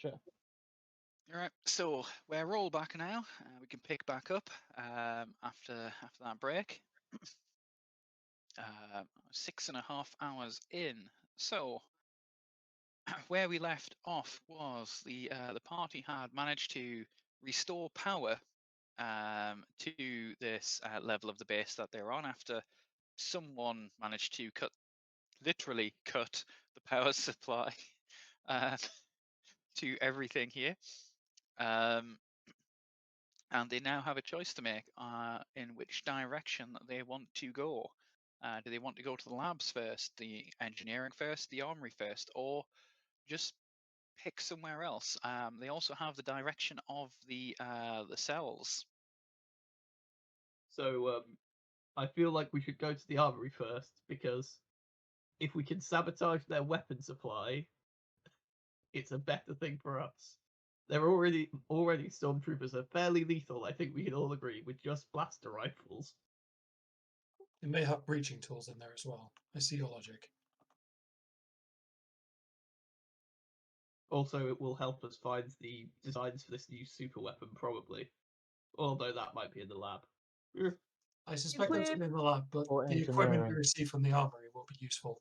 Roger. All right, so we're all back now. We can pick back up after that break. 6.5 hours in. So where we left off was the party had managed to restore power to this level of the base that they're on after someone managed to literally cut the power supply uh, to everything here. And they now have a choice to make in which direction they want to go. Do they want to go to the labs first, the engineering first, the armory first, or just pick somewhere else? They also have the direction of the cells. So I feel like we should go to the armory first, because if we can sabotage their weapon supply, it's a better thing for us. They're already stormtroopers are fairly lethal. I think we can all agree, with just blaster rifles. They may have breaching tools in there as well. I see your logic. Also, it will help us find the designs for this new super weapon, probably. Although that might be in the lab. I suspect that's in the lab, but Or the equipment we engineering. receive from the armory will be useful.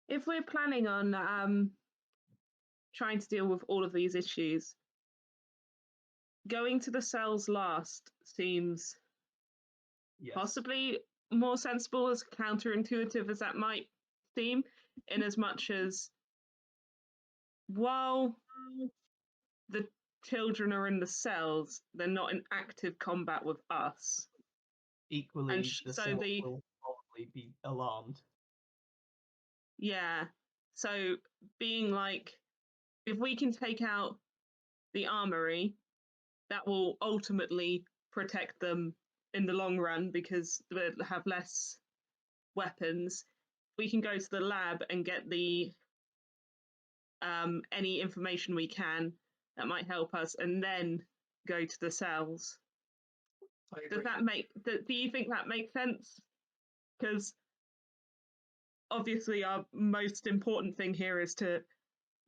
If we're planning on trying to deal with all of these issues, going to the cells last seems Yes. possibly more sensible, as counterintuitive as that might seem, in as much as while the children are in the cells, they're not in active combat with us. Equally, And the so cells the will probably be alarmed. yeah, so being like, if we can take out the armory, that will ultimately protect them in the long run because they'll have less weapons. We can go to the lab and get the any information we can that might help us, and then go to the cells. I agree. Does that make? Do you think that makes sense? Because obviously our most important thing here is to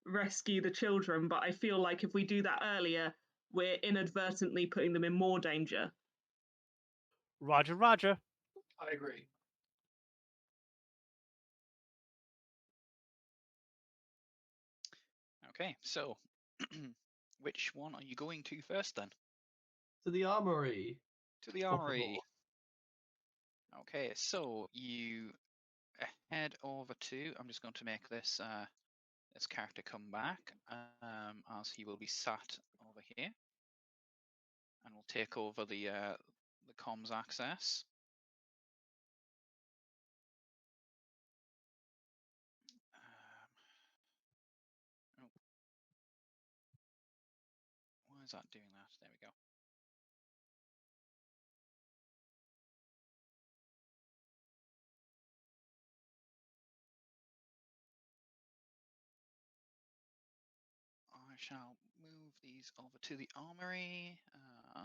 rescue the children, but I feel like if we do that earlier, we're inadvertently putting them in more danger. Roger, Roger. I agree. Okay, so which one are you going to first then? To the armory. To the armory. Okay, so you head over to. I'm just going to make this this character come back, as he will be sat over here, and we'll take over the comms access. Oh. Why is that doing that? There we go. I shall move these over to the armory and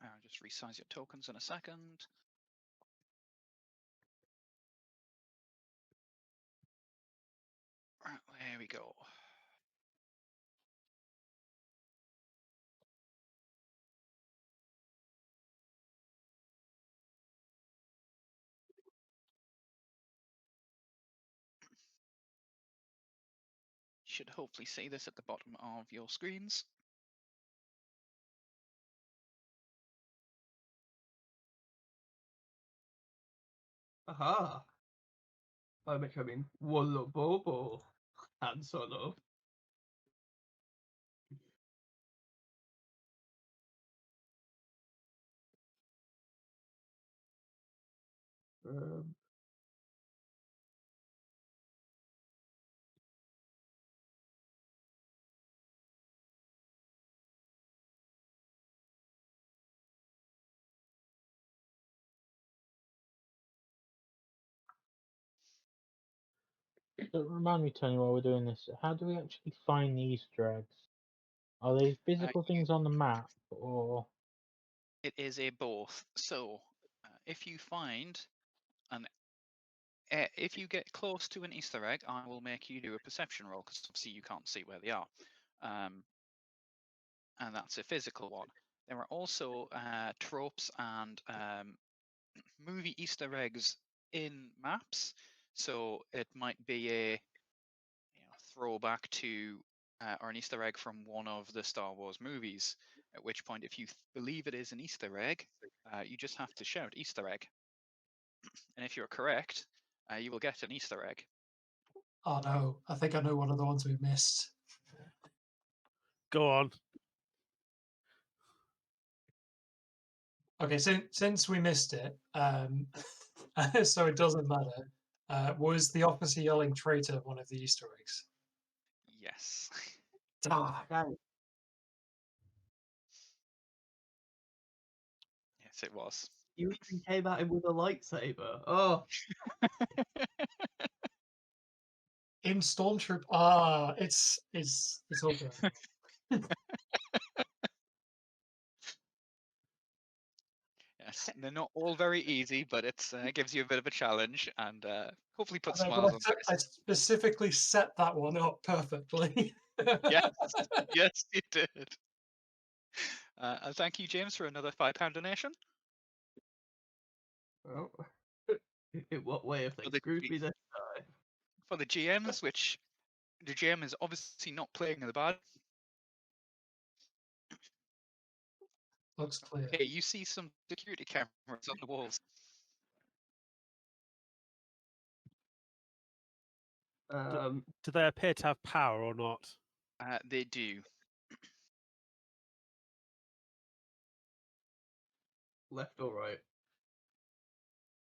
I'll just resize your tokens in a second. Right, there we go. You should hopefully see this at the bottom of your screens. Aha! By which I mean Walla Bobo, Han Solo. Um, So remind me, Tony, while we're doing this, how do we actually find the Easter eggs? Are they physical things on the map, or It is a both. So, if you find if you get close to an Easter egg, I will make you do a perception roll because obviously you can't see where they are, and that's a physical one. There are also tropes and movie Easter eggs in maps. So it might be a throwback to or an Easter egg from one of the Star Wars movies. At which point, if you believe it is an Easter egg, you just have to shout Easter egg, and if you're correct, you will get an Easter egg. Oh no, I think I know one of the ones we missed. Go on. Okay, since we missed it, so it doesn't matter. Was the officer yelling "traitor" one of the Easter eggs? Yes. Ah, Yes, it was. You even came at him with a lightsaber. Oh, in Stormtroop. Ah, it's all good. Yes, they're not all very easy, but it gives you a bit of a challenge and hopefully put I know, smiles but on I faces. specifically set that one up perfectly. Yes, yes, you did. And thank you, James, for another £5 donation. well. In what way have they For the screwed G- me this time? For the GMs, which the GM is obviously not playing in the bad. Looks clear. Okay, you see some security cameras on the walls. Do they appear to have power or not? They do. Left or right?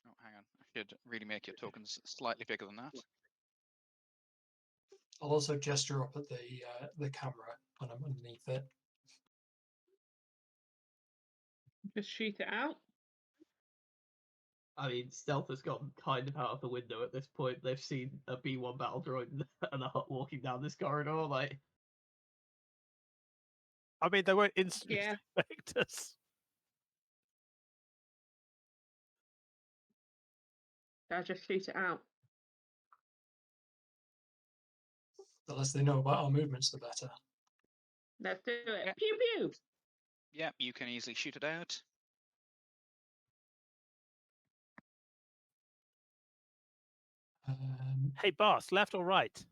Oh, hang on. I should really make your tokens slightly bigger than that. I'll also gesture up at the camera when I'm underneath it. Just shoot it out. I mean, stealth has gotten kind of out of the window at this point. They've seen a B1 battle droid and a Hut walking down this corridor. Like, I mean, they won't instantly Yeah. suspect us. I'll just shoot it out. The less they know about our movements, the better. Let's do it. Yeah. Pew pew. Yeah, you can easily shoot it out. Hey, boss, left or right?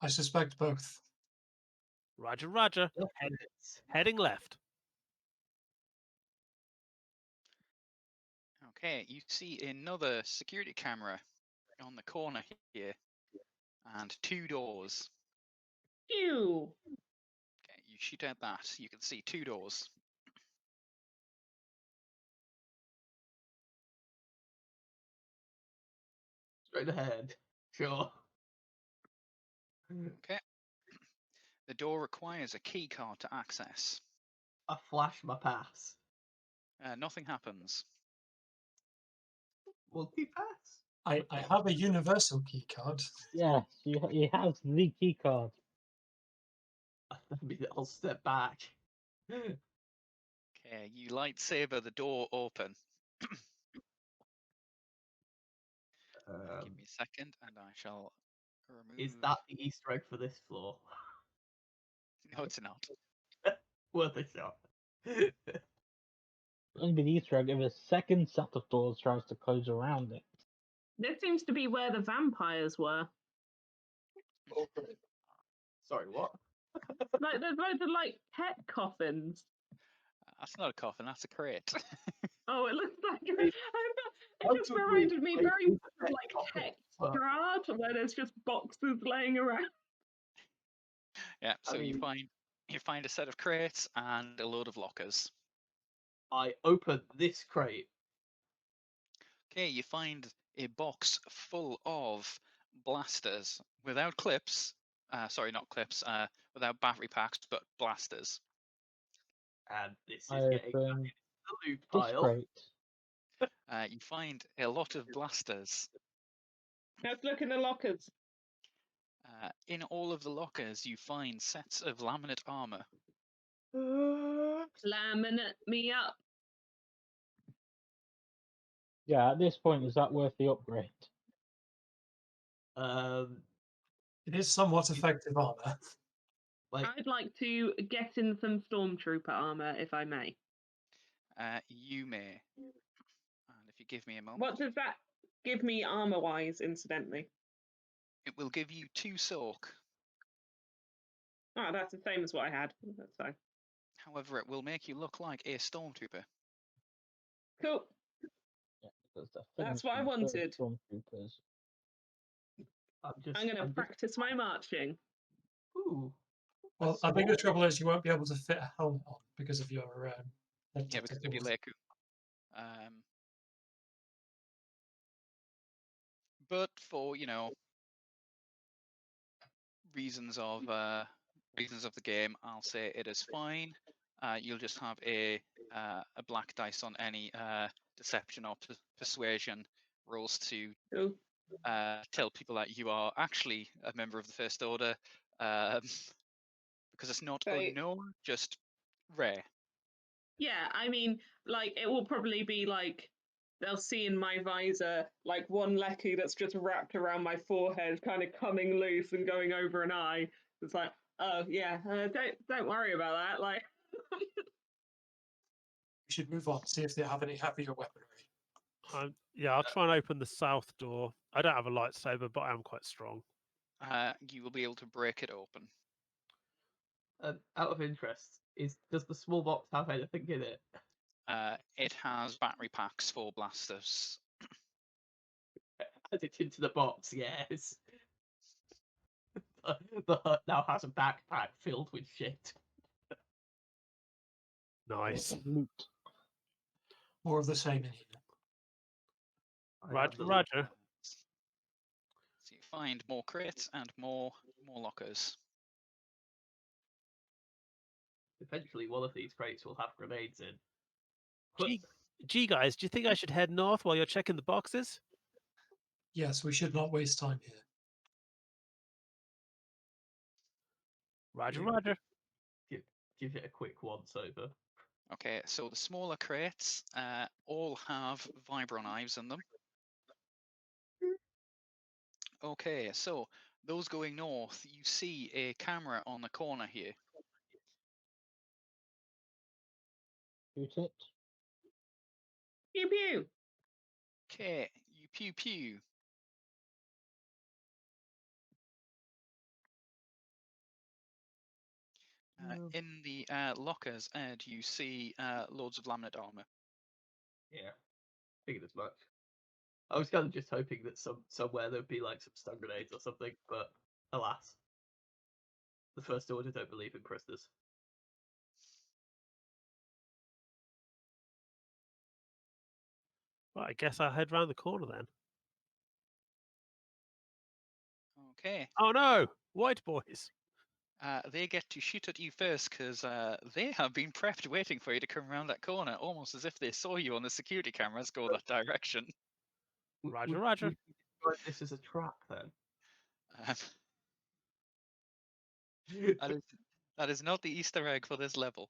I suspect both. Roger, Roger. look at it. Heading left. Okay, you see another security camera on the corner here, and 2 doors. Pew. Okay, you shoot out that. You can see 2 doors. Straight ahead. Sure. Okay. The door requires a key card to access. I flash my pass. Nothing happens. Multi-pass? I have a universal key card. yes, you have the key card. I mean, I'll step back. Okay, you lightsaber the door open. Give me a second, and I shall remove. Is that the Easter egg for this floor? No, it's not. Worth a shot. Only be the Easter egg if a second set of doors tries to close around it. This seems to be where the vampires were. Sorry, what? Like there's loads of like pet coffins. That's not a coffin. That's a crate. Oh, it looks like it. Wait, It just reminded me very wait, of like coffin, Tech but- Strad, where there's just boxes laying around. Yeah. I So mean- you find a set of crates and a load of lockers. I open this crate. Okay, you find a box full of blasters without clips. Sorry, not clips. Without battery packs, but blasters. And this is I getting back open into the loot this pile. crate. You find a lot of blasters. Let's look in the lockers. In all of the lockers, you find sets of laminate armor. Laminate me up. Yeah, at this point, is that worth the upgrade? It is somewhat effective armor. Like, I'd like to get in some stormtrooper armor, if I may. You may. And if you give me a moment, What does that give me armor-wise, incidentally? it will give you 2 soak. Oh, that's the same as what I had. That's fine. However, it will make you look like a stormtrooper. Cool. Yeah, because the That's things what I from those wanted. Stormtroopers. I'm going to practice my marching. Ooh. Well, I think the trouble is you won't be able to fit a helmet on because of your head Yeah, because of your tentacles. Leku. But for reasons of the game, I'll say it is fine. You'll just have a black dice on any deception or persuasion rolls to Cool. tell people that you are actually a member of the First Order, because it's not Right. unknown, just rare. Yeah, I mean, like, it will probably be like, they'll see in my visor, like, one Leku that's just wrapped around my forehead, kind of coming loose and going over an eye. It's like, oh, yeah, don't worry about that. Like, We should move on, see if they have any heavier weaponry. Yeah, I'll try and open the south door. I don't have a lightsaber, but I am quite strong. You will be able to break it open. Out of interest, does the small box have anything in it? It has battery packs for blasters. Add it into the box, yes. The hut now has a backpack filled with shit. Nice. Loot. More of the same in here. Roger, Roger. So you find more crates and more lockers. Eventually, one of these crates will have grenades in. Gee, guys, do you think I should head north while you're checking the boxes? Yes, we should not waste time here. Roger, Yeah. Roger. Give it a quick once over. Okay, so the smaller crates all have vibro knives in them. Okay, so those going north, you see a camera on the corner here. Shoot it. pew pew. Okay, you pew pew. In the lockers, Ed, you see loads of laminate armor. Yeah, figured as much. I was kind of just hoping that somewhere there'd be like some stun grenades or something, but alas, the First Order don't believe in prisoners. Well, I guess I'll head round the corner then. Okay, Oh no! White boys! they get to shoot at you first because they have been prepped waiting for you to come around that corner, almost as if they saw you on the security cameras go that direction. Roger, Roger. Would you describe this as a trap then? That is not the Easter egg for this level.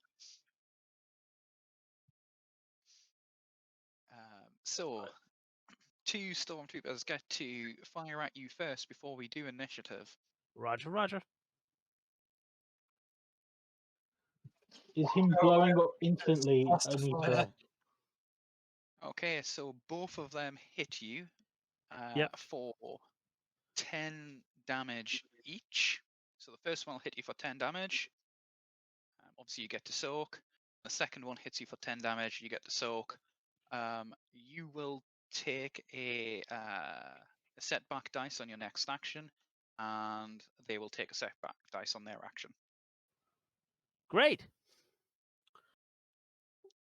So, 2 stormtroopers get to fire at you first before we do initiative. Roger, Roger. Is him blowing up instantly Faster only fire. threat? Okay, so both of them hit you Yep. for 10 damage each. So the first one will hit you for 10 damage. Obviously, you get to soak. The second one hits you for 10 damage. You get to soak. You will take a setback dice on your next action, and they will take a setback dice on their action. Great.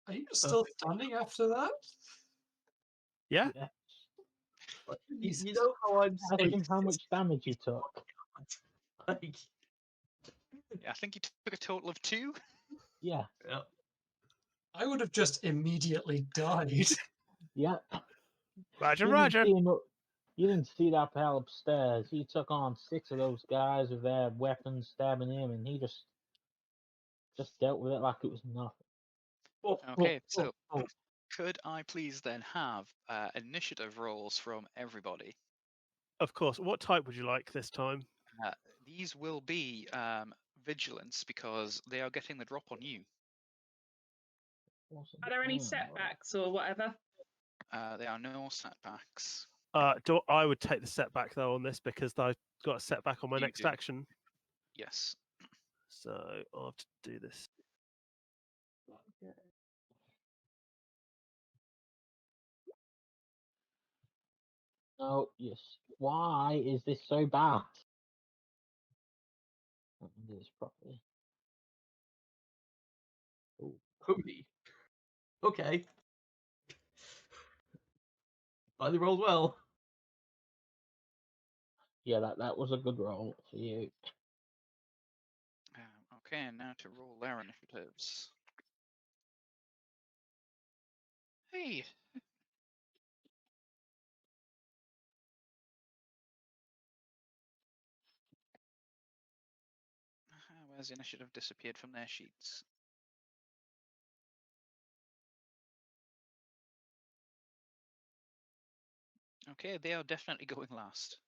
Are you still standing after that? Yeah. Yeah. You know how I'm Ask saying him how much damage he took. like, Yeah, I think you took a total of 2. Yeah. yeah. I would have just immediately died. Yeah. Roger, You didn't Roger. see him you didn't see that pal upstairs. He took on 6 of those guys with their weapons stabbing him, and he just dealt with it like it was nothing. Okay, so could I please then have initiative rolls from everybody? Of course. What type would you like this time? These will be vigilance because they are getting the drop on you. Are there any setbacks or whatever? There are no setbacks. I would take the setback though on this because I've got a setback on my You next do. action. Yes. So I'll have to do this. Oh, yes. Why is this so bad? Let me do this properly. Ooh. Cody. Okay. Finally rolled well. Yeah, that was a good roll for you. Okay, and now to roll their initiatives. Hey. Where's the initiative disappeared from their sheets? Okay, they are definitely going last.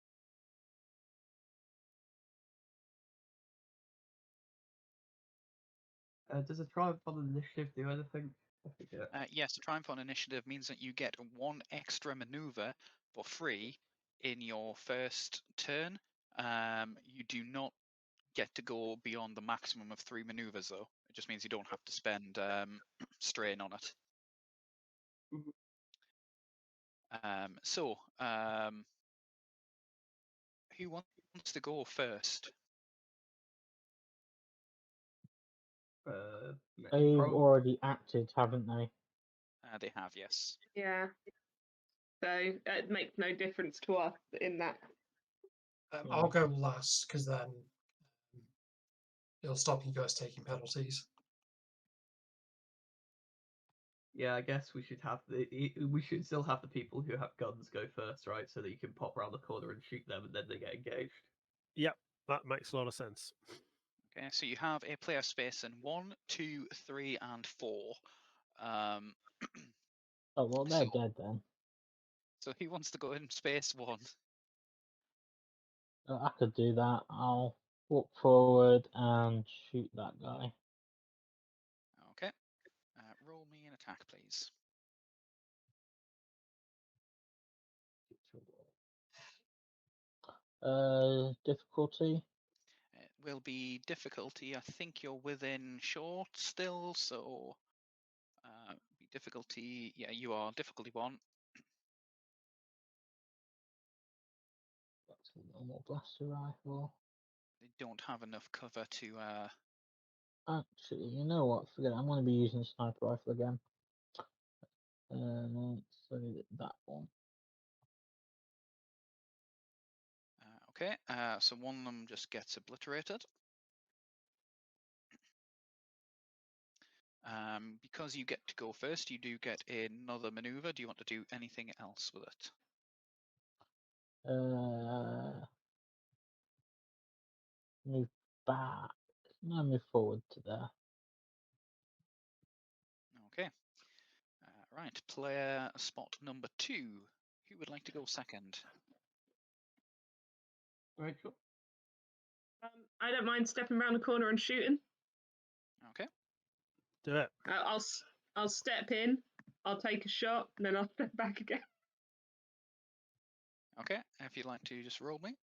Does a triumph on initiative do anything? I forget. Yes, Triumph on Initiative means that you get 1 extra maneuver for free in your first turn. You do not get to go beyond the maximum of 3 maneuvers, though. It just means you don't have to spend strain on it. Who wants to go first? They've Pro. already acted, haven't they? They have, yes. Yeah. So it makes no difference to us in that. I'll go last because then it'll stop you guys taking penalties. Yeah, I guess we should have we should still have the people who have guns go first, right? So that you can pop around the corner and shoot them, and then they get engaged. Yep, that makes a lot of sense. Okay, so you have a player space in 1, 2, 3, and 4. Oh, well, they're dead then. So who wants to go in space 1? I could do that. I'll walk forward and shoot that guy. Okay. Roll me an attack, please. Difficulty? It will be difficulty. I think you're within short still, so be difficulty. Yeah, you are difficulty 1. That's a normal blaster rifle. They don't have enough cover to. Actually, you know what? Forget it. I'm going to be using the sniper rifle again. So that one. Okay, so one of them just gets obliterated. Because you get to go first, you do get another maneuver. Do you want to do anything else with it? Move back. No, move forward to there. Okay. Right, player spot number 2. Who would like to go second? Rachel? I don't mind stepping around the corner and shooting. Okay. Do it. I'll step in. I'll take a shot, and then I'll step back again. Okay, if you'd like to just roll me.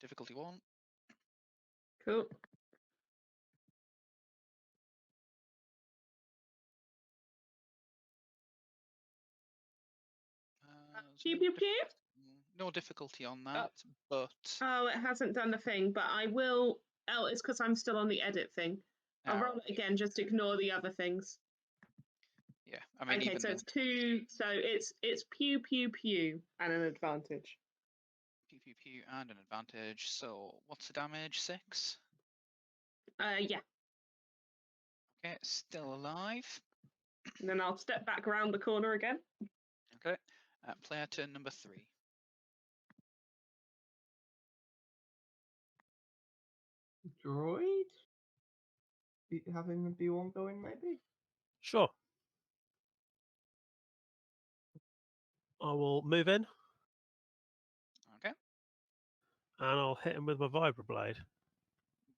Difficulty 1. Cool. Pew pew pew. No difficulty on that, but Oh, it hasn't done the thing, but I will. Oh, it's because I'm still on the edit thing. I'll roll it again. Just ignore the other things. Yeah, I mean. Okay, even so it's 2. So it's pew pew pew and an advantage. Pew pew pew, and an advantage. So what's the damage? 6. Yeah. Okay, still alive. And then I'll step back around the corner again. Okay, player turn number 3. Droid? Having the B1 going, maybe? Sure. I will move in Okay, and I'll hit him with my vibroblade.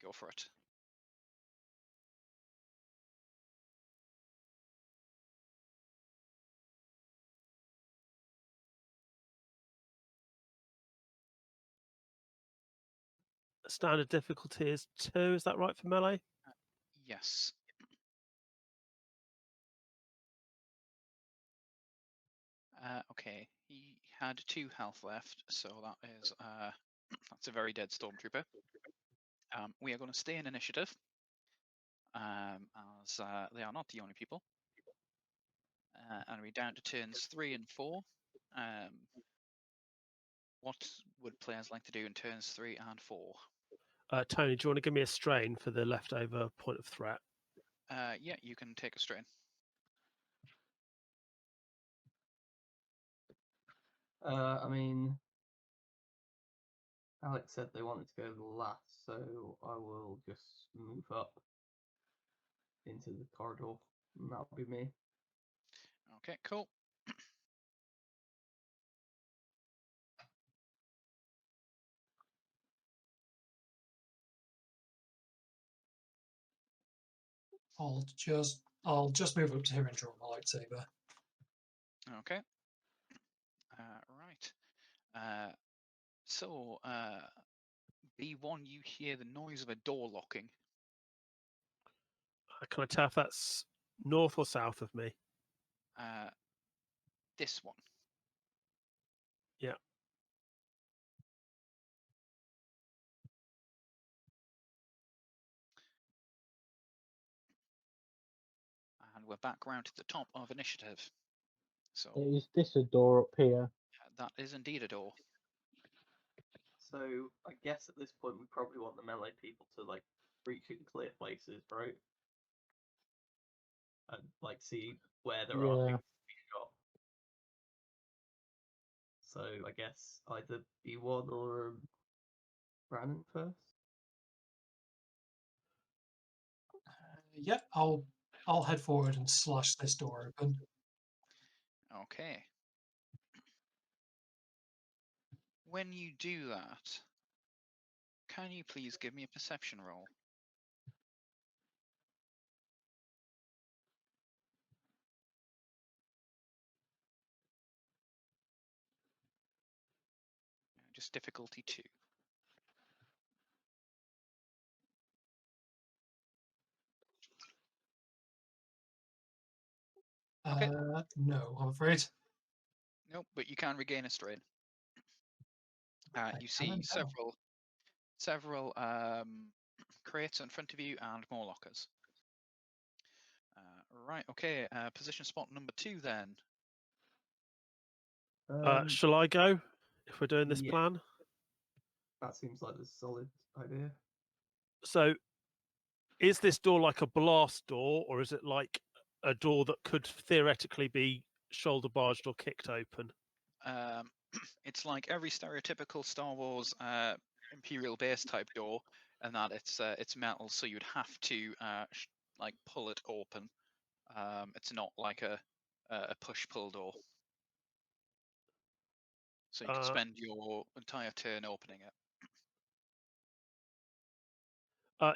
go for it. Standard difficulty is 2. Is that right for melee? Yes. Okay, he had 2 health left, so that is that's a very dead stormtrooper. We are going to stay in initiative, as they are not the only people. And we're down to turns 3 and 4. What would players like to do in turns 3 and 4? Tony, do you want to give me a strain for the leftover point of threat? Yeah, you can take a strain. I mean, Alex said they wanted to go last, so I will just move up into the corridor, and that'll be me. Okay, cool. I'll just move up to here and draw my lightsaber. Okay. Right. So, B1, you hear the noise of a door locking. Can I tell if that's north or south of me? This one. Yeah. And we're back round to the top of initiative. So Is this a door up here? that is indeed a door. So I guess at this point we probably want the melee people to like reach in clear places, right? And like see where there are Yeah. things to be shot. So I guess either B1 or Brandon first. Yeah, I'll head forward and slash this door open. Okay. When you do that, can you please give me a perception roll? Just difficulty 2. Okay. No, I'm afraid. Nope, but you can regain a strain. You can see and several crates in front of you and more lockers. Right, okay. Position spot number 2 then. Shall I go if we're doing this yeah. plan? That seems like a solid idea. So, is this door like a blast door, or is it like a door that could theoretically be shoulder barged or kicked open? It's like every stereotypical Star Wars Imperial base type door, and that it's metal, so you'd have to like pull it open. It's not like a push pull door, so you could spend your entire turn opening it.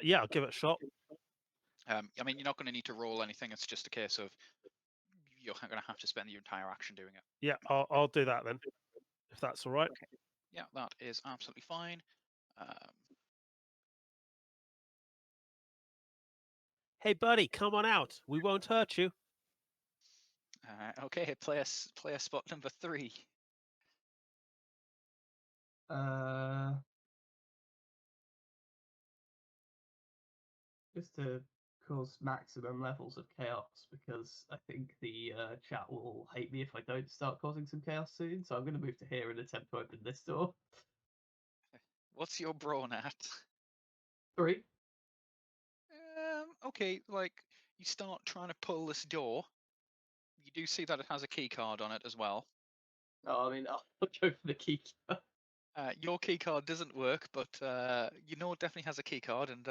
Yeah, I'll give it a shot. I mean, you're not going to need to roll anything. It's just a case of you're going to have to spend your entire action doing it. Yeah, I'll do that then, if that's all right. Okay. Yeah, that is absolutely fine. Hey, buddy, come on out. We won't hurt you. Okay, player spot number 3. Just to cause maximum levels of chaos, because I think the chat will hate me if I don't start causing some chaos soon. So I'm going to move to here and attempt to open this door. What's your brawn at? 3. Okay, like you start trying to pull this door. You do see that it has a key card on it as well. Oh, I mean, I'll go for the key card. Your key card doesn't work, but you know it definitely has a key card, and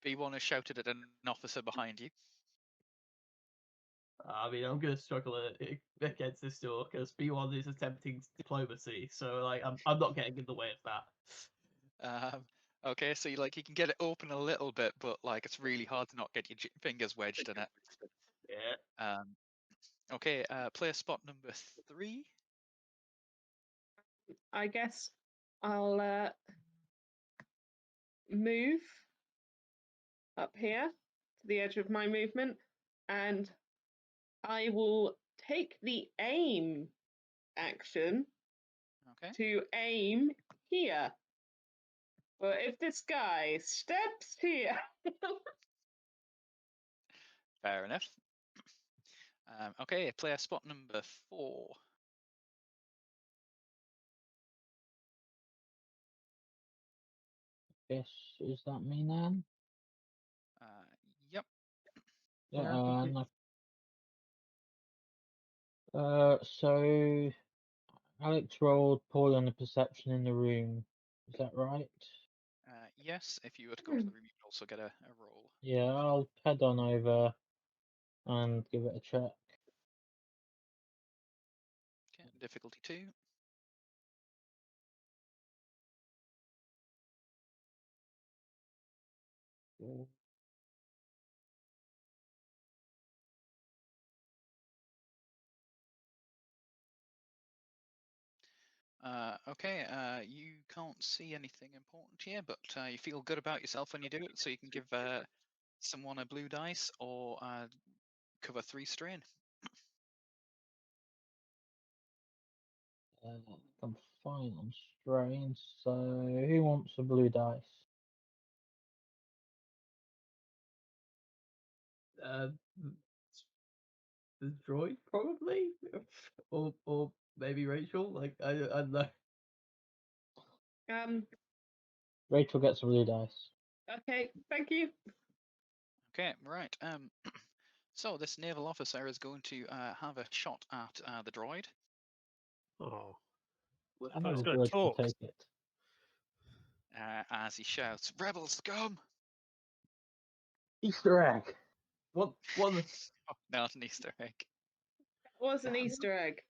B1 has shouted at an officer behind you. I mean, I'm gonna struggle against this door because B1 is attempting diplomacy, so like I'm not getting in the way of that. Okay, so you can get it open a little bit, but like it's really hard to not get your fingers wedged in it. Yeah. Okay, player spot number 3. I guess I'll move up here to the edge of my movement, and I will take the aim action Okay. to aim here. But if this guy steps here, Fair enough. Okay, player spot number 4. Yes, is that me now? Yep. Yeah. Yeah, I think So Alex rolled poorly on the perception in the room. Is that right? Yes, if you were to go to the room, you could also get a roll. Yeah, I'll head on over and give it a check. Okay, difficulty 2. Okay, you can't see anything important here, but you feel good about yourself when you do it, so you can give someone a blue dice or cover 3 strain. I'm fine on strain, so who wants a blue dice? the droid probably, or maybe Rachel. Like I don't know. Rachel gets a blue dice. okay, thank you. Okay, right. So this naval officer is going to have a shot at the droid. Oh, I I know was the going droid to talk. will take it. As he shouts, "Rebel scum!" Easter egg. One. Oh, not an Easter egg. That was an Easter egg.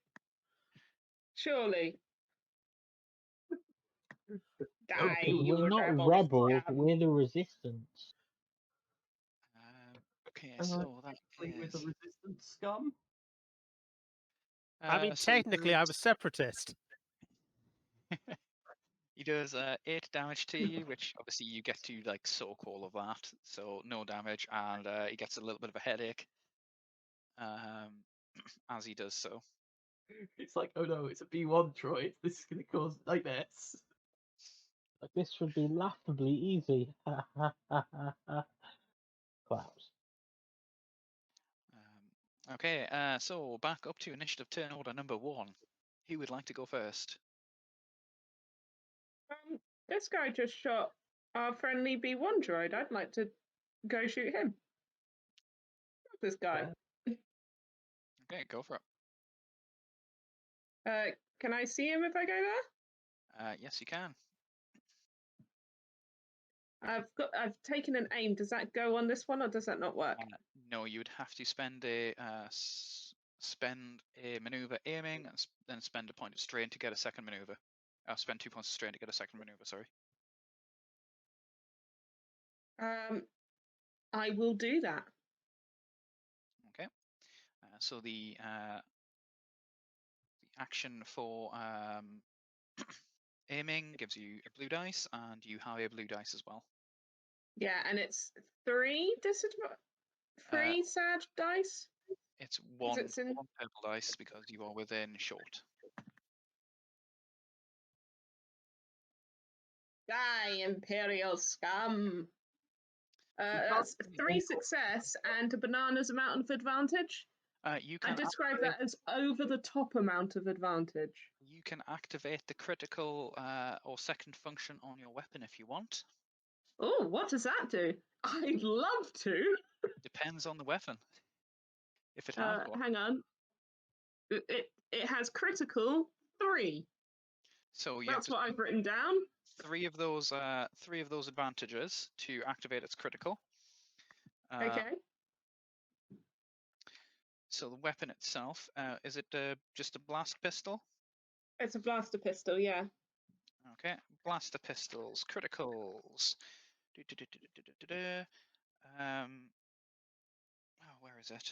Surely. Die, Okay, you We're not rebel rebels. scum. We're the resistance. Okay, Am I so that with the is. resistance scum. I mean, So he technically, I'm a does- separatist. He does 8 damage to you, which obviously you get to like soak all of that, so no damage, and he gets a little bit of a headache as he does so. It's like, oh no, it's a B1 droid. This is going to cause nightmares. Like, this should be laughably easy. Claps. Okay, so back up to initiative turn order number 1. Who would like to go first? This guy just shot our friendly B1 droid. I'd like to go shoot him. This guy. Okay, go for it. Can I see him if I go there? Yes, you can. I've taken an aim. Does that go on this one, or does that not work? No, you would have to spend a maneuver aiming, and then spend a point of strain to get a second maneuver. Spend 2 points of strain to get a second maneuver. Sorry. I will do that. Okay. So the action for aiming gives you a blue dice, and you have a blue dice as well. Yeah, and it's 3 sad dice. It's one in... purple dice because you are within short. Die, Imperial scum. That's 3 success and a bananas amount of advantage. You can I describe that as over the top amount of advantage. you can activate the critical or second function on your weapon if you want. Oh, what does that do? I'd love to. Depends on the weapon. If it has one. Hang on. It has critical 3. So you have That's to what I've written down. three of those advantages to activate its critical. Okay. So the weapon itself, is it just a blast pistol? It's a blaster pistol, yeah. Okay, blaster pistols, criticals. Oh, where is it?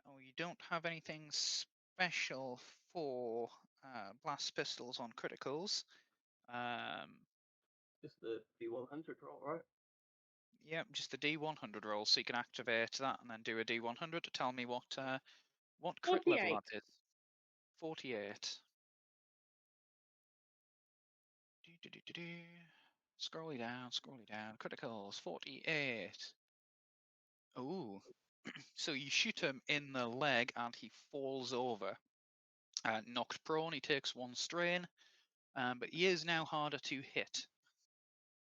Oh, you don't have anything special for blast pistols on criticals. Just the D100 roll, right? Yeah, just the D100 roll, so you can activate that and then do a D100 to tell me what crit level 48. that is. 48. Scrolly down. Criticals, 48. Oh, so you shoot him in the leg and he falls over. Knocked prone, he takes 1 strain, but he is now harder to hit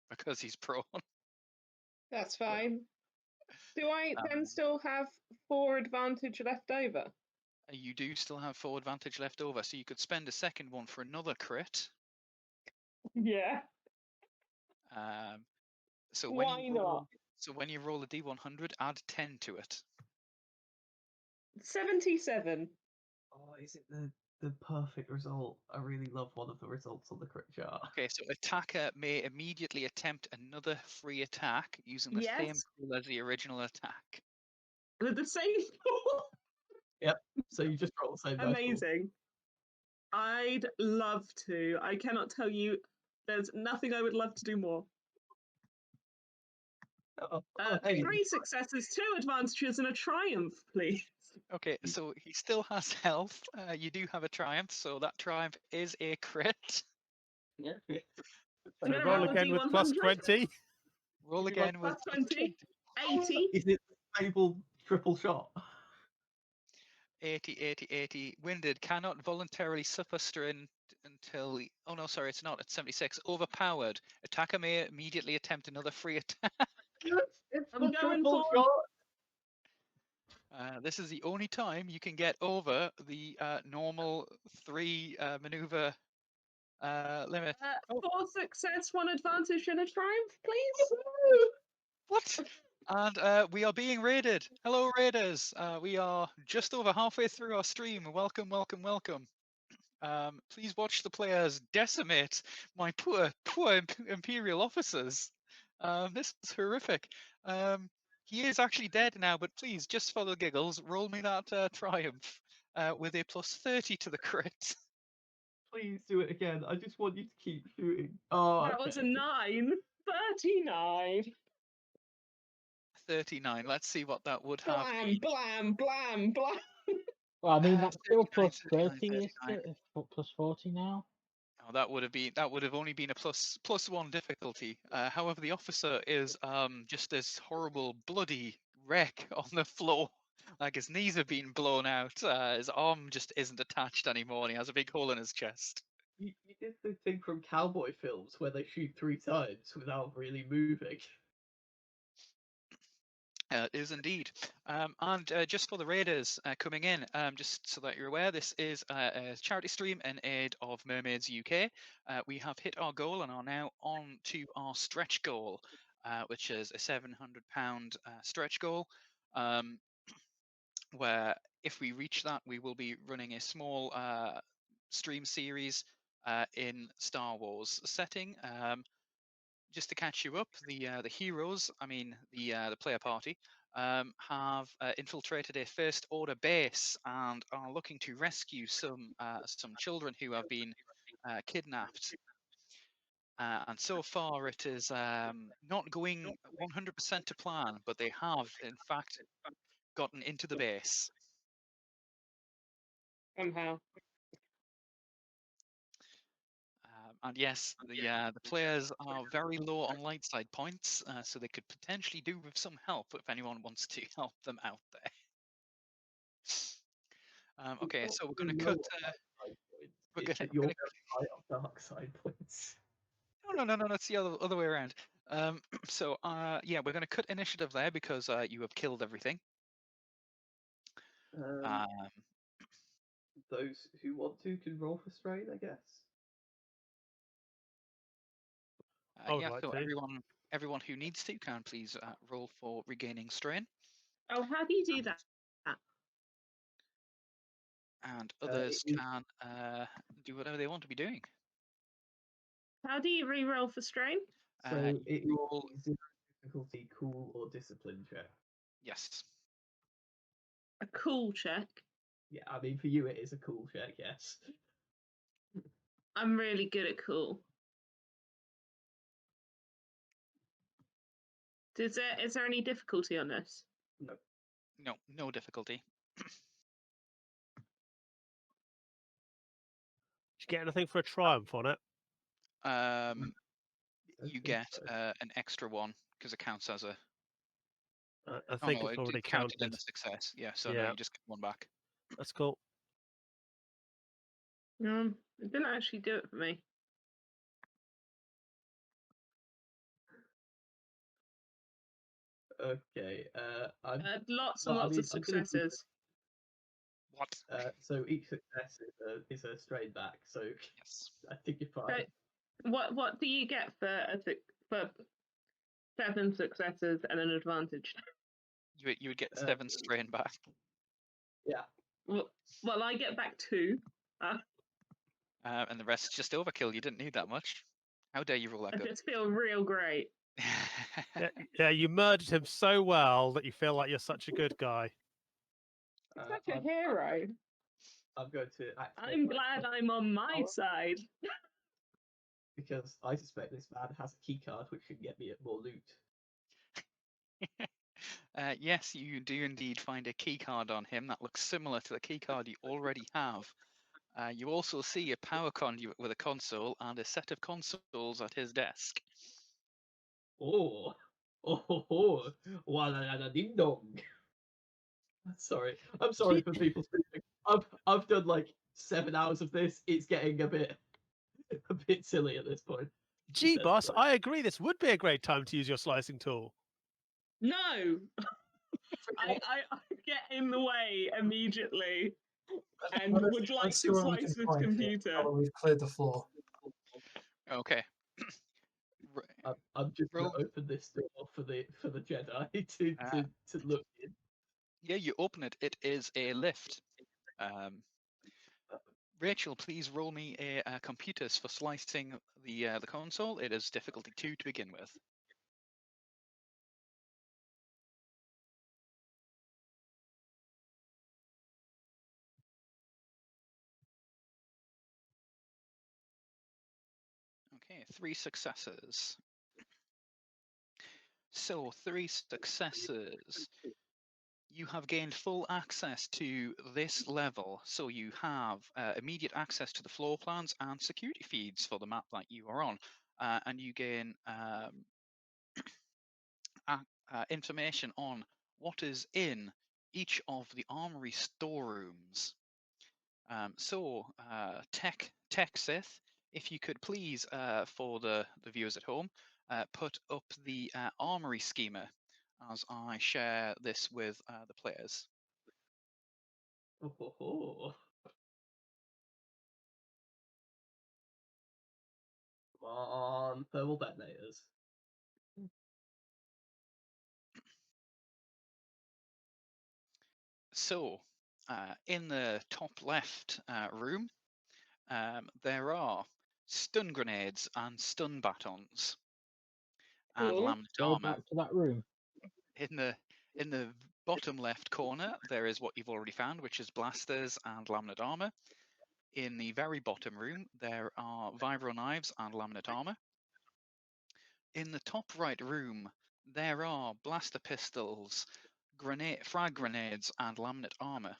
because he's prone. That's fine. Do I then Um, still have 4 advantage left over? You do still have 4 advantage left over, so you could spend a second one for another crit. Yeah. So Why not? when you roll a D100, add 10 to it. 77. Oh, is it the perfect result? I really love one of the results on the crit chart. Okay, so attacker may immediately attempt another free attack using the same Yes. tool as the original attack. With the same Yep. So you just roll the same dice pool. Amazing. I'd love to. I cannot tell you. There's nothing I would love to do more. Oh, hey. 3 successes, 2 advantages, and a triumph, please. Okay, so he still has health. You do have a triumph, so that triumph is a crit. Yeah. I'm So gonna roll roll a again with plus D100. 20. Roll Is it again with Plus 20. 80. Is it stable triple shot? 80, 80, 80. Winded cannot voluntarily suffer strain until. Oh no, sorry, it's not. It's 76. Overpowered. Attacker may immediately attempt another free attack. It's I'm the going triple for- shot. This is the only time you can get over the normal 3 maneuver limit. 4 success, 1 advantage, and a triumph, please. What? And we are being raided. Hello, raiders. We are just over halfway through our stream. Welcome, welcome, welcome. Please watch the players decimate my poor Imperial officers. This is horrific. He is actually dead now, but please, just for the giggles, roll me that triumph with a plus 30 to the crit. Please do it again. I just want you to keep shooting. Oh, That was a okay. 9. 39. 39. Let's see what that would have. Blam, blam, blam, blam. Well, I mean, that's still 39, plus 39, 30, isn't 39. it? It's plus 40 now. Oh, that would have only been a plus 1 difficulty. However, the officer is just this horrible bloody wreck on the floor. Like his knees have been blown out. His arm just isn't attached anymore, and he has a big hole in his chest. You did the thing from cowboy films where they shoot 3 times without really moving. It is indeed. And just for the raiders coming in, just so that you're aware, this is a charity stream in aid of Mermaids UK. We have hit our goal and are now on to our stretch goal, which is a £700 stretch goal, where if we reach that, we will be running a small stream series in Star Wars setting. Just to catch you up, the heroes, I mean the player party, have infiltrated a First Order base and are looking to rescue some children who have been kidnapped. And so far, it is not going 100% to plan, but they have, in fact, gotten into the base. Somehow. And yes, the players are very low on light side points, so they could potentially do with some help if anyone wants to help them out there. Okay, Not so we're very going to low cut. on dark side points. We're It's gonna, that you're we're very high on dark side points. No, it's the other way around. So yeah, we're going to cut initiative there because you have killed everything. Um, Those who want to can roll for strain, I guess. I would yeah, like so to. everyone who needs to can please roll for regaining strain, Oh, how do you do that? and it others is- can do whatever they want to be doing. How do you re-roll for strain? So You it roll, is zero difficulty, cool, or discipline check. yes. A cool check. Yeah, I mean for you it is a cool check, yes. I'm really good at cool. Is there any difficulty on this? No difficulty. Did you get anything for a triumph on it? You think get so. an extra one because it counts as a. I Oh think no, it's it already counted in counted. the success. Yeah, so no, Yeah. you just get one back. That's cool. It didn't actually do it for me. Okay. Lots Well, and I lots mean, of I'm gonna do successes. What? so each success is a strain back. So Yes. I think you're fine. What do you get for 7 successes and an advantage? You would get 7 strain back. Yeah. Well, I get back 2. And the rest is just overkill. You didn't need that much. How dare you roll that I good? just feel real great. Yeah, you murdered him so well that you feel like you're such a good guy. Such a hero. I'm going to activate I'm my glad cover I'm on my power side. because I suspect this man has a key card which can get me at more loot. Yes, you do indeed find a key card on him that looks similar to the key card you already have. You also see a power conduit with a console and a set of consoles at his desk. Oh, wala ding dong. Sorry, I'm sorry for people sleeping. I've done like 7 hours of this. It's getting a bit silly at this point. Gee, boss, I agree. This would be a great time to use your slicing tool. No! I get in the way immediately and would like Let's see to what we slice can this find here computer. now that we've cleared the floor. Okay. I'm just Roll. gonna open this door for the Jedi to look in. Yeah, you open it. It is a lift. Rachel, please roll me a computers for slicing the console. It is difficulty 2 to begin with. Okay, 3 successes. So 3 successes. You have gained full access to this level, so you have immediate access to the floor plans and security feeds for the map that you are on, and you gain information on what is in each of the armory storerooms. So, Tech Sith, if you could please, for the viewers at home, put up the armory schema as I share this with the players. Oh. Come on, thermal detonators. So, in the top left room, there are stun grenades and stun batons and Cool. laminate Go armor. back to that room. In the bottom left corner, there is what you've already found, which is blasters and laminate armor. In the very bottom room, there are vibro knives and laminate armor. In the top right room, there are blaster pistols, frag grenades, and laminate armor.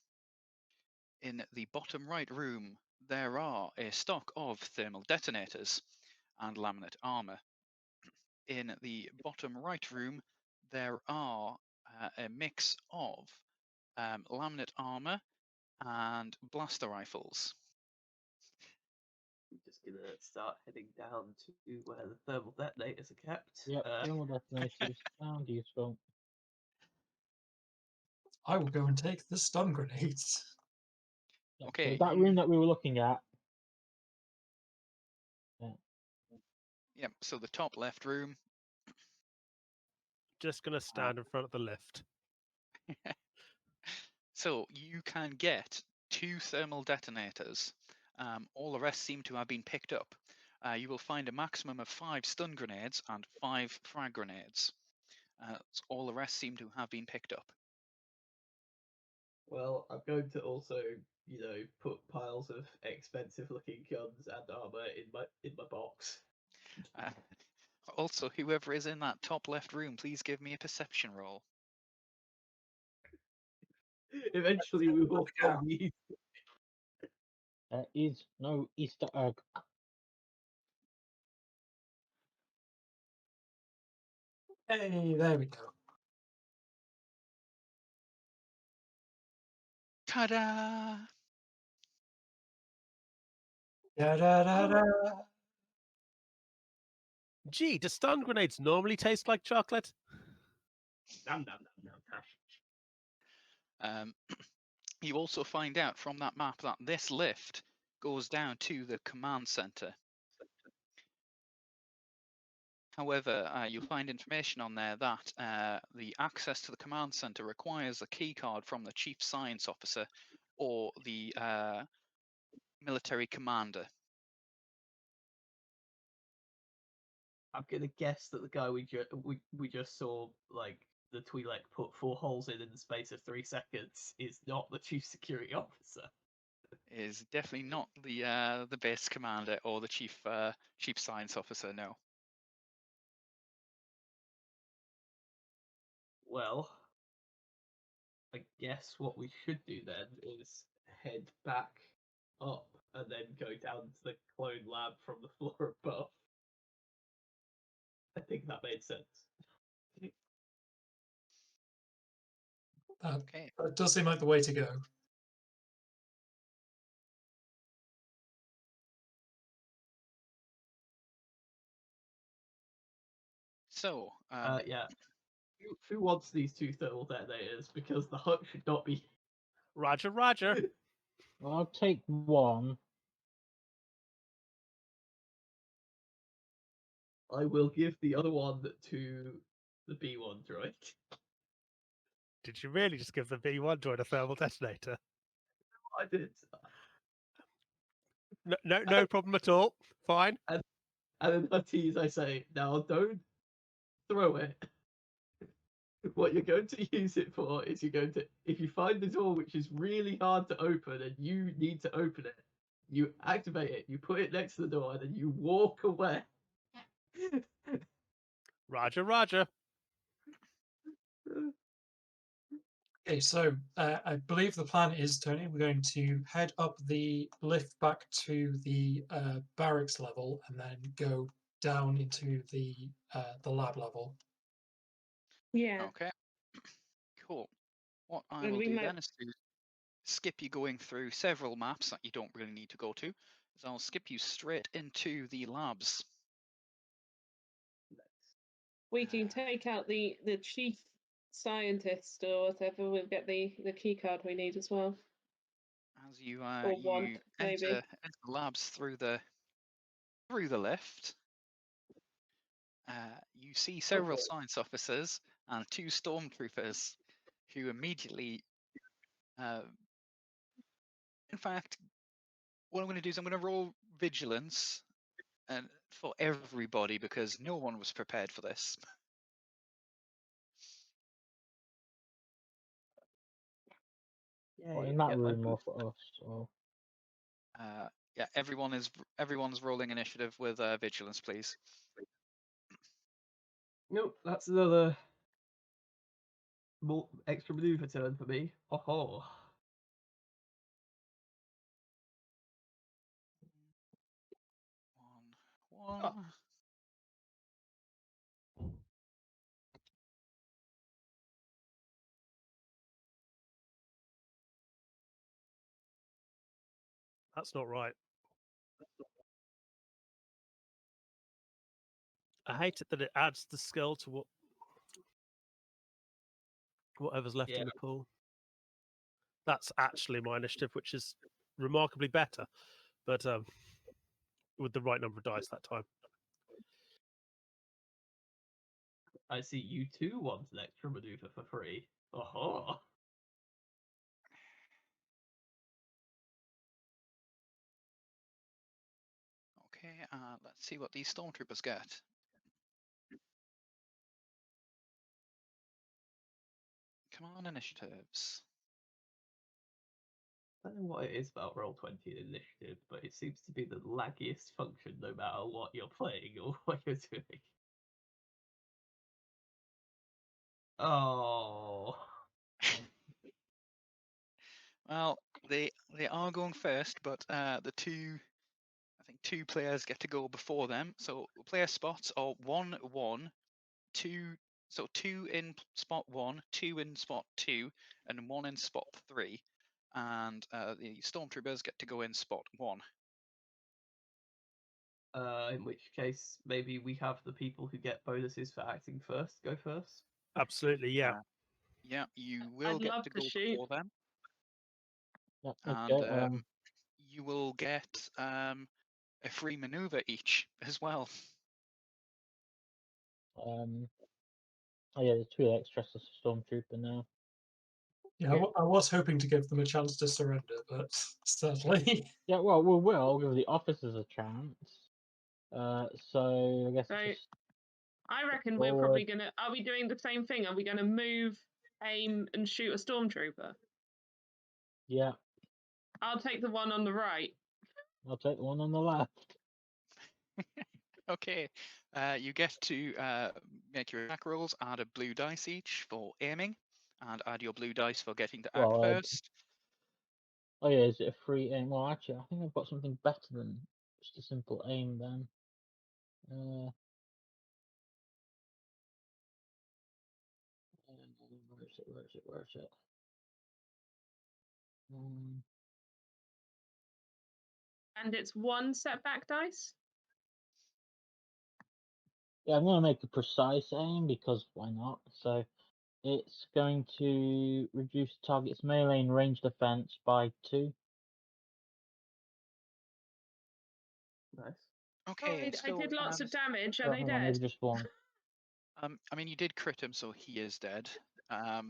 In the bottom right room, there are a stock of thermal detonators and laminate armor. In the bottom right room, there are a mix of laminate armor and blaster rifles. I'm just gonna start heading down to where the thermal detonators are kept. Yep, thermal detonators sound useful. I will go and take the stun grenades. Yep, Okay, so that room that we were looking at. Yep, so the top left room. Just gonna stand in front of the lift. So you can get 2 thermal detonators. All the rest seem to have been picked up. You will find a maximum of 5 stun grenades and 5 frag grenades. So all the rest seem to have been picked up. Well, I'm going to also, put piles of expensive-looking guns and armor in my box. Also, whoever is in that top left room, please give me a perception roll. Eventually, we will find these. There is no Easter egg. Hey, there we go. Ta-da! Da da da da. Gee, do stun grenades normally taste like chocolate? Nom, nom, nom, nom. You also find out from that map that this lift goes down to the command center. However, you'll find information on there that the access to the command center requires a key card from the chief science officer or the military commander. I'm gonna guess that the guy we just saw, like the Twi'lek put 4 holes in the space of 3 seconds, is not the chief security officer. Is definitely not the base commander or the chief science officer. No. Well, I guess what we should do then is head back up and then go down to the clone lab from the floor above. I think that made sense. Okay. That does seem like the way to go. So, Yeah. Who wants these 2 thermal detonators? Because the hut should not be. Roger, Roger. Well, I'll take one. I will give the other one to the B1 droid. Did you really just give the B1 droid a thermal detonator? I did. No problem at all. Fine. And then I tease, I say, now don't throw it. What you're going to use it for is if you find the door which is really hard to open and you need to open it, you activate it, you put it next to the door, and then you walk away. Roger, Roger. Okay, so I believe the plan is, Tony, we're going to head up the lift back to the barracks level and then go down into the lab level. Yeah. okay. Cool. What I And will we do might- then is to skip you going through several maps that you don't really need to go to. Is I'll skip you straight into the labs. We can take out the chief scientist or whatever. We'll get the key card we need as well. As you Or want, you maybe. enter the labs through the lift, you see several science officers and 2 stormtroopers who immediately, in fact, what I'm going to do is I'm going to roll vigilance and for everybody because no one was prepared for this. Well, in that room or for us. So. Yeah, everyone's rolling initiative with vigilance, please. Nope, that's another extra maneuver turn for me. Oh. on. That's not right. I hate it that it adds the skill to whatever's left Yeah. in the pool. That's actually my initiative, which is remarkably better, but with the right number of dice that time. I see you too want an extra maneuver for free. Oh. Okay, let's see what these stormtroopers get. Come on, initiatives. I don't know what it is about Roll20 and initiative, but it seems to be the laggiest function no matter what you're playing or what you're doing. Oh. Well, they are going first, but I think two players get to go before them. So player spots are 1, 1, 2. So 2 in spot 1, 2 in spot 2, and 1 in spot 3. And the stormtroopers get to go in spot 1. In which case, maybe we have the people who get bonuses for acting first go first. Absolutely, yeah. Yeah, you will I'd get love to to go shoot. before them, Yeah, and okay. you will get a free maneuver each as well. Oh yeah, there's 2 extras to Stormtrooper now. Yeah, I was hoping to give them a chance to surrender, but sadly. Yeah, well, we will give the officers a chance. So I guess So it's just I reckon we're forward. probably gonna. Are we doing the same thing? Are we gonna move, aim, and shoot a stormtrooper? Yeah, I'll take the one on the right. I'll take the one on the left. Okay, you get to make your attack rolls, add a blue dice each for aiming, and add your blue dice for getting to act Well, first. Oh yeah, is it a free aim? Well, actually, I think I've got something better than just a simple aim then. Where is it? Where is it? Where is it? And it's 1 setback dice. Yeah, I'm going to make a precise aim because why not? So it's going to reduce target's melee and range defense by 2. Nice. Okay, I did lots of damage. Are Oh, they hang on, dead? maybe just 1. I mean, you did crit him, so he is dead. Oh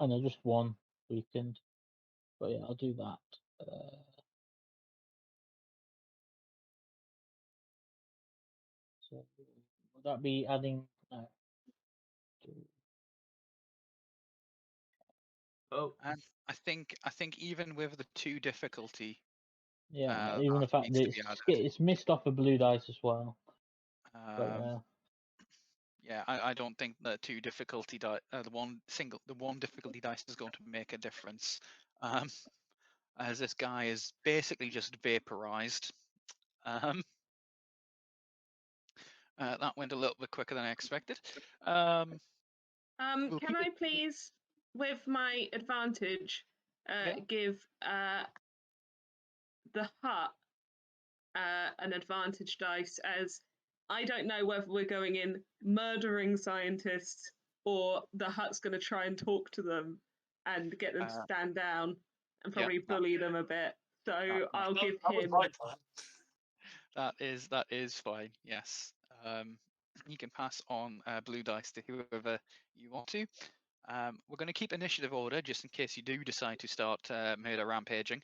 no, just 1 weakened. But yeah, I'll do that. So would that be adding? No. Oh, And I think even with the 2 difficulty, Yeah, that even the fact needs that to be added. it's missed off a blue dice as well. But yeah. Yeah, I don't think the 2 difficulty the one difficulty dice is going to make a difference, as this guy is basically just vaporized. That went a little bit quicker than I expected. Can I please, with my advantage, give the Hut an advantage dice, as I don't know whether we're going in murdering scientists or the Hut's going to try and talk to them and get them to stand down and probably bully them a bit. So I'll give him. My plan. That is fine. Yes. You can pass on blue dice to whoever you want to. We're going to keep initiative order just in case you do decide to start murder rampaging.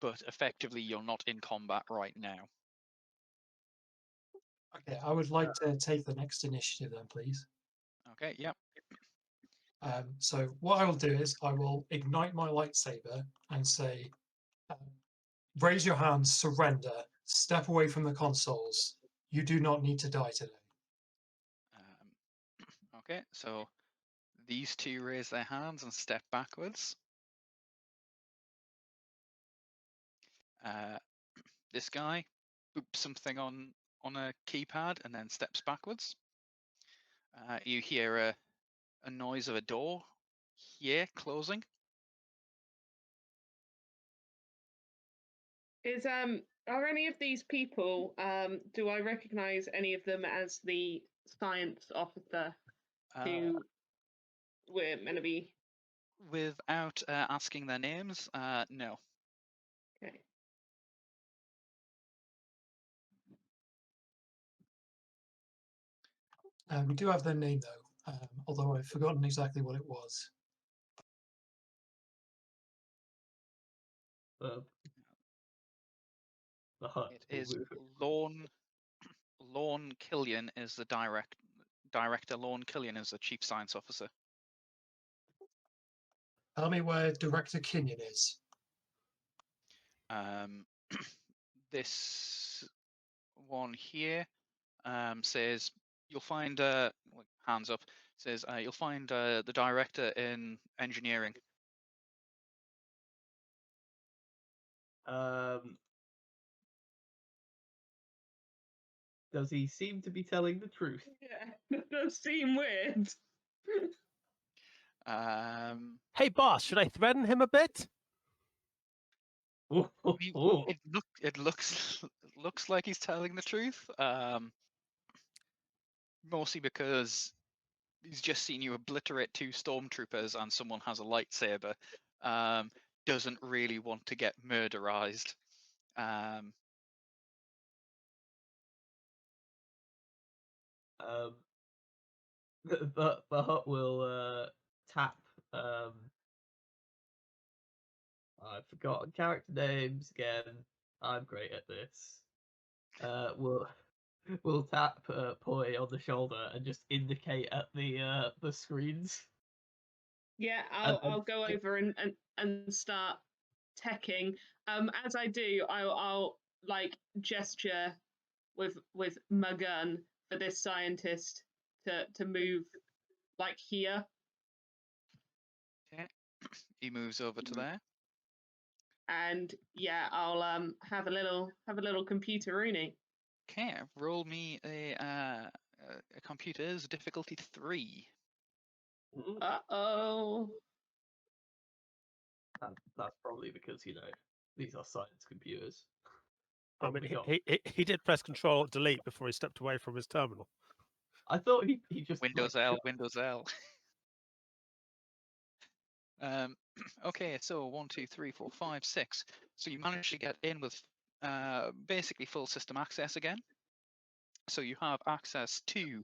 But effectively, you're not in combat right now. Okay, I would like to take the next initiative then, please. Okay. Yep. So what I will do is I will ignite my lightsaber and say, raise your hands, surrender, step away from the consoles. You do not need to die today. Okay, so these 2 raise their hands and step backwards. This guy boops something on a keypad and then steps backwards. You hear a noise of a door here closing. Are any of these people, do I recognize any of them as the science officer who we're meant to be? Without asking their names, no. Okay. We do have their name though, although I've forgotten exactly what it was. The hut. It will is move it. Lorne Killian is the director. Lorne Killian is the chief science officer. Tell me where Director Kenyon is. This one here says you'll find hands up, says you'll find the director in engineering. Does he seem to be telling the truth? Yeah, that does seem weird. Hey, boss, should I threaten him a bit? It looks like he's telling the truth. Mostly because he's just seen you obliterate 2 stormtroopers and someone has a lightsaber. Doesn't really want to get murderized. The hut will tap. I've forgotten character names again. I'm great at this. We'll tap Poi on the shoulder and just indicate at the screens. Yeah, And- I'll go over and start teching. As I do, I'll like gesture with my gun for this scientist to move like here. Okay. He moves over to there. And yeah, I'll have a little computer-rooney. Okay, roll me a computer's difficulty 3. Uh-oh. That's probably because these are science computers. I mean, Probably not. he did press Control Delete before he stepped away from his terminal. I thought he just Windows L, Windows L. Okay, so 1, 2, 3, 4, 5, 6. So you managed to get in with basically full system access again. So you have access to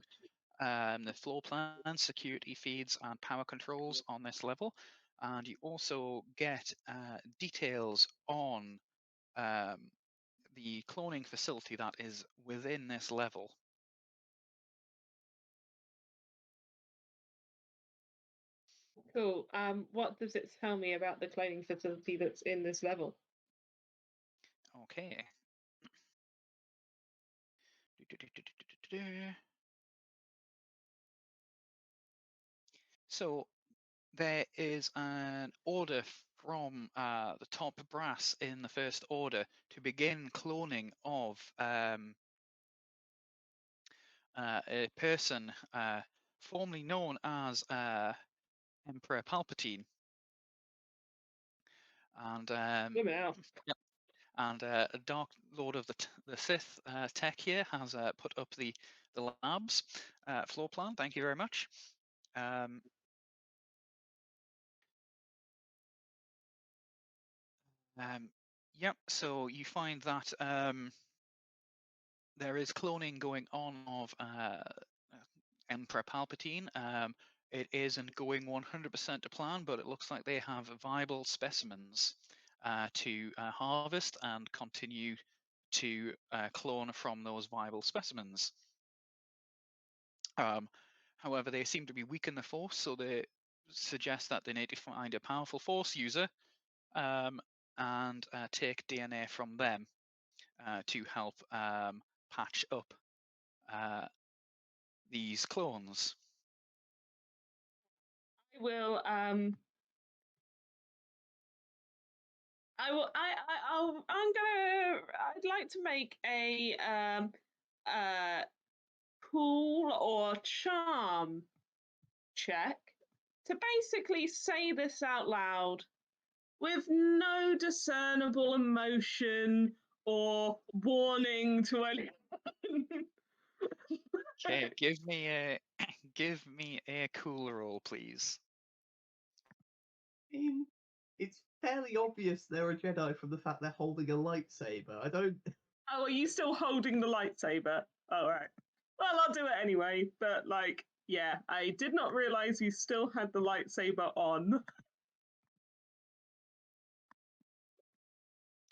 the floor plan, security feeds, and power controls on this level. And you also get details on the cloning facility that is within this level. Cool. What does it tell me about the cloning facility that's in this level? Okay. So there is an order from the top brass in the First Order to begin cloning of a person formerly known as Emperor Palpatine. And yep. And Dark Lord of the Sith Tech here has put up the labs floor plan. Thank you very much. Yep. So you find that there is cloning going on of Emperor Palpatine. It isn't going 100% to plan, but it looks like they have viable specimens to harvest and continue to clone from those viable specimens. However, they seem to be weak in the Force, so they suggest that they need to find a powerful Force user and take DNA from them to help patch up these clones. I will I will. I'd like to make a cool or charm check to basically say this out loud with no discernible emotion or warning to anyone. Okay, give me a give me a cool roll, please. I mean, it's fairly obvious they're a Jedi from the fact they're holding a lightsaber. I don't. Oh, are you still holding the lightsaber? All right. Well, I'll do it anyway. But like, yeah, I did not realize you still had the lightsaber on.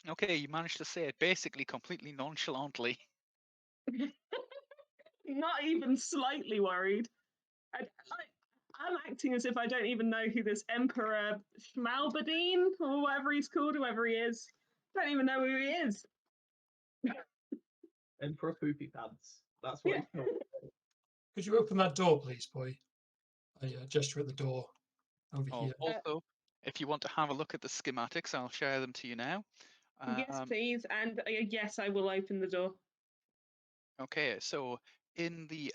Okay, you managed to say it basically completely nonchalantly. Not even slightly worried. I'm acting as if I don't even know who this Emperor Schmalbadine or whatever he's called, whoever he is. Don't even know who he is. Emperor Poopy Pants. That's what Yeah. it's called. Could you open that door, please, boy? I gesture at the door over here. Also, if you want to have a look at the schematics, I'll share them to you now. Yes, please. And yes, I will open the door. Okay, so in the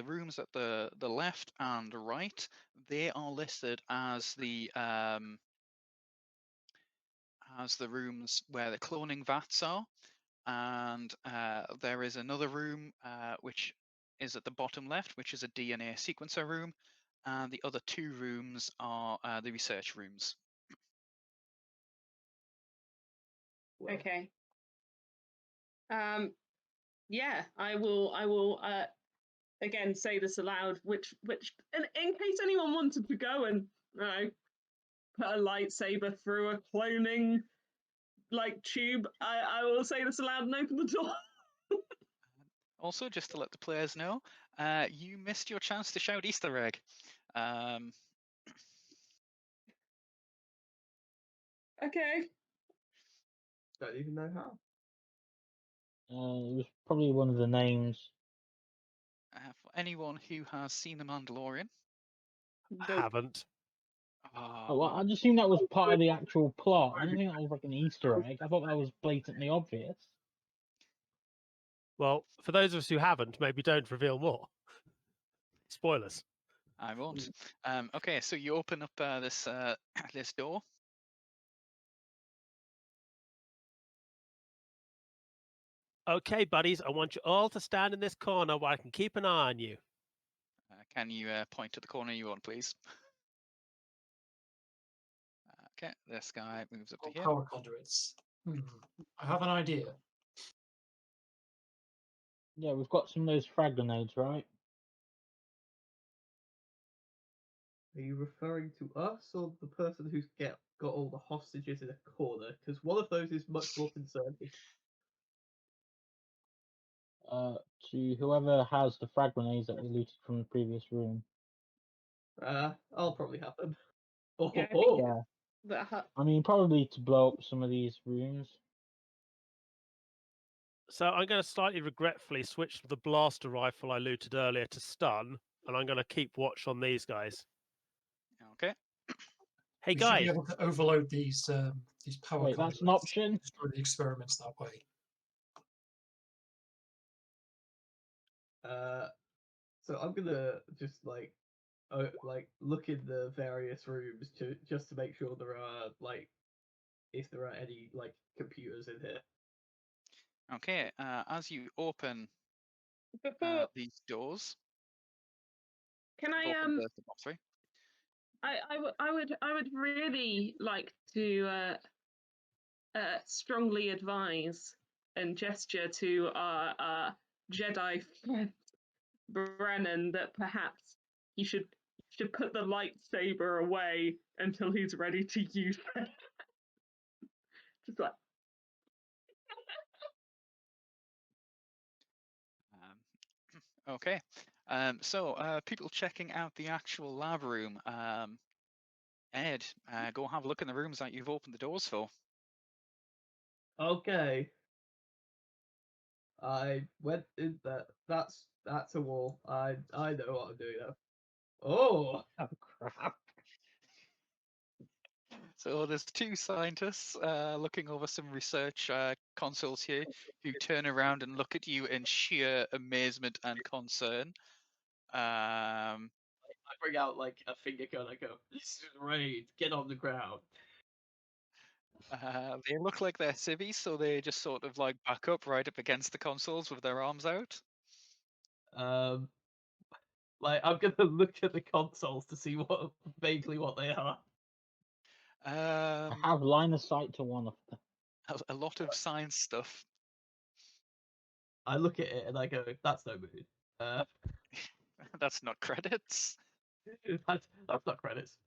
rooms at the left and right, they are listed as the rooms where the cloning vats are, and there is another room which is at the bottom left, which is a DNA sequencer room, and the other two rooms are the research rooms. Okay. Yeah, I will again say this aloud, which in case anyone wanted to go and put a lightsaber through a cloning like tube, I will say this aloud and open the door. Also, just to let the players know, you missed your chance to shout Easter egg. Okay. Don't even know how. It was probably one of the names. For anyone who has seen The Mandalorian. I haven't. Oh, well, I just assumed that was part of the actual plot. I didn't think that was like an Easter egg. I thought that was blatantly obvious. Well, for those of us who haven't, maybe don't reveal more. Spoilers. I won't. Okay, so you open up this this door. Okay, buddies, I want you all to stand in this corner where I can keep an eye on you. Can you point to the corner you want, please? Okay, this guy moves up to here. Power conduits. I have an idea. Yeah, we've got some of those frag grenades, right? Are you referring to us or the person who's got all the hostages in a corner? Because one of those is much more concerning. To whoever has the frag grenades that we looted from the previous room. I'll probably have them. Oh, Yeah, I oh, think- Yeah. I mean, probably to blow up some of these rooms. So I'm going to slightly regretfully switch the blaster rifle I looted earlier to stun, and I'm going to keep watch on these guys. Okay. Hey We should guys, be able to overload these power Wait, that's an conduits, option? destroy the experiments that way. So I'm gonna just like look in the various rooms just to make sure there are if there are any computers in here. Okay. As you open Before these doors, can I open the box, sorry. I would really like to strongly advise and gesture to our Jedi friend Brennan that perhaps he should put the lightsaber away until he's ready to use it. Just like Okay. So people checking out the actual lab room. Ed, go have a look in the rooms that you've opened the doors for. Okay. I went in that. That's a wall. I know what I'm doing now. Oh, crap! So there's two scientists looking over some research consoles here who turn around and look at you in sheer amazement and concern. I bring out like a finger gun. I go, "This is Raid. Get on the ground." They look like they're civvies, so they just sort of like back up right up against the consoles with their arms out. Like I'm gonna look at the consoles to see vaguely what they are. I have line of sight to one of them. A lot of science stuff. I look at it and I go, "That's no mood." That's not credits. That's not credits.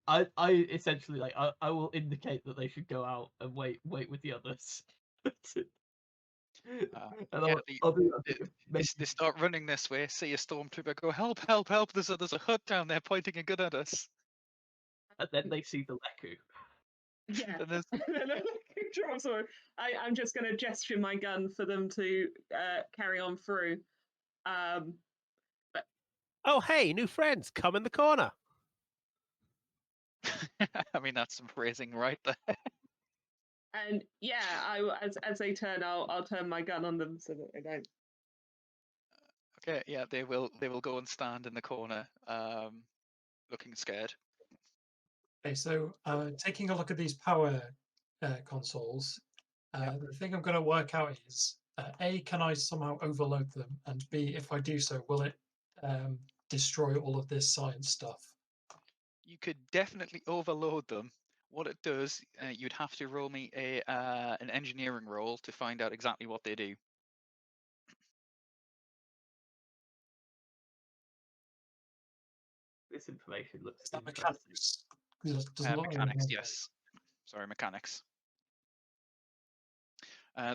I essentially like I will indicate that they should go out and wait with the others. And Yeah, I'll do that. they start running this way. See a stormtrooper go, help, help, help! There's a hut down there pointing a gun at us. And then they see the Leku. Yeah. And there's Drop sword. I'm just going to gesture my gun for them to carry on through. Oh, hey, new friends, come in the corner. I mean, that's some phrasing right there. And yeah, as they turn, I'll turn my gun on them so that they don't. Okay, yeah, they will go and stand in the corner, looking scared. Okay, so taking a look at these power consoles, the thing I'm going to work out is A, can I somehow overload them? And B, if I do so, will it destroy all of this science stuff? You could definitely overload them. What it does, you'd have to roll me an engineering roll to find out exactly what they do. This information looks Is that interesting. mechanics? Does a lot of Mechanics, them- yes. Sorry, mechanics.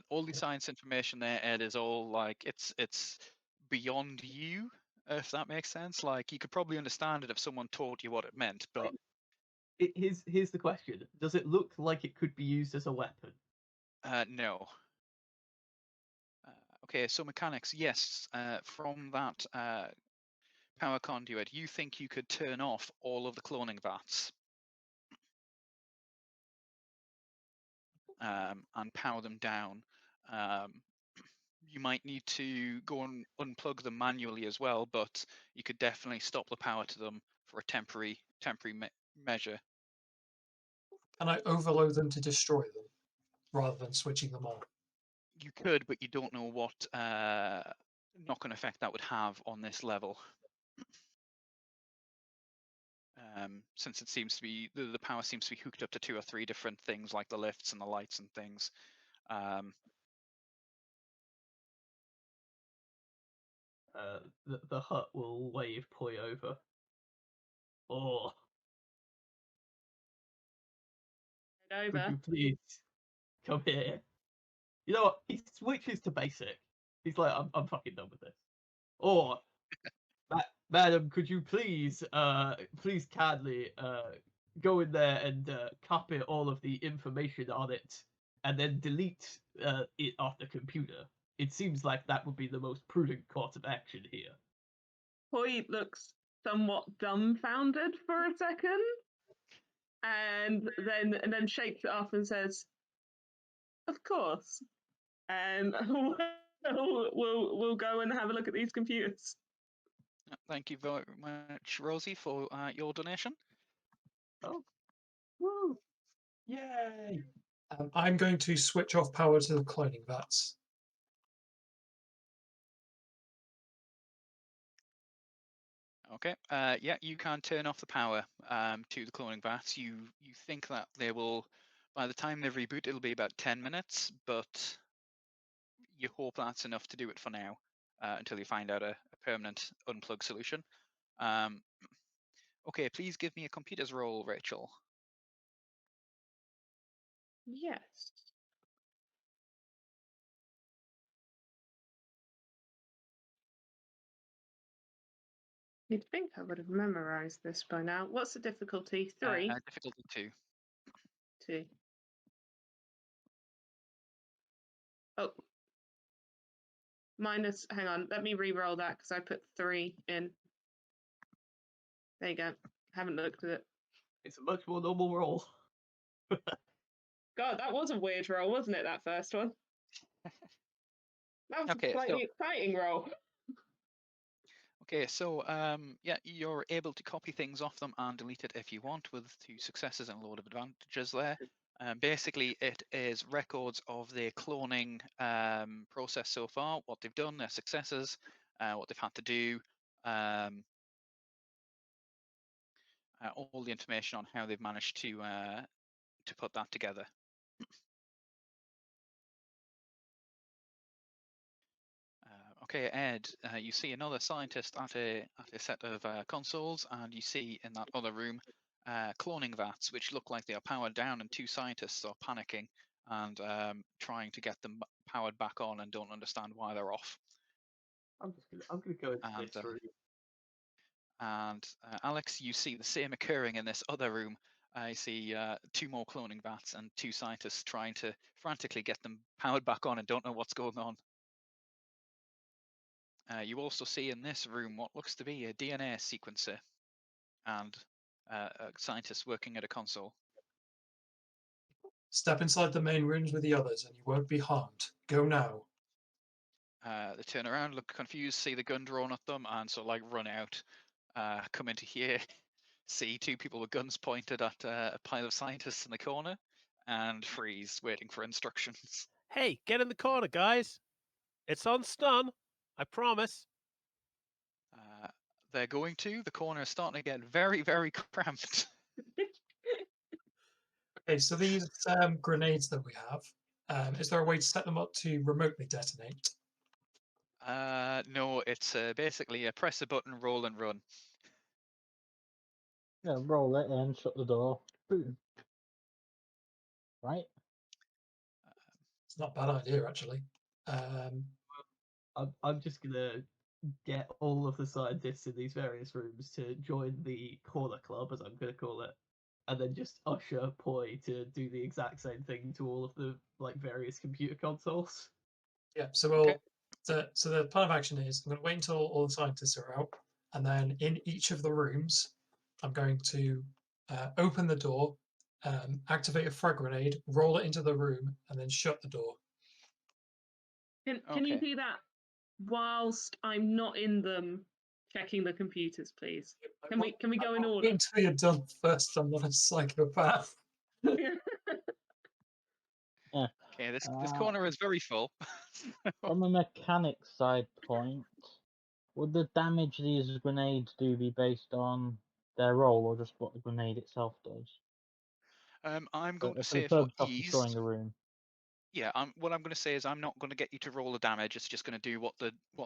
All the science information there, Ed, is all like it's beyond you, if that makes sense. Like you could probably understand it if someone taught you what it meant, but Here's the question: does it look like it could be used as a weapon? no. Okay, so mechanics, yes. From that power conduit, you think you could turn off all of the cloning vats and power them down. You might need to go and unplug them manually as well, but you could definitely stop the power to them for a temporary measure. Can I overload them to destroy them rather than switching them on? You could, but you don't know what knock-on effect that would have on this level. Since it seems to be the power seems to be hooked up to 2 or 3 different things like the lifts and the lights and things. The hut will wave Poi over. Oh, Head could over. you please come here? You know what? He switches to basic. He's like, I'm fucking done with this. Or, madam, could you please kindly go in there and copy all of the information on it, and then delete it off the computer? It seems like that would be the most prudent course of action here. Poi looks somewhat dumbfounded for a second, and then shakes it off and says, "Of course." And we'll go and have a look at these computers. Thank you very much, Rosie, for your donation. Oh, woo! Yay! I'm going to switch off power to the cloning vats. Okay. Yeah, you can turn off the power to the cloning vats. You think that they will, by the time they reboot, it'll be about 10 minutes, but you hope that's enough to do it for now until you find out a permanent unplug solution. Okay, please give me a computers roll, Rachel. Yes. You'd think I would have memorized this by now. What's the difficulty? 3? Difficulty 2. 2. Oh. Minus, hang on, let me re-roll that because I put 3 in. There you go. Haven't looked at it. It's a much more normal roll. God, that was a weird roll, wasn't it? That first one. That was Okay, a so- slightly exciting roll. Okay, so yeah, you're able to copy things off them and delete it if you want, with 2 successes and a load of advantages there. Basically, it is records of their cloning process so far, what they've done, their successes, what they've had to do, all the information on how they've managed to put that together. Okay, Ed, you see another scientist at a set of consoles, and you see in that other room cloning vats, which look like they are powered down, and 2 scientists are panicking and trying to get them powered back on, and don't understand why they're off. I'm gonna go into And, this room. And Alex, you see the same occurring in this other room. I see 2 more cloning vats and 2 scientists trying to frantically get them powered back on and don't know what's going on. You also see in this room what looks to be a DNA sequencer and a scientist working at a console. Step inside the main rooms with the others and you won't be harmed. Go now. They turn around, look confused, see the gun drawn at them, and so like run out, come into here, see 2 people with guns pointed at a pile of scientists in the corner, and freeze, waiting for instructions. Hey, get in the corner, guys. It's on stun. I promise. They're going to. The corner is starting to get very, very cramped. Okay, so these grenades that we have, is there a way to set them up to remotely detonate? No, it's basically a press a button, roll and run. Yeah, roll it in, shut the door. Boom. Right? It's not a bad idea, actually. I'm just gonna get all of the scientists in these various rooms to join the corner club, as I'm gonna call it, and then just usher Poi to do the exact same thing to all of the like various computer consoles. Yeah, so Okay. so the plan of action is I'm going to wait until all the scientists are out, and then in each of the rooms, I'm going to open the door, activate a frag grenade, roll it into the room, and then shut the door. Can you Okay. do that whilst I'm not in them checking the computers, please? Can we go in order? Until you're done first. I'm not a psychopath. Okay, this corner is very full. From a mechanic side point, would the damage these grenades do be based on their role or just what the grenade itself does? I'm going to If say we for focus off ease, destroying the room. yeah, what I'm going to say is I'm not going to get you to roll the damage. It's just going to do what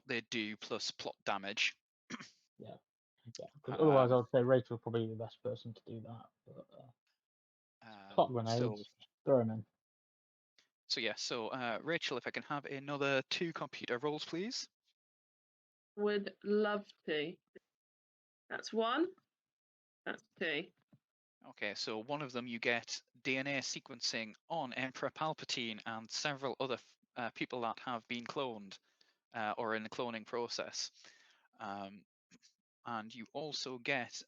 they do plus plot damage. Yeah, because otherwise I Um, would say Rachel would probably be the best person to do that. But hot grenades, so throw them in. so yeah, so Rachel, if I can have another 2 computer rolls, please. Would love to. That's 1. That's 2. Okay, so one of them you get DNA sequencing on Emperor Palpatine and several other people that have been cloned or in the cloning process. And you also get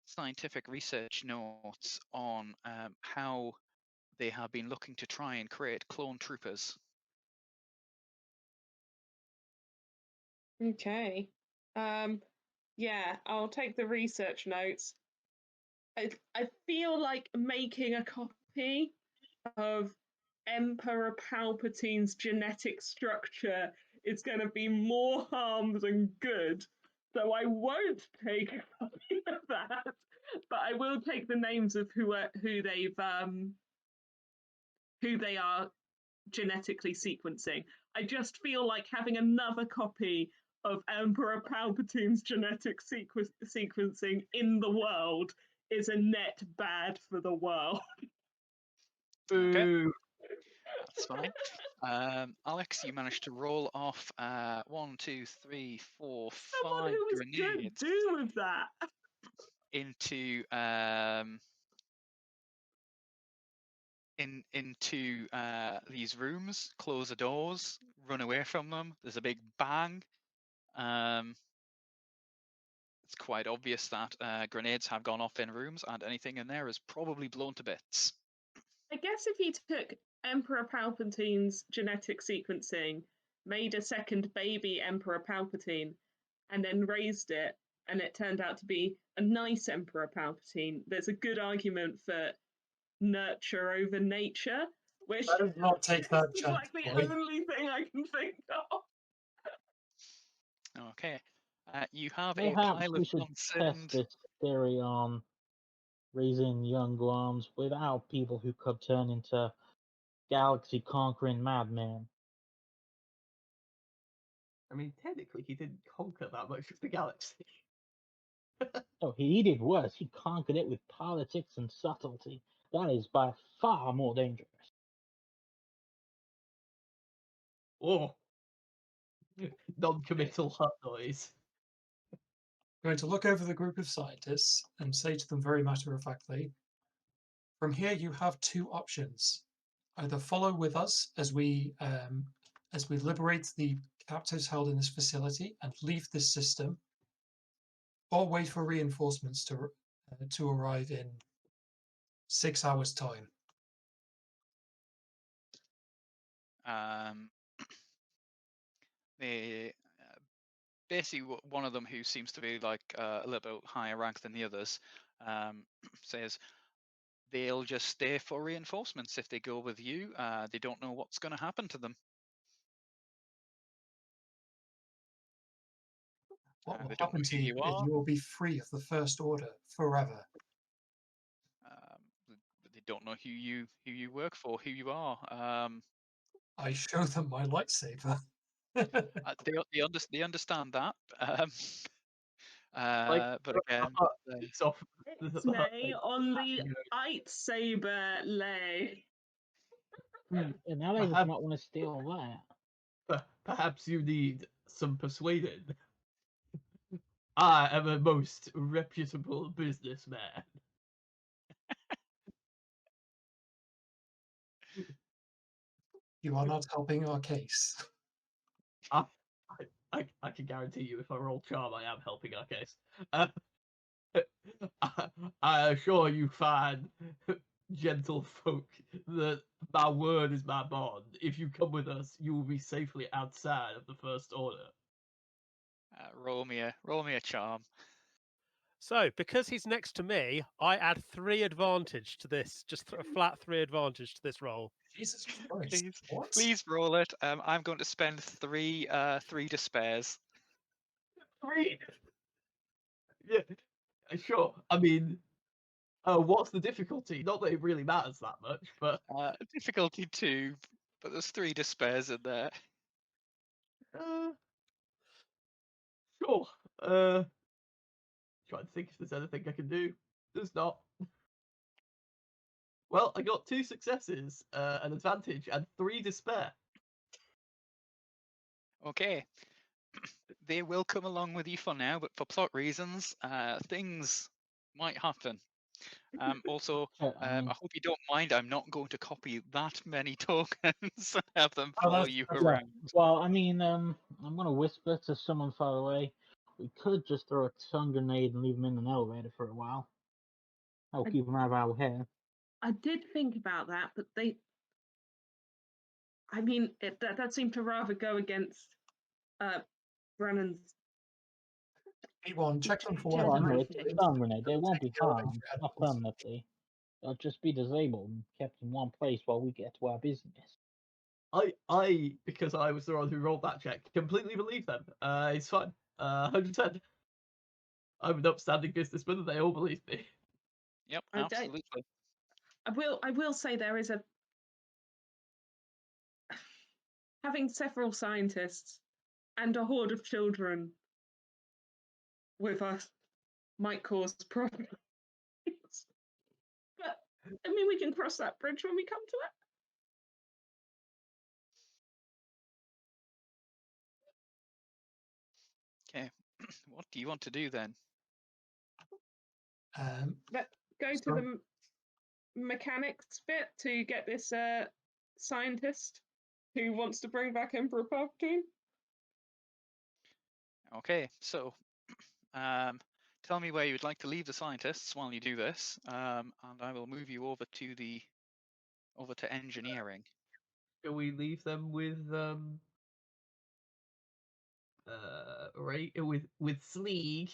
scientific research notes on how they have been looking to try and create clone troopers. Okay. Yeah, I'll take the research notes. I feel like making a copy of Emperor Palpatine's genetic structure is going to be more harm than good. So I won't take a copy of that, but I will take the names of who they are genetically sequencing. I just feel like having another copy of Emperor Palpatine's genetic sequencing in the world is a net bad for the world. Okay. Boo! That's fine. Alex, you managed to roll off 1, 2, 3, 4, Someone 5 who was good grenades do with that. into these rooms, close the doors, run away from them. There's a big bang. it's quite obvious that grenades have gone off in rooms, and anything in there is probably blown to bits. I guess if you took Emperor Palpatine's genetic sequencing, made a second baby Emperor Palpatine, and then raised it, and it turned out to be a nice Emperor Palpatine, there's a good argument for nurture over nature, which I did not take that is chance, like the boy. only thing I can think of. Okay. You have a Perhaps pile we of should test concerned. this theory on raising young Guams without people who could turn into galaxy-conquering madmen. I mean, technically, he didn't conquer that much of the galaxy. Oh, he did worse. He conquered it with politics and subtlety. That is by far more dangerous. Oh, non-committal hut noise. I'm going to look over the group of scientists and say to them very matter-of-factly, from here you have two options. Either follow with us as we liberate the captives held in this facility and leave this system, or wait for reinforcements to arrive in 6 hours' time. The basically one of them, who seems to be like a little bit higher rank than the others, says they'll just stay for reinforcements. If they go with you, they don't know what's going to happen to them. What will They don't know happen to who you you is are. you will be free of the First Order forever. But they don't know who you work for, who you are. I show them my lightsaber. They understand that. Like, But again, it's off. It's May on the lightsaber lay. And now they just Perhaps- might want to steal that. Perhaps you need some persuading. I am a most reputable businessman. You are not helping our case. I can guarantee you, if I roll charm, I am helping our case. I assure you, fine, gentle folk, that my word is my bond. If you come with us, you will be safely outside of the First Order. roll me a charm. So, because he's next to me, I add 3 advantage to this. Just a flat 3 advantage to this roll. Jesus Christ. Please, What? please roll it. I'm going to spend 3 despairs. 3. Yeah, sure. I mean, what's the difficulty? Not that it really matters that much, but Difficulty 2, but there's 3 despairs in there. sure. Trying to think if there's anything I can do. There's not. Well, I got 2 successes, an advantage, and 3 despair. Okay. They will come along with you for now, but for plot reasons, things might happen. Also, I hope you don't mind. I'm not going to copy that many tokens and have them Oh, follow that's- you that's around. Well, I mean, I'm gonna whisper to someone far away. We could just throw a stun grenade and leave them in an elevator for a while. That'll keep them out of our hair. I did think about that, but I mean, that seemed to rather go against Brennan's. P1, check them for Well, whatever. no, Right. it's a stun grenade. They won't be Take care of harmed, your not animals. permanently. They'll just be disabled and kept in one place while we get to our business. I, because I was the one who rolled that check, completely believe them. It's fine. 100%. I'm an upstanding businessman, and they all believe me. Yep, I don't- absolutely. I will say there is a having several scientists and a horde of children with us might cause problems. But I mean, we can cross that bridge when we come to it. Okay. What do you want to do then? Go to the mechanics bit to get this scientist who wants to bring back Emperor Palpatine. Okay, so tell me where you would like to leave the scientists while you do this, and I will move you over to engineering. Shall we leave them with with Sleeg?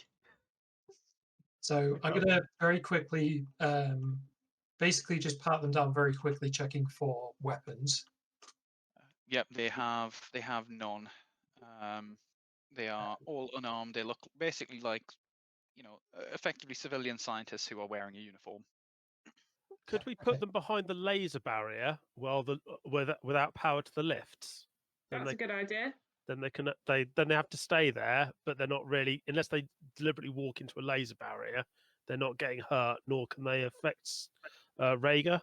So I'm going to very quickly, basically just pat them down very quickly, checking for weapons. Yep, they have none. They are all unarmed. They look basically like, effectively civilian scientists who are wearing a uniform. Could we put them behind the laser barrier while without power to the lifts? That's a good idea. Then they have to stay there, but they're not really, unless they deliberately walk into a laser barrier, they're not getting hurt, nor can they affect Rhaegar.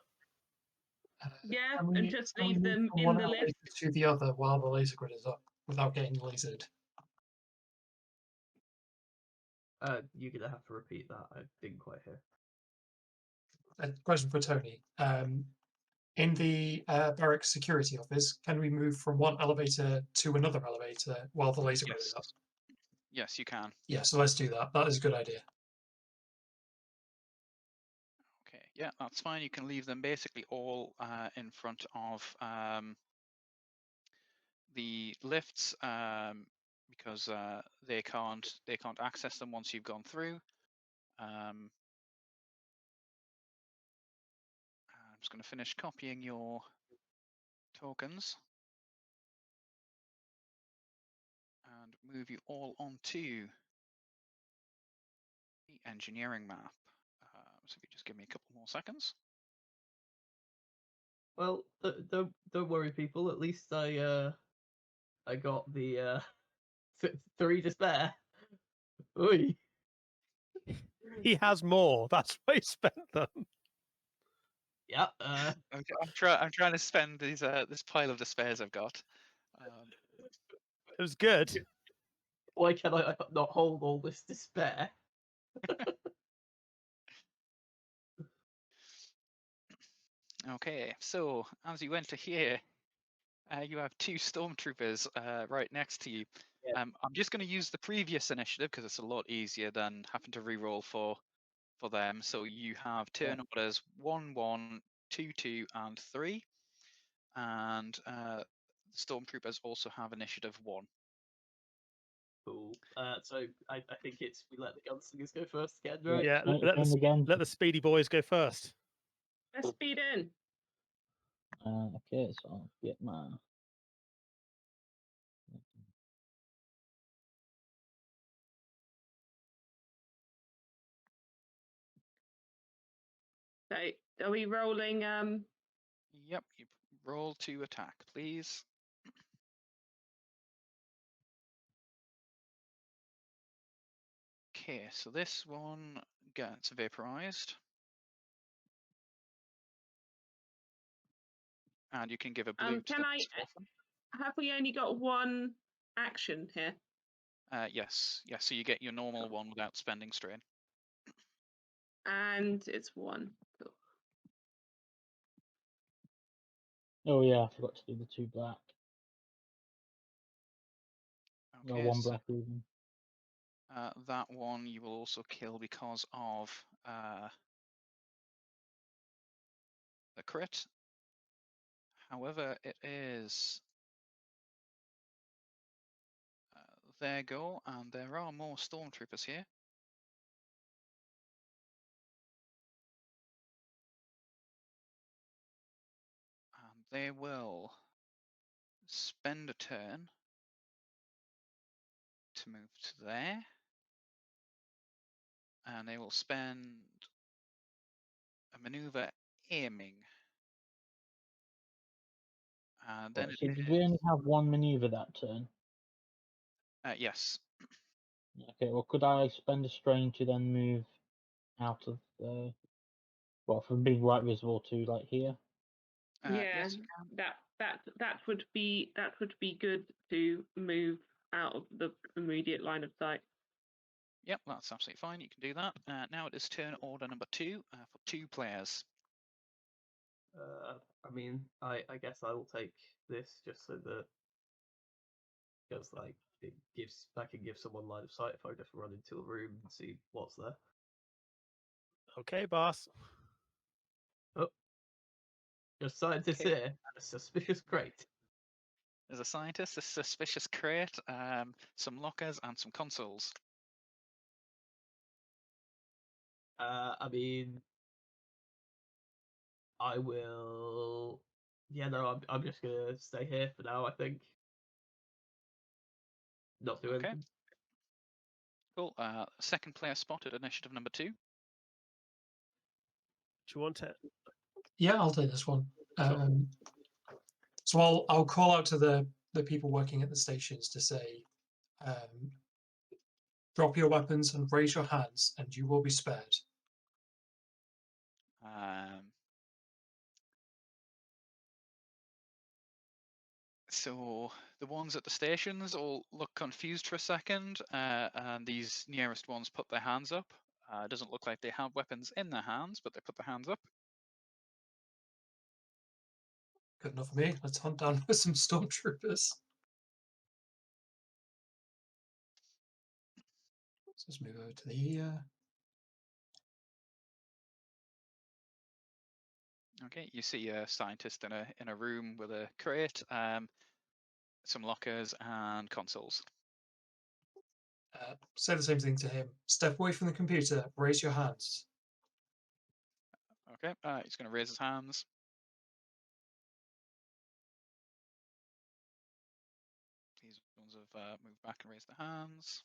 Yeah, Can we- and just can we leave move them from in one the elevator lift. to the other while the laser grid is up without getting lasered. You're gonna have to repeat that. I didn't quite hear. Question for Tony. In the barracks security office, can we move from one elevator to another elevator while the laser grid is up? Yes, you can. Yeah, so let's do that. That is a good idea. Okay, yeah, that's fine. You can leave them basically all in front of the lifts, because they can't access them once you've gone through. I'm just going to finish copying your tokens and move you all onto the engineering map. So if you just give me a couple more seconds. Well, don't worry, people. At least I got the 3 to spare. Oi. He has more. That's why he spent them. Yeah. I'm trying to spend these this pile of despairs I've got. It was good. Why can I not hold all this to spare? Okay, so as you enter here, you have 2 stormtroopers right next to you. Yeah. I'm just going to use the previous initiative because it's a lot easier than having to re-roll for them. So you have turn orders 1, 1, 2, 2, and 3, and stormtroopers also have initiative 1. Cool. So I think it's we let the gunslingers go first again, right? Yeah, And again. let the speedy boys go first. Let's speed in. Okay, so I'll get my. So, are we rolling? Yep, you roll to attack, please. Okay, so this one gets vaporized. And you can give a blue to Can the I? next one. Have we only got one action here? Yes, so you get your normal one without spending strain. And it's 1. Cool. Oh yeah, I forgot to do the 2 black. No, Okay, 1 so, black even. that one you will also kill because of the crit. However, it is there go, and there are more stormtroopers here. And they will spend a turn to move to there. And they will spend a maneuver aiming. And then Right, so did we only have 1 maneuver that turn? yes. Okay, well, could I spend a strain to then move out of from being right visible to like here? Yeah, Yes, you can. that would be good to move out of the immediate line of sight. Yep, that's absolutely fine. You can do that. Now it is turn order number 2 for 2 players. I mean, I guess I will take this just so that because like I can give someone line of sight if I just run into a room and see what's there. Okay, boss. There's scientists Okay. here and a suspicious crate. There's a scientist, a suspicious crate, some lockers, and some consoles. I mean, I will. Yeah, no, I'm just gonna stay here for now. I think. Not do Okay. anything. Cool. Second player spotted, initiative number 2. Do you want it? Yeah, I'll take this one. Sure. So I'll call out to the people working at the stations to say, drop your weapons and raise your hands, and you will be spared. So the ones at the stations all look confused for a second, and these nearest ones put their hands up. It doesn't look like they have weapons in their hands, but they put their hands up. Good enough for me. Let's hunt down for some stormtroopers. So let's move over to the Okay, you see a scientist in a room with a crate, some lockers, and consoles. say the same thing to him. Step away from the computer. Raise your hands. Okay, he's going to raise his hands. These ones have moved back and raised their hands.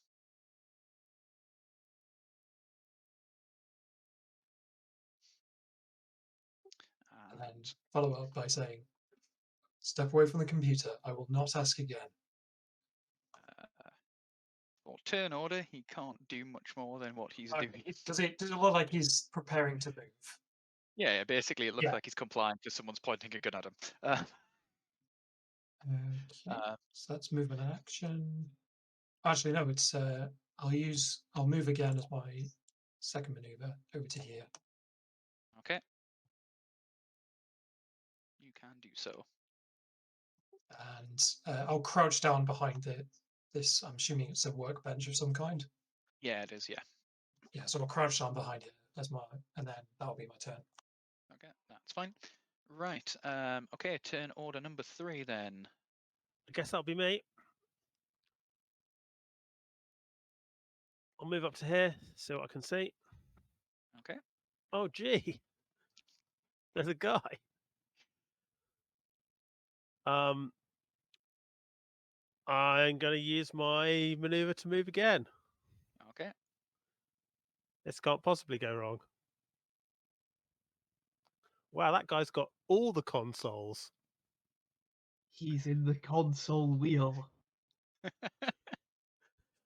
And then follow up by saying, step away from the computer. I will not ask again. For turn order, he can't do much more than what he's doing. Does it look like he's preparing to move? Yeah, basically it looks Yeah. like he's complying because someone's pointing a gun at him. Okay, so that's movement and action. Actually, no, it's I'll move again as my second maneuver over to here. Okay. You can do so. And I'll crouch down behind this. I'm assuming it's a workbench of some kind. Yeah, it is, yeah. Yeah, so I'll crouch down behind it and then that'll be my turn. Okay, that's fine. Right. Okay, turn order number 3 then. I guess that'll be me. I'll move up to here, see what I can see. Okay. Oh, gee. There's a guy. I'm going to use my maneuver to move again. Okay. This can't possibly go wrong. Wow, that guy's got all the consoles. He's in the console wheel.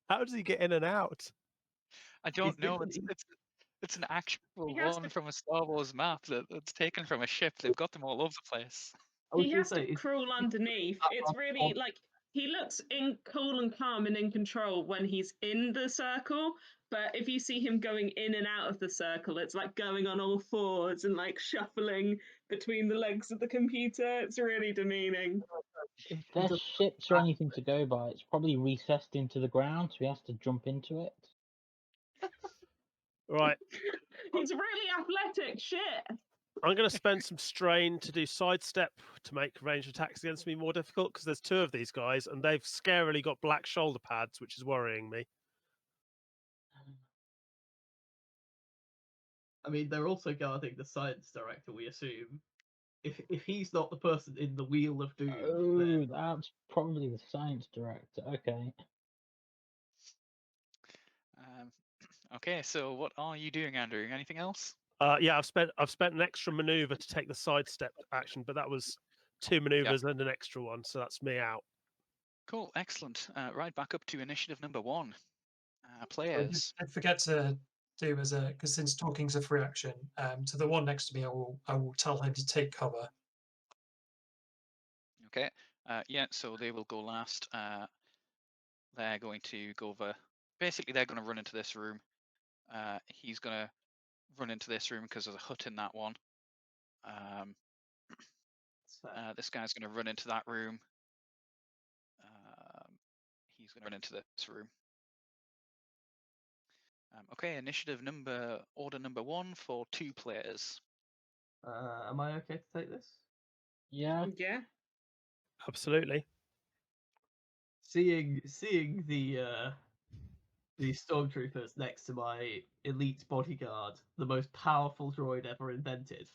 How does he get in and out? I don't He's know. different- It's an actual He has one to- from a Star Wars map that's taken from a ship. They've got them all over the place. I was He gonna has say, to it's- crawl underneath. It's really like he looks cool and calm and in control when he's in the circle, but if you see him going in and out of the circle, it's like going on all fours and like shuffling between the legs of the computer. It's really demeaning. If there's ships or anything to go by, it's probably recessed into the ground, so he has to jump into it. Right, He's really athletic. Shit. I'm going to spend some strain to do sidestep to make ranged attacks against me more difficult because there's 2 of these guys and they've scarily got black shoulder pads, which is worrying me. I mean, they're also guarding the science director, we assume. If he's not the person in the wheel of doom, Oh, then that's probably the science director. Okay. Okay, so what are you doing, Andrew? Anything else? Yeah, I've spent an extra maneuver to take the sidestep action, but that was 2 maneuvers and an extra one, so that's me out. Cool, excellent. Right back up to initiative number 1. I Players. forget to do because since talking's a free action, to the one next to me, I will tell him to take cover. Okay. Yeah, so they will go last. They're going to go over. Basically, they're going to run into this room. He's going to run into this room because there's a hut in that one. This guy's going to run into that room. he's going to run into this room. Okay, order number 1 for 2 players. Am I okay to take this? Yeah. Yeah. Absolutely. Seeing the stormtroopers next to my elite bodyguard, the most powerful droid ever invented,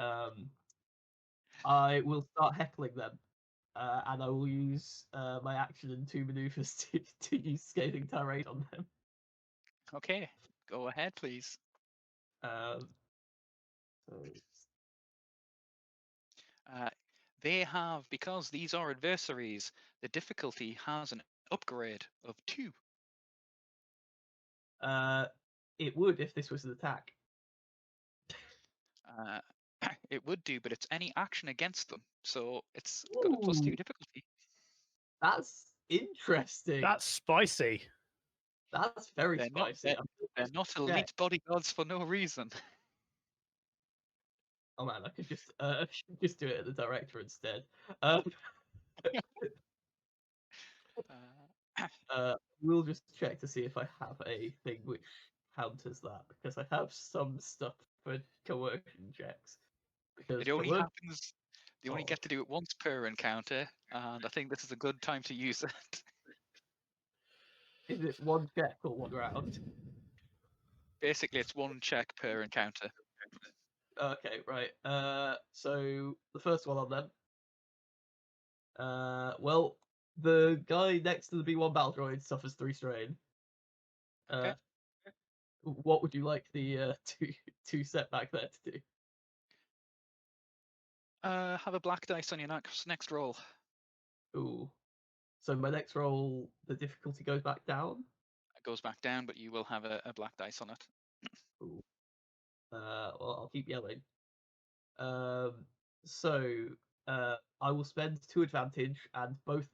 I will start heckling them, and I will use my action and 2 maneuvers to use scathing tirade on them. Okay, go ahead, please. So They have, because these are adversaries, the difficulty has an upgrade of 2. it would if this was an attack. It would do, but it's any action against them, so it's got a +2 Ooh. difficulty. That's interesting. That's spicy. That's very They're not, spicy. they're not elite bodyguards for no reason. Oh man, I could just do it at the director instead. We'll just check to see if I have a thing which counters that, because I have some stuff for coercion checks. Because It only coercion- happens. They only get to do it once per encounter, and I think this is a good time to use it. Is it 1 check or 1 round? Basically, it's 1 check per encounter. Okay, right. So the first one on them. Well, the guy next to the B1 battle droid suffers 3 strain. Okay. What would you like the two setback there to do? Have a black dice on your next roll. Ooh. So my next roll, the difficulty goes back down. It goes back down, but you will have a black dice on it. Ooh. Well, I'll keep yelling. So I will spend 2 advantage, and both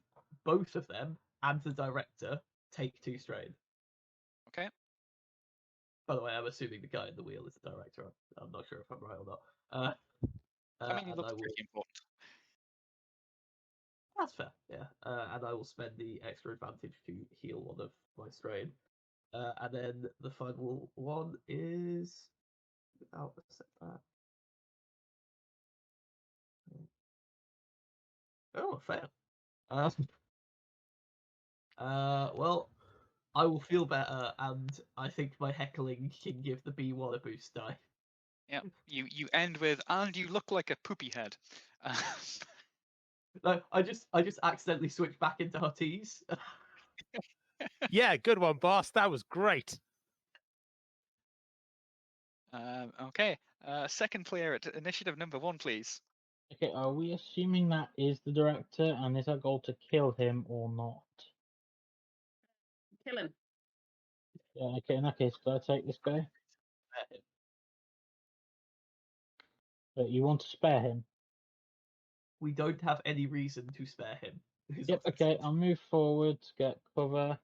of them and the director take 2 strain. Okay. By the way, I'm assuming the guy in the wheel is the director. I'm not sure if I'm right or not. I mean, it and looks I will... pretty important. That's fair, yeah. And I will spend the extra advantage to heal 1 of my strain. And then the final one is without the setback. Oh, fair. Well, I will feel better, and I think my heckling can give the B1 a boost die. Yeah, you end with, and you look like a poopy head. No, I just accidentally switched back into Huttese. Yeah, good one, boss. That was great. Okay, second player at initiative number 1, please. Okay, are we assuming that is the director, and is our goal to kill him or not? Kill him. Yeah, okay, in that case, could I take this guy? But you want to spare him? We don't have any reason to spare him. is Yep, what it okay, says. I'll move forward to get cover.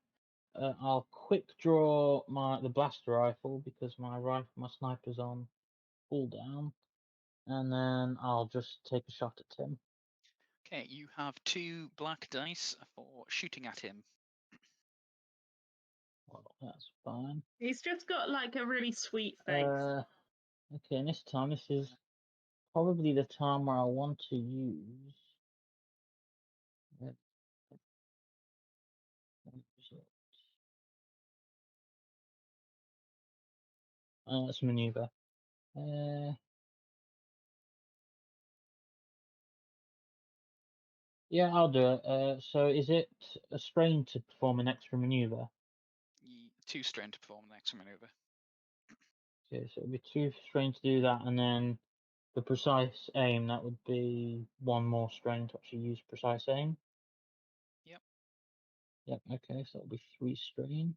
I'll quick draw the blaster rifle because my sniper's on cooldown, and then I'll just take a shot at him. Okay, you have 2 black dice for shooting at him. Well, that's fine. He's just got like a really sweet face. Okay, and this time, this is probably the time where I want to use. Let's maneuver. Yeah, I'll do it. So is it a strain to perform an extra maneuver? 2 strain to perform the next maneuver. Okay, so it'll be 2 strain to do that, and then the precise aim, that would be 1 more strain to actually use precise aim. Yep. Yep, okay, so it'll be 3 strain.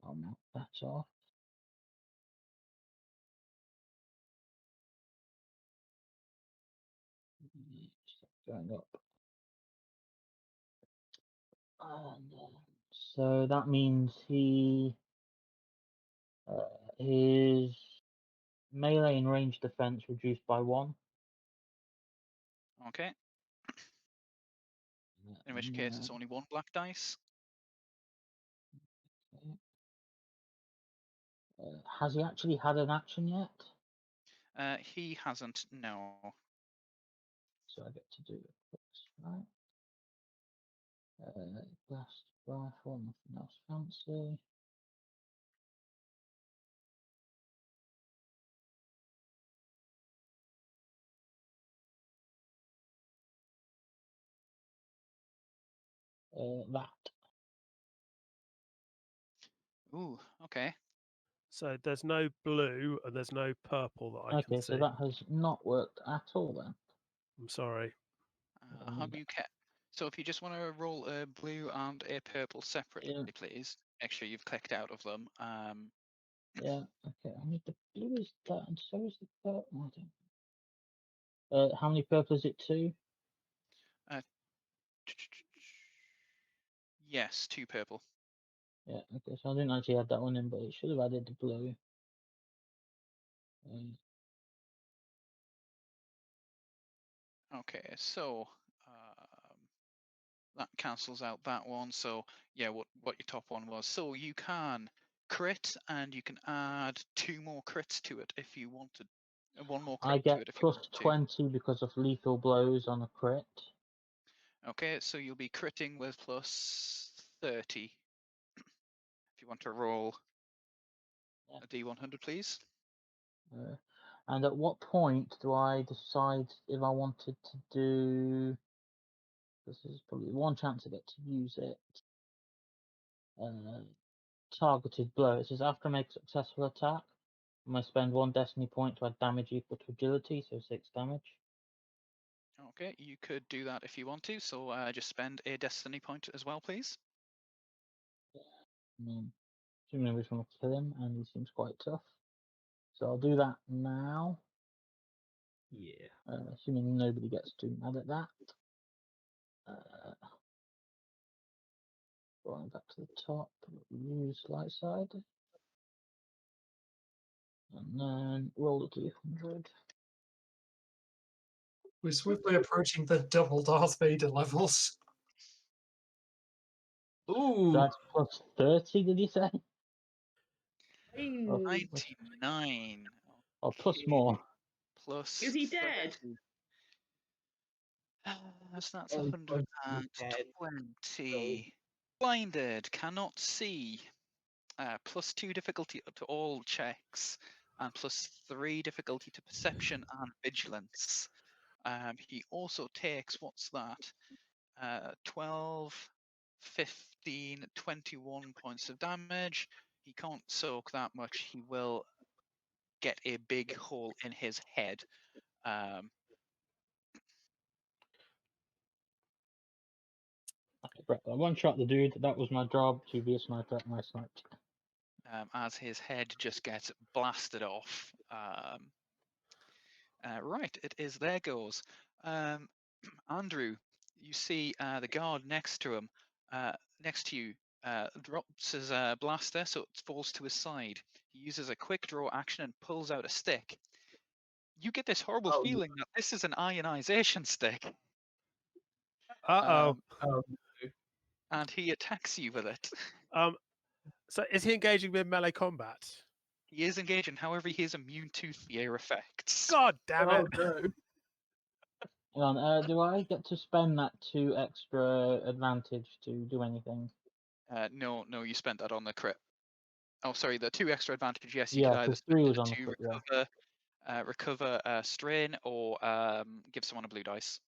I'll knock that off. Going up. And so that means his melee and range defense reduced by 1. Okay. In which case, it's No. only 1 black dice. Okay. Has he actually had an action yet? He hasn't. No. So I get to do it first, right? Blast rifle, nothing else fancy. That. Ooh. Okay. So there's no blue and there's no purple that I can Okay, see. so that has not worked at all then. I'm sorry. Have you kept? So if you just want to roll a blue and a purple separately, Yeah. please. Make sure you've clicked out of them. Yeah, okay. I need the blue is that, and so is the purple. I don't... how many purple is it? 2? Yes, 2 purple. Yeah, okay. So I didn't actually add that one in, but it should have added the blue. Okay, so that cancels out that one. So yeah, what your top one was. So you can crit, and you can add 2 more crits to it if you wanted. 1 more crit I to get it if you plus wanted to. 20 because of lethal blows on a crit. Okay, so you'll be critting with plus 30. If you want to roll Yeah. a D100, please. And at what point do I decide if I wanted to do? This is probably one chance I get to use it. Targeted blow. It says after I make a successful attack, I may spend 1 destiny point to add damage equal to agility, so 6 damage. Okay, you could do that if you want to. So just spend a destiny point as well, please. Assuming we want to kill him, and he seems quite tough. So I'll do that now. Yeah. Assuming nobody gets too mad at that. Going back to the top, use light side. And then roll a d100. We're swiftly approaching the double Darth Vader levels. Ooh. That's plus 30, did you say? Ooh. 99. Or plus more? Plus. Is he dead? 30. So that's Oh, 120. Blinded, cannot see. Plus 2 difficulty to all checks, and plus 3 difficulty to perception and vigilance. He also takes, what's that? 12, 15, 21 points of damage. He can't soak that much. He will get a big hole in his head. Okay, right. I one shot the dude. That was my job to be a sniper at my sniped. As his head just gets blasted off. Right, it is there goes. Andrew, you see the guard next to him, next to you, drops his blaster, so it falls to his side. He uses a quick draw action and pulls out a stick. You get this horrible Oh, feeling that this is an ionization stick. Uh-oh. And he attacks you with it. So is he engaging in melee combat? He is engaging, however, he is immune to fear effects. God damn it. no. Hang on, do I get to spend that 2 extra advantage to do anything? No, you spent that on the crit. Oh, sorry, the 2 extra advantage. Yes, you Yeah, could either 'cause 3 spend was it on the to crit, yeah. recover strain, or give someone a blue dice.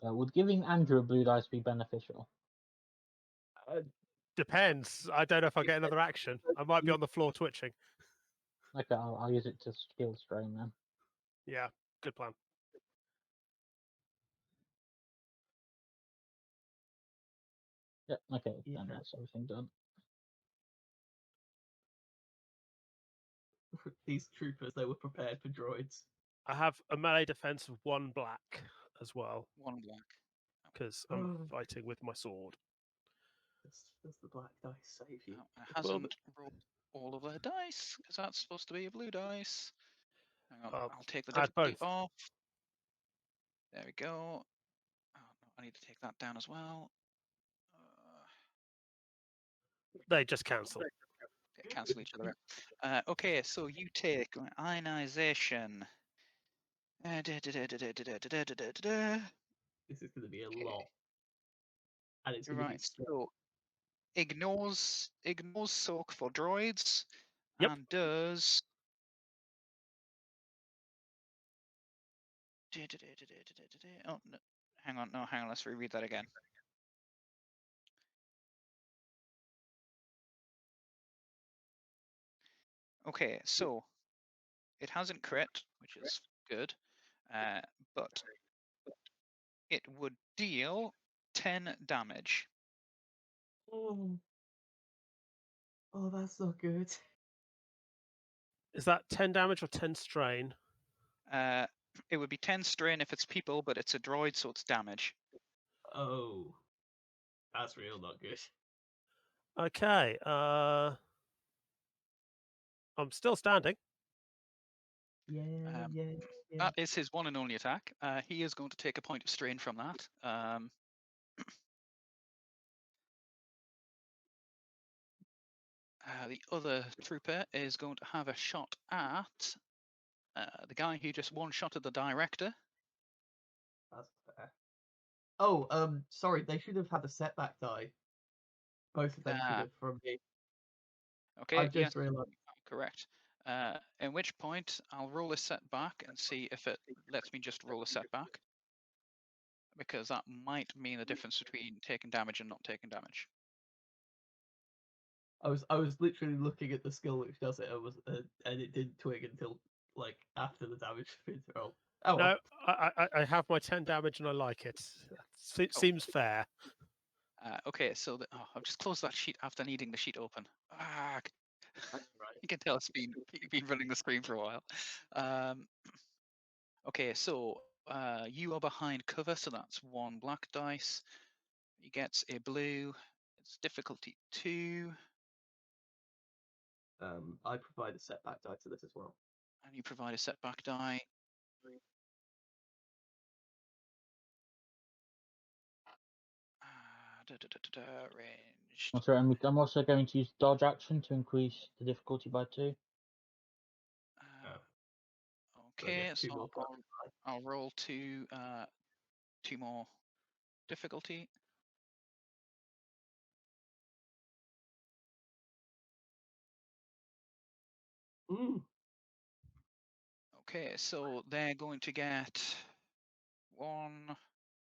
Would giving Andrew a blue dice be beneficial? Depends. I don't know if I get another action. I might be on the floor twitching. Okay, I'll use it to skill strain then. Yeah, good plan. Yeah, okay, Yeah. then that's everything done. These troopers, they were prepared for droids. I have a melee defense of 1 black as well, 1 black. because I'm Oh. fighting with my sword. Does the black dice save you? It hasn't rolled all of their dice, because that's supposed to be a blue dice. Hang on, I'll take the add difficulty both. off. There we go. Oh, no, I need to take that down as well. They just cancel. They cancel each other out. Okay, so you take ionization. This is going to be a lot. And it's going to be Right, so ignores soak for droids Yep. and does oh no, hang on, let's reread that again. Okay, so it hasn't crit, which is good, but it would deal 10 damage. Oh, that's not good. Is that 10 damage or 10 strain? It would be 10 strain if it's people, but it's a droid, so it's damage. Oh, that's real not good. Okay. I'm still standing. Yeah. That is his one and only attack. He is going to take a point of strain from that. The other trooper is going to have a shot at the guy who just one-shotted the director. That's fair. Oh, sorry, they should have had a setback die. Both of them should have from me. Okay, I just yes, realised. correct. In which point, I'll roll a setback and see if it lets me just roll a setback. Because that might mean the difference between taking damage and not taking damage. I was literally looking at the skill which does it. And it didn't twig until like after the damage had been rolled. Oh, No, I have my 10 damage and I like it. Seems fair. Okay, so I've just closed that sheet after needing the sheet open. right. You can tell it's been running the screen for a while. Okay, so you are behind cover, so that's 1 black dice. He gets a blue. It's difficulty 2. I provide a setback die to this as well. And you provide a setback die. Ranged. That's right. I'm also going to use dodge action to increase the difficulty by 2. Okay, So so I'll roll 2 more difficulty. Okay, so they're going to get 1,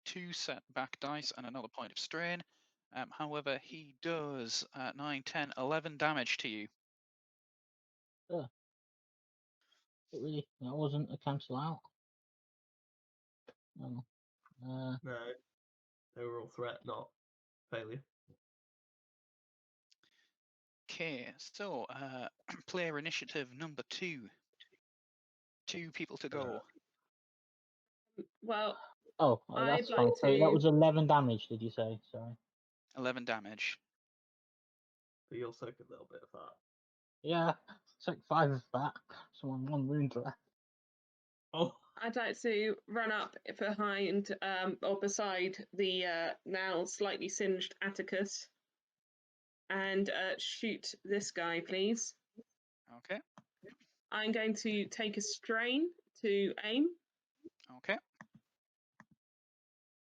2 setback dice and another point of strain. However, he does 9, 10, 11 damage to you. But really, that wasn't a cancel out. No. No, overall threat, not failure. Okay, so player initiative number 2. 2 people to go. Well, Oh, I'd that's like fine. So that to- was 11 damage, did you say? Sorry. 11 damage. But you'll soak a little bit of that. Yeah, it's like 5 of that. So 1 wound left. Oh, I'd like to run up behind or beside the now slightly singed Atticus and shoot this guy, please. Okay. I'm going to take a strain to aim. Okay.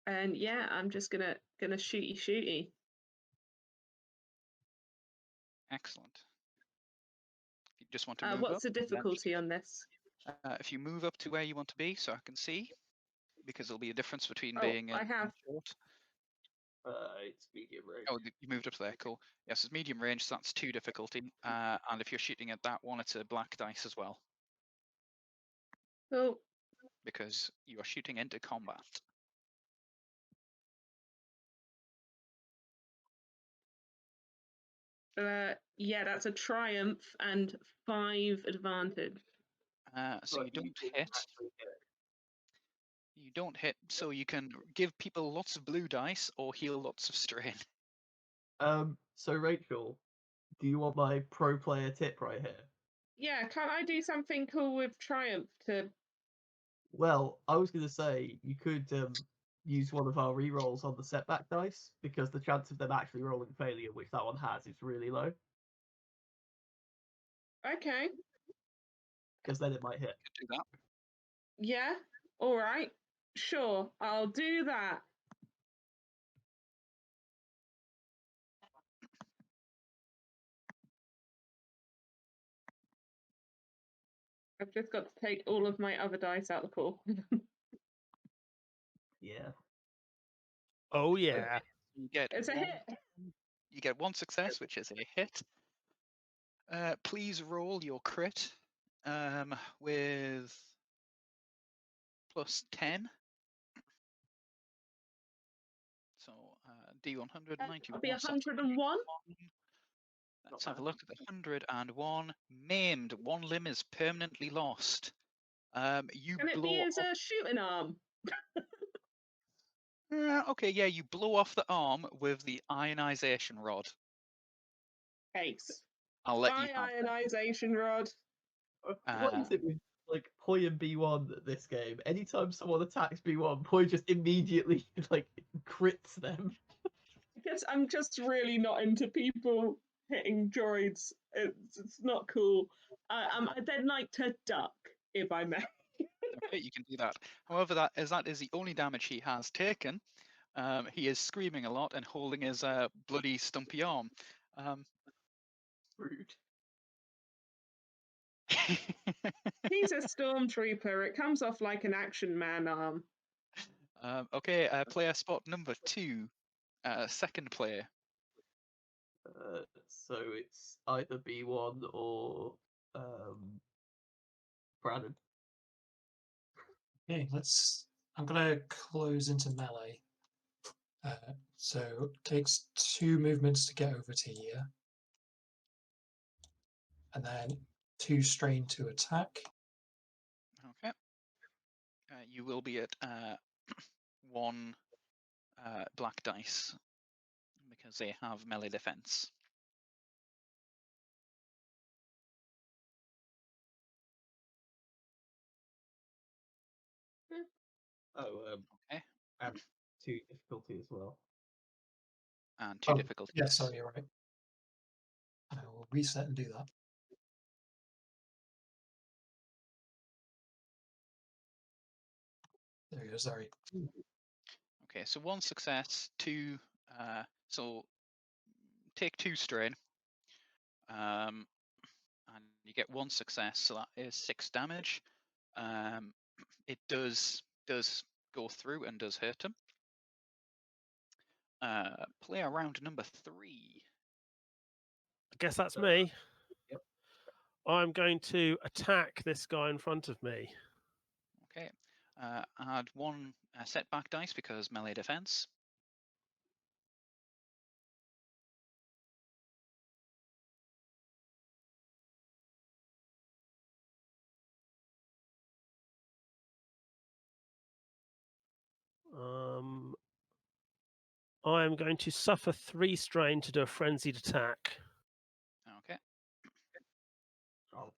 And yeah, I'm just gonna shooty. Excellent. If you just want to move What's up, the difficulty on this? if you move up to where you want to be, so I can see, because there'll be a difference between Oh, being I in have. short. it's medium range. Oh, you moved up to there. Cool. Yes, it's medium range, so that's 2 difficulty. And if you're shooting at that one, it's a black dice as well, Cool. because you are shooting into combat. Yeah, that's a triumph and 5 advantage. So you But don't didn't hit. actually hit. You don't hit, so you can give people lots of blue dice or heal lots of strain. So Rachel, do you want my pro player tip right here? Yeah, can't I do something cool with triumph to? Well, I was going to say you could use one of our rerolls on the setback dice, because the chance of them actually rolling failure, which that one has, is really low. Okay. Because then it might hit. Could do that. Yeah. All right. Sure. I'll do that. I've just got to take all of my other dice out of the pool. Yeah. Oh yeah. You get It's a one, hit. You get one success, which is a hit. Please roll your crit with plus 10. So D100, That'll be 91. 101. Let's have a look at the 101. Maimed. One limb is permanently lost. You Can it blow be as off... a shooting arm? Okay, yeah, you blow off the arm with the ionization rod. Case. I'll let My you have that. ionization rod. What is it with like Poi and B1 at this game? Anytime someone attacks B1, Poi just immediately like crits them. Because I'm just really not into people hitting droids. It's not cool. I'd then like to duck, if I may. Okay, you can do that. However, that is the only damage he has taken. He is screaming a lot and holding his bloody stumpy arm. Rude. He's a stormtrooper. It comes off like an action man arm. Okay, player spot number 2, second player. So it's either B1 or Brandon. Okay, I'm gonna close into melee. So it takes 2 movements to get over to here, and then 2 strain to attack. Okay. You will be at 1 black dice because they have melee defense. Oh, Okay. add 2 difficulty as well. And 2 Oh, difficulties. yeah, sorry, you're right. I will reset and do that. There you go, sorry. Okay, so 1 success, 2. So take 2 strain. And you get 1 success, so that is 6 damage. It does go through and does hurt him. Player round number 3. I guess that's me. Yep. I'm going to attack this guy in front of me. Okay. Add 1 setback dice because melee defense. I am going to suffer 3 strain to do a frenzied attack. Okay. Oh.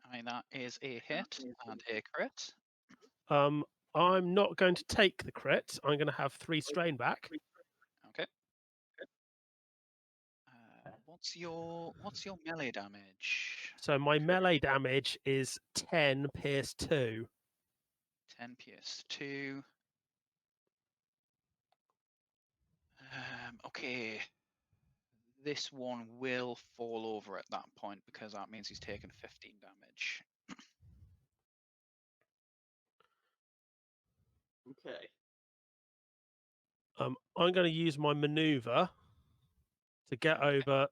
I mean, that is a hit and a crit. I'm not going to take the crit. I'm going to have 3 strain back. Okay. What's your melee damage? So my melee damage is 10 pierce 2. 10 pierce 2. Okay. This one will fall over at that point because that means he's taken 15 damage. Okay. I'm going to use my maneuver to get over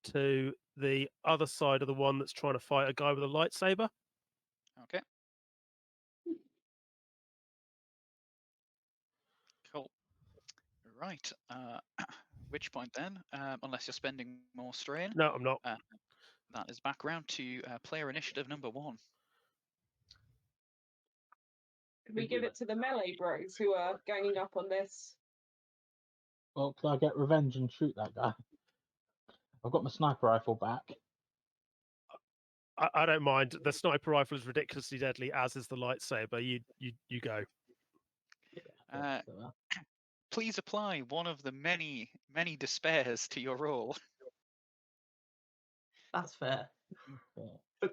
to the other side of the one that's trying to fight a guy with a lightsaber. Okay. Cool. Right. Which point then, unless you're spending more strain, No, I'm not. that is back round to player initiative number 1. Can we give it to the melee bros who are ganging up on this? Well, can I get revenge and shoot that guy? I've got my sniper rifle back. I don't mind. The sniper rifle is ridiculously deadly, as is the lightsaber. You go. Uh, please apply one of the many despairs to your roll. That's fair. Okay.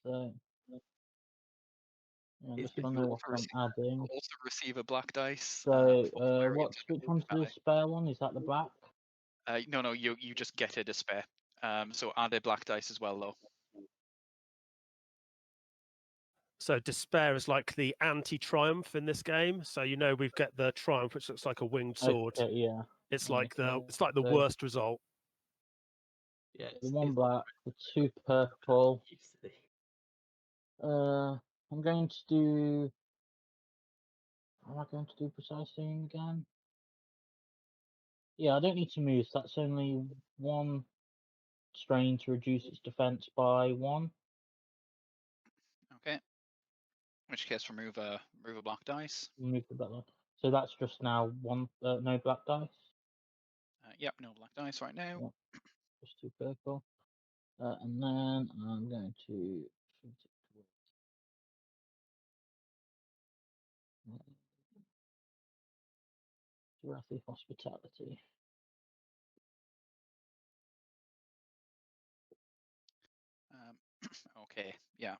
So, yeah, It's just good want you to know also what I'm receive, adding. also receive a black dice. So, for which one's the spare one? Is that the black? No, you just get a despair. So add a black dice as well, though. So despair is like the anti-triumph in this game. So we've got the triumph, which looks like a winged sword. Okay, yeah. It's like the Okay, the so worst result. Yeah, the one black, the two purple. Easily. I'm going to do. Am I going to do precise aim again? Yeah, I don't need to move. So that's only one strain to reduce its defense by 1. Okay. In which case, remove a black dice. Remove the black one. So that's just now one. No black dice. Yep, no black dice right now. Yep. Just 2 purple. And then I'm going to shoot it towards Jurassic Hospitality. Okay, yeah.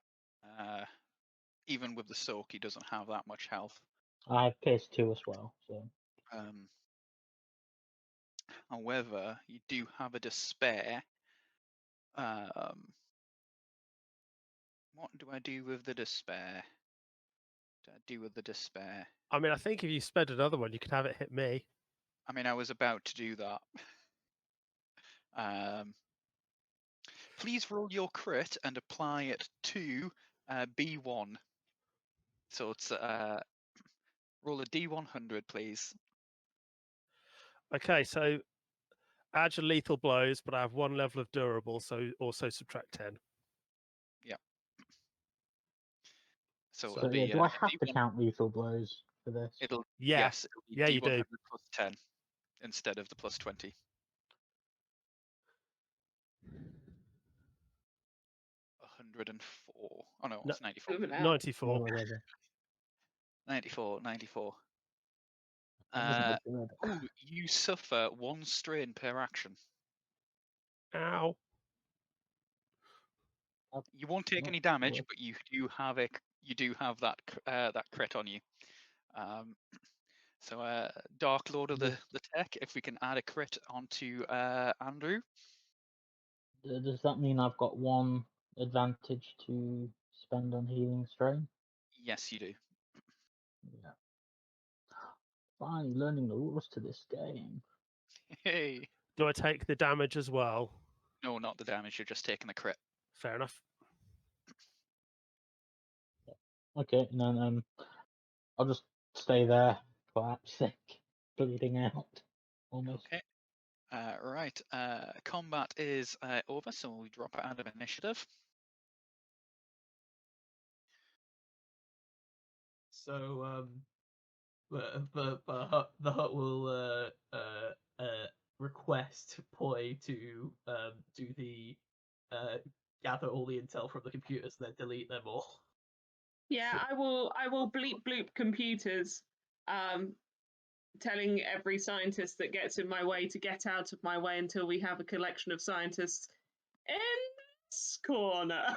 Even with the soak, he doesn't have that much health. I have case 2 as well. So However, you do have a despair. What do I do with the despair? I mean, I think if you sped another one, you could have it hit me. I mean, I was about to do that. Please roll your crit and apply it to B1. So it's roll a D100, please. Okay, so add your lethal blows, but I have 1 level of durable, so also subtract 10. Yeah. So So it'll yeah, be do I have to D1 count lethal blows for this? It'll Yeah, yes, it'll be yeah, you do. D100 plus 10 instead of the plus 20. 104. Oh no, No, it's 94. 94. Or whatever. 94. That wasn't good. Ooh, you suffer 1 strain per action. Ow. You won't take Not any damage, good. but you do have that that crit on you. So Dark Lord of the Tech, if we can add a crit onto Andrew. Does that mean I've got 1 advantage to spend on healing strain? Yes, you do. Yeah. Finally learning the rules to this game. Hey. Do I take the damage as well? No, not the damage. You're just taking the crit. Fair enough. Okay, and then I'll just stay there, perhaps sick, bleeding out, almost. Okay. Right. Combat is over, so we drop it out of initiative. So the hut will request Poi to do the gather all the intel from the computers and then delete them all. Yeah, I will bleep bloop computers, telling every scientist that gets in my way to get out of my way until we have a collection of scientists in this corner.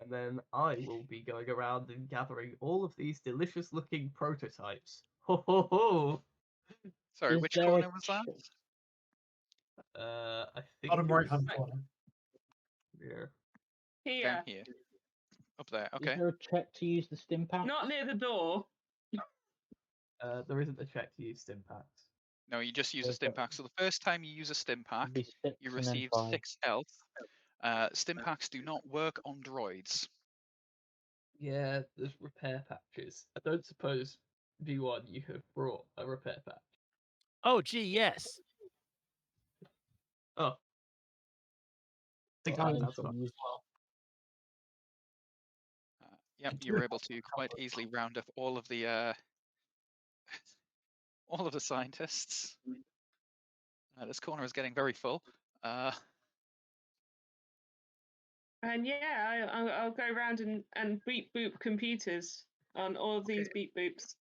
And then I will be going around and gathering all of these delicious looking prototypes. Ho ho ho! Sorry, Is which there a corner was that? I think Bottom it right hand was corner. here. Here, Down here. Up there, okay. Is there a check to use the stim pack? not near the door. There isn't a check to use stim packs. No, you just use a Okay. stim pack. So the first time you use a stim pack, It'd be 6 you and then receive 5. 6 health. Stim packs do not work on droids. Yeah, there's repair patches. I don't suppose V1 you have brought a repair patch. Oh, gee, yes. Oh. Think I that's should fine. use Yep, you were able to quite easily round up all of the all of the scientists. This corner is getting very full. And yeah, I'll go around and beep boop computers on all of these beep boops.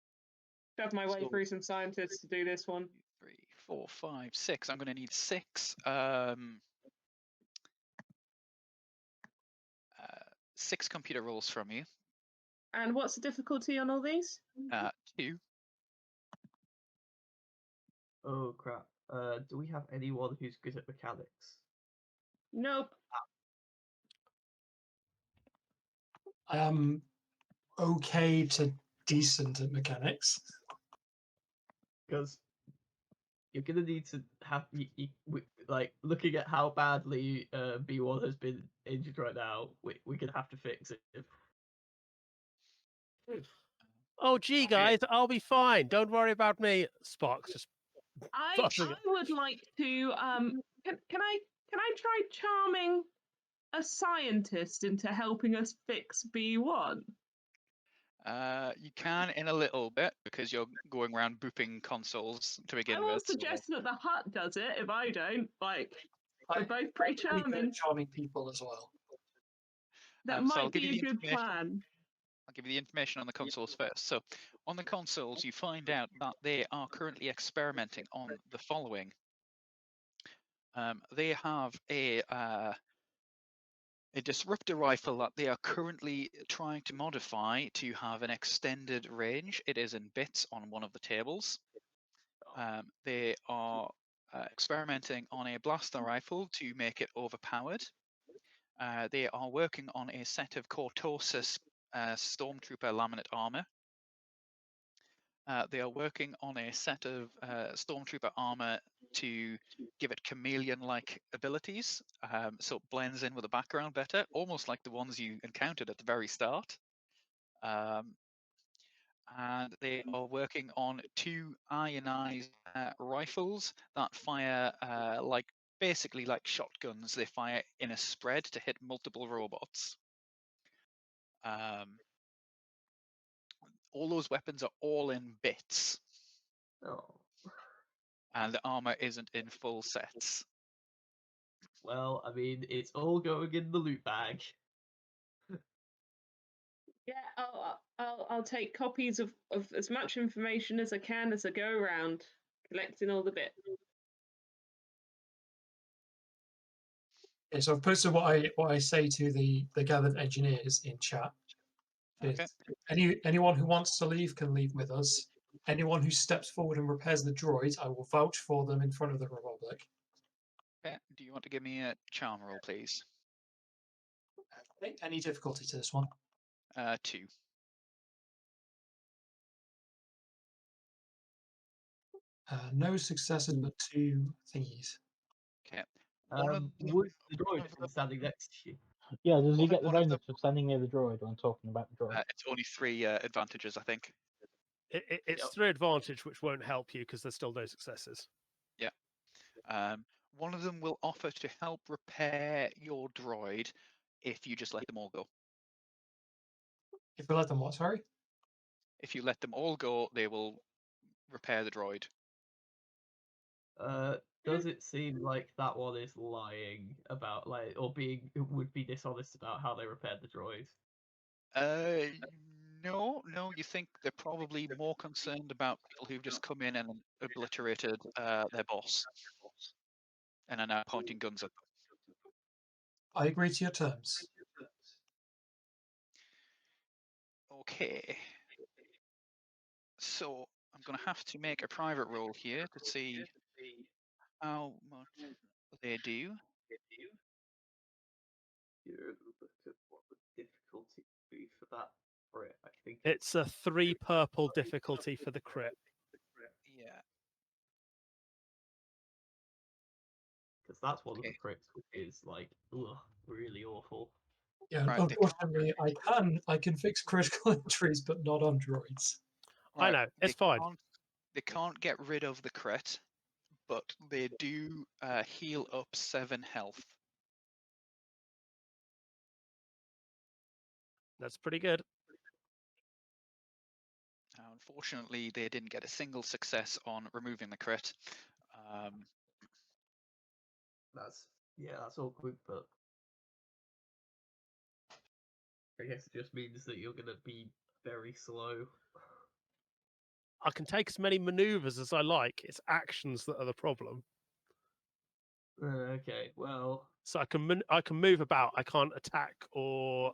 Shove my way So- through some scientists to do this one. 3, 4, 5, 6. I'm going to need 6. 6 computer rolls from you. And what's the difficulty on all these? 2. Oh crap. Do we have anyone who's good at mechanics? Nope. I am okay to decent at mechanics. Because you're gonna need to have like looking at how badly B1 has been injured right now. We're gonna have to fix it. Oh, gee, guys, I'll be fine. Don't worry about me. Sparks just I buzzing it. would like to can I try charming a scientist into helping us fix B1? You can in a little bit because you're going around booping consoles to begin I will with. so- suggest that the hut does it if I don't. Like, I- we're both pretty Pretty good at charming. charming people as well. That So I'll might give be you a the good information. plan. I'll give you the information on the consoles first. So on the consoles, you find out that they are currently experimenting on the following. They have a disruptor rifle that they are currently trying to modify to have an extended range. It is in bits on one of the tables. They are experimenting on a blaster rifle to make it overpowered. They are working on a set of Cortosis Stormtrooper laminate armor. They are working on a set of Stormtrooper armor to give it chameleon-like abilities, so it blends in with the background better, almost like the ones you encountered at the very start. And they are working on 2 ionized rifles that fire basically like shotguns. They fire in a spread to hit multiple robots. All those weapons are all in bits, Oh. and the armor isn't in full sets. Well, I mean, it's all going in the loot bag. Yeah, I'll take copies of as much information as I can as I go around, collecting all the bits. Okay, so I've posted what I say to the gathered engineers in chat. Okay. Anyone who wants to leave can leave with us. Anyone who steps forward and repairs the droid, I will vouch for them in front of the Republic. Okay. Do you want to give me a charm roll, please? Any difficulty to this one? 2. No successes, but 2 thingies. Okay. One of them- Would the one droid of be them- standing next to you? Yeah, does he One- get the one of bonus for standing near the droid when talking about the droid? It's only 3 advantages, I think. It's Yep. 3 advantage, which won't help you because there's still no successes. One of them will offer to help repair your droid if you just let them all go. If we let them what, sorry? If you let them all go, they will repair the droid. Does it seem like that one is lying about or would be dishonest about how they repaired the droid? No, you think they're probably more concerned about people who've just come in and obliterated their boss and are now pointing guns at them. I agree to your terms. Okay. So I'm going to have to make a private roll here to see how much they do. You look at what the difficulty would be for that crit. I think It's a 3 purple difficulty for the crit. Yeah. because that's one Okay. of the crits which is like really awful. Yeah, Right, they can't- unfortunately, I can fix critical injuries, but not on droids. I know, they it's fine. They can't get rid of the crit, but they do heal up 7 health. That's pretty good. Unfortunately, they didn't get a single success on removing the crit. That's awkward, but I guess it just means that you're gonna be very slow. I can take as many maneuvers as I like. It's actions that are the problem. Okay, well, So I can move about. I can't attack or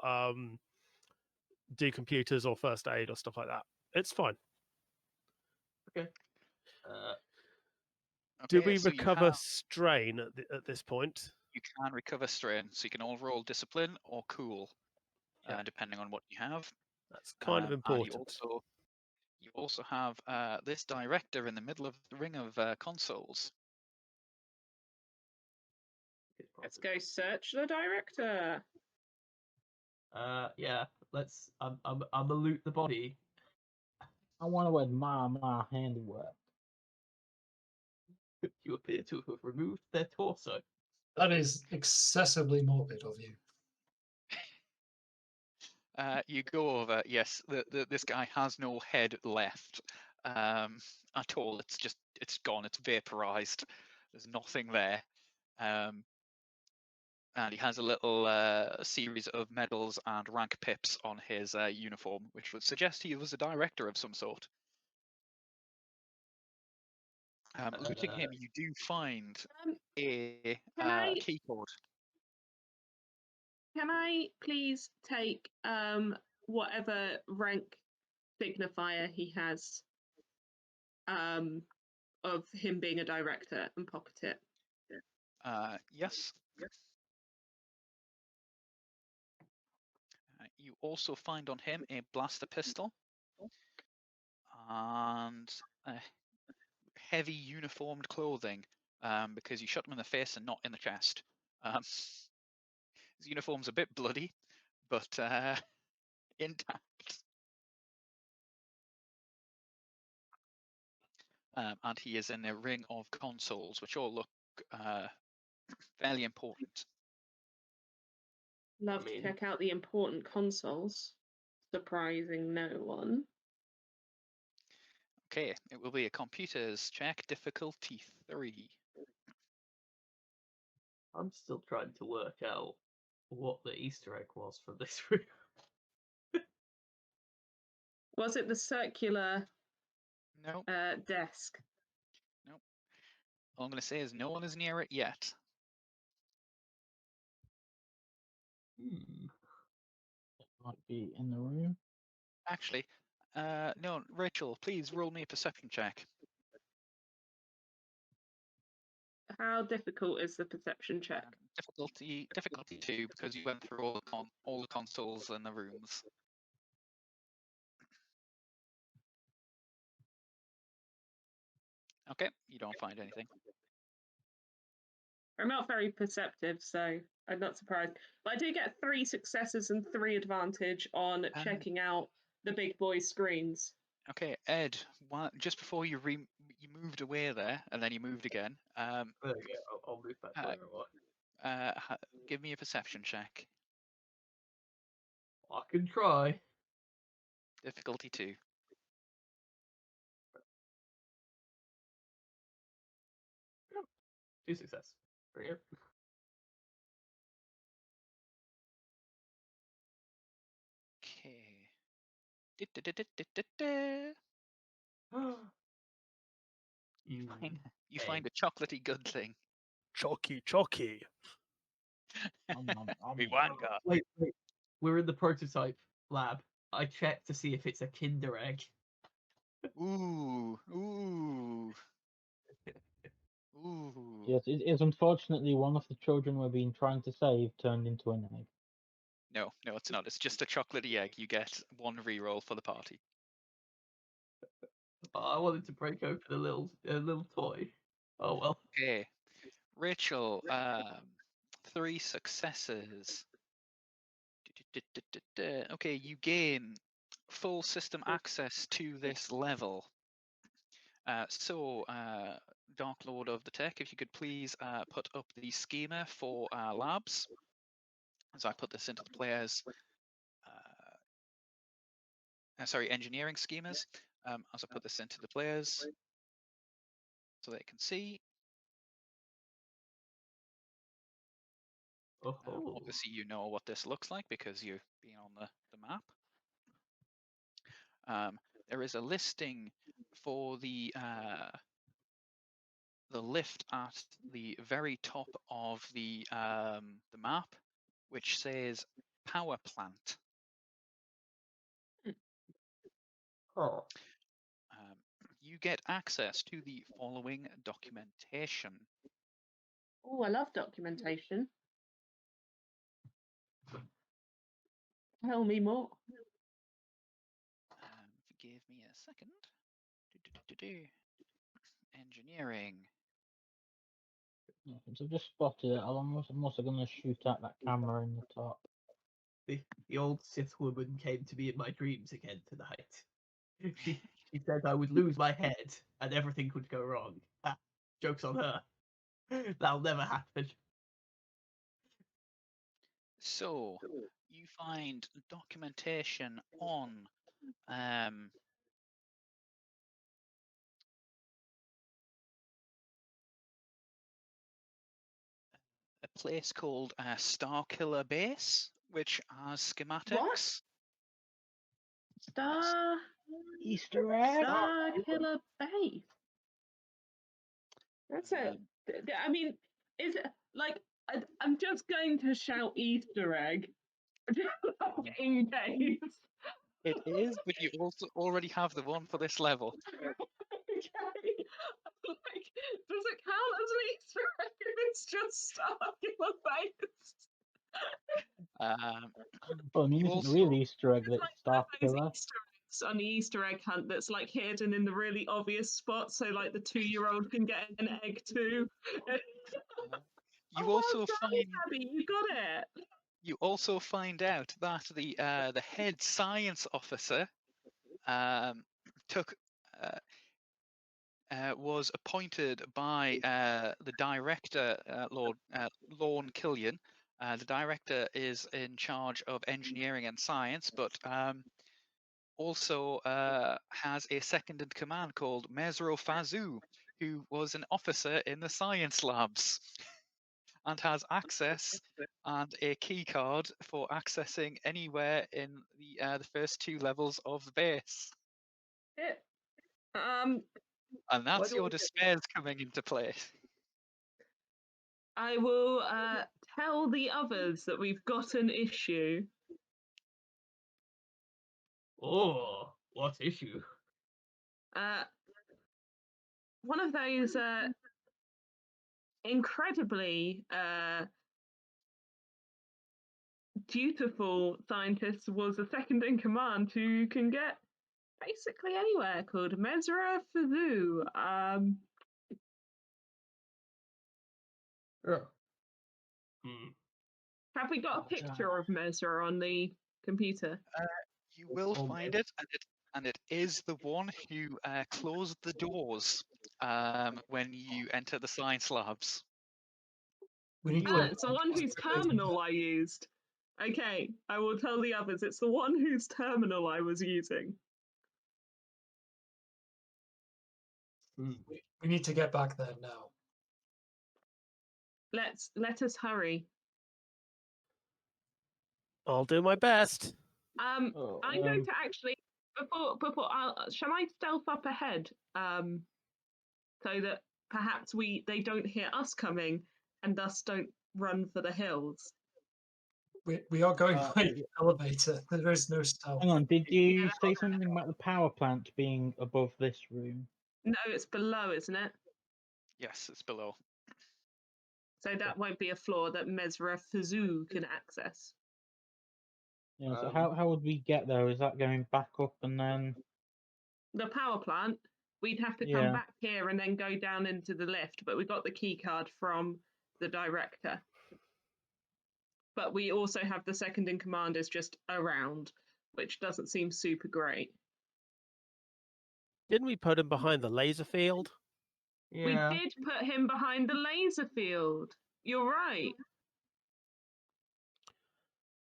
do computers or first aid or stuff like that. It's fine. uh, Do Okay, we so you recover have strain at this point? you can recover strain, so you can all roll discipline or cool, Yeah. depending on what you have. That's kind of And important. you also have this director in the middle of the ring of consoles. it's Let's probably- go search the director. Yeah. Let's. I'm loot the body. I want to admire my handiwork. You appear to have removed their torso. That is excessively morbid of you. You go over. Yes, this guy has no head left at all. It's gone. It's vaporized. There's nothing there. And he has a little series of medals and rank pips on his uniform, which would suggest he was a director of some sort. Looting him, you do find Um, a can I- key code. Can I please take whatever rank signifier he has of him being a director and pocket it? Yes. You also find on him a blaster pistol and heavy uniformed clothing, because you shot him in the face and not in the chest. His uniform's a bit bloody, but intact. And he is in a ring of consoles, which all look fairly important. Love mean- to check out the important consoles. Surprising no one. Okay, it will be a computers check, difficulty 3. I'm still trying to work out what the Easter egg was for this room. Was it the circular No, desk? all I'm going to say is no one is near it yet. Hmm. It might be in the room. Actually, no, Rachel, please roll me a perception check. How difficult is the perception check? Difficulty 2, because you went through all the consoles in the rooms. Okay, you don't find anything. I'm not very perceptive, so I'm not surprised. But I do get 3 successes and 3 advantage on checking out the big boy screens. Okay, Ed, just before you moved away there, and then you moved again, There we go. I'll move back to where I was. give me a perception check. I can try. Difficulty 2. Two success. Bring it. Okay. Du-du-du-du-du-du-du. You You find a chocolatey good thing. Chalky, chalky. We wanga. wait. We're in the prototype lab. I checked to see if it's a Kinder egg. Ooh, ooh, ooh. Yes, it is unfortunately one of the children we've been trying to save turned into an egg. No, it's not. It's just a chocolatey egg. You get 1 reroll for the party. I wanted to break open a little toy. Oh well. Okay. Rachel, 3 successes. Du-du-du-du-du-du. Okay, you gain full system access to this level. So, Dark Lord of the Tech, if you could please put up the schema for labs. As I put this into the players. Sorry, engineering schemas. As I put this into the players, so they can see. Oh. Obviously, you know what this looks like because you've been on the map. There is a listing for the lift at the very top of the map, which says power plant. Oh. You get access to the following documentation. Oh, I love documentation. Tell me more. Forgive me a second. Engineering. So I've just spotted it. I'm also going to shoot at that camera in the top. The old Sith woman came to me in my dreams again tonight. She said I would lose my head and everything would go wrong. Ah, joke's on her. That'll never happen. So you find documentation on a place called Starkiller Base, which has schematics. Easter egg. Starkiller Base. That's it. I mean, is it like I'm just going to shout Easter egg in case. It is, but you also already have the one for this level. Okay. Like, does it count as an Easter egg if it's just Starkiller Base? Well, I mean, You isn't the also- real Easter egg that It's it's like those Starkiller? Easter eggs on the Easter egg hunt that's like hidden in the really obvious spot, so like the 2-year-old can get an egg too. You Oh, also well done, find Abby, you got it. you also find out that the head science officer was appointed by the director, Lord Lorne Killian. The director is in charge of engineering and science, but also has a second in command called Mesro Fazou, who was an officer in the science labs and has access and a key card for accessing anywhere in the first 2 levels of the base. And that's do your I get- despairs coming into play. I will tell the others that we've got an issue. Oh, what issue? One of those incredibly dutiful scientists was a second in command who can get basically anywhere, called Mesra Fazou. Oh. Hmm. Have we got a picture of Mesra on the computer? You will Oh, find man. it, and it is the one who closed the doors when you enter the science labs. We need Ah, to. it's the one whose terminal I used. Okay, I will tell the others. It's the one whose terminal I was using. We need to get back there now. Let us hurry. I'll do my best. I'm going to actually before shall I stealth up ahead so that perhaps they don't hear us coming and thus don't run for the hills. We are going by the elevator. There is no stealth. Hang on, did you say something about the power plant being above this room? No, it's below, isn't it? Yes, it's below. So that won't be a floor that Mesra Fazou can access. Yeah, so how would we get there? Is that going back up and then... The power plant, we'd have to Yeah. come back here and then go down into the lift, but we got the key card from the director. But we also have the second in command is just around, which doesn't seem super great. Didn't we put him behind the laser field? Yeah. We did put him behind the laser field. You're right.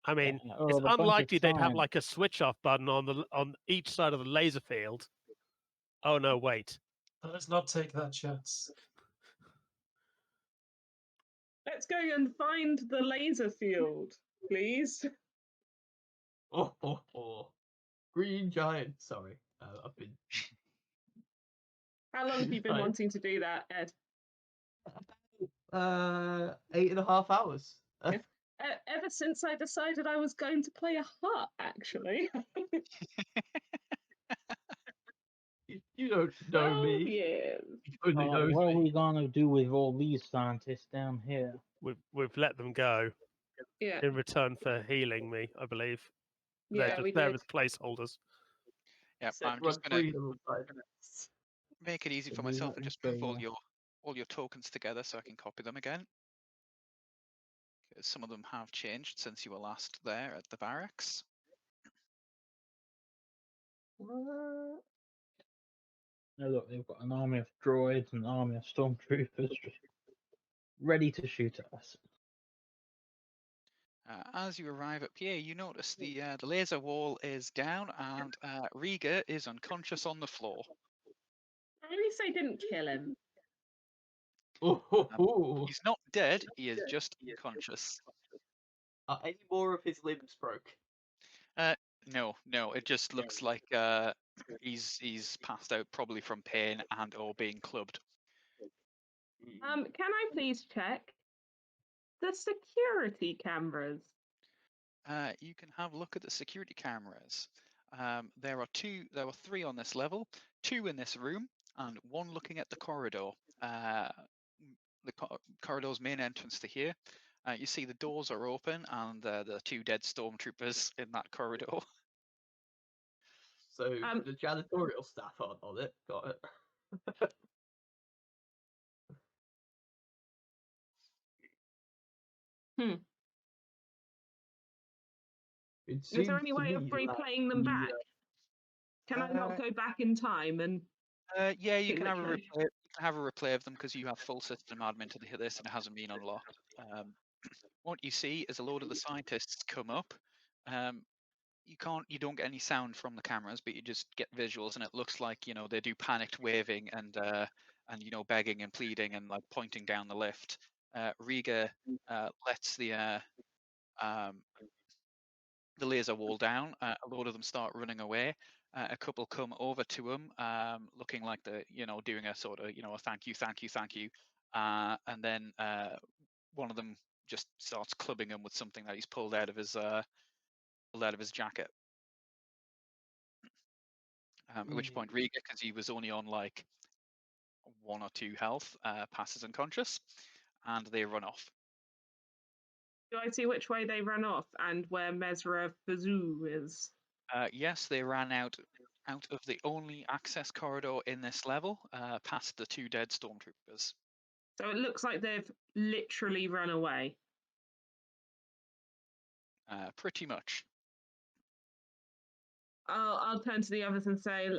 I mean, Yeah, it's or the bunch of unlikely they'd have science. like a switch off button on each side of the laser field. Oh no, wait. Let's not take that chance. Let's go and find the laser field, please. Oh. Green giant. Sorry, I've been. How long have you been Right. wanting to do that, Ed? 8.5 hours. Ever since I decided I was going to play a hut, actually. You don't know 12 me. years. You only knows What are me. we gonna do with all these scientists down here? We've let them go Yeah, in return for healing me, I believe. They're yeah, just we there did. as placeholders. Yeah, Said I'm run just gonna freedom of finance. make it easy So for we myself let and them just move go. all your tokens together so I can copy them again. 'Cause some of them have changed since you were last there at the barracks. What? Oh, look, they've got an army of droids and an army of stormtroopers just ready to shoot at us. As you arrive at PA, you notice the laser wall is down and Riga is unconscious on the floor. At least they didn't kill him. Oh. He's not dead, he is just unconscious. Are any more of his limbs broke? No, it just looks like he's passed out probably from pain and or being clubbed. Can I please check the security cameras? You can have a look at the security cameras. There were three on this level, 2 in this room, and 1 looking at the corridor. The corridor's main entrance to here. You see the doors are open, and the 2 dead stormtroopers in that corridor. So the janitorial staff aren't on it. Got it. Is there any way of replaying them back? Can I not go back in time and? Yeah, you In can have a which replay. You can have a replay of them because you have full system admin to this, and it hasn't been unlocked. What you see is a load of the scientists come up. You don't get any sound from the cameras, but you just get visuals, and it looks like they do panicked waving and begging and pleading and like pointing down the lift. Riga lets the laser wall down. A load of them start running away. A couple come over to him, looking like doing a sort of a thank you, and then one of them just starts clubbing him with something that he's pulled out of his jacket. At which point Riga, because he was only on like 1 or 2 health, passes unconscious, and they run off. Do I see which way they ran off and where Mesra Bazoo is? Yes, they ran out of the only access corridor in this level, past the 2 dead stormtroopers. So it looks like they've literally run away. Pretty much. I'll turn to the others and say,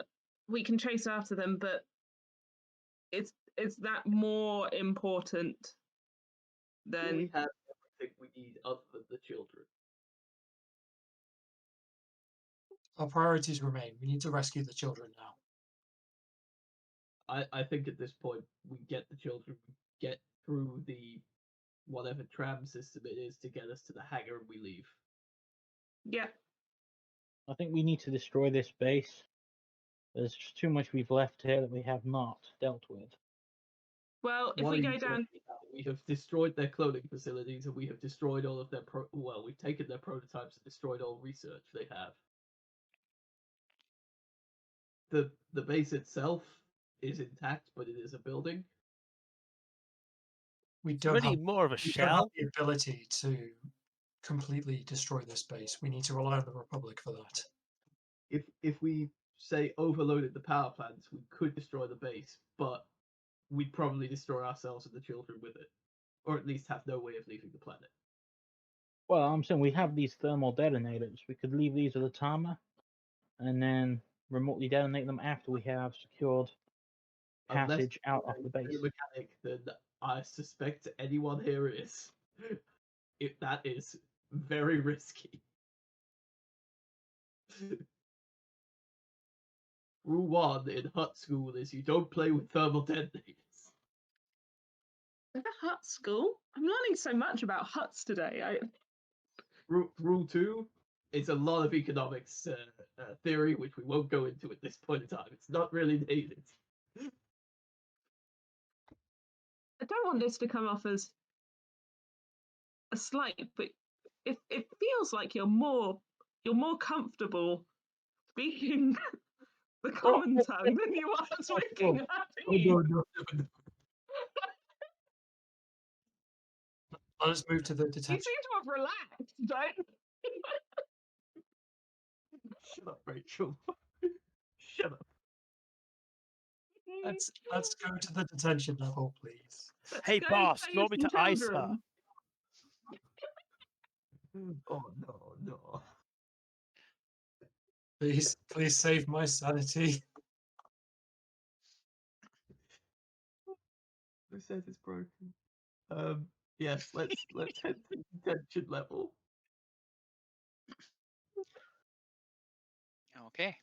we can chase after them, but is that more important than? We have everything we need other than the children. Our priorities remain. We need to rescue the children now. I think at this point we get the children, we get through the whatever tram system it is to get us to the hangar, and we leave. Yeah. I think we need to destroy this base. There's just too much we've left here that we have not dealt with. Well, if What we are go you down, talking about? We have destroyed their cloning facilities, and we have destroyed all of their we've taken their prototypes and destroyed all research they have. The base itself is intact, but it is a building. We It's don't really have more of a we don't have shell. the ability to completely destroy this base. We need to rely on the Republic for that. If we say overloaded the power plants, we could destroy the base, but we'd probably destroy ourselves and the children with it, or at least have no way of leaving the planet. Well, I'm saying we have these thermal detonators. We could leave these at the Tama, and then remotely detonate them after we have secured passage out of the base. Mechanic than I suspect anyone here is. That is very risky. Rule 1 in Hut School is you don't play with thermal detonators. Is the hut school? I'm learning so much about huts today. Rule 2 is a lot of economics theory, which we won't go into at this point in time. It's not really needed. I don't want this to come off as a slight, but it feels like you're more comfortable speaking the common tongue than you are speaking Latin. No. Let us move to the You detention. seem to have relaxed, don't? Shut up, Rachel. Shut up. Let's go to the detention level, please. Let's Hey, go boss, play do you want me some to ice her? children. Oh no. Please save my sanity. Who says it's broken? Yes, let's head to detention level. Okay.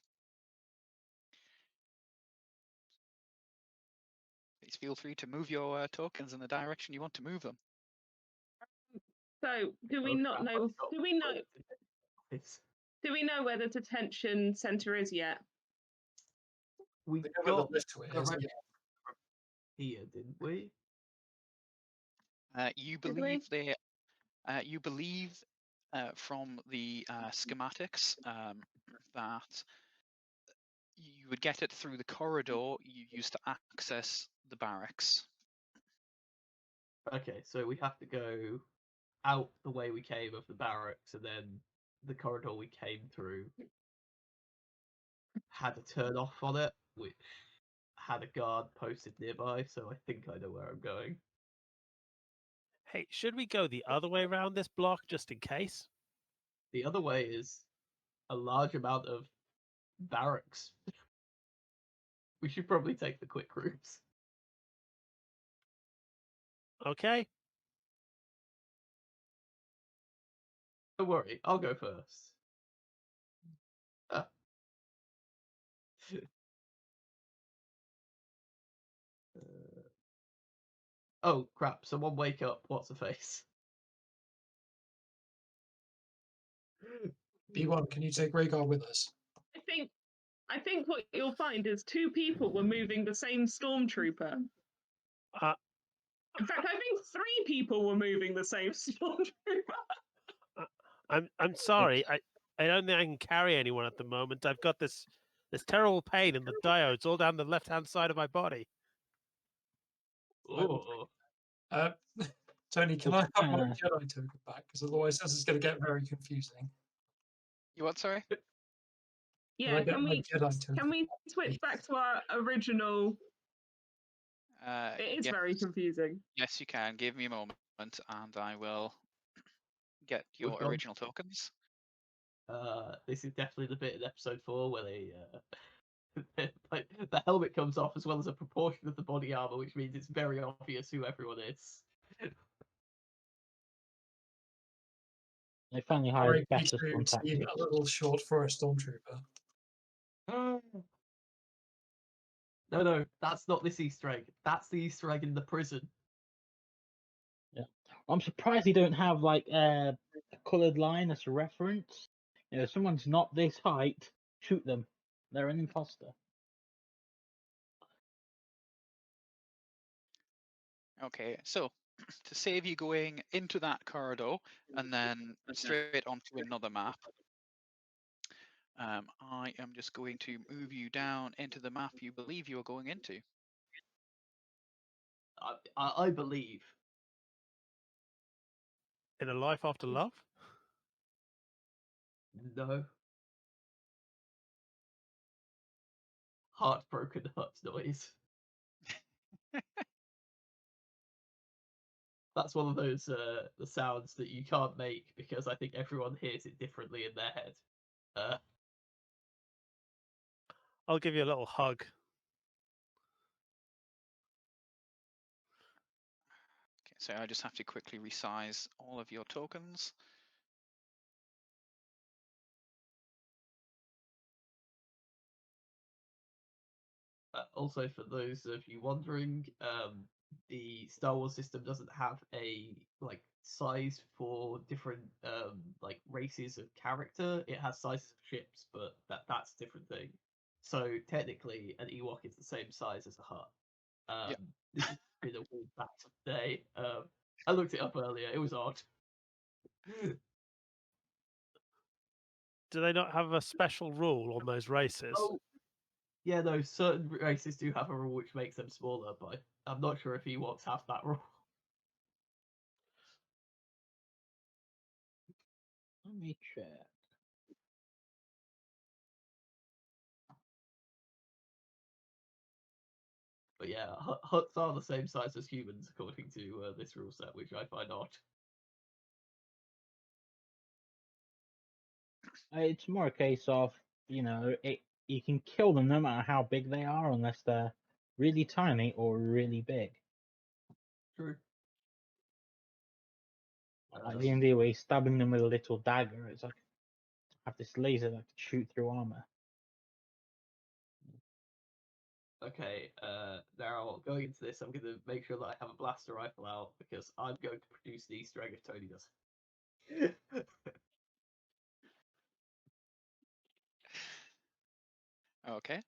Please feel free to move your tokens in the direction you want to move them. So, do we Oh, not crap, know? I've got Do we know? this. Do we know where the detention centre is yet? We We know where got the lift to it is. direction from here, didn't we? You Did we? believe they. You believe from the schematics that you would get it through the corridor you used to access the barracks. Okay, so we have to go out the way we came of the barracks, and then the corridor we came through had a turn off on it, which had a guard posted nearby, so I think I know where I'm going. Hey, should we go the other way around this block just in case? The other way is a large amount of barracks. We should probably take the quick routes. Okay. Don't worry, I'll go first. Ah. Oh crap! Someone wake up! What's the face? B1, can you take Rhaegar with us? I think what you'll find is two people were moving the same stormtrooper. Uh, In fact, I think three people were moving the same stormtrooper. I'm sorry. I don't think I can carry anyone at the moment. I've got this terrible pain in the diodes all down the left-hand side of my body. Oh, Tony, can I have my Uh. Jedi token back? Because otherwise this is going to get very confusing. You what? Sorry. Yeah, I get can my we Jedi token? can we switch back to our original? It is yes, very confusing. yes, you can. Give me a moment, and I will get We've your gone- original tokens. this is definitely the bit in episode 4 where they like, the helmet comes off as well as a proportion of the body armor, which means it's very obvious who everyone is. They finally hired Sorry, better Peter, storm you seem tactics. a little short for a stormtrooper. No, that's not this Easter egg. That's the Easter egg in the prison. I'm surprised they don't have like a coloured line as a reference. You know, if someone's not this height, shoot them. They're an imposter. Okay, so to save you going into that corridor and then straight onto another map, I am just going to move you down into the map you believe you are going into. I believe. In a life after love? No. Heartbroken hut noise. That's one of those the sounds that you can't make because I think everyone hears it differently in their head. I'll give you a little hug. Okay, so I just have to quickly resize all of your tokens. Also, for those of you wondering, the Star Wars system doesn't have a like size for different like races of character. It has sizes of ships, but that's a different thing. So technically, an Ewok is the same size as a Hutt. Yeah. This has been a weird battle today. I looked it up earlier. It was odd. Do they not have a special rule on those races? Oh, yeah, no. Certain races do have a rule which makes them smaller, but I'm not sure if Ewoks have that rule. Let me check. But yeah, Hutts are the same size as humans according to this rule set, which I find odd. It's more a case of, you can kill them no matter how big they are, unless they're really tiny or really big. True. Like the India way, stabbing them with a little dagger, it's like have this laser that can shoot through armor. Okay, now going into this, I'm going to make sure that I have a blaster rifle out because I'm going to produce the Easter egg if Tony does. Okay.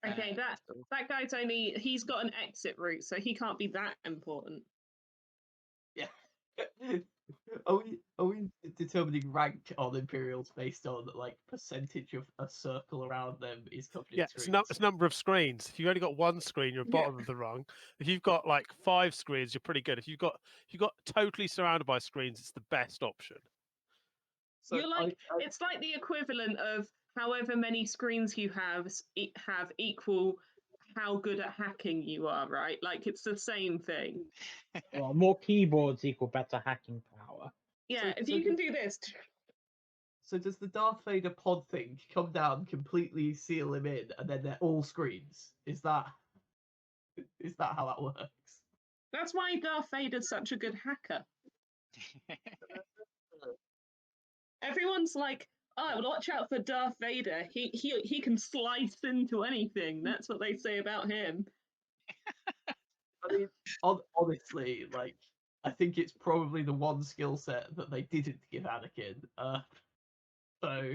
Okay, So that guy's he's got an exit route, so he can't be that important. Yeah. Are we determining rank on Imperials based on like percentage of a circle around them is covered in Yeah, screens? it's number of screens. If you've only got one screen, you're Yeah. bottom of the rung. If you've got like 5 screens, you're pretty good. If you've got totally surrounded by screens, it's the best option. So You're like it's like the equivalent of however many screens you have equal how good at hacking you are, right? Like it's the same thing. Well, more keyboards equal better hacking power. Yeah, if so you can do this, So does the Darth Vader pod thing come down, completely seal him in, and then they're all screens? Is that how that works? that's why Darth Vader's such a good hacker. Everyone's like, "Oh, watch out for Darth Vader. He can slice into anything." That's what they say about him. I mean, honestly, like, I think it's probably the one skill set that they didn't give Anakin. So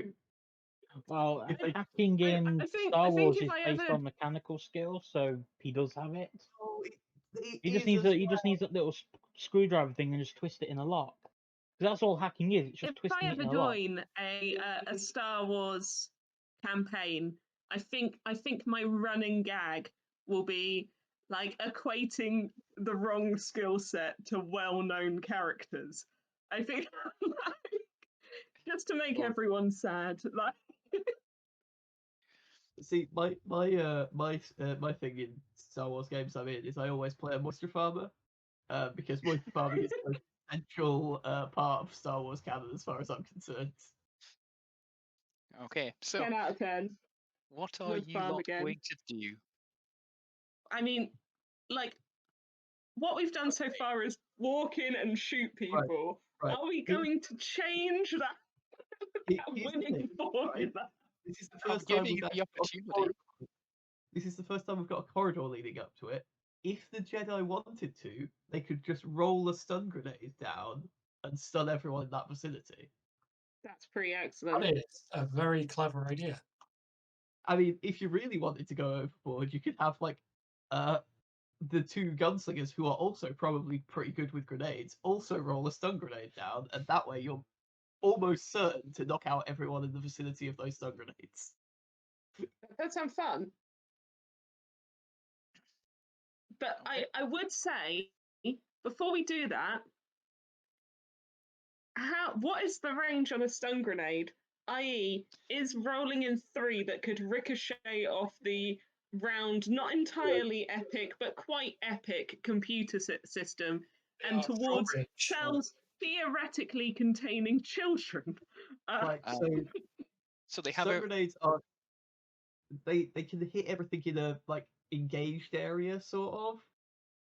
Well, if they hacking in I think Star Wars if is I based ever on mechanical skill, so he does have it. oh, it He just is needs as he just needs that little screwdriver thing and just twist it in a lock. 'Cause that's all hacking is. It's just if twisting I it ever in a lock. join a Star Wars campaign, I think my running gag will be like equating the wrong skill set to well-known characters. I think like, just to make Well- everyone sad. Like see my thing in Star Wars games I'm in is I always play a moisture farmer, because moisture farming is the most essential part of Star Wars canon as far as I'm concerned. okay. So 10 out of 10. what are Wood you farm lot again. going to do? I mean, like what we've done so far is walk in and shoot people. Right. Are we Here's- going to change that here's the winning thing, formula? This is the I'm first time giving we've you the actually got a opportunity. corridor. This is the first time we've got a corridor leading up to it. If the Jedi wanted to, they could just roll a stun grenade down and stun everyone in that vicinity. That's pretty excellent. That is a very clever idea. I mean, if you really wanted to go overboard, you could have like the 2 gunslingers who are also probably pretty good with grenades also roll a stun grenade down, and that way you're almost certain to knock out everyone in the vicinity of those stun grenades. That sounds fun. But Okay. I would say before we do that, what is the range on a stun grenade? I.e., is rolling in 3 that could ricochet off the round, not entirely epic, but quite epic computer system, and towards Short range, cells theoretically containing children. Right, Um, so So they have stun a grenades are they can hit everything in a like engaged area, sort of.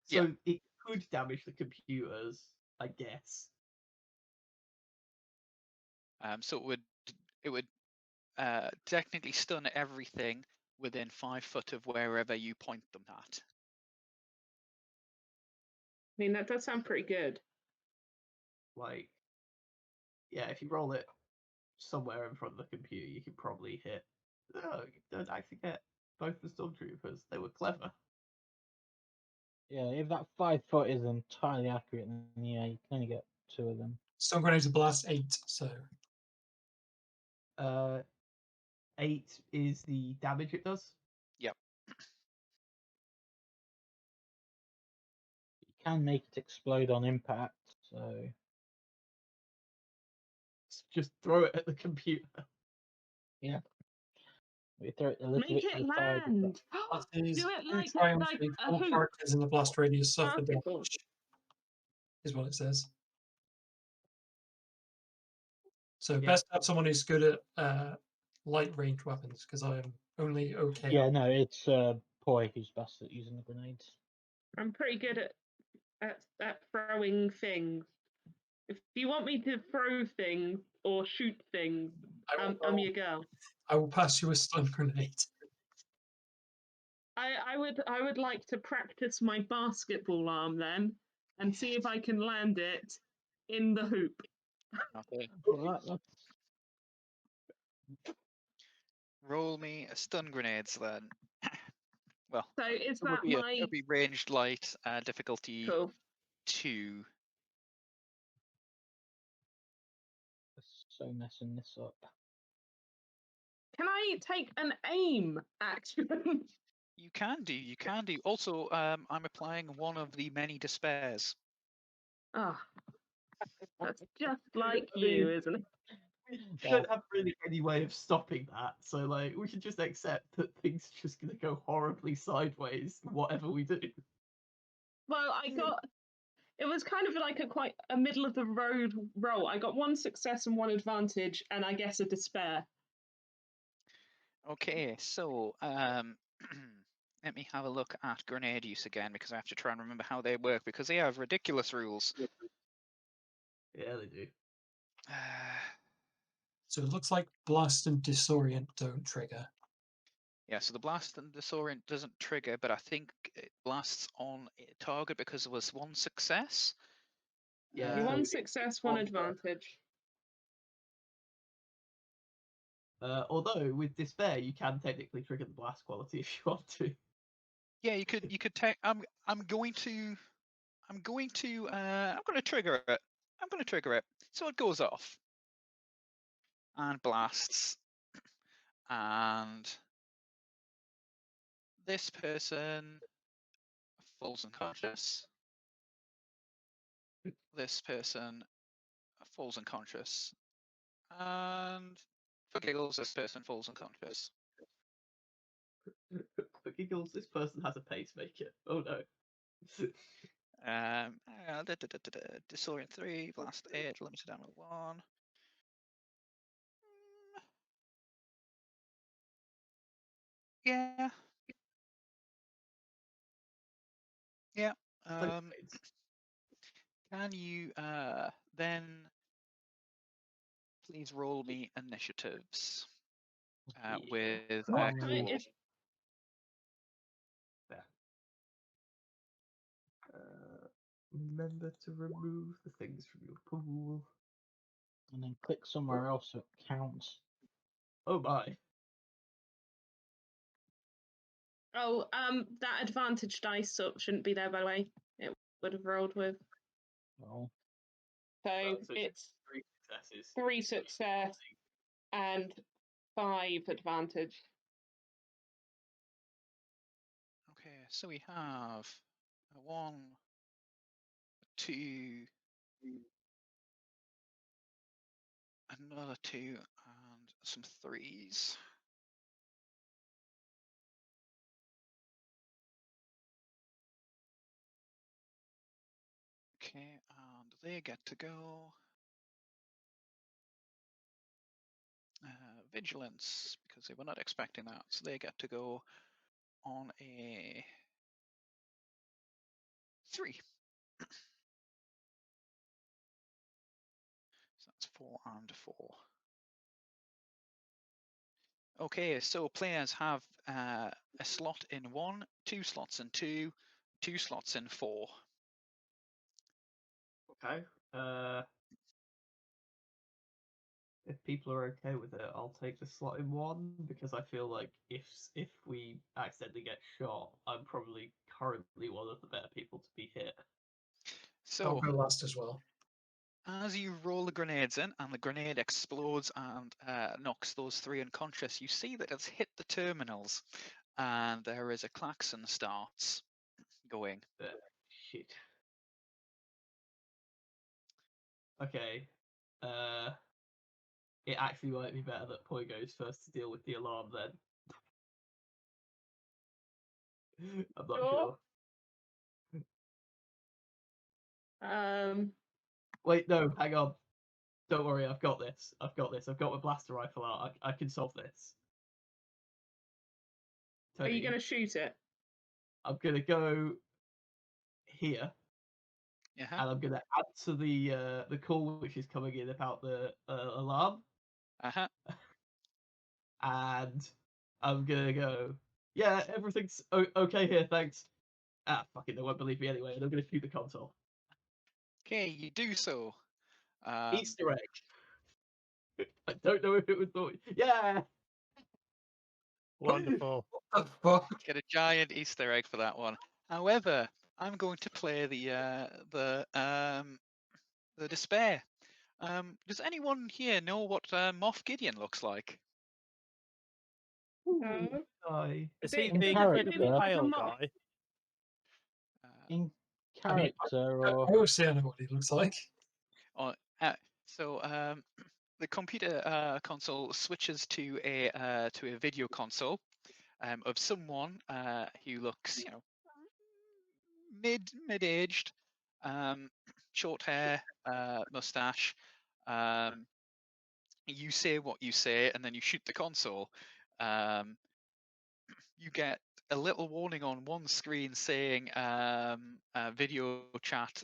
So Yeah. it could damage the computers, I guess. so it would technically stun everything within 5 foot of wherever you point them at. mean, that does sound pretty good. Like, yeah, if you roll it somewhere in front of the computer, you can probably hit. No, you don't actually get both the stormtroopers. They were clever. Yeah, if that 5 foot is entirely accurate, then yeah, you can only get 2 of them. Stun grenades blast 8, so 8 is the damage it does. Yep. You can make it explode on impact, so Just throw it at the computer. we throw it a little Make bit to it the side. land. that is Do it 2 like triumphs like with a all hoop. characters in the blast radius suffer Basketball. damage, is what it says. So Yeah. best to have someone who's good at light range weapons, because I am only okay. Yeah, no, it's Poi who's best at using the grenades. I'm pretty good at throwing things. If you want me to throw things or shoot things, I'm your girl. I will pass you a stun grenade. I would like to practice my basketball arm then and see if I can land it in the hoop. Okay. Well, that's Roll me a stun grenades then. Well, So is it would that be, my it'll be ranged light, difficulty cool? 2. so messing this up. Can I take an aim action? You can do. You can do. Also, I'm applying one of the many despairs. Ah, that's just like you, isn't it? We Yeah. don't have really any way of stopping that, so like we should just accept that things are just gonna go horribly sideways, whatever we do. Well, I got. It was kind of like quite a middle of the road roll. I got 1 success and 1 advantage, and I guess a despair. Okay, so let me have a look at grenade use again because I have to try and remember how they work because they have ridiculous rules. Yeah, they do. So it looks like blast and disorient don't trigger. Yeah, so the blast and disorient doesn't trigger, but I think it blasts on a target because there was 1 success. Yeah. 1 success, 1 advantage. Although with despair, you can technically trigger the blast quality if you want to. Yeah, you could take. I'm going to trigger it. I'm going to trigger it. So it goes off and blasts, and this person falls unconscious. This person falls unconscious, and for giggles, this person falls unconscious. For giggles, this person has a pacemaker. Oh no. Disorient 3, blast 8, limited ammo 1. Yeah. Yeah. Can you then please roll me initiatives with What cool. kind is Remember to remove the things from your pool. And then click somewhere else so it counts. Oh my. Oh, that advantage dice shouldn't be there, by the way. It would have rolled with. Oh, So So it's 3 successes. 3 success and 5 advantage. Okay, so we have a 1, 2, another 2, and some 3s. Okay, and they get to go. Vigilance, because they were not expecting that, so they get to go on a 3. So that's 4 and 4. Okay, so players have a slot in 1, 2 slots in 2, 2 slots in 4. Okay. If people are okay with it, I'll take the slot in 1 because I feel like if we accidentally get shot, I'm probably currently one of the better people to be hit. I'll So, go last as well. as you roll the grenades in and the grenade explodes and knocks those 3 unconscious, you see that it's hit the terminals and there is a klaxon starts going. Shit. Okay. It actually might be better that Poi goes first to deal with the alarm then. I'm not Sure. sure. Wait, no, hang on. Don't worry, I've got this. I've got my blaster rifle out. I can solve this. Are you Tony, going to shoot it? I'm gonna go here, Yeah. and I'm gonna answer the call which is coming in about the alarm, Uh-huh. and I'm gonna go. Yeah, everything's okay here, thanks. Ah, fuck it, they won't believe me anyway, and I'm gonna shoot the console. Okay, you do so. Easter egg. I don't know if it was thought. Yeah. Wonderful. What the fuck? Get a giant Easter egg for that one. However, I'm going to play the despair. Does anyone here know what Moff Gideon looks like? No. I Is bit- he in the character. incredibly like a pale moth. guy? In I mean, character I or obviously I know what he looks like. So the computer console switches to a video console of someone who looks, mid-aged, short hair, mustache. You say what you say, and then you shoot the console. You get a little warning on one screen saying video chat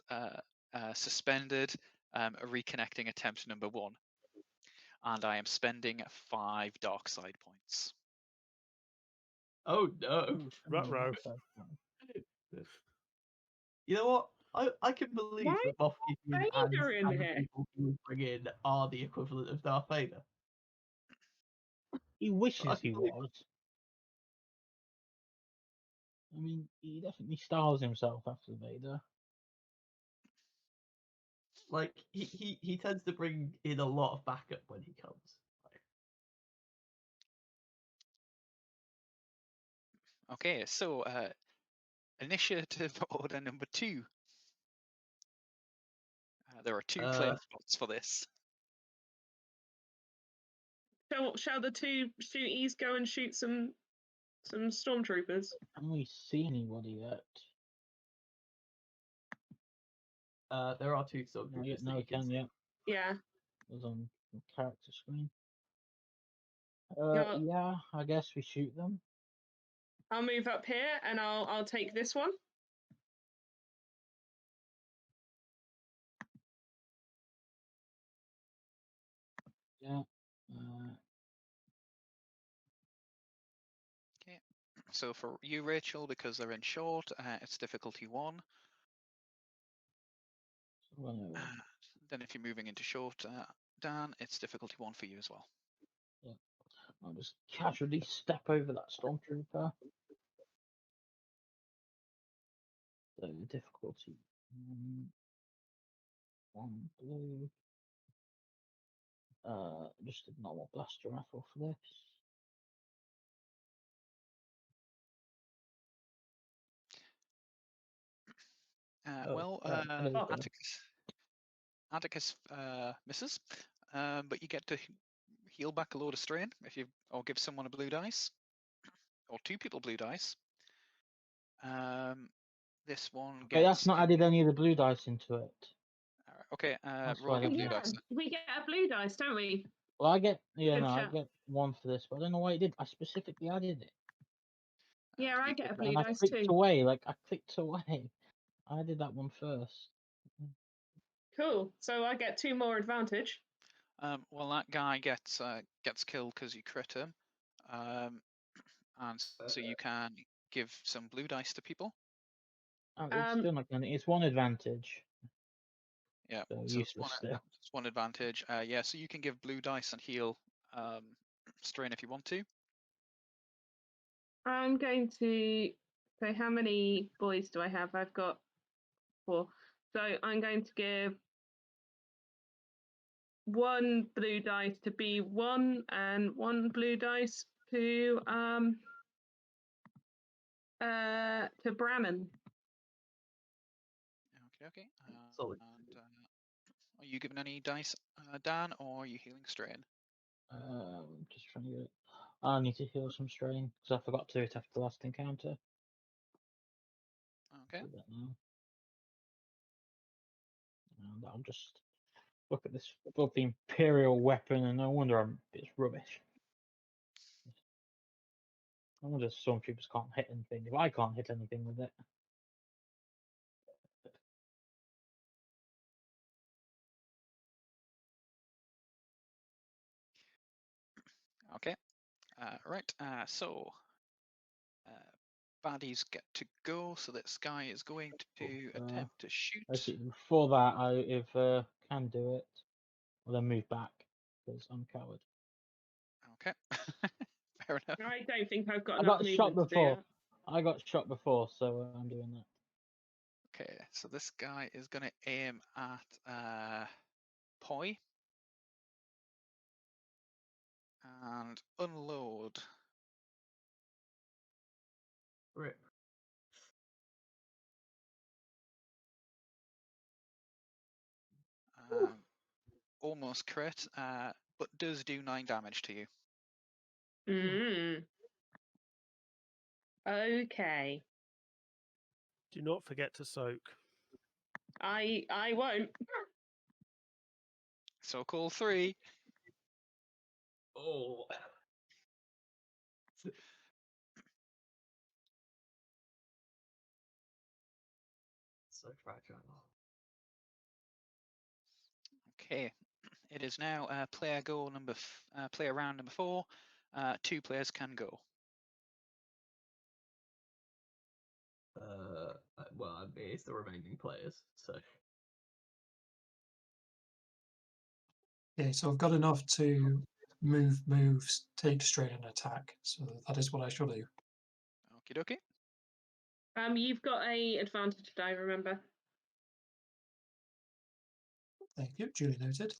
suspended, reconnecting attempt number 1. And I am spending 5 dark side points. Oh no. Ruh-roh. You know what? I can believe Why that Moff Gideon Vader in and the here? people who bring in are the equivalent of Darth Vader. he wishes I he can believe- was. I mean, he definitely styles himself after Vader. Like he tends to bring in a lot of backup when he comes. Okay, so initiative order number 2. There are 2 claim spots for this. Shall the 2 shooties go and shoot some stormtroopers? Haven't we seen anybody yet? There are 2 No, subgroups. yet, no, we can yet. Yeah. It was on the character screen. Yeah. Yeah, I guess we shoot them. I'll move up here and I'll take this one. Yeah. Okay. So for you, Rachel, because they're in short, it's difficulty 1. So run over. Then if you're moving into short, Dan, it's difficulty 1 for you as well. I'll just casually step over that stormtrooper. So difficulty 1 blue. Just a normal blaster rifle for this. Well, Atticus misses, but you get to heal back a load of strain or give someone a blue dice, or 2 people blue dice. This one gets. Okay, that's not added any of the blue dice into it. Okay, That's roll why your I blue Yeah, dice. we get a blue dice, don't we? Well, I get Good I shout. get 1 for this, but I don't know why it did. I specifically added it, Yeah, I get a blue and I dice clicked too. away. Like I clicked away. I did that one first. Cool. So I get 2 more advantage. Well, that guy gets killed because you crit him, and so you can give some blue dice to people. Oh, it's still not gonna. It's 1 advantage. Yeah. So So useless still. that's one advantage. Yeah. So you can give blue dice and heal strain if you want to. I'm going to. So, how many boys do I have? I've got 4. So, I'm going to give 1 blue dice to B1 and 1 blue dice to Bramman. Okay. Solid. And are you giving any dice, Dan, or are you healing strain? Just trying to get it. I need to heal some strain because I forgot to do it after the last encounter. Okay. Do that now. And I'll just look at this above the Imperial weapon, and no wonder it's rubbish. I wonder if stormtroopers can't hit anything. If I can't hit anything with it. Okay. Right. So baddies get to go. So this guy is going to attempt to shoot. Actually, before that, if can do it, well then move back because I'm a coward. Okay. Fair enough. I don't think I've got I enough got shot movement to do before. that. I got shot before, so I'm doing that. Okay. So this guy is going to aim at Poi and unload. Rip. Almost crit, but does do 9 damage to you. Okay. Do not forget to soak. I won't. So call 3. Oh. So fragile. Okay. It is now player round number 4. 2 players can go. Well, it's the remaining players, so. Okay, so I've got enough to move, take strain, and attack. So that is what I shall do. Okie dokie. You've got a advantage die, remember? Thank you, duly noted.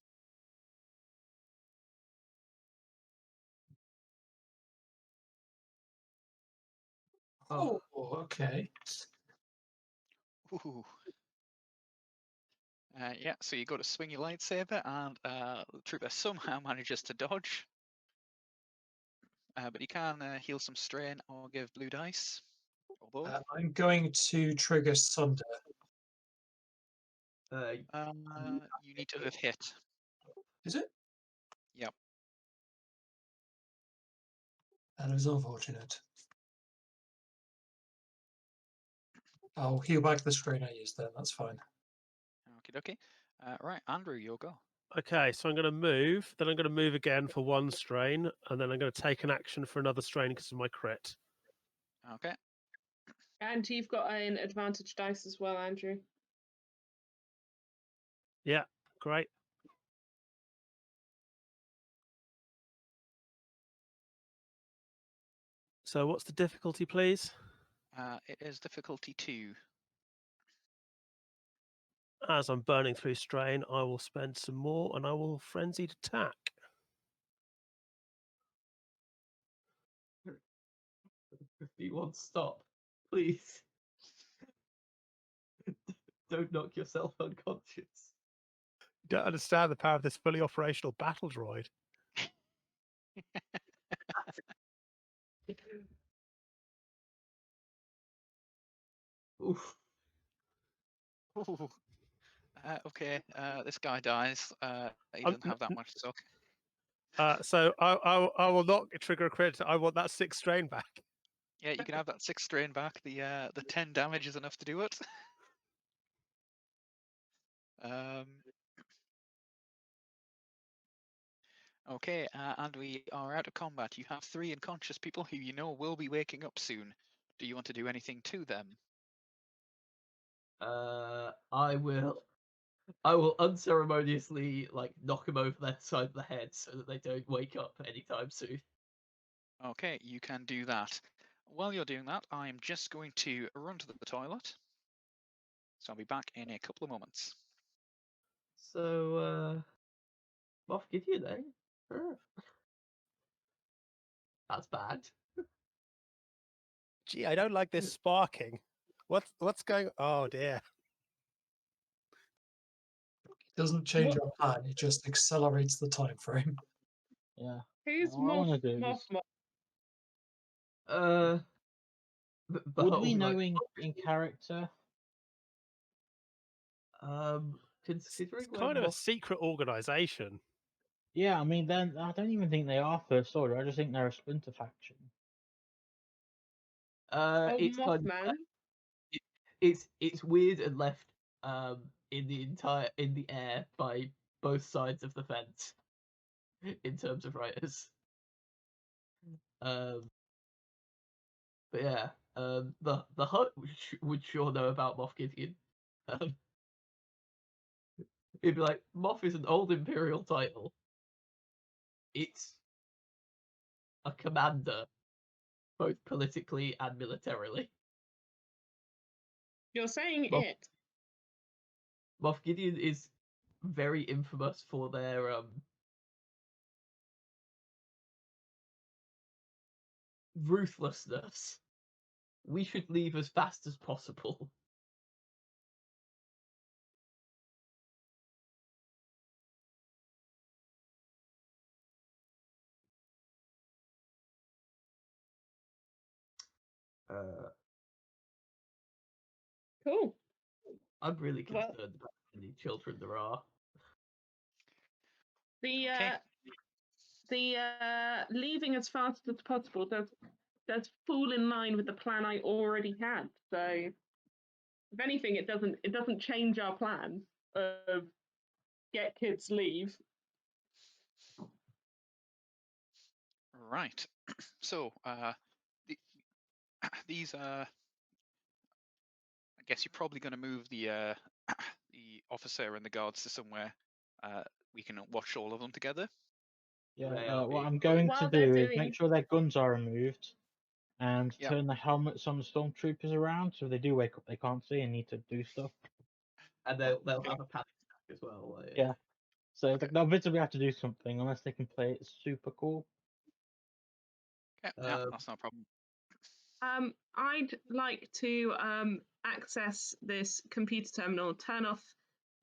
Oh, okay. Ooh. Yeah, so you go to swing your lightsaber, and the trooper somehow manages to dodge. But you can heal some strain or give blue dice, or both. I'm going to trigger Sunder. You need to have hit. Is it? Yep. That is unfortunate. I'll heal back the strain I used then, that's fine. Okie dokie. Right, Andrew, your go. Okay, so I'm going to move, then I'm going to move again for 1 strain, and then I'm going to take an action for another strain because of my crit. Okay. And you've got an advantage dice as well, Andrew. Yeah, great. So what's the difficulty, please? It is difficulty 2. As I'm burning through strain, I will spend some more and I will frenzied attack. If you want, stop, please. Don't knock yourself unconscious. You don't understand the power of this fully operational battle droid. Oof. Ooh. Okay, this guy dies. He doesn't have that much suck. So I will not trigger a crit. I want that 6 strain back. Yeah, you can have that 6 strain back. The 10 damage is enough to do it. Okay, and we are out of combat. You have 3 unconscious people who you know will be waking up soon. Do you want to do anything to them? I will. I will unceremoniously like knock them over their side of the head so that they don't wake up anytime soon. Okay, you can do that. While you're doing that, I'm just going to run to the toilet. So I'll be back in a couple of moments. So, Moff Gideon, eh? Sure. That's bad. Gee, I don't like this sparking. What's going? Oh dear. It doesn't change our plan, it just accelerates the time frame. Yeah. Who's All I Moff? want to do Moff, is, Moff? The would whole, we know like, in character? considering It's where kind of a Moff, secret organization. Yeah, I mean, then I don't even think they are First Order. I just think they're a splinter faction. Oh, it's kind of Mothman. it's weird and left in the air by both sides of the fence in terms of writers. But yeah, the Hut would sure know about Moff Gideon. Um, He'd be like, Moff is an old Imperial title. It's a commander, both politically and militarily. You're saying Moff, it. Moff Gideon is very infamous for their ruthlessness. We should leave as fast as possible. Cool. I'm really Well- concerned about how many children there are. The Okay. leaving as fast as possible does fall in line with the plan I already had. So, if anything, it doesn't change our plan of get kids leave. Right. So, the, these I guess you're probably going to move the the officer and the guards to somewhere we can watch all of them together. Yeah. They are What being I'm going to While they're do is doing- make sure their guns are removed, and Yep. turn the helmets on the stormtroopers around, so if they do wake up, they can't see and need to do stuff. and they'll have a panic attack as well. Like, Yeah. So it's like they'll visibly have to do something unless they can play it super cool. Yeah, that's no problem. I'd like to access this computer terminal, turn off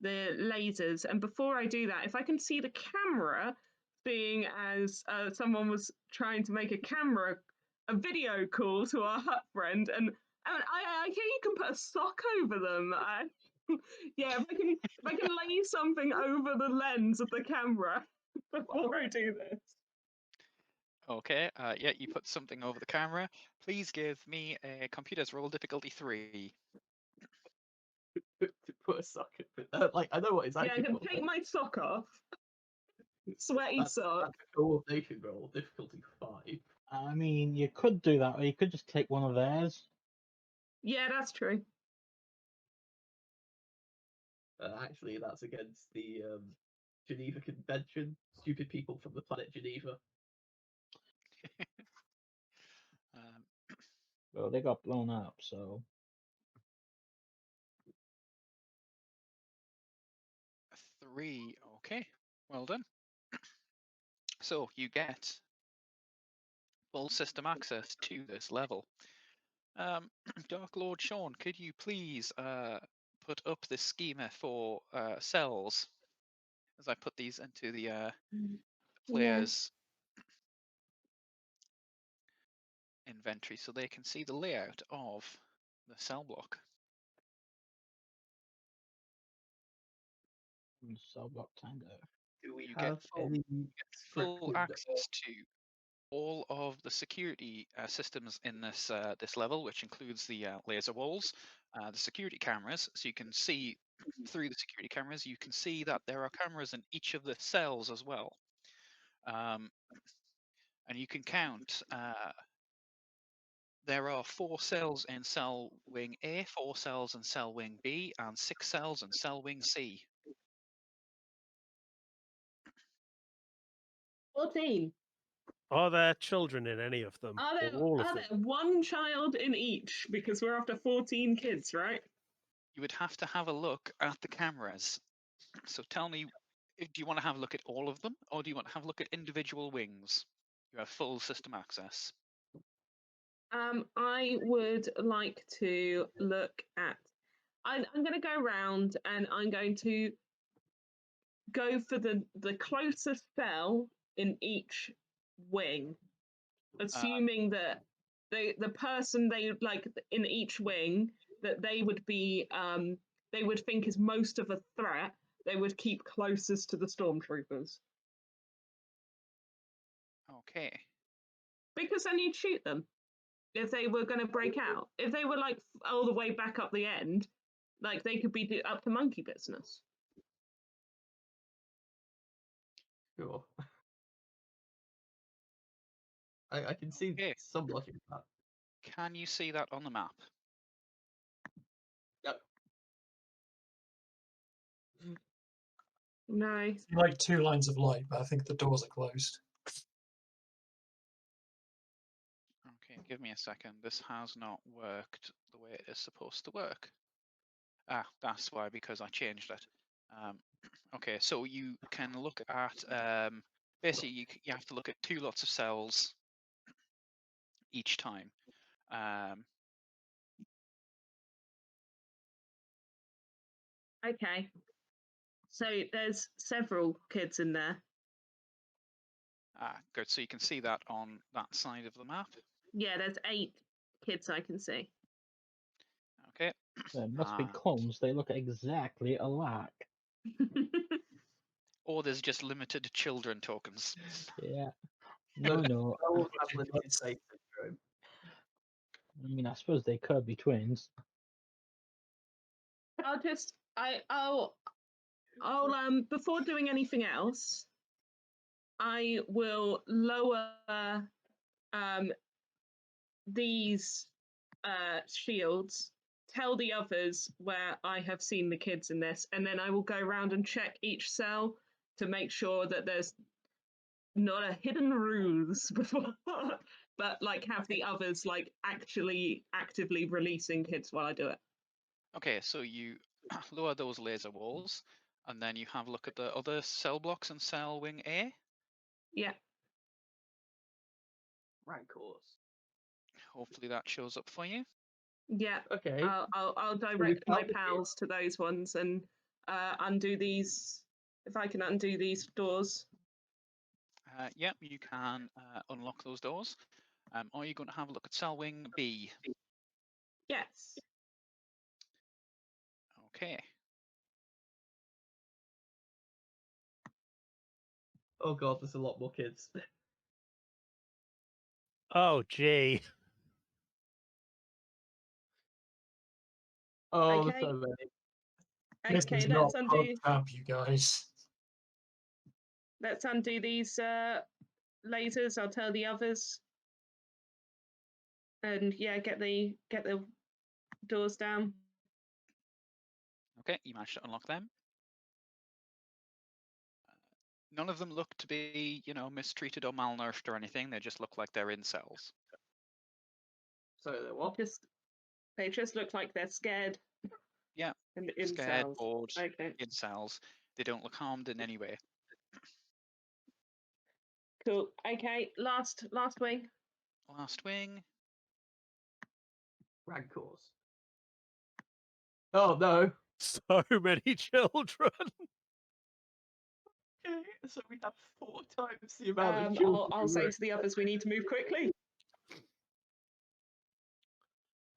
the lasers, and before I do that, if I can see the camera, being as someone was trying to make a video call to our Hut friend, and I hear you can put a sock over them. Yeah, if I can lay something over the lens of the camera before I do this. Okay, yeah, you put something over the camera. Please give me a computer's roll difficulty 3. to put a sock in. Like, I know what it's Yeah, I actually can called. take my sock off. Sweaty That's sock. a coordination roll, difficulty 5. I mean, you could do that, or you could just take one of theirs. Yeah, that's true. Actually, that's against the Geneva Convention. Stupid people from the planet Geneva. Um, Well, they got blown up, so 3, okay, well done. So you get full system access to this level. Dark Lord Sean, could you please put up the schema for cells as I put these into the players' inventory so they can see the layout of the cell block. cell block tango. Do we You have get full, any full scripted access to all of the security systems in this this level, which includes the laser walls, the security cameras, so you can see through the security cameras. You can see that there are cameras in each of the cells as well, and you can count. There are 4 cells in cell wing A, 4 cells in cell wing B, and 6 cells in cell wing C. 14. Are there children in any of them? Are there, or all of are them? there one child in each? Because we're after 14 kids, right? You would have to have a look at the cameras. So tell me, do you want to have a look at all of them, or do you want to have a look at individual wings? You have full system access. I would like to look at. I'm going to go around and I'm going to go for the closest cell in each wing, assuming that the person they like in each wing that they would be they would think is most of a threat. They would keep closest to the stormtroopers Okay. because then you'd shoot them if they were going to break out. If they were like all the way back up the end, like they could be up to monkey business. Sure. I can see Okay. some logic in that. Can you see that on the map? Yep. No. Like 2 lines of light, but I think the doors are closed. Okay, give me a second. This has not worked the way it is supposed to work. Ah, that's why, because I changed it. Okay, so you can look at, basically you have to look at 2 lots of cells each time. Okay. So there's several kids in there. Good, so you can see that on that side of the map. Yeah, there's 8 kids I can see. Okay. There must be Ah. clones. They look exactly alike. Or there's just limited children tokens. Yeah. No, no. They all have limited safe syndrome. I mean, I suppose they could be twins. I'll before doing anything else, I will lower these shields, tell the others where I have seen the kids in this, and then I will go around and check each cell to make sure that there's not a hidden ruse before, but like have the others like actually actively releasing kids while I do it. Okay, so you lower those laser walls, and then you have a look at the other cell blocks in cell wing A. Yeah. Rancors. Hopefully that shows up for you. Yeah. Okay. I'll direct my pals to those ones and undo these if I can undo these doors. Yep, you can unlock those doors. Are you going to have a look at cell wing B? Yes. Okay. Oh god, there's a lot more kids. Oh, gee. Oh, Okay. there's so many. This Okay, is let's not undo PubCamp, you guys. let's undo these lasers. I'll tell the others. And yeah, get the doors down. Okay, you managed to unlock them. None of them look to be, mistreated or malnourished or anything. They just look like they're in cells. So they're what? They just look like they're scared. Yeah. And in Scared, cells. bored, Okay. in cells. They don't look harmed in any way. Cool. Okay, last wing. Last wing. Rancors. Oh no. So many children. Okay, so we have 4 times the amount of children. I'll say to the others we need to move quickly.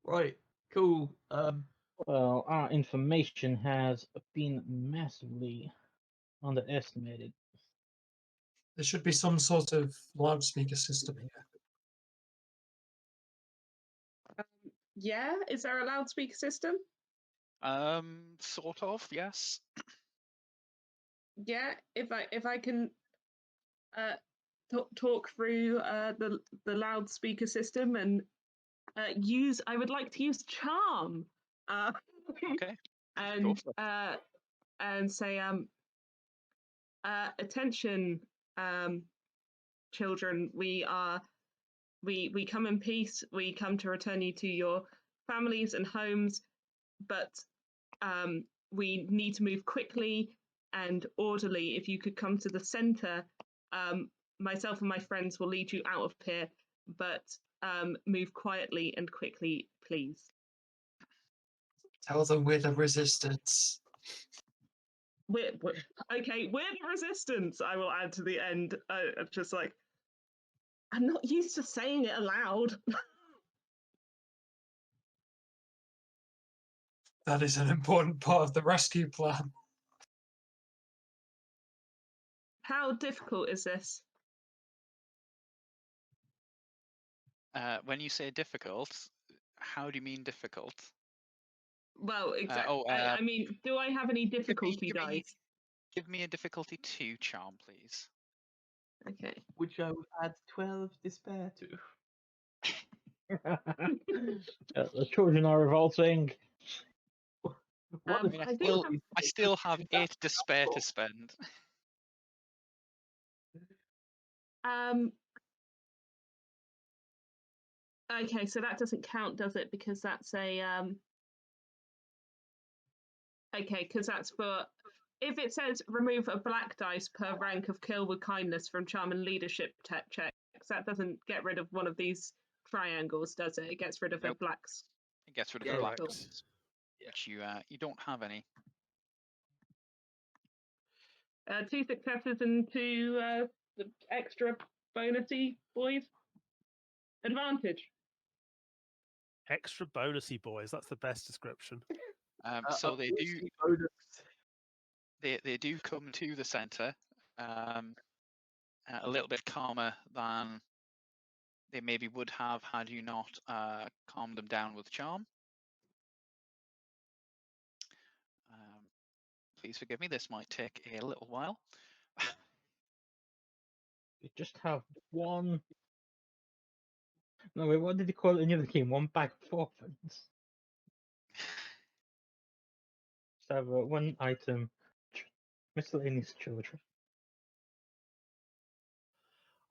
Right, cool. Well, our information has been massively underestimated. There should be some sort of loudspeaker system here. Yeah, is there a loudspeaker system? Sort of, yes. Yeah, if I can talk through the loudspeaker system and I would like to use charm. Okay. And and say attention children. We come in peace. We come to return you to your families and homes, but we need to move quickly and orderly. If you could come to the center, myself and my friends will lead you out of here, but move quietly and quickly, please. Tell them we're the resistance. We're okay. We're the resistance. I will add to the end. Just like, I'm not used to saying it aloud. That is an important part of the rescue plan. How difficult is this? When you say difficult, how do you mean difficult? Well, exactly. I mean, do I have any difficulty dice? Give me a difficulty 2 charm, please. Okay. Which I would add 12 despair to. The children are revolting. What if I still have 8 despair to spend. Okay, so that doesn't count, does it? Because that's a okay, because that's for if it says remove a black dice per rank of kill with kindness from charm and leadership checks, that doesn't get rid of one of these triangles, does it? It gets rid of the blacks. It gets rid of Yeah, the blacks, cool. which you don't have any. 2 successes and 2 the extra bonusy boys. Advantage. Extra bonusy boys. That's the best description. So they do come to the center a little bit calmer than they maybe would have had you not calmed them down with charm. Please forgive me, this might take a little while. You just have one. No, wait, what did you call it in the other game? One bag of orphans. Just have one item, miscellaneous children.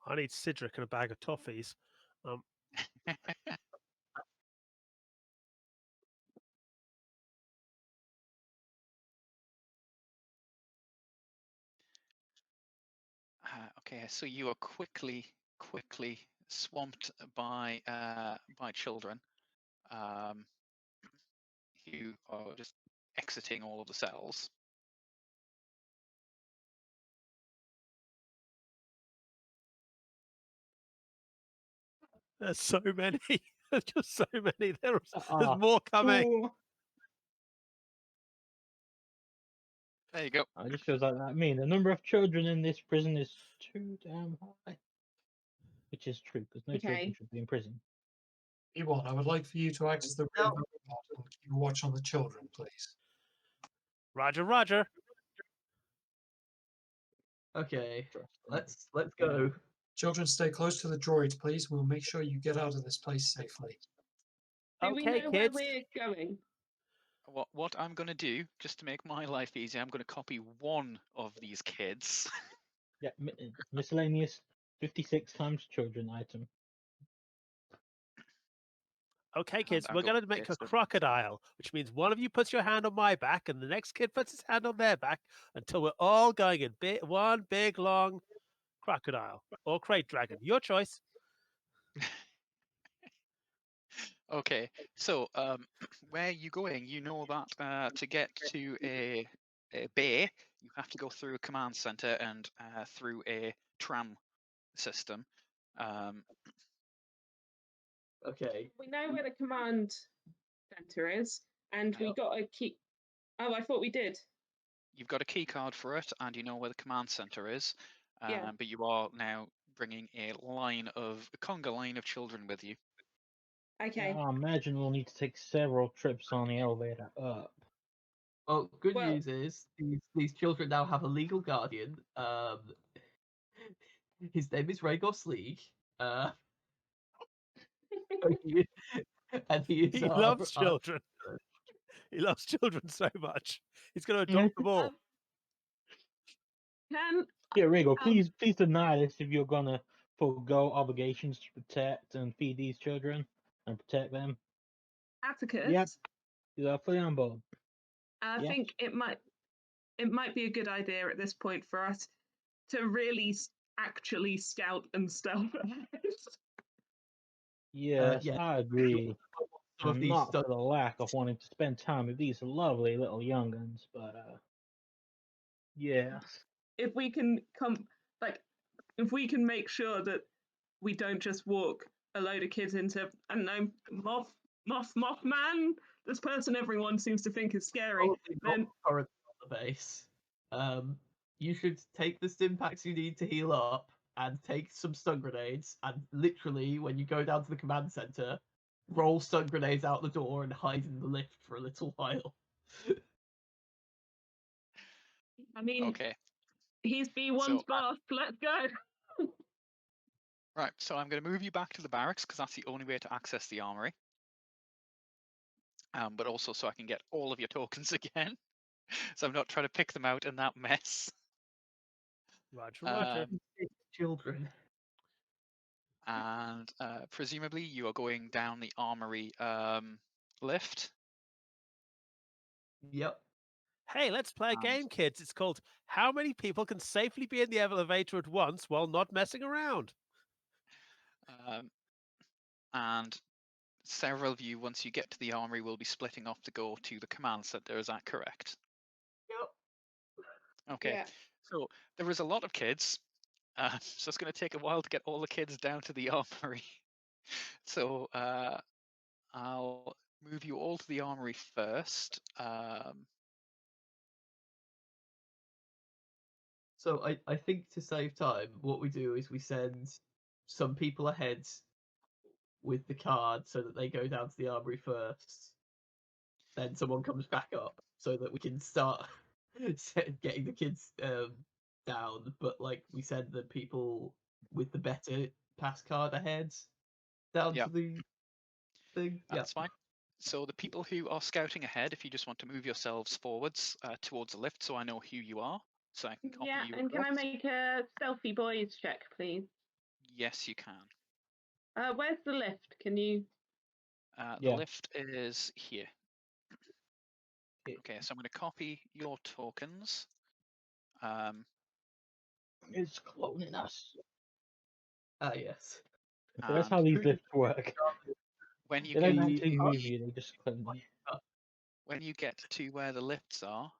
I need Cedric and a bag of toffees. Okay, so you are quickly swamped by children. You are just exiting all of the cells. There's so many. There's just so many. There's more coming. There you go. It just feels like that. I mean, the number of children in this prison is too damn high. Which is true, because no children should be in prison. Ewan, I would like for you to act as the rear guard and keep a watch on the children, please. Roger, Roger. Okay, let's go. Children, stay close to the droid, please. We'll make sure you get out of this place safely. Do we know where we're going? What I'm going to do, just to make my life easy, I'm going to copy one of these kids. Yeah, miscellaneous 56 times children item. Okay, kids, I'm we're going going to make a crocodile, which means one of you puts your hand on my back and the next kid puts his hand on their back until we're all going in one big, long crocodile or crate dragon. Your choice. Okay, so where are you going? You know that to get to a bay, you have to go through a command center and through a tram system. Okay. We know where the command center is, and we got a key. Oh, I thought we did. You've got a key card for it, and you know where the command center is. Yeah. But you are now bringing a conga line of children with you. Okay. I imagine we'll need to take several trips on the elevator up. Well, good news is these children now have a legal guardian. His name is Rhaegor Sleek. And he loves children. He loves children so much. He's going to adopt them all. Yeah, Rhaegor, please deny this if you're gonna forego obligations to protect and feed these children and protect them. Atticus, You are fully on board. I Yeah. think it might be a good idea at this point for us to really actually scout and stealth ahead. Yes, yeah. I agree. Some of And these not stuff. for the lack of wanting to spend time with these lovely little young'uns, but yes. If we can if we can make sure that we don't just walk a load of kids into, I don't know, Mothman, this person everyone seems to think is scary, Probably not then currently on the base. You should take the stim packs you need to heal up and take some stun grenades. And literally, when you go down to the command center, roll stun grenades out the door and hide in the lift for a little while. I mean, Okay. he's B1's So, boss. Let's go. Right, so I'm going to move you back to the barracks because that's the only way to access the armory. But also so I can get all of your tokens again. So I'm not trying to pick them out in that mess. Roger, Roger. Children. And presumably you are going down the armory lift. Yep. Hey, let's play a Um, game, kids. It's called How Many People Can Safely Be in the Elevator at Once While Not Messing Around? And several of you, once you get to the armory, will be splitting off to go to the command center. Is that correct? Yep. Okay. Yeah. So there is a lot of kids. So it's going to take a while to get all the kids down to the armory. So I'll move you all to the armory first. So I think to save time, what we do is we send some people ahead with the card so that they go down to the armory first. Then someone comes back up so that we can start getting the kids down. But like we send the people with the better pass card ahead down Yeah. to the thing. That's fine. So the people who are scouting ahead, if you just want to move yourselves forwards towards the lift so I know who you are, so I can copy Yeah, you and can I across. make a stealthy boys check, please? Yes, you can. Where's the lift? Can you? The Yeah. lift is here. Okay. Okay, so I'm going to copy your tokens. It's cloning us. Ah, yes. So that's how And these lifts work. when you They don't get actually to move you, they just clone you. when you get to where the lifts are,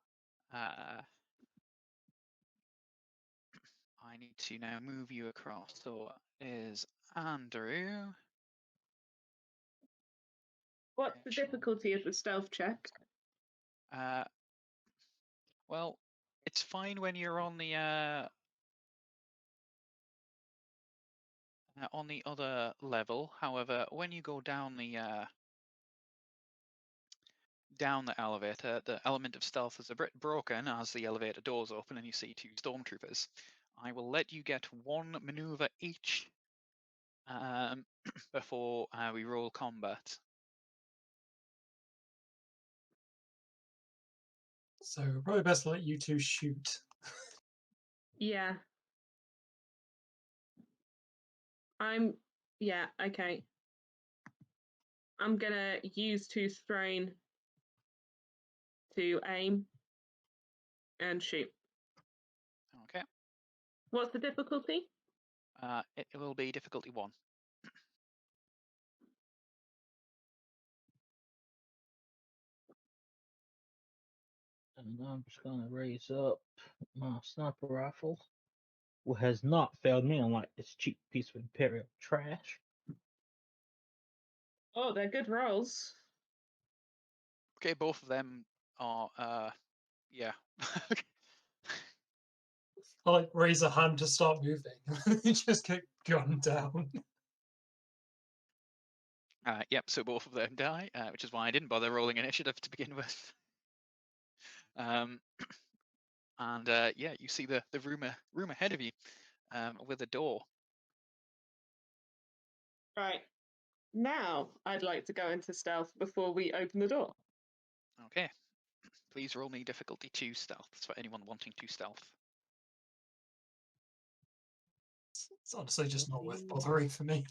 I need to now move you across. So is Andrew. What's the difficulty of the stealth check? Well, it's fine when you're on the other level. However, when you go down the elevator, the element of stealth is a bit broken as the elevator doors open and you see two stormtroopers. I will let you get one maneuver each before we roll combat. So probably best to let you two shoot. Yeah. Yeah, okay. I'm gonna use two strain to aim and shoot. Okay. What's the difficulty? It will be difficulty 1. And I'm just gonna raise up my sniper rifle, who has not failed me, unlike this cheap piece of Imperial trash. Oh, they're good rolls. Okay, both of them are yeah. I like raise a hand to start moving. You just get gunned down. Yep, so both of them die, which is why I didn't bother rolling initiative to begin with. And yeah, you see the room ahead of you with a door. Right. Now I'd like to go into stealth before we open the door. Okay. Please roll me difficulty 2 stealth. That's for anyone wanting to stealth. It's honestly just not worth Mm. bothering for me.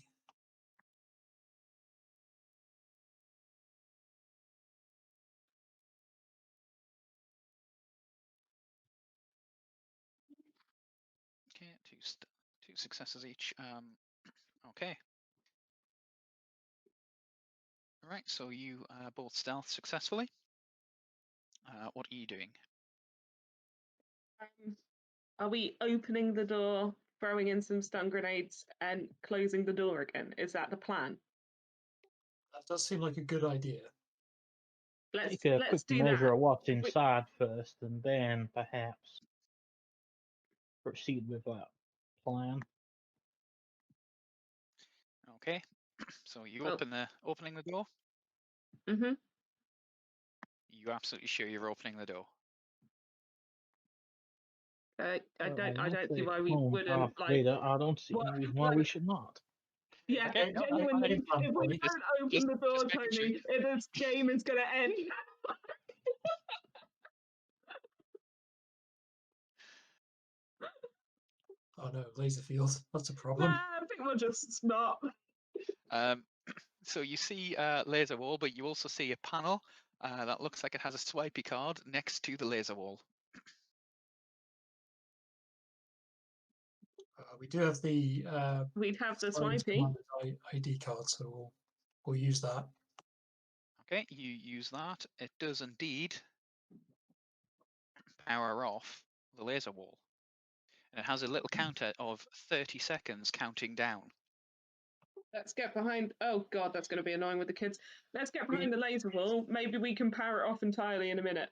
Okay, two successes each. Okay. All right, so you both stealth successfully. What are you doing? Are we opening the door, throwing in some stun grenades, and closing the door again? Is that the plan? That does seem like a good idea. Let's Take a quick do measure that. of what's We- inside first, and then perhaps proceed with that plan. Okay, so you Oh. opening the door. Mhm. You absolutely sure you're opening the door? I don't see say why we clone wouldn't. Darth Like, Vader, I don't see what- any reason why what- we should not. yeah, Okay, no, that's genuinely. fine. If we Just- don't open the door, just making sure. Tony, this game is gonna end. Oh no, laser field. That's a problem. Nah, I think we'll just stop. So you see laser wall, but you also see a panel that looks like it has a swipey card next to the laser wall. We do have the We'd have the Science swipey. Commander's ID card, so we'll use that. Okay, you use that. It does indeed power off the laser wall. And it has a little counter of 30 seconds counting down. Let's get behind. Oh god, that's going to be annoying with the kids. Let's get behind the laser wall. Maybe we can power it off entirely in a minute.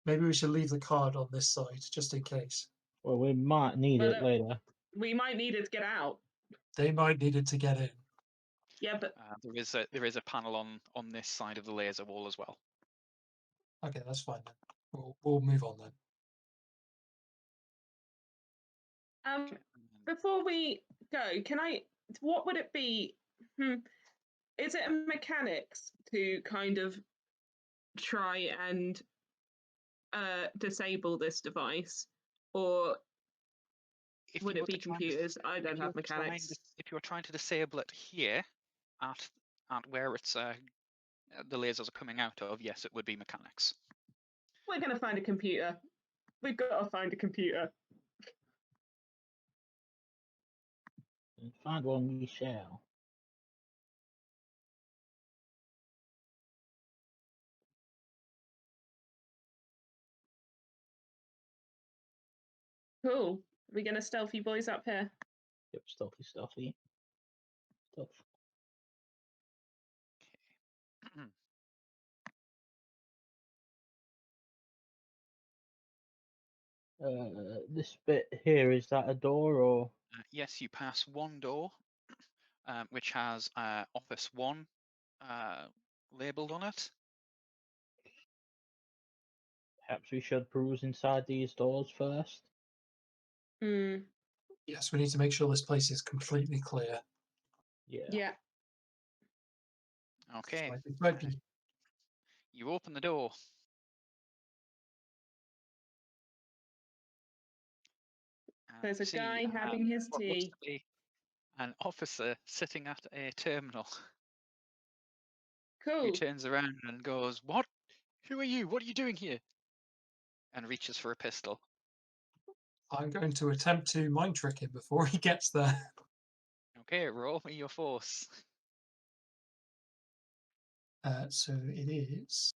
Maybe we should leave the card on this side, just in case. Well, we might need Well, it later. We might need it to get out. They might need it to get in. Yeah, but There is a panel on this side of the laser wall as well. Okay, that's fine then. We'll move on then. before we go, can I? What would it be? Is it a mechanics to kind of try and disable this device, or If would you it were be to try and computers? I don't if you have were trying mechanics. if you were trying to disable it here at where it's the lasers are coming out of, yes, it would be mechanics. We're gonna find a computer. We've got to find a computer. And find one we shall. Cool. We're gonna stealthy boys up here. Yep, stealthy. Stealth. This bit here, is that a door or? Yes, you pass one door, which has Office 1 labelled on it. Perhaps we should peruse inside these doors first. Yes, we need to make sure this place is completely clear. Yeah. Okay. Swipey. You open the door. And There's a see, guy having his what looks tea. to be an officer sitting at a terminal. Who Cool. turns around and goes, "What? Who are you? What are you doing here?" And reaches for a pistol. I'm going to attempt to mind trick him before he gets there. Okay, roll me your force. So it is.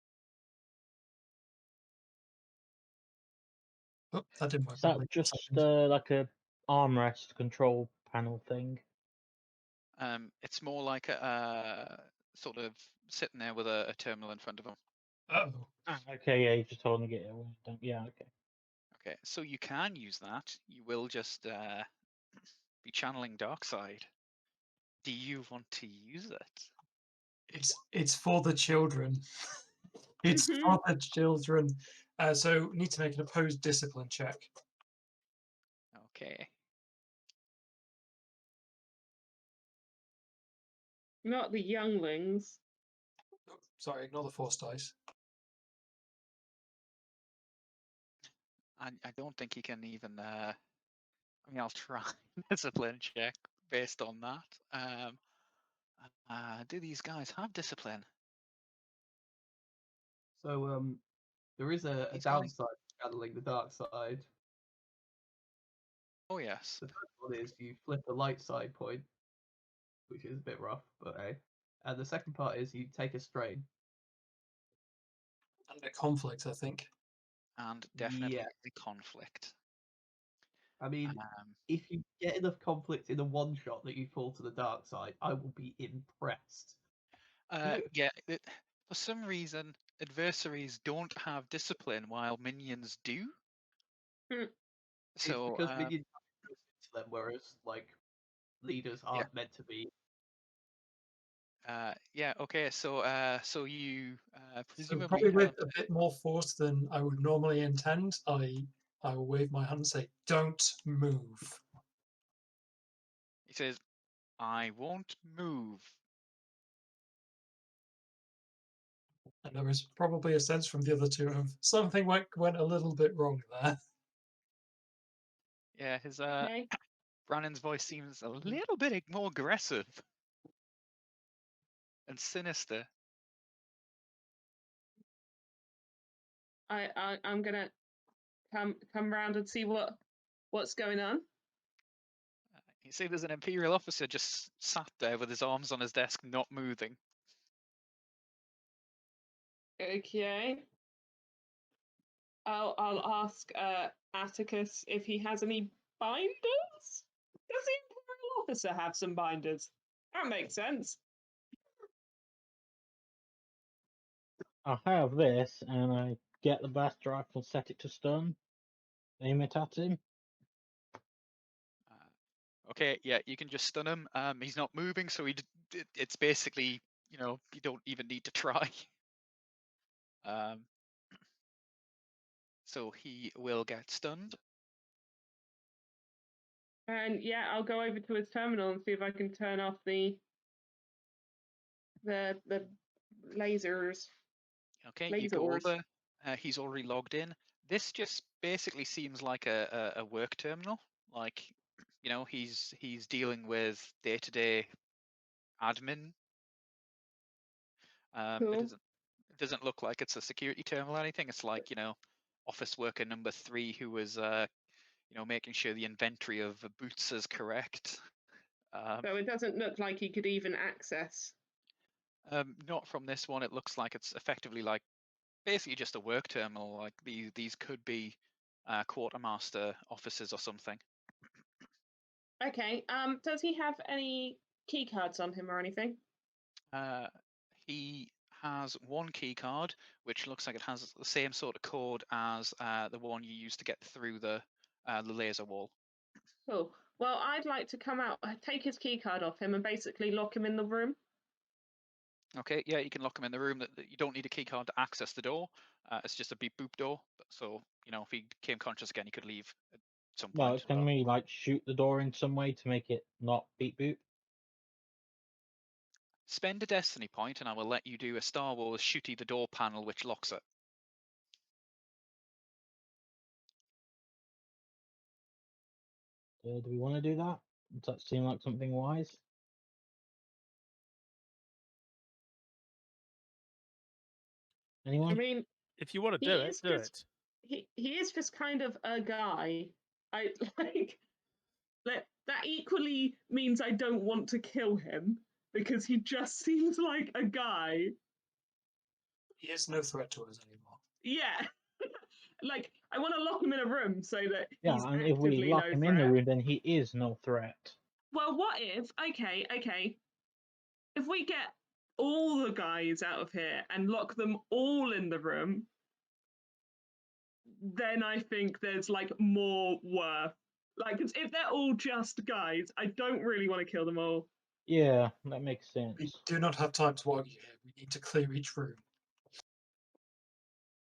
Oh, that didn't work. Is that properly. just Second. like a armrest control panel thing? It's more like a sort of sitting there with a terminal in front of him. Oh, Okay, yeah, you're just holding it away. Yeah, okay. Okay, so you can use that. You will just be channeling Darkseid. Do you want to use it? it's for the children. It's for the children. So need to make an opposed discipline check. Okay. Not the younglings. Oh, sorry, ignore the force dice. I don't think he can even I mean, I'll try discipline check based on that. Do these guys have discipline? So there is a These guys- downside to channeling the dark side. Oh yes. The first one is you flip a light side point, which is a bit rough, but hey. And the second part is you take a strain. And a conflict, I think. And definitely Yeah. the conflict. I mean, Um, if you get enough conflict in a one shot that you fall to the dark side, I will be impressed. yeah, for some reason, adversaries don't have discipline while minions do. Hmm. It's So because minions have to them, whereas like leaders aren't meant to be. yeah, okay. So so you So presumably probably with have, a bit more force than I would normally intend, I will wave my hand and say, "Don't move." he says, "I won't move." And there was probably a sense from the other two of something went a little bit wrong there. Yeah, his Okay. Brandon's voice seems a little bit more aggressive and sinister. I'm gonna come round and see what's going on. You see, there's an Imperial officer just sat there with his arms on his desk, not moving. Okay. I'll ask Atticus if he has any binders. Does the Imperial officer have some binders? That makes sense. I have this, and I get the blaster rifle, set it to stun, aim it at him. Okay, yeah, you can just stun him. He's not moving, so it's basically, you know, you don't even need to try. So he will get stunned. And yeah, I'll go over to his terminal and see if I can turn off the lasers. Okay, you go Lasers. over. He's already logged in. This just basically seems like a work terminal. Like, you know, he's dealing with day-to-day admin. Cool. It doesn't look like it's a security terminal or anything. It's like, you know, office worker number 3 who was, you know, making sure the inventory of boots is correct. So it doesn't look like he could even access. Not from this one. It looks like it's effectively like basically just a work terminal. Like these could be quartermaster offices or something. Okay. Does he have any key cards on him or anything? He has one key card, which looks like it has the same sort of code as the one you used to get through the laser wall. Cool. Well, I'd like to come out, take his key card off him, and basically lock him in the room. Okay, yeah, you can lock him in the room. That you don't need a key card to access the door. It's just a beep boop door. So you know, if he came conscious again, he could leave at some Well, point. can we like shoot the door in some way to make it not beep boop? Spend a destiny point, and I will let you do a Star Wars shooty the door panel, which locks it. Do we want to do that? Does that seem like something wise? Anyone? I mean, If you want to He do it, is do just- it. he is just kind of a guy. I like that equally means I don't want to kill him because he just seems like a guy. He is no threat to us anymore. Yeah. Like I want to lock him in a room so that Yeah, he's and if we actively lock no him threat. in the room, then he is no threat. Well, what if? Okay. If we get all the guys out of here and lock them all in the room, then I think there's like more worth. Like, if they're all just guys, I don't really want to kill them all. Yeah, that makes sense. We do not have time to argue here. We need to clear each room.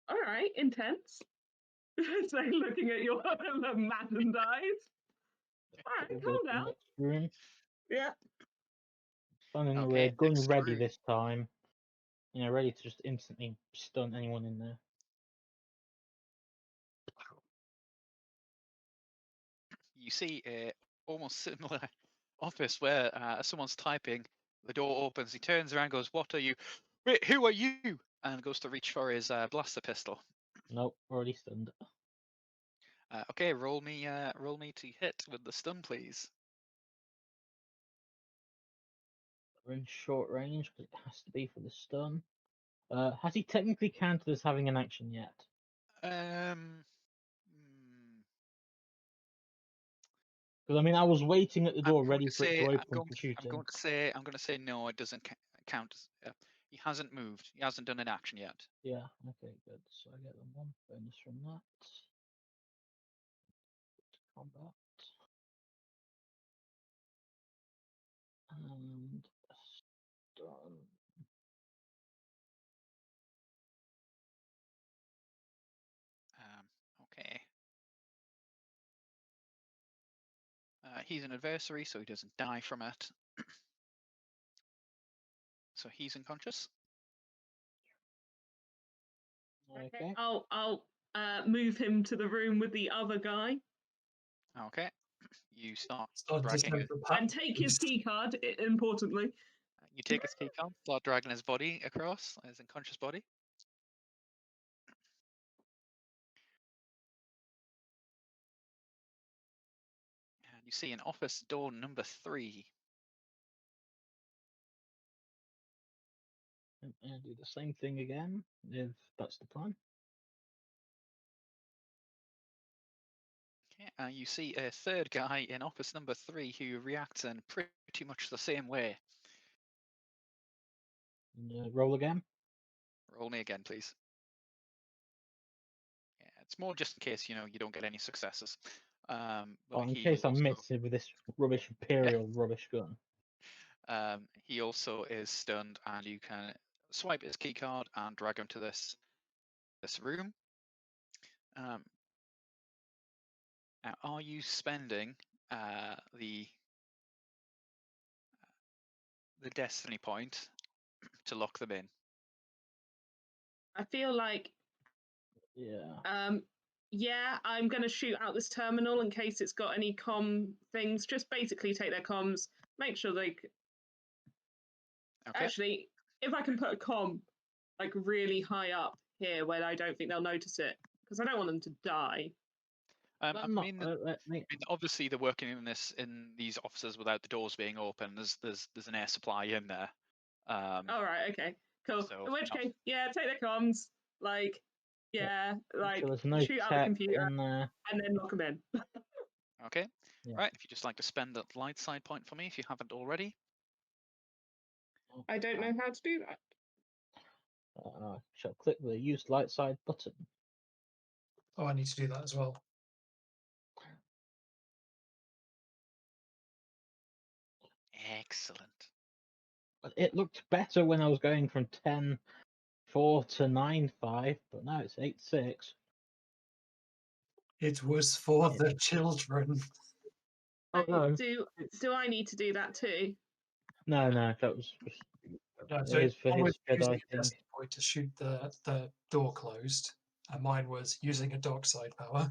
All right, intense. It's like looking at your maddened eyes. All right, We'll calm go to the down. next room. Yeah. Standing Okay, with gun next ready room. this time. You know, ready to just instantly stun anyone in there. you see a almost similar office where someone's typing. The door opens. He turns around, goes, "What are you? Wait, who are you?" And goes to reach for his blaster pistol. Nope, already stunned. Okay, roll me to hit with the stun, please. We're in short range because it has to be for the stun. Has he technically counted as having an action yet? Hmm, Because I mean, I was waiting at the I'm door going ready to for it say to I'm open going for to, shooting. I'm going to say no. It doesn't count. He hasn't moved. He hasn't done an action yet. Yeah, okay, good. So I get them 1 bonus from that. Combat. And stun. Okay. He's an adversary, so he doesn't die from it. So he's unconscious. Okay. I'll move him to the room with the other guy Okay. You start Starting to dragging. sense the pattern. and take his key card. Importantly, You take his key card, start dragging his body across, his unconscious body. And you see an office door number 3. And do the same thing again, if that's the plan. Okay. You see a third guy in office number 3 who reacts in pretty much the same way. And, roll again. Roll me again, please. Yeah, it's more just in case, you don't get any successes. But Oh, in he case I also, miss it with this rubbish Imperial rubbish gun. he also is stunned, and you can swipe his key card and drag him to this room. Now, are you spending the destiny point to lock them in? I feel like Yeah. yeah, I'm going to shoot out this terminal in case it's got any comm things. Just basically take their comms, make sure they. Okay. Actually, if I can put a comm like really high up here where I don't think they'll notice it, because I don't want them to die. I mean, obviously they're working in these offices without the doors being open. There's an air supply in there. All right. Okay. Cool. So, In which case, yeah, take their comms. Like, yeah, like so there's no shoot out the tech computer in there. and then lock them in. Okay. Yeah. Right. If you just like to spend that light side point for me, if you haven't already. I don't know how to do that. Shall click the use light side button. Oh, I need to do that as well. Excellent. It looked better when I was going from 10-4 to 9-5, but now it's 8-6. It was for the children. Oh no! Do I need to do that too? No, that was just No, it so is for one his was using Jedi a thing. destiny point to shoot the door closed, and mine was using a dark side power.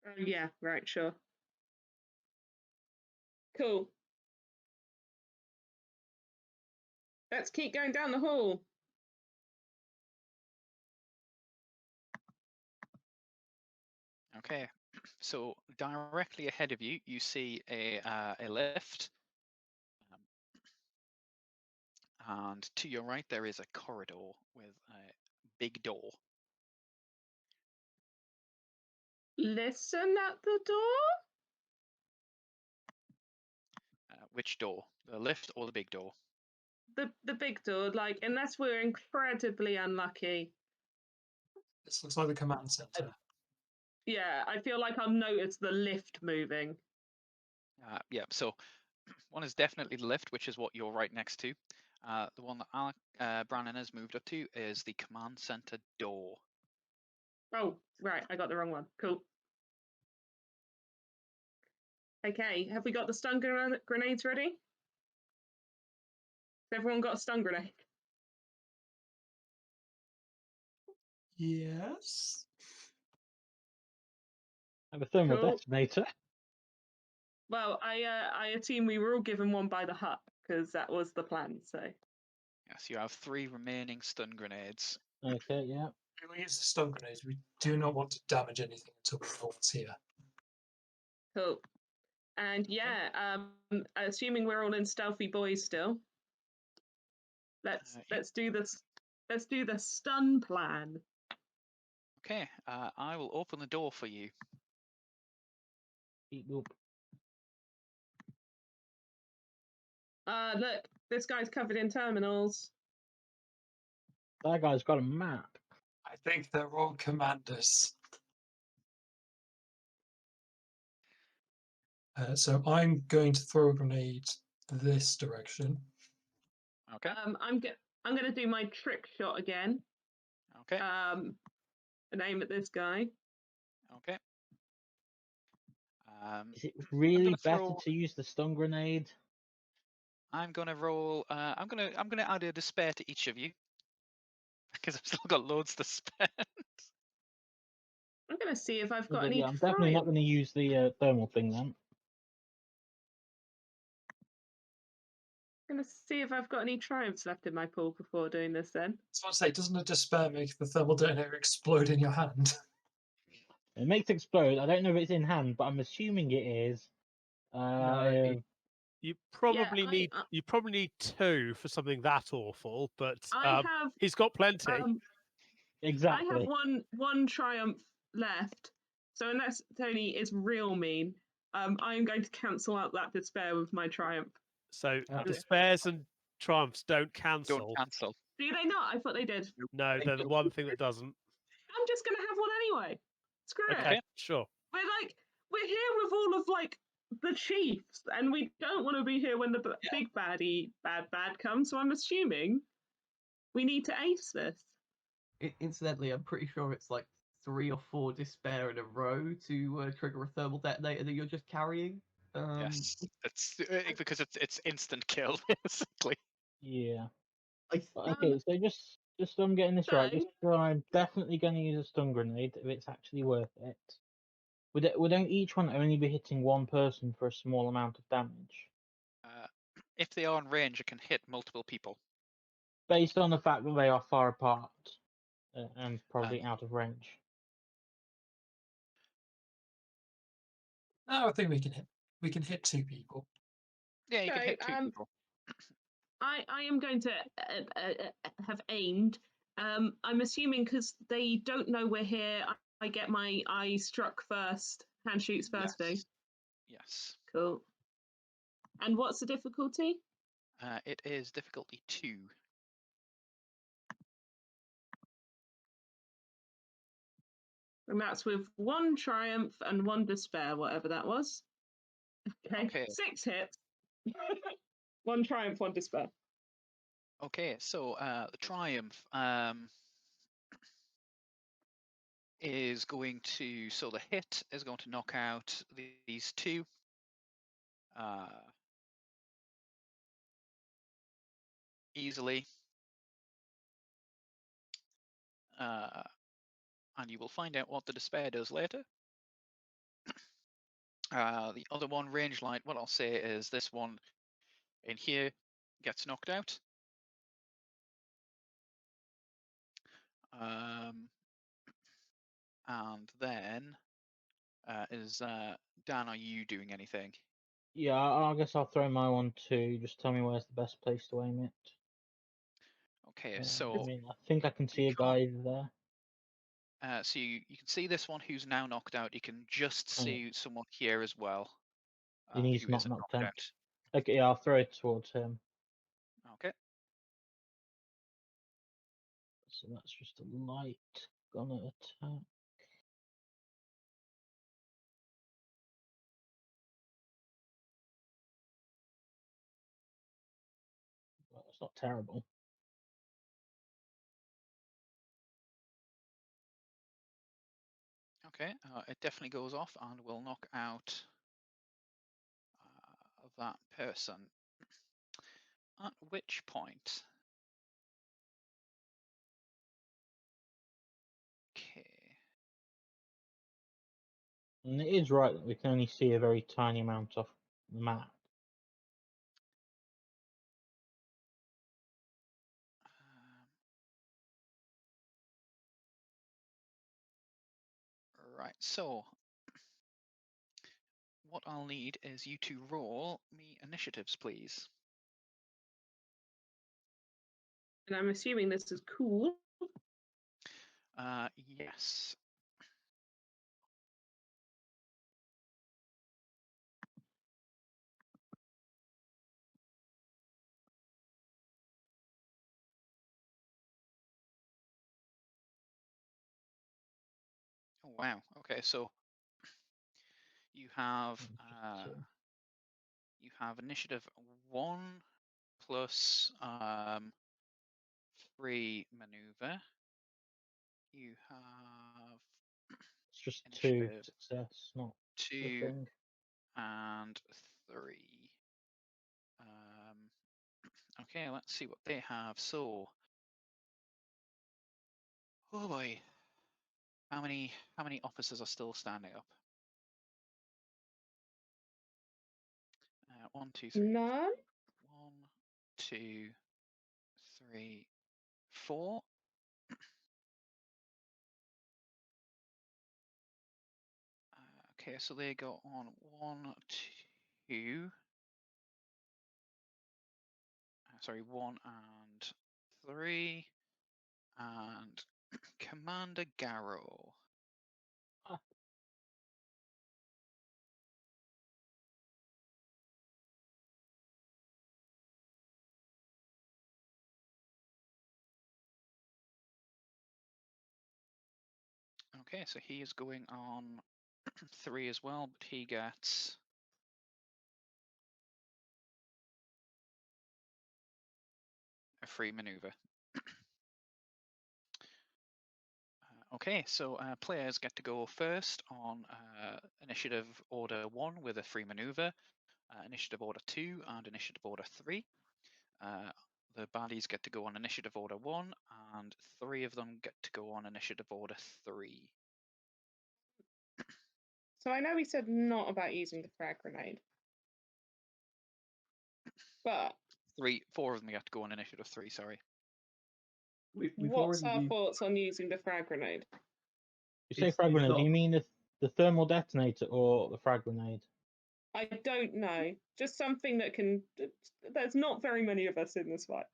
Oh yeah, right, sure. Cool. Let's keep going down the hall. Okay. So directly ahead of you, you see a lift. And to your right, there is a corridor with a big door. Listen at the door? Which door? The lift or the big door? The big door, like, unless we're incredibly unlucky. This looks like the command center. Yeah, I feel like I've noticed the lift moving. Yeah, so one is definitely the lift, which is what you're right next to. The one that Alec Brannon has moved up to is the command center door. Oh, right, I got the wrong one. Cool. Okay, have we got the stun grenades ready? Has everyone got a stun grenade? Yes. I have a thermal Cool. detonator. Well, I assume we were all given one by the hut because that was the plan. So Yes, you have 3 remaining stun grenades. Okay, yeah. When we use the stun grenades, we do not want to damage anything until we're all here. cool. And yeah, assuming we're all in stealthy boys still, let's Yeah. do this. Let's do the stun plan. Okay, I will open the door for you. Beep boop. Look, this guy's covered in terminals. That guy's got a map. I think they're all commanders. So I'm going to throw a grenade this direction. Okay. I'm gonna do my trick shot again. Okay. And aim at this guy. Okay. Is it really gonna better throw- to use the stun grenade? I'm gonna roll. I'm gonna add a despair to each of you because I've still got loads to spend. I'm gonna see if I've got Okay, any. yeah, I'm definitely not triumph. going to use the thermal thing then. I'm gonna see if I've got any triumphs left in my pool before doing this. Then So I'd say, doesn't a despair make the thermal detonator explode in your hand? It makes it explode. I don't know if it's in hand, but I'm assuming it is. No, You probably I- need you probably need 2 for something that awful, but I have he's got plenty. Exactly. I have one triumph left. So unless Tony is real mean, I am going to cancel out that despair with my triumph. So Okay. despairs and triumphs don't cancel. Don't cancel. Do they not? I thought they did. No, They they're the don't. one thing that doesn't. I'm just gonna have one anyway. Screw Okay, it. sure. We're here with all of like the chiefs, and we don't want to be here when the big baddie bad comes. So I'm assuming we need to ace this. Incidentally, I'm pretty sure it's like 3 or 4 despair in a row to trigger a thermal detonator that you're just carrying. Yes, it's because it's instant kill basically. Yeah. I Okay, so just so I'm getting this right, so- this I'm definitely going to use a stun grenade if it's actually worth it. Would each one only be hitting one person for a small amount of damage? If they are in range, it can hit multiple people. Based on the fact that they are far apart and probably out of range. No, I think we can hit 2 people. Yeah, you can Okay, hit 2 people. I am going to have aimed. I'm assuming because they don't know we're here. I get my eye struck first, hand shoots first. Yes. Yes. Cool. And what's the difficulty? It is difficulty 2. And that's with 1 triumph and 1 despair, whatever that was. Okay. 6 hits. 1 triumph, 1 despair. Okay, so the triumph is going to, so the hit is going to knock out these 2. Easily. And you will find out what the despair does later. The other one, range light, what I'll say is this one in here gets knocked out. And then Dan, are you doing anything? Yeah, I guess I'll throw my one too. Just tell me where's the best place to aim it. Okay, I so mean, I think I can see a guy there. so you can see this one who's now knocked out. You can just Oh, yeah. see someone here as well. And he's who not isn't knocked out. Okay, yeah, I'll throw it towards him. Okay. So that's just a light gonna attack. Well, it's not terrible. Okay, it definitely goes off and will knock out that person. At which point, okay, And it is right that we can only see a very tiny amount of the map. Right, so what I'll need is you to roll me initiatives, please. And I'm assuming this is cool. Yes. Oh, wow. Okay, so you have initiative 1 plus free maneuver. You have It's just 2 initiative success, not the 2 thing. and 3. Okay, let's see what they have. So, oh boy, how many officers are still standing up? 1, 2, 3. None? 1, 2, 3, 4. Okay, so they go on 1, 2. Sorry, 1 and 3, and Commander Garrow. Okay, so he is going on 3 as well, but he gets a free maneuver. Okay, so players get to go first on initiative order 1 with a free maneuver, initiative order 2 and initiative order 3. The baddies get to go on initiative order 1 and 3 of them get to go on initiative order 3. So I know we said not about using the frag grenade. But 4 of them get to go on initiative 3, sorry. We've what's already our used. thoughts on using the frag grenade? You say It's frag grenade, not- do you mean the thermal detonator or the frag grenade? I don't know. Just something that can. There's not very many of us in this fight.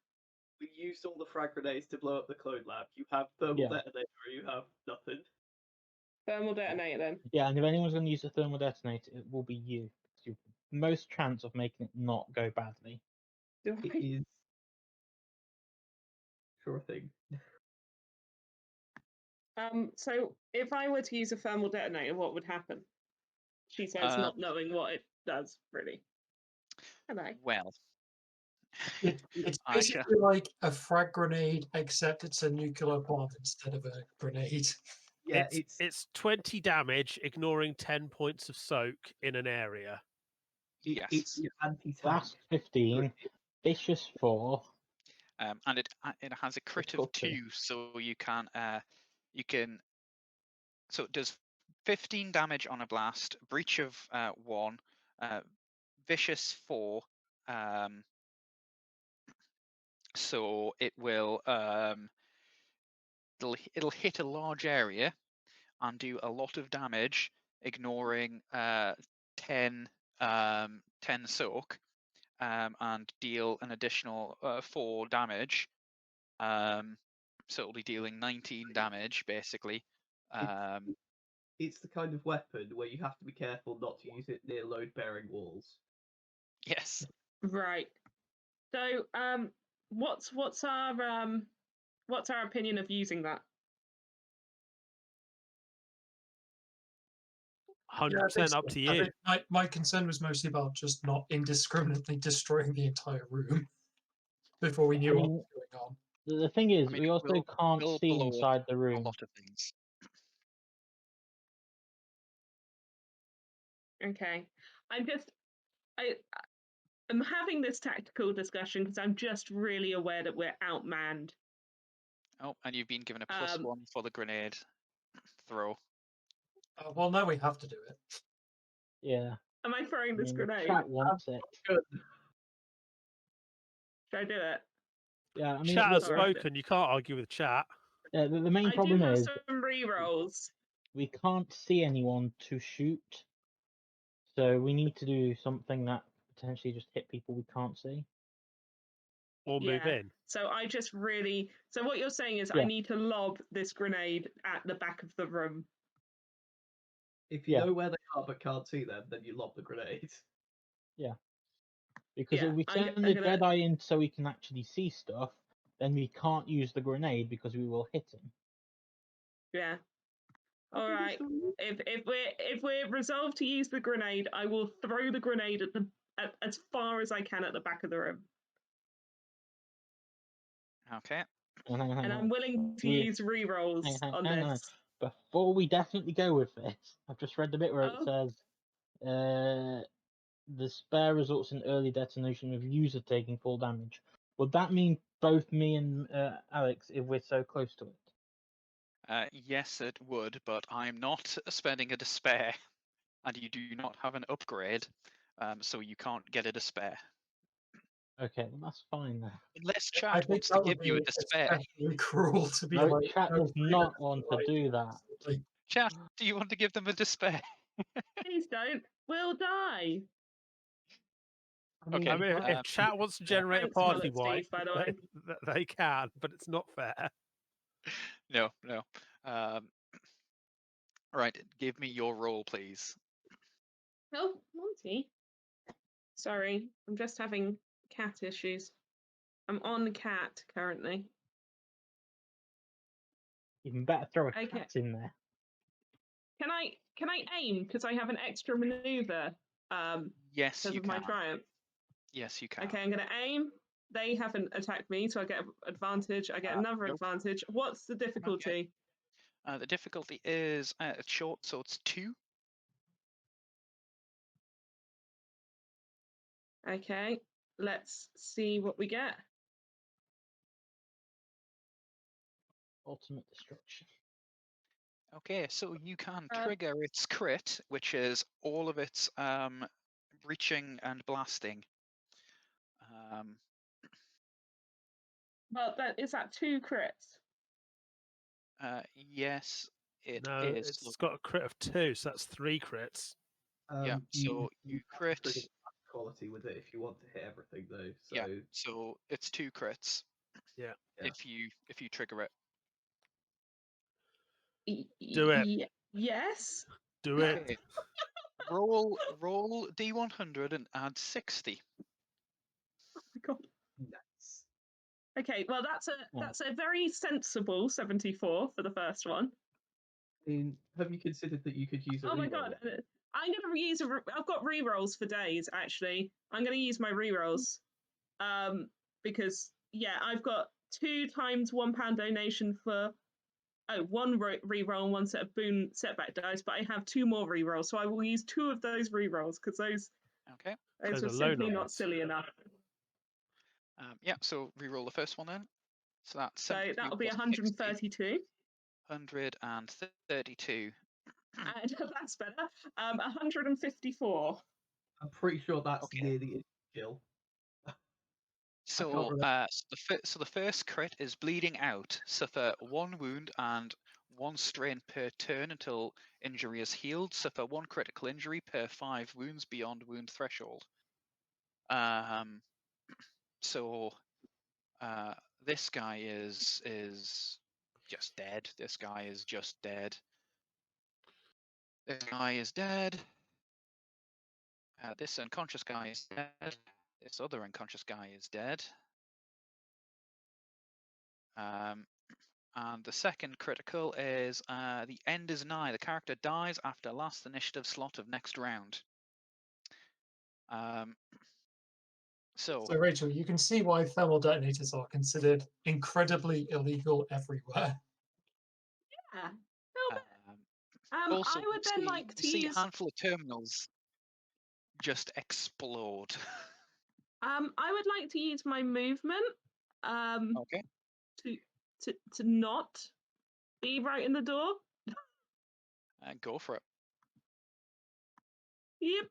We used all the frag grenades to blow up the clone lab. You have thermal Yeah. detonator, or you have nothing. Thermal detonator then. Yeah, and if anyone's going to use a thermal detonator, it will be you. Because you've the most chance of making it not go badly. Do It I? is sure thing. So if I were to use a thermal detonator, what would happen? She says, not knowing what it does, really. Hello. Well, It's I basically like a frag grenade, except it's a nuclear bomb instead of a grenade. Yeah, It's 20 damage, ignoring 10 points of soak in an area. yes. it's the anti-tank. Blast 15, Vicious 4. And it has a crit of 2, so you can so it does 15 damage on a blast, breach of 1, vicious 4. So it will it'll hit a large area and do a lot of damage, ignoring 10 soak, and deal an additional 4 damage. So it'll be dealing 19 damage basically. It's the kind of weapon where you have to be careful not to use it near load-bearing walls. Yes. Right. So what's our opinion of using that? 100% up to I you. think my concern was mostly about just not indiscriminately destroying the entire room before we knew what was going on. The thing is, I mean, we also can't we'll see blow up inside the a room. lot of things. Okay. I'm having this tactical discussion because I'm just really aware that we're outmanned. Oh, and you've been given a +1 for the grenade throw. Well, now we have to do it. Yeah. Am I throwing this grenade? Chat wants it. Good. Should I do it? Yeah, I mean, Chat has look, Alright. spoken. You can't argue with chat. yeah, the main I do problem have is some rerolls. we can't see anyone to shoot, so we need to do something that potentially just hit people we can't see. Or move Yeah. in. So I just really. So what you're saying is Yeah. I need to lob this grenade at the back of the room. If you Yeah. know where they are but can't see them, then you lob the grenade. Because Yeah, if we I'm send the gonna- Jedi in so we can actually see stuff, then we can't use the grenade because we will hit him. Yeah. All right. If we're resolved to use the grenade, I will throw the grenade at as far as I can at the back of the room, Okay. Hang on, hang and on. I'm willing to We- use rerolls hang on on. this. Before we definitely go with this, I've just read the bit where it Oh. says the spare results in early detonation with user taking full damage. Would that mean both me and Alex if we're so close to it? Yes, it would, but I'm not spending a despair, and you do not have an upgrade, so you can't get a despair. Okay, well, that's fine then. Unless I chat think wants to that would give you a be despair. especially cruel to be No, like. chat no, does we're not gonna want to like, do that. like, Chat, do you want to give them a despair? Please don't. We'll die. Okay. I mean, if Um, chat wants to generate Thanks a for party that, wipe, Steve, by the way. they can, but it's not fair. No. Right, give me your roll, please. Oh, Monty. Sorry, I'm just having cat issues. I'm on cat currently. Even better throw a Okay. cat in there. Can I aim because I have an extra maneuver Yes, because you of my can. triumph? Yes, you can. Okay, I'm gonna aim. They haven't attacked me, so I get an advantage. I get another nope. advantage. What's the difficulty? The difficulty is it's short, so it's 2. Okay, let's see what we get. Ultimate destruction. Okay, so you can Uh, trigger its crit, which is all of its breaching and blasting. Well, is that 2 crits? Yes, it No, is. it's Look, got a crit of 2, so that's 3 crits. Yeah, so you have to crit. trigger quality with it if you want to hit everything though. So Yeah, so it's 2 crits. Yeah. If you trigger it. Do it. Yes. Do it. Okay. roll D100 and add 60. Oh my god. nice. Okay, well that's a very sensible 74 for the first one. Have you considered that you could use a Oh my reroll? god, I'm gonna use I've got rerolls for days actually. I'm gonna use my rerolls, because yeah, I've got 2 times £1 donation for one reroll and 1 set of boon setback dice, but I have 2 more rerolls, so I will use 2 of those rerolls because those Okay. were Those are low simply not numbers. silly enough. Yeah, so reroll the first one then. So that's So 72 that'll be plus 60, 132. 132. And that's better. 154. I'm pretty sure that's Okay. near the kill. So, so the first crit is bleeding out. Suffer 1 wound and 1 strain per turn until injury is healed. Suffer 1 critical injury per 5 wounds beyond wound threshold. So this guy is just dead. This guy is just dead. This guy is dead. This unconscious guy is dead. This other unconscious guy is dead. And the second critical is the end is nigh. The character dies after last initiative slot of next round. So Rachel, you can see why thermal detonators are considered incredibly illegal everywhere. Yeah. No, but, also, I would then like to see use. a handful of terminals just explode. I would like to use my movement. Okay. To not be right in the door. Go for it. Yep.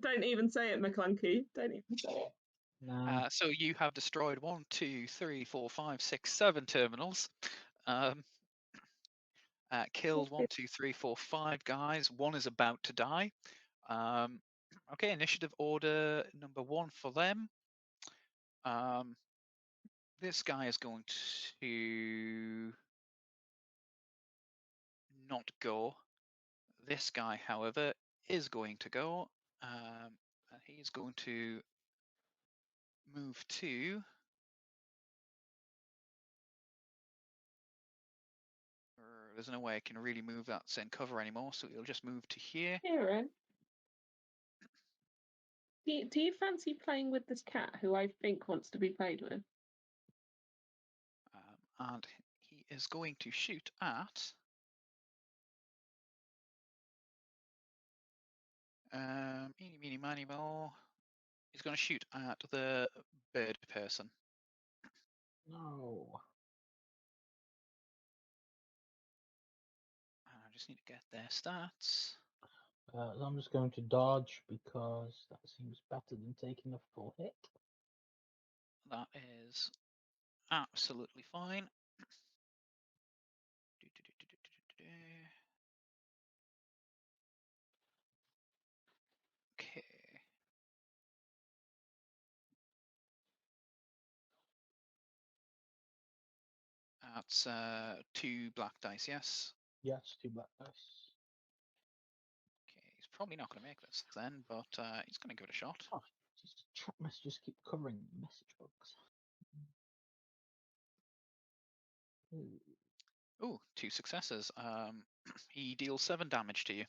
Don't even say it, McClunky. Don't even say it. No. So you have destroyed 1, 2, 3, 4, 5, 6, 7 terminals. Killed 1, 2, 3, 4, 5 guys. 1 is about to die. Okay, initiative order number 1 for them. This guy is going to not go. This guy, however, is going to go. And he's going to move to. There's no way I can really move that same cover anymore, so he'll just move to here. Kieran, do you fancy playing with this cat who I think wants to be played with? And he is going to shoot at. Eeny, meeny, miny, mo. He's going to shoot at the bird person. No. I just need to get their stats. I'm just going to dodge because that seems better than taking a full hit. That is absolutely fine. Okay. That's 2 black dice, yes? Yes, 2 black dice. Okay, he's probably not going to make this then, but he's going to give it a shot. Oh, just chat messages keep covering message bugs. Ooh, 2 successes. He deals 7 damage to you.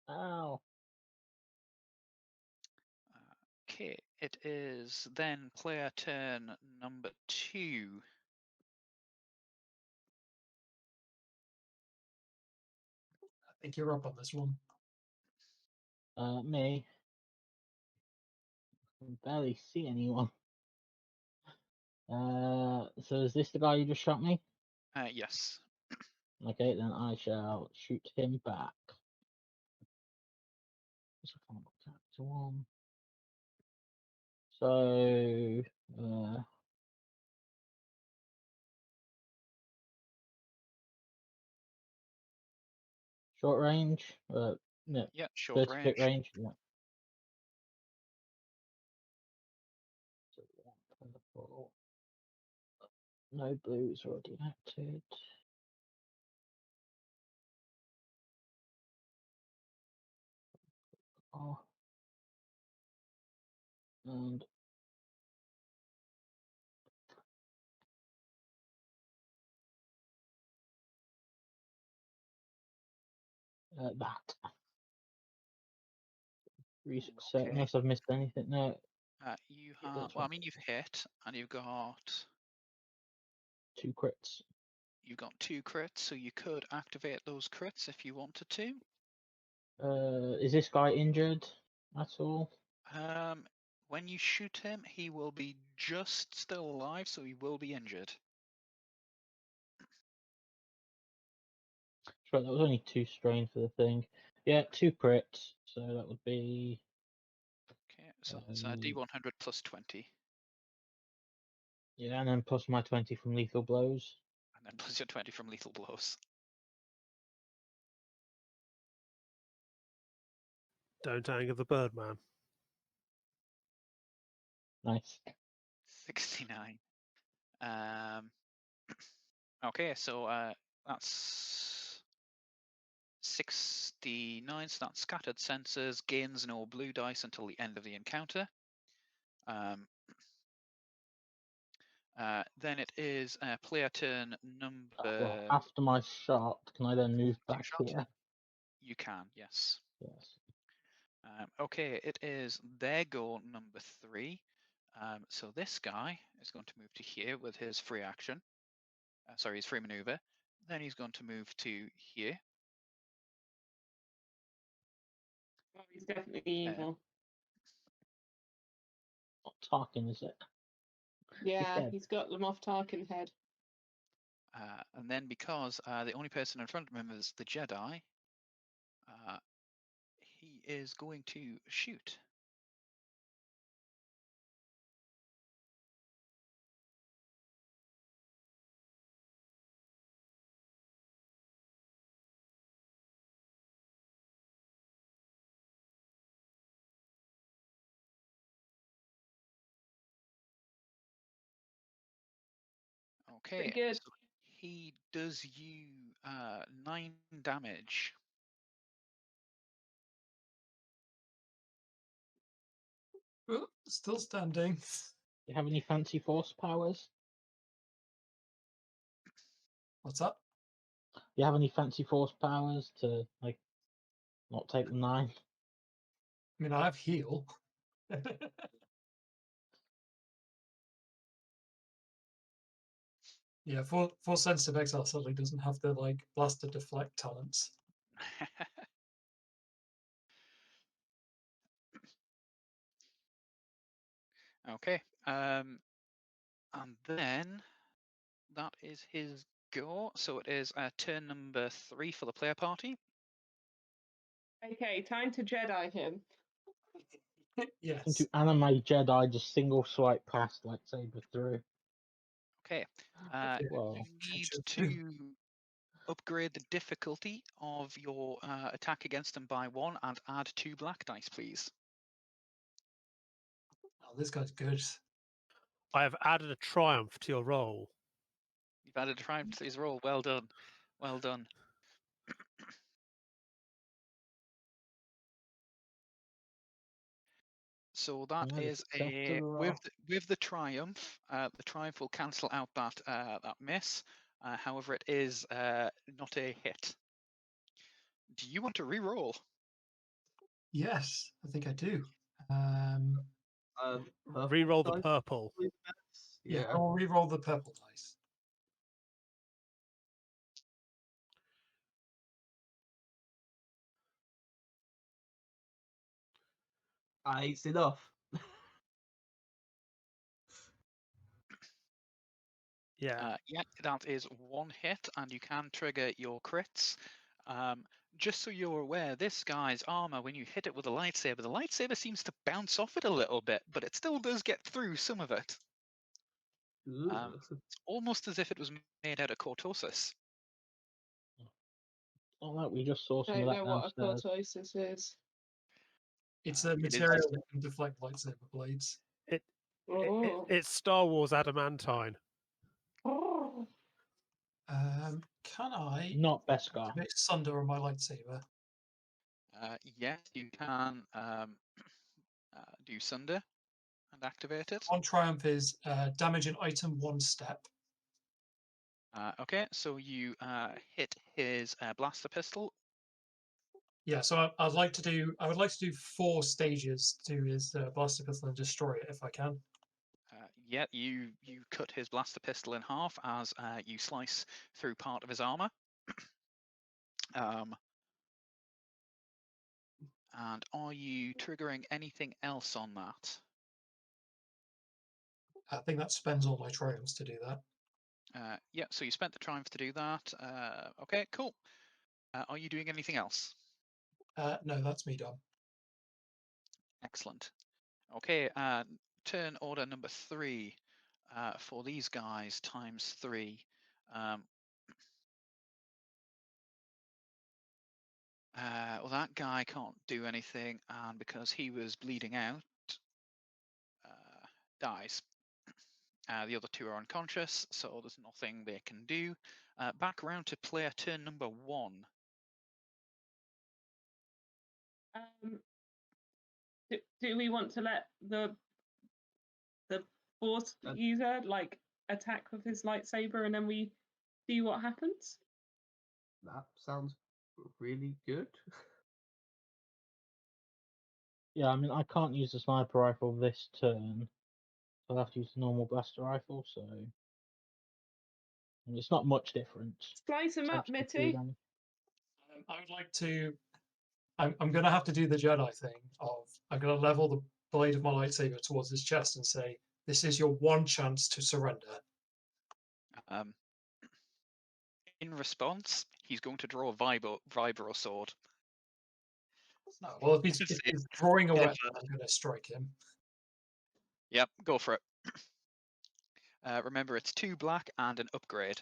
Ow. Okay, it is then player turn number 2. I think you're up on this one. Me. I can barely see anyone. So is this the guy you just shot me? Yes. Okay, then I shall shoot him back. So I can't attack to 1. So, short range? No, Yeah, short 30 range. foot range? Yeah. So, 1 purple. No blues already acted. Oh. And that. 3 success, Okay. unless I've missed anything. No, You Yeah, have, that's well, I right. mean, you've hit, and you've got 2 crits. 2 crits, so you could activate those crits if you wanted to. Is this guy injured at all? When you shoot him, he will be just still alive, so he will be injured. Right, that was only 2 strain for the thing. Yeah, 2 crits, so that would be. Okay, so it's D100 plus 20, Yeah, and then plus my 20 from lethal blows. and then plus your 20 from lethal blows. Don't anger the bird man. Nice. 69. Okay, so that's 69, so that's scattered sensors, gains no blue dice until the end of the encounter. Then it is player turn number. Well, after my shot, can I then move back shot? here? You can, yes. Yes. Okay, it is their goal number 3. So this guy is going to move to here with his free action. Sorry, his free maneuver. Then he's going to move to here. Oh, he's definitely evil. Not talking, is it? Yeah, dead. he's got the Moff Tarkin head. And then because the only person in front of him is the Jedi, he is going to shoot. Okay, Pretty good. so he does you 9 damage. Oh, still standing. Do you have any fancy force powers? What's that? Do you have any fancy force powers to like not take the 9? I mean, I have heal. Yeah, for sensitive exile sadly doesn't have the like blaster deflect talents. Okay, and then that is his go. So it is turn number 3 for the player party. Okay, time to Jedi him. Yes. Into anime Jedi, just single swipe past lightsaber through. Okay, Well, you need Gotcha. to upgrade the difficulty of your attack against him by 1 and add 2 black dice, please. Oh, this guy's good. I have added a triumph to your roll. You've added a triumph to his roll. Well done. Well done. So that Right, is it's up to a the with rock. with the triumph. The triumph will cancel out that miss. However, it is not a hit. Do you want to re-roll? Yes, I think I do. Purple Reroll the dice, purple. please, Yeah, yeah. I'll re-roll the purple dice. It's enough. Yeah. Yeah, that is 1 hit, and you can trigger your crits. Just so you're aware, this guy's armor, when you hit it with a lightsaber, the lightsaber seems to bounce off it a little bit, but it still does get through some of it. Ugh. It's almost as if it was made out of cortosis. Not like we just saw I some don't of that know what a downstairs. cortosis is. It's a It is- material that can deflect lightsaber blades. Oh. It's Star Wars adamantine. Oh. Can I Not Beskar. activate Sunder on my lightsaber? Yes, you can do Sunder and activate it. On Triumph is damage an item 1 step. Okay, so you hit his blaster pistol. Yeah, so I would like to do 4 stages to his blaster pistol and destroy it if I can. Yeah, you cut his blaster pistol in half as you slice through part of his armor. And are you triggering anything else on that? I think that spends all my triumphs to do that. Yeah, so you spent the triumph to do that. Okay, cool. Are you doing anything else? No, that's me done. Excellent. Okay, turn order number 3 for these guys times 3. Well, that guy can't do anything, and because he was bleeding out, dies. The other 2 are unconscious, so there's nothing they can do. Back around to player turn number 1. Do we want to let the force user like attack with his lightsaber and then we see what happens? That sounds really good. Yeah, I mean, I can't use the sniper rifle this turn. So I'll have to use the normal blaster rifle, so and it's not much difference. Slice him up, Essentially two Mitty. damage. I would like to. I'm going to have to do the Jedi thing of I'm going to level the blade of my lightsaber towards his chest and say, This is your one chance to surrender. In response, he's going to draw a vibro sword. Well, if he's drawing a Yeah. weapon, I'm going to strike him. Yep, go for it. Remember, it's 2 black and an upgrade.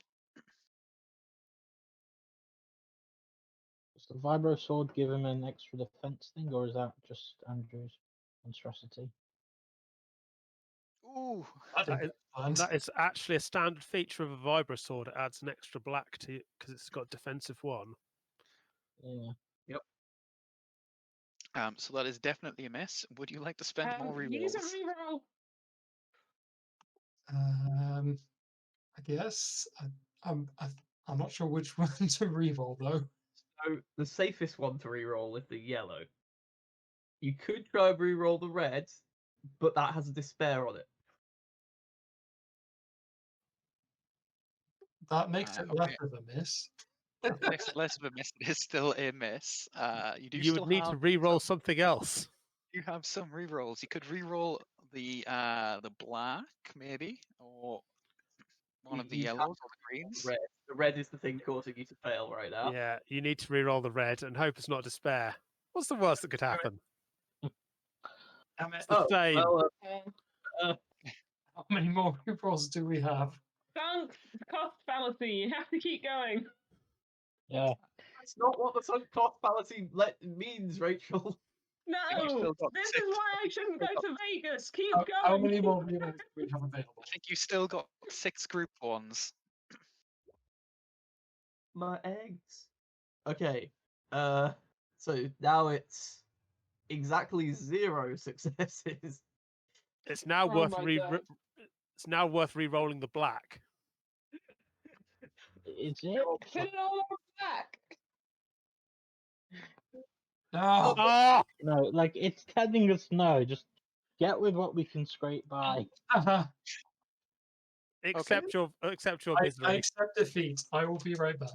Does the vibro sword give him an extra defense thing, or is that just Andrew's monstrosity? Ooh, That is actually a standard feature of a vibro sword. It adds an extra black to because it's got defensive 1. Yeah. so that is definitely a miss. Would you like to spend more Use a rerolls? reroll. I guess I'm not sure which one to reroll though. So the safest one to reroll is the yellow. You could try and reroll the red, but that has a despair on it. That makes it less Okay. of a miss. That makes it less of a miss. It is still a miss. You You would need to re-roll something else. You have some rerolls. You could reroll the black maybe, or one of the You can't yellows or the greens. Red. The red is the thing causing you to fail right now. Yeah, you need to re-roll the red and hope it's not despair. What's the worst that could happen? Damn it. It's the same. Well, How many more rerolls do we have? Sunk cost fallacy. You have to keep going. Yeah. that's not what the sunk cost fallacy means, Rachel. No, still got this 6. is why I shouldn't go to Vegas. Keep How going. many more rerolls do we have available? I think you still got 6 group ones. My eggs. Okay. So now it's exactly 0 successes. It's now Oh worth my God. it's now worth re-rolling the black. Is it? Put it all over back. No. Oh! No, like it's telling us no. Just get with what we can scrape by. Accept your I misery. accept defeat. I will be right back.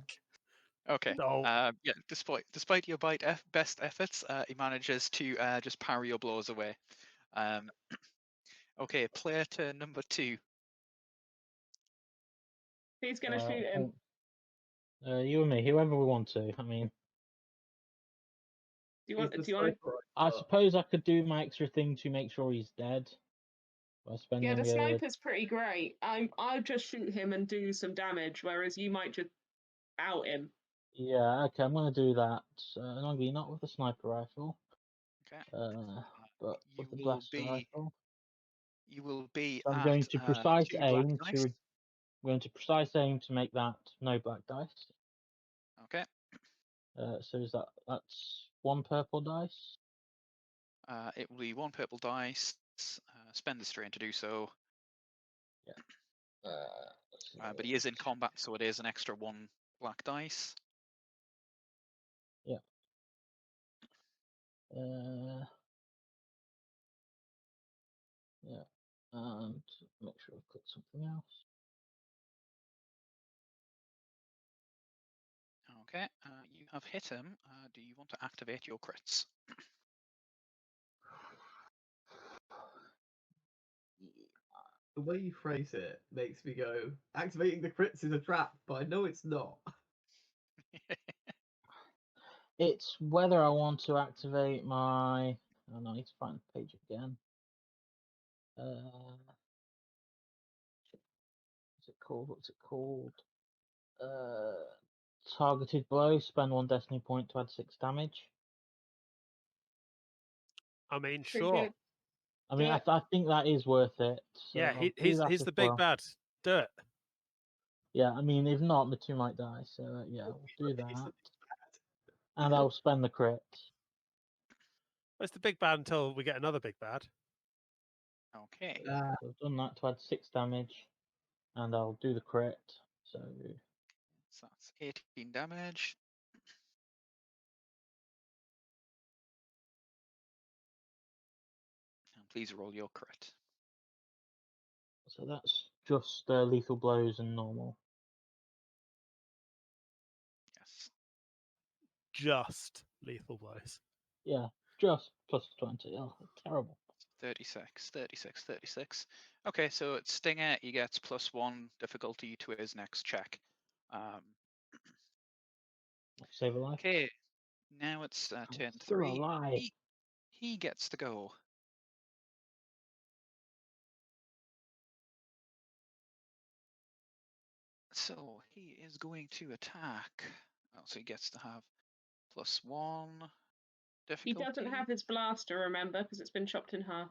Okay. So, Yeah. Despite your best efforts, he manages to just parry your blows away. Okay. Player turn number 2. Who's gonna shoot him? You and me, whoever we want to. I mean, Do you want? Is the Do you want? sniper I right? suppose I could do my extra thing to make sure he's dead. By spending Yeah, the sniper's pretty great. I'll just shoot him and do some damage, whereas you might just out him. Yeah, okay, I'm gonna do that. Nongi, not with the sniper rifle, Okay. but You with the will blaster be. rifle. You will be. So I'm at, going to precise 2 black aim dice. to make that no black dice. Okay. So is that's 1 purple dice? It will be 1 purple dice. Spend the strain to do so. But he is in combat, so it is an extra 1 black dice. Yeah. Yeah. And make sure I've clicked something else. Okay. You have hit him. Do you want to activate your crits? The way you phrase it makes me go, activating the crits is a trap, but I know it's not. It's whether I want to activate my. Oh no, I need to find the page again. What's it called? What's it called? Targeted blow. Spend 1 destiny point to add 6 damage. I mean, Pretty sure. good. I mean, Yeah. I think that is worth it. So Yeah, I'll do he's that the as big well. bad. Do it. Yeah, I mean, if not, the 2 might die. So yeah, we'll do that, and I'll spend the crit. It's the big bad until we get another big bad. Okay. So I've done that to add 6 damage, and I'll do the crit. So So that's 18 damage. And please roll your crit. so that's just lethal blows and normal. Yes. Just lethal blows. Yeah, just plus 20. Oh, terrible. 36, 36, 36. Okay, so it's Stinger. He gets +1 difficulty to his next check. Save a life. Okay, now it's I'm turn still 3. alive. He gets to go. So he is going to attack. Oh, so he gets to have +1 He difficulty. doesn't have his blaster, remember, because it's been chopped in half.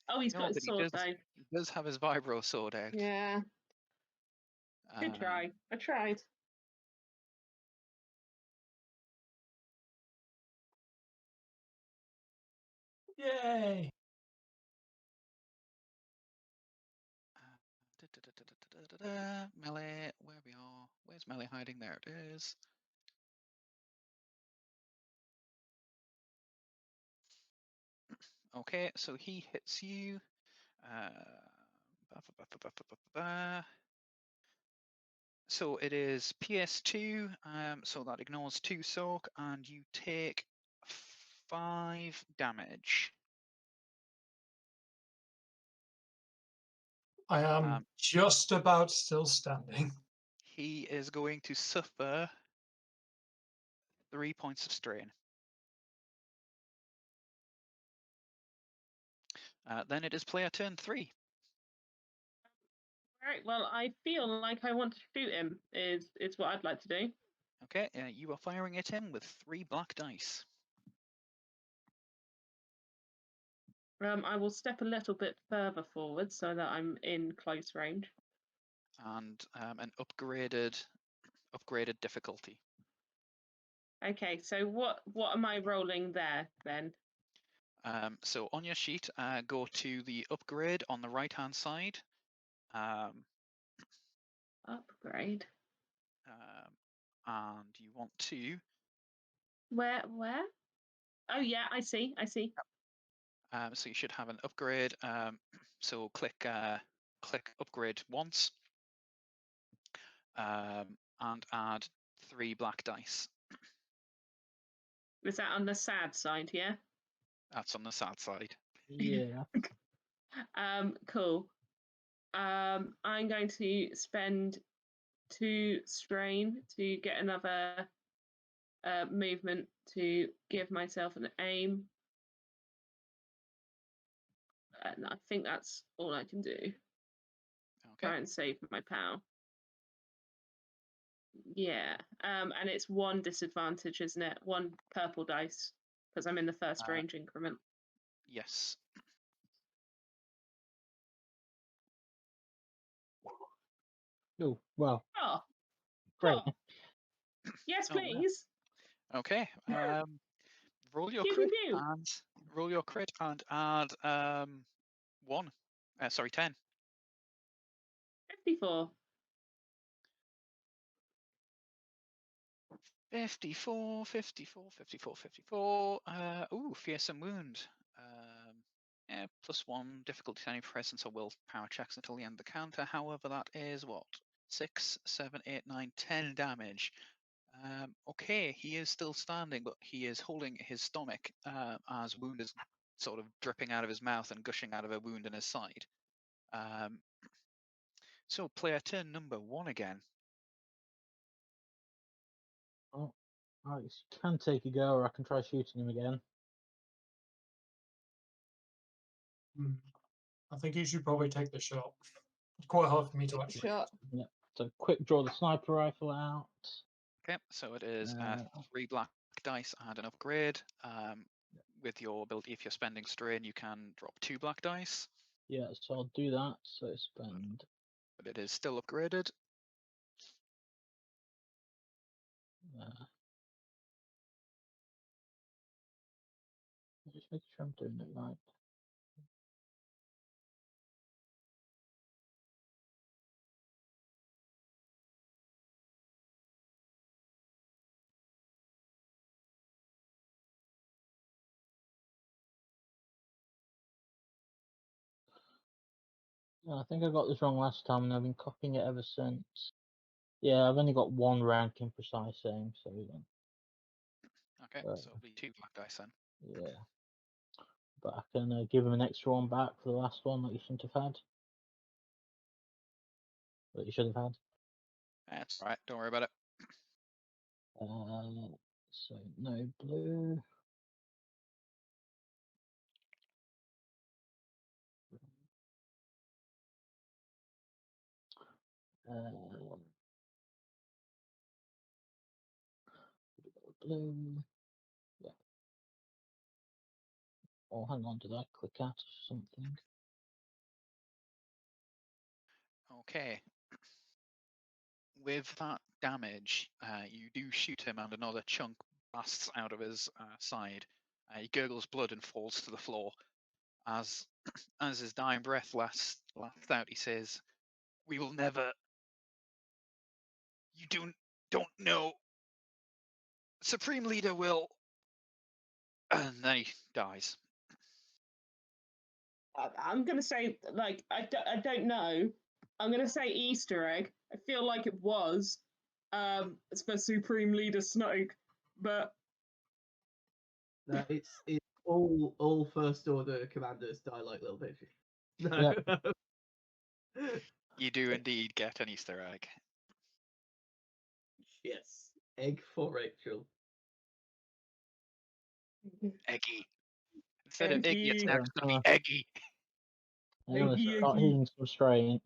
Oh, he's No, got his but sword though. he does have his vibro sword out. Yeah, good try. I tried. Yay! Melee, where we are. Where's Melee hiding? There it is. Okay, so he hits you. So it is PS2, so that ignores 2 soak, and you take 5 damage. I am just about still standing. He is going to suffer 3 points of strain. Then it is player turn 3. Right. Well, I feel like I want to shoot him. Is what I'd like to do. Okay, you are firing at him with 3 black dice. I will step a little bit further forward so that I'm in close range. And an upgraded difficulty. Okay. So what am I rolling there then? So on your sheet, go to the upgrade on the right-hand side. Upgrade. And you want to. Where? Oh yeah, I see. So you should have an upgrade. So click upgrade once, and add 3 black dice. Is that on the sad side? Yeah. That's on the sad side. Yeah. Cool. I'm going to spend 2 strain to get another movement to give myself an aim. And I think that's all I can do. Okay. Try and save my POW. Yeah. And it's 1 disadvantage, isn't it? 1 purple dice because I'm in the first range increment. Yes. Oh, well, Oh. great. Oh. Yes, Oh, wow. please. Okay. Roll your Pew, crit pew, pew. and add 1. Sorry, 10. 54. 54, 54, 54, 54. Ooh, fearsome wound. Yeah, +1 difficulty to any presence or willpower checks until the end of the counter. However, that is what? 6, 7, 8, 9, 10 damage. Okay, he is still standing, but he is holding his stomach as wound is sort of dripping out of his mouth and gushing out of a wound in his side. So player turn number 1 again. Oh, Alex, you can take a go, or I can try shooting him again. I think you should probably take the shot. It's quite hard for me to actually. Shot. Yeah. So quick draw the sniper rifle out. Okay, so it is Uh, 3 black dice and an upgrade. With your ability, if you're spending strain, you can drop 2 black dice. Yeah, so I'll do that. So spend. But it is still upgraded. Just make sure I'm doing it right. Yeah, I think I got this wrong last time, and I've been copying it ever since. Yeah, I've only got 1 rank in precise aim, so then. Okay, so it'll be 2 black dice then. Yeah. but I can give him an extra one back for the last one that you shouldn't have had. That you should have had. That's right. Don't worry about it. So no blue. Blue. Yeah. Oh, hang on, did I click out of something? Okay. With that damage, you do shoot him, and another chunk blasts out of his side. He gurgles blood and falls to the floor. As his dying breath lasts out, he says, "We will never. You don't know. Supreme Leader will." And then he dies. I'm gonna say like I don't know. I'm gonna say Easter egg. I feel like it was it's for Supreme Leader Snoke, but No, it's all First Order commanders die like little bitches. No. You do indeed get an Easter egg. Yes. Egg for Rachel. Eggy. Instead of Iggy, it's Eggy. now just going to be Eggy. I'm gonna Eggy, start eggy. healing some strain.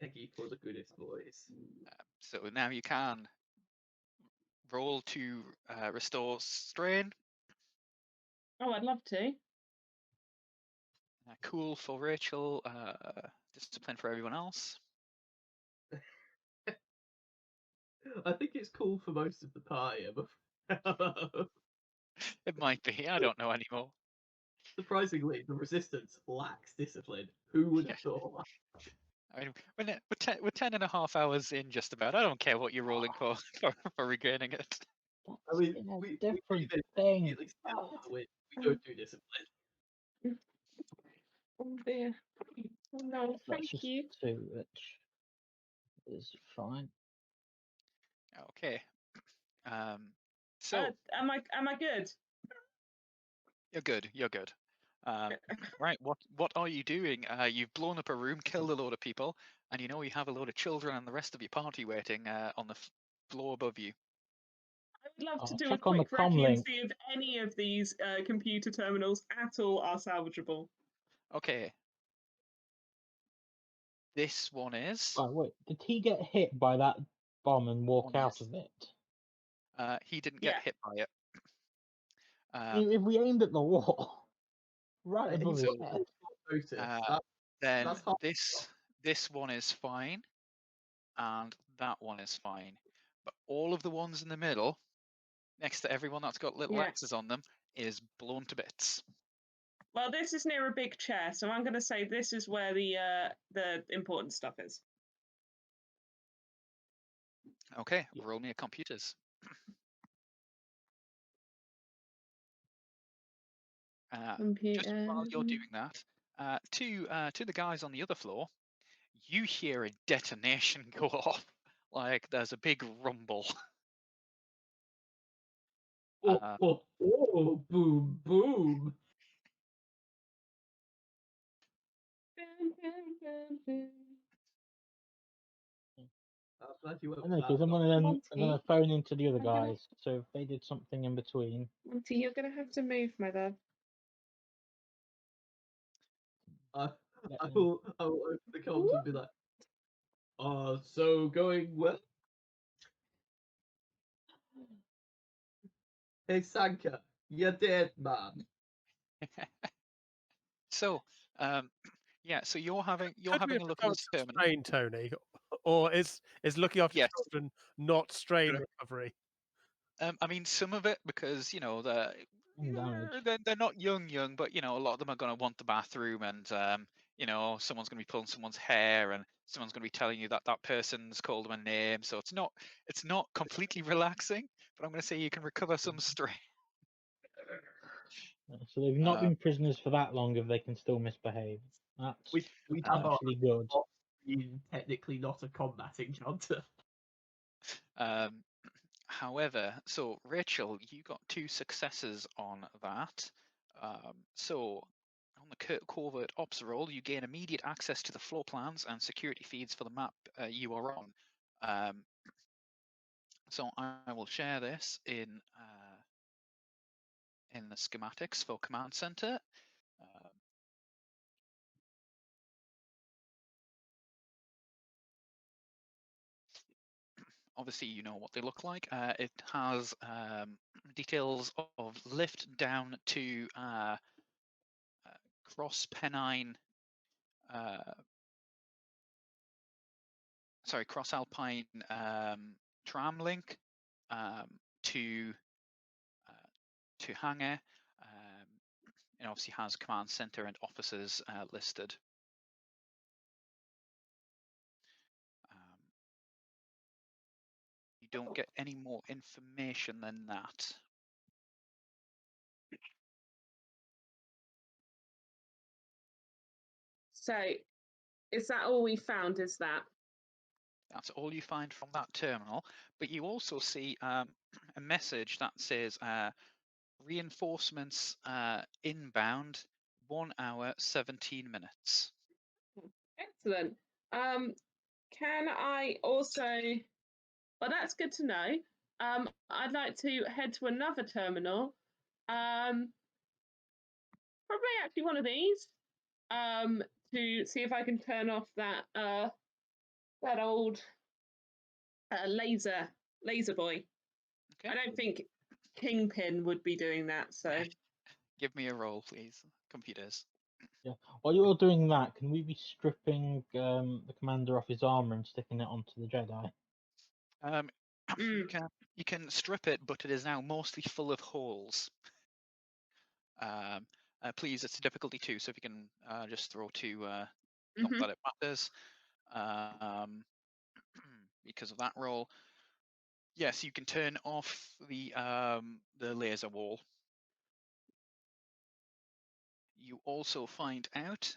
Eggy for the goodest boys. So now you can roll to restore strain. Oh, I'd love to. Cool for Rachel. Discipline for everyone else. I think it's cool for most of the party. It might be. I don't know anymore. Surprisingly, the resistance lacks discipline. Who would have thought? I mean, we're 10.5 hours in, just about. I don't care what you're rolling for regaining it. I mean, In a we different even thing. immediately still we don't do discipline. Oh dear. Oh, no, That's thank just you. 2, which is fine. Okay. So Am I good? you're good. You're good. Right. What are you doing? You've blown up a room, killed a load of people, and you know you have a load of children and the rest of your party waiting on the floor above you. I would love to I'll do a check on the quick comm recce and link. see if any of these computer terminals at all are salvageable. Okay. This one is. Oh, wait, did he get hit by that bomb and walk One out is. of it? He didn't get Yeah. hit by it. If we aimed at the wall, right above his So, head. then that's hard. this one is fine, and that one is fine. But all of the ones in the middle, next to everyone that's got little Yeah. X's on them, is blown to bits. Well, this is near a big chair, so I'm going to say this is where the important stuff is. Okay, roll me a computers. Just while you're doing that, to the guys on the other floor, you hear a detonation go off. Like there's a big rumble. Oh, boom, boom. I'm glad you went I know, with because that. I'm gonna phone into the other guys. So if they did something in between. Monty, you're going to have to move, my love. I will open the comms and be like, so going well? Hey, Sanka, you're dead, man. So, yeah. So you're having Could we a look at have this some terminal. strain, Tony, or is looking after Yes. children not strain Sure. recovery? I mean, some of it because Damage. they're not young, but a lot of them are going to want the bathroom, and someone's going to be pulling someone's hair, and someone's going to be telling you that that person's called them a name. So it's not completely relaxing, but I'm going to say you can recover some strain. So they've not been prisoners for that long if they can still misbehave. That's We have actually good. Technically not a combat encounter. However, so Rachel, you got 2 successes on that. So on the covert ops role, you gain immediate access to the floor plans and security feeds for the map you are on. So I will share this in the schematics for Command Center. Obviously, you know what they look like. It has details of lift down to Cross Alpine tram link to Hangar. It obviously has command center and officers listed. You don't get any more information than that. So, is that all we found? Is that? That's all you find from that terminal. But you also see a message that says reinforcements inbound 1 hour 17 minutes. Excellent. Can I also? Well, that's good to know. I'd like to head to another terminal. Probably actually one of these. To see if I can turn off that that old laser boy. Okay. I don't think Kingpin would be doing that. So Give me a roll, please, computers. Yeah. While you're doing that, can we be stripping the commander off his armor and sticking it onto the Jedi? You can strip it, but it is now mostly full of holes. Please, it's a difficulty 2, so if you can just throw 2, not that it matters, because of that roll. Yes, you can turn off the laser wall. You also find out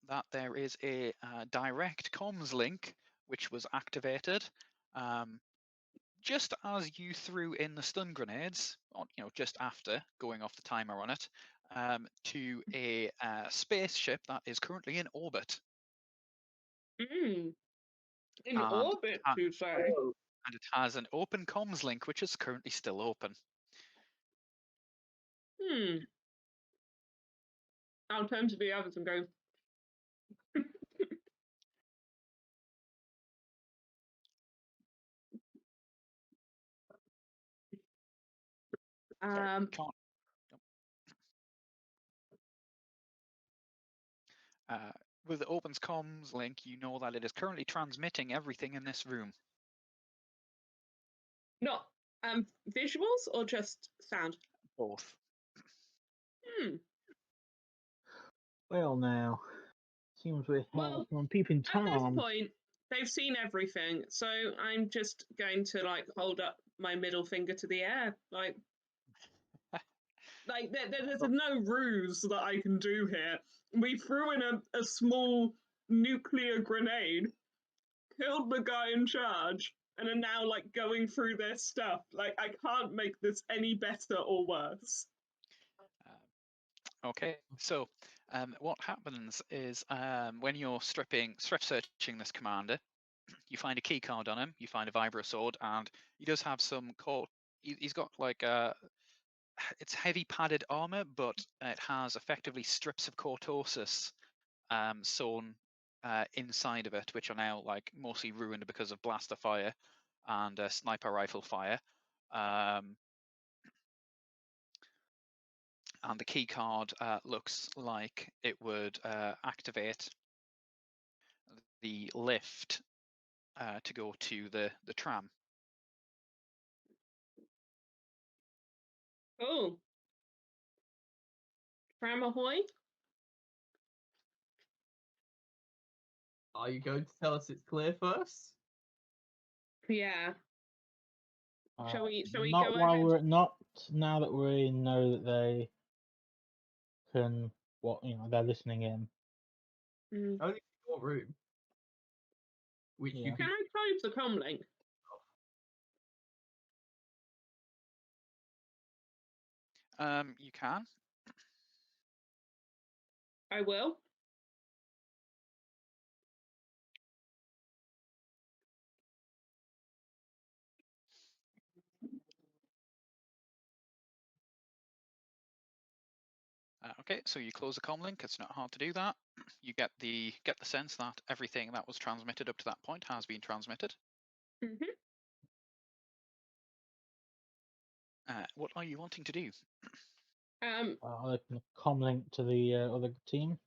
that there is a direct comms link which was activated just as you threw in the stun grenades, just after going off the timer on it, to a spaceship that is currently in orbit. in And orbit, you say? And it has an open comms link which is currently still open. I'll turn to the others and go. With the open comms link, you know that it is currently transmitting everything in this room. Not visuals or just sound? Both. Well, now seems we're on peeping Tom. At this point, they've seen everything, so I'm just going to hold up my middle finger to the air, there's no ruse that I can do here. We threw in a small nuclear grenade, killed the guy in charge, and are now going through their stuff. I can't make this any better or worse. Okay, so what happens is when you're strip searching this commander, you find a key card on him, you find a vibro sword, and he does have some he's got it's heavy padded armor, but it has effectively strips of cortosis sewn inside of it, which are now mostly ruined because of blaster fire and sniper rifle fire. And the key card looks like it would activate the lift to go to the tram. Oh. Tram ahoy? Are you going to tell us it's clear first? Yeah. Shall we not go while ahead? we're not now that we know that they can they're listening in. Only your room. Which you Can I close the comm link? You can. I will. Okay, so you close the comm link. It's not hard to do that. You get the sense that everything that was transmitted up to that point has been transmitted. Mm-hmm. What are you wanting to do? I'll open a comm link to the other team.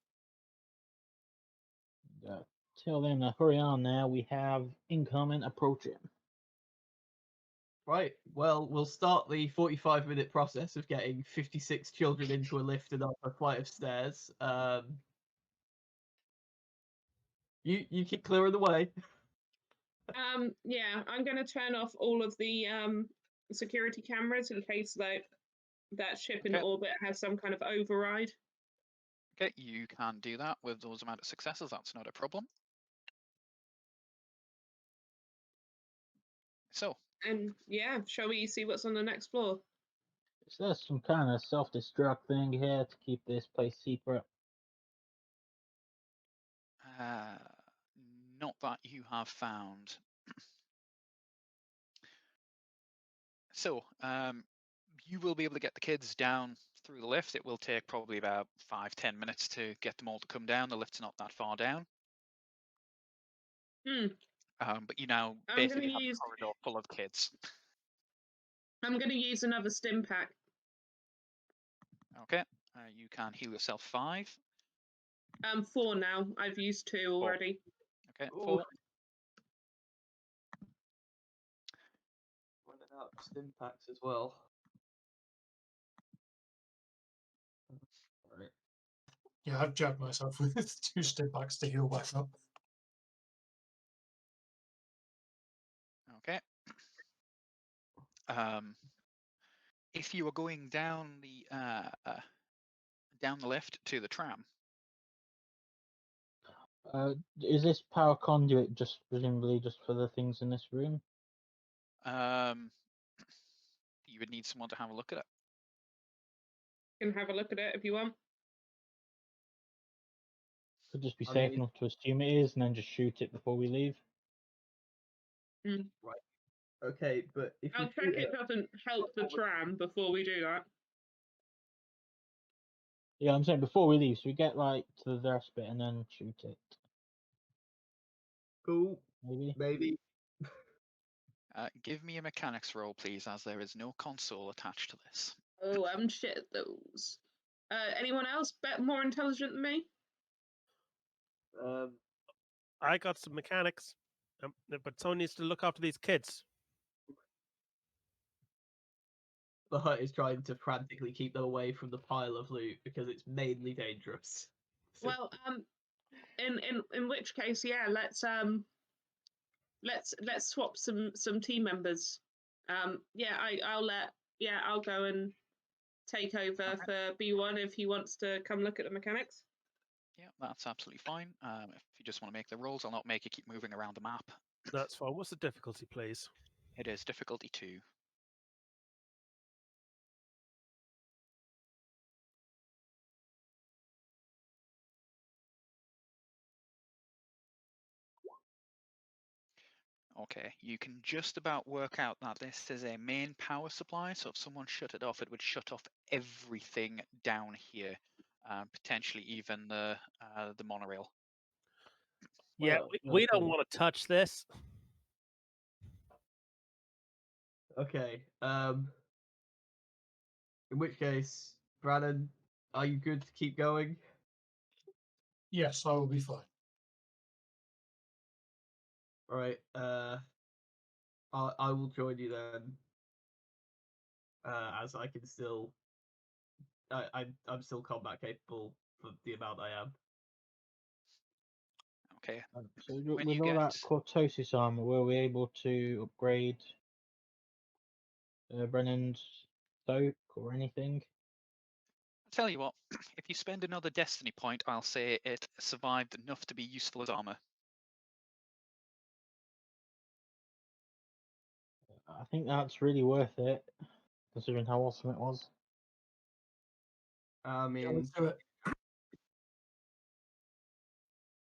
Till then, hurry on now. We have incoming approaching. Right. Well, we'll start the 45-minute process of getting 56 children into a lift and up a flight of stairs. You keep clearing the way. Yeah, I'm going to turn off all of the security cameras in case that ship in Okay. orbit has some kind of override. Okay, you can do that with those amount of successes. That's not a problem. So, And yeah, shall we see what's on the next floor? Is there some kind of self-destruct thing here to keep this place secret? not that you have found. So, you will be able to get the kids down through the lift. It will take probably about 5-10 minutes to get them all to come down. The lift's not that far down. But you now basically have a corridor full of kids. I'm going to use another stim pack. Okay, you can heal yourself 5. 4 now. I've used 2 already. Okay, Ooh. 4. Running out of stim packs as well. Right. Yeah, I've jabbed myself with 2 stim packs to heal back up. Okay. If you are going down the lift to the tram, Is this power conduit just presumably just for the things in this room? you would need someone to have a look at it. You can have a look at it if you want. Could just be I safe mean- enough to assume it is, and then just shoot it before we leave. Okay, but if I'll we check shoot it doesn't help the tram before we do that. Yeah, I'm saying before we leave, so we get like to the rest bit and then shoot it. cool, Maybe. maybe. Give me a mechanics roll, please, as there is no console attached to this. Oh, I'm shit at those. Anyone else more intelligent than me? I got some mechanics, but someone needs to look after these kids. The hut is trying to frantically keep them away from the pile of loot because it's mainly dangerous. So- Well, in which case, yeah, let's swap some team members. Yeah, I'll go and take over for B1 if he wants to come look at the mechanics. Yeah, that's absolutely fine. If you just want to make the rolls, I'll not make you keep moving around the map. That's fine. What's the difficulty, please? It is difficulty 2. Okay, you can just about work out that this is a main power supply, so if someone shut it off, it would shut off everything down here, potentially even the monorail. Yeah, Well, we don't okay. want to touch this. Okay. In which case, Brannon, are you good to keep going? Yes, I will be fine. All right. I will join you then. As I can still, I'm still combat capable for the amount I am. Okay, So When with you all that get- cortosis armor, were we able to upgrade Brennan's soak or anything? I'll tell you what, if you spend another destiny point, I'll say it survived enough to be useful as armor. I think that's really worth it, considering how awesome it was. I Yeah, mean, let's do it.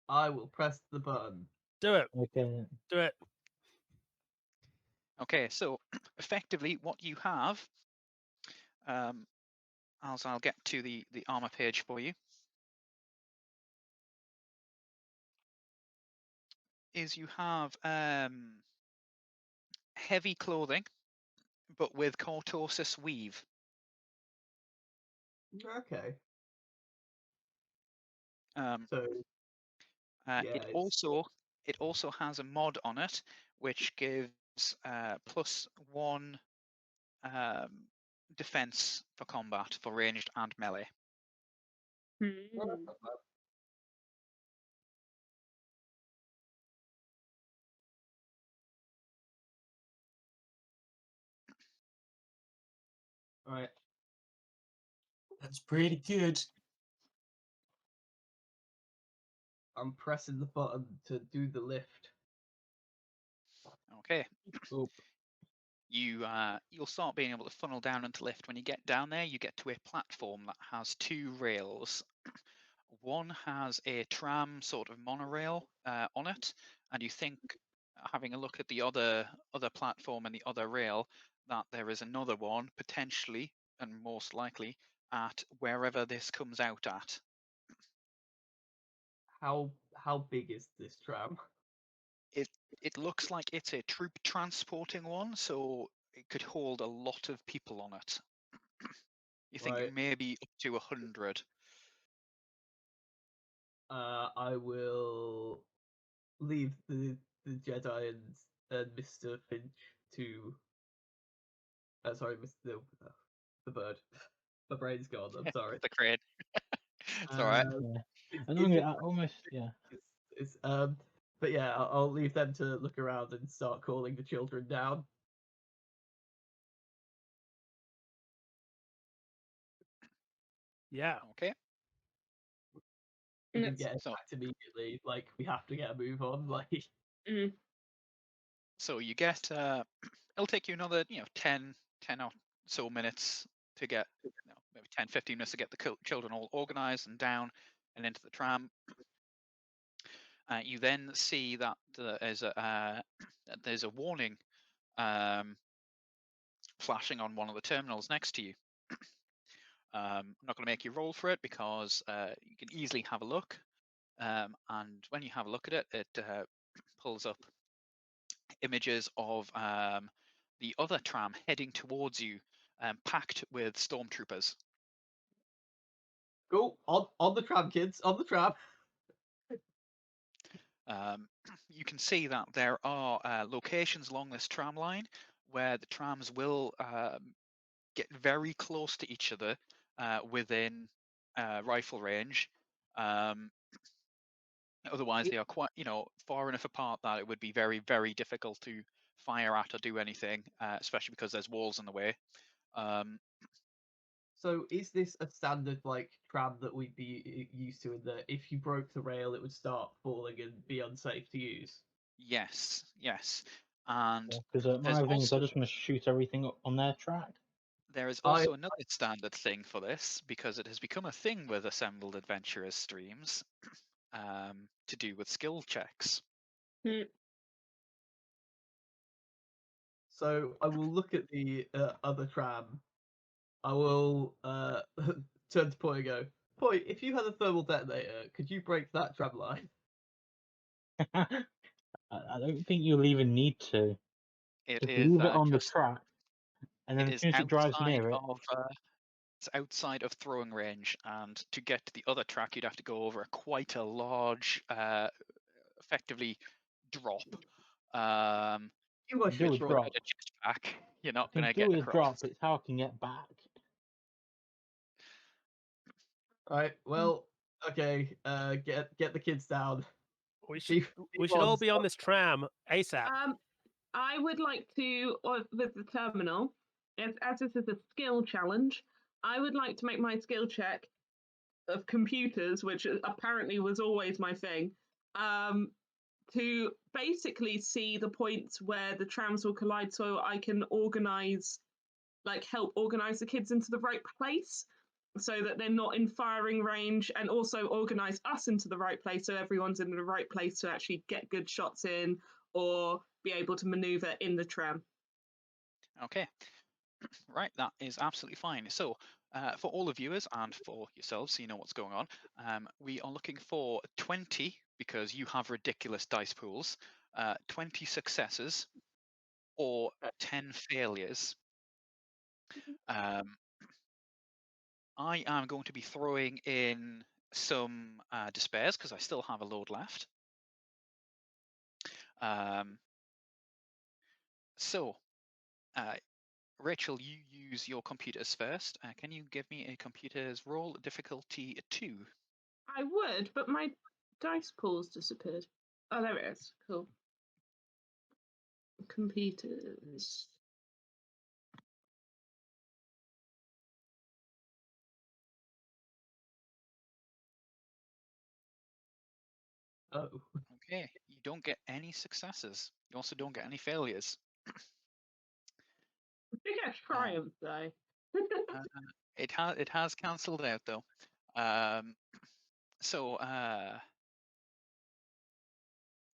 I will press the button. Do it. Okay. Do it. Okay, so effectively what you have, as I'll get to the armor page for you, is you have heavy clothing, but with cortosis weave. Okay. Um, So yeah, it it's also has a mod on it which gives +1 defense for combat for ranged and melee. Hmm. right. That's pretty good. I'm pressing the button to do the lift. Okay. Oop. You'll start being able to funnel down into lift. When you get down there, you get to a platform that has 2 rails. One has a tram sort of monorail on it, and you think, having a look at the other platform and the other rail, that there is another one potentially and most likely at wherever this comes out at. How big is this tram? It looks like it's a troop transporting one, so it could hold a lot of people on it. You think Right. maybe up to 100. I will leave the Jedi and Mr. Finch to. Sorry, Mr. The bird. My brain's gone. I'm sorry. The crane. It's all right. Yeah. It's, And it's, I almost, yeah. it's but yeah, I'll leave them to look around and start calling the children down. Yeah. Okay. We can Let's- get So- attacked immediately. Like we have to get a move on. Like Mm. So you get it'll take you another 10 or so minutes to get maybe 10-15 minutes to get the children all organized and down and into the tram. You then see that there's a warning flashing on one of the terminals next to you. I'm not going to make you roll for it because you can easily have a look, and when you have a look at it, it pulls up images of the other tram heading towards you, packed with stormtroopers. go on the tram, kids, on the tram. You can see that there are locations along this tram line where the trams will get very close to each other within rifle range. Otherwise, they are quite, far enough apart that it would be very, very difficult to fire at or do anything, especially because there's walls in the way. So is this a standard like tram that we'd be used to in that if you broke the rail it would start falling and be unsafe to use? Yes, yes. And Because there's my thing is they're also just going to shoot everything on their track. there is I- also another standard thing for this, because it has become a thing with Assembled Adventurers streams, to do with skill checks. So I will look at the other tram. I will turn to Poi and go, Poi, if you had a thermal detonator, could you break that tram line? I don't think you'll even need to. It Just is leave it on the just track, and then it as is soon as it drives outside near it, of it's outside of throwing range, and to get to the other track, you'd have to go over quite a large, effectively drop. You I do should a Throw drop. it at a jetpack, you're not I going can to do get a across. drop. It's how I can get back. Right. Well, okay. Get the kids down. We should Chief, we should all Ones, be on this tram ASAP. I would like to, with the terminal, as this is a skill challenge, I would like to make my skill check of computers, which apparently was always my thing, to basically see the points where the trams will collide so I can organize, like help organize the kids into the right place. so that they're not in firing range, and also organize us into the right place so everyone's in the right place to actually get good shots in or be able to maneuver in the tram. Okay. Right, that is absolutely fine. So, for all the viewers and for yourselves, so you know what's going on, we are looking for 20, because you have ridiculous dice pools, 20 successes or 10 failures. I am going to be throwing in some despairs because I still have a load left. So, Rachel, you use your computers first. Can you give me a computers roll difficulty 2? I would, but my dice pool's disappeared. Oh, there it is. Cool. Computers. Oh. Okay, you don't get any successes. You also don't get any failures. I think I triumphed though. It has cancelled out though. So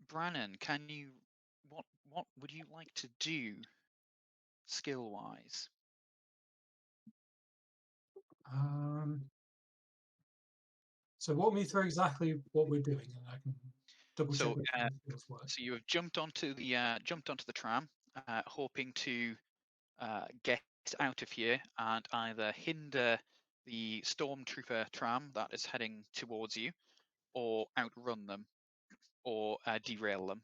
Brannon, can you what would you like to do skill wise? So walk me through exactly what we're doing, and I can double check So which one feels work. so you have jumped onto the tram, hoping to get out of here and either hinder the stormtrooper tram that is heading towards you, or outrun them, or derail them.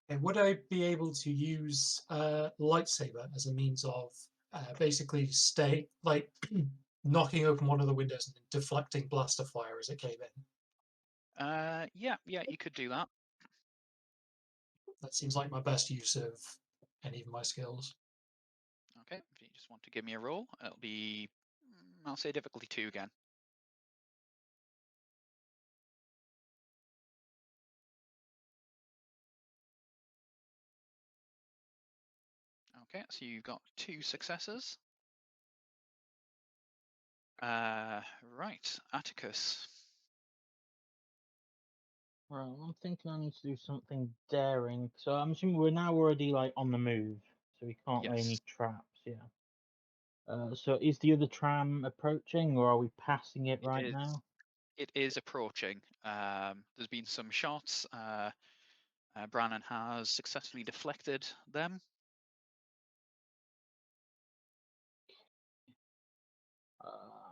And would I be able to use lightsaber as a means of basically knocking open one of the windows and deflecting blaster fire as it came in? Yeah, you could do that. That seems like my best use of any of my skills. Okay, if you just want to give me a roll, it'll be, I'll say difficulty 2 again. Okay, so you've got 2 successes. Right, Atticus. Right, I'm thinking I need to do something daring. So I'm assuming we're now already like on the move, so we can't lay any Yes. traps. Yeah. So is the other tram approaching, or are we passing it right now? It is approaching. There's been some shots. Brannon has successfully deflected them.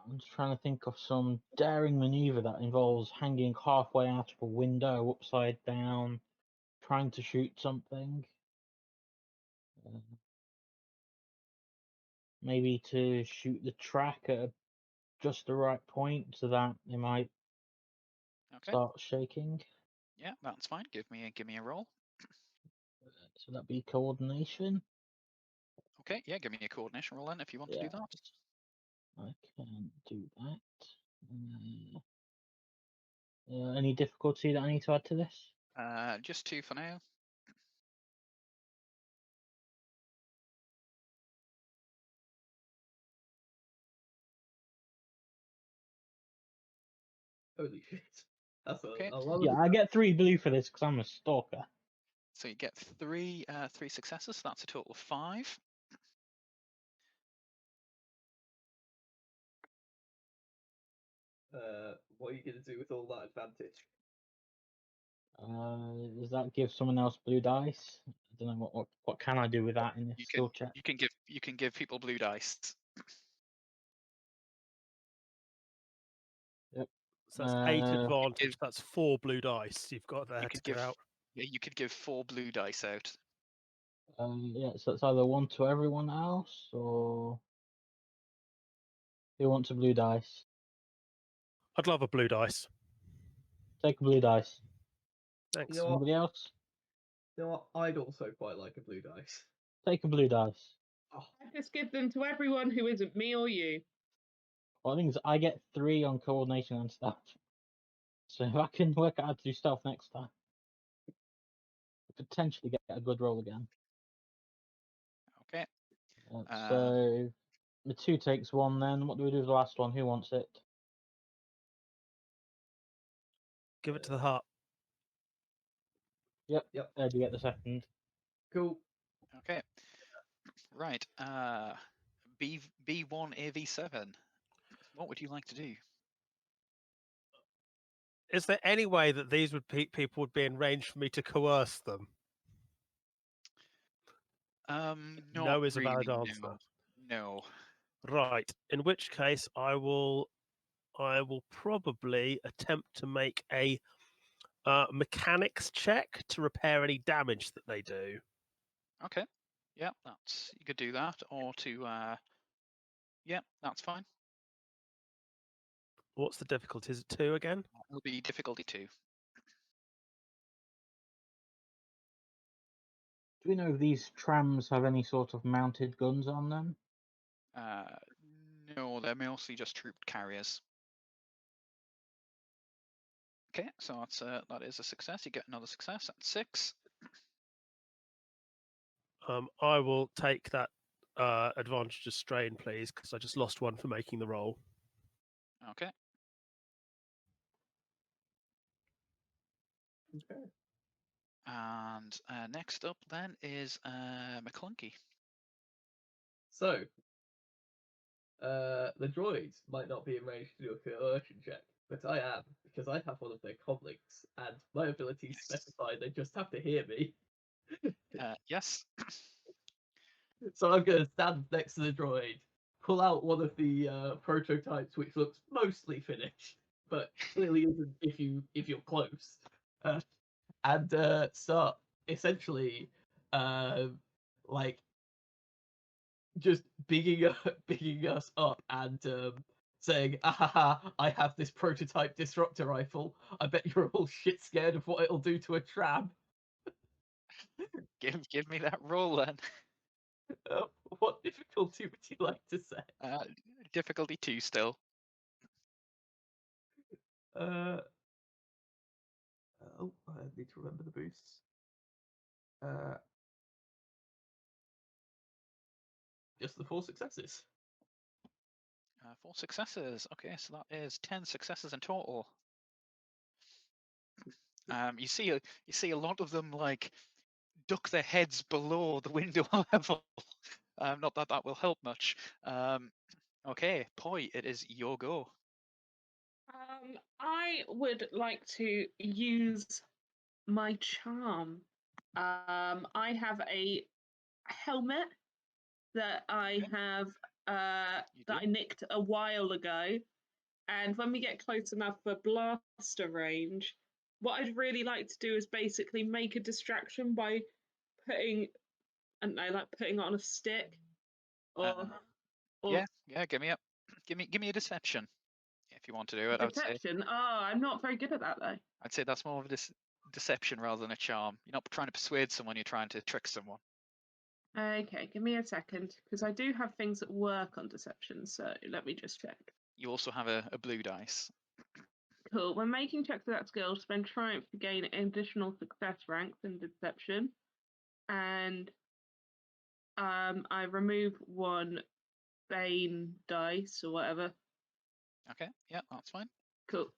I'm just trying to think of some daring maneuver that involves hanging halfway out of a window, upside down, trying to shoot something. Maybe to shoot the track at just the right point so that they might start shaking. Yeah, that's fine. Give me a roll. So that'd be coordination. Okay, yeah, give me a coordination roll then if you want to do that. I can do that. Any difficulty that I need to add to this? Just 2 for now. Holy shit. That's Okay. a lot Yeah, of I get 3 blue for this because I'm a stalker. So you get 3 successes. So that's a total of 5. what are you going to do with all that advantage? Does that give someone else blue dice? I don't know what can I do with that in this skill check. You can give people blue dice. Yep. So that's 8 Uh, advantage. That's 4 blue dice you've got there to give out. Yeah, you could give 4 blue dice out. Yeah, so it's either 1 to everyone else or who wants a blue dice? I'd love a blue dice. Take a blue dice. Thanks. You know what? Anybody else? You know what? I'd also quite like a blue dice. Take a blue dice. Oh, I just give them to everyone who isn't me or you. Well, the thing is, I get 3 on coordination and stuff. So if I can work out how to do stealth next time. potentially get a good roll again. Okay. So the 2 takes 1. Then what do we do with the last one? Who wants it? Give it to the heart. Yep. Yep. Do you get the second? Cool. Okay. Right. B1 AV7. What would you like to do? Is there any way that these people would be in range for me to coerce them? Not No is a really, valid answer. No. Right. In which case, I will probably attempt to make a mechanics check to repair any damage that they do. Okay. Yeah, you could do that, or to yeah, that's fine. What's the difficulty? Is it 2 again? It'll be difficulty 2. Do we know if these trams have any sort of mounted guns on them? No, they're mostly just troop carriers. Okay, so that is a success. You get another success at 6. I will take that advantage of strain, please, because I just lost 1 for making the roll. Okay. Okay. And next up then is McClunky. So, the droids might not be in range to do a coercion check, but I am, because I have one of their comlinks, and my abilities specify they just have to hear me. Yes. So I'm going to stand next to the droid, pull out one of the prototypes, which looks mostly finished, but clearly isn't if you're close, and start essentially like just bigging us up and saying, "Ahaha, I have this prototype disruptor rifle. I bet you're all shit scared of what it'll do to a tram." Give me that roll then. What difficulty would you like to say? Difficulty 2 still. I need to remember the boosts. Just the 4 successes. 4 successes. Okay, so that is 10 successes in total. You see a lot of them like duck their heads below the window level. Not that that will help much. Okay, Poi, it is your go. I would like to use my charm. I have a helmet that I have that I nicked a while ago, and when we get close enough for blaster range, what I'd really like to do is basically make a distraction by putting, I don't know, like putting it on a stick, or Yeah, give me a deception if you want to do it. deception. Oh, I'm not very good at that though. I'd say that's more of a deception rather than a charm. You're not trying to persuade someone, you're trying to trick someone. Okay, give me a second, because I do have things that work on deception, so let me just check. You also have a blue dice. Cool. When making checks with that skill, spend triumph to gain additional success ranks in deception, and I remove 1 Bane dice or whatever. Okay, yeah, that's fine. Cool.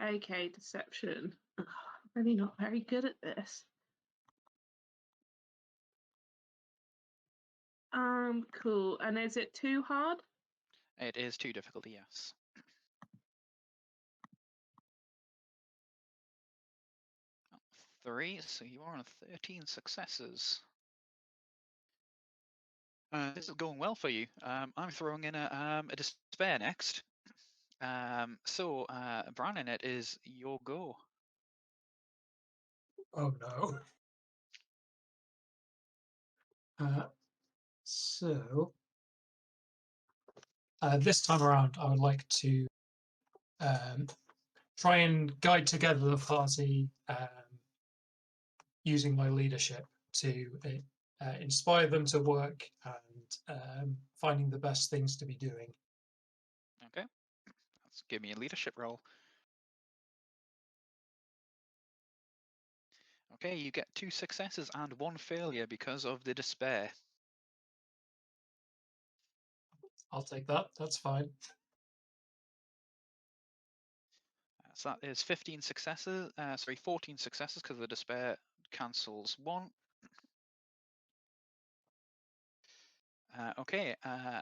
Okay, deception. I'm really not very good at this. Cool. And is it too hard? It is 2 difficulty, yes. Oh, 3, so you are on 13 successes. This is going well for you. I'm throwing in a despair next. So, Brannon, it is your go. Oh no. So this time around, I would like to try and guide together the party using my leadership to inspire them to work and finding the best things to be doing. Okay, Let's give me a leadership roll. Okay, you get 2 successes and 1 failure because of the despair. I'll take that. That's fine. So that is 15 successes. 14 successes because the despair cancels 1. Okay,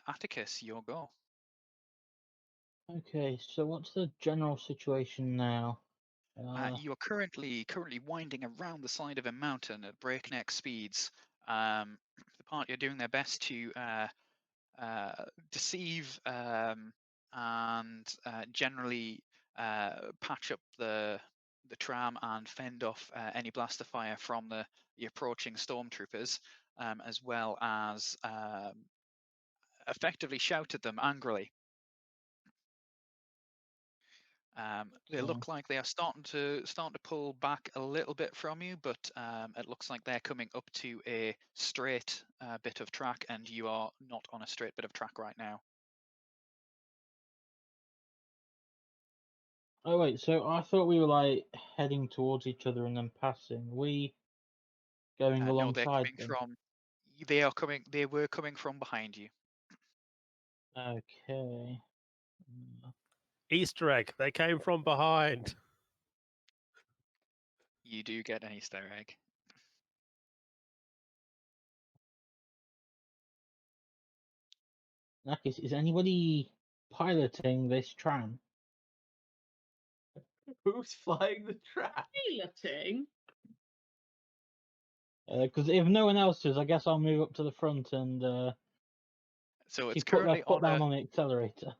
Atticus, your go. Okay, so what's the general situation now? You are currently winding around the side of a mountain at breakneck speeds. The party are doing their best to deceive and generally patch up the tram and fend off any blaster fire from the approaching stormtroopers, as well as effectively shout at them angrily. They Okay. look like they are starting to pull back a little bit from you, but it looks like they're coming up to a straight bit of track, and you are not on a straight bit of track right now. Oh wait, so I thought we were like heading towards each other and then passing. Are we going No, they're alongside coming them? from. They are coming. They were coming from behind you. Okay. Easter egg. They came from behind. You do get an Easter egg. Nakis, is anybody piloting this tram? Who's flying the trap? Piloting? Because if no one else is, I guess I'll move up to the front and So see, it's put currently on down a. on the accelerator.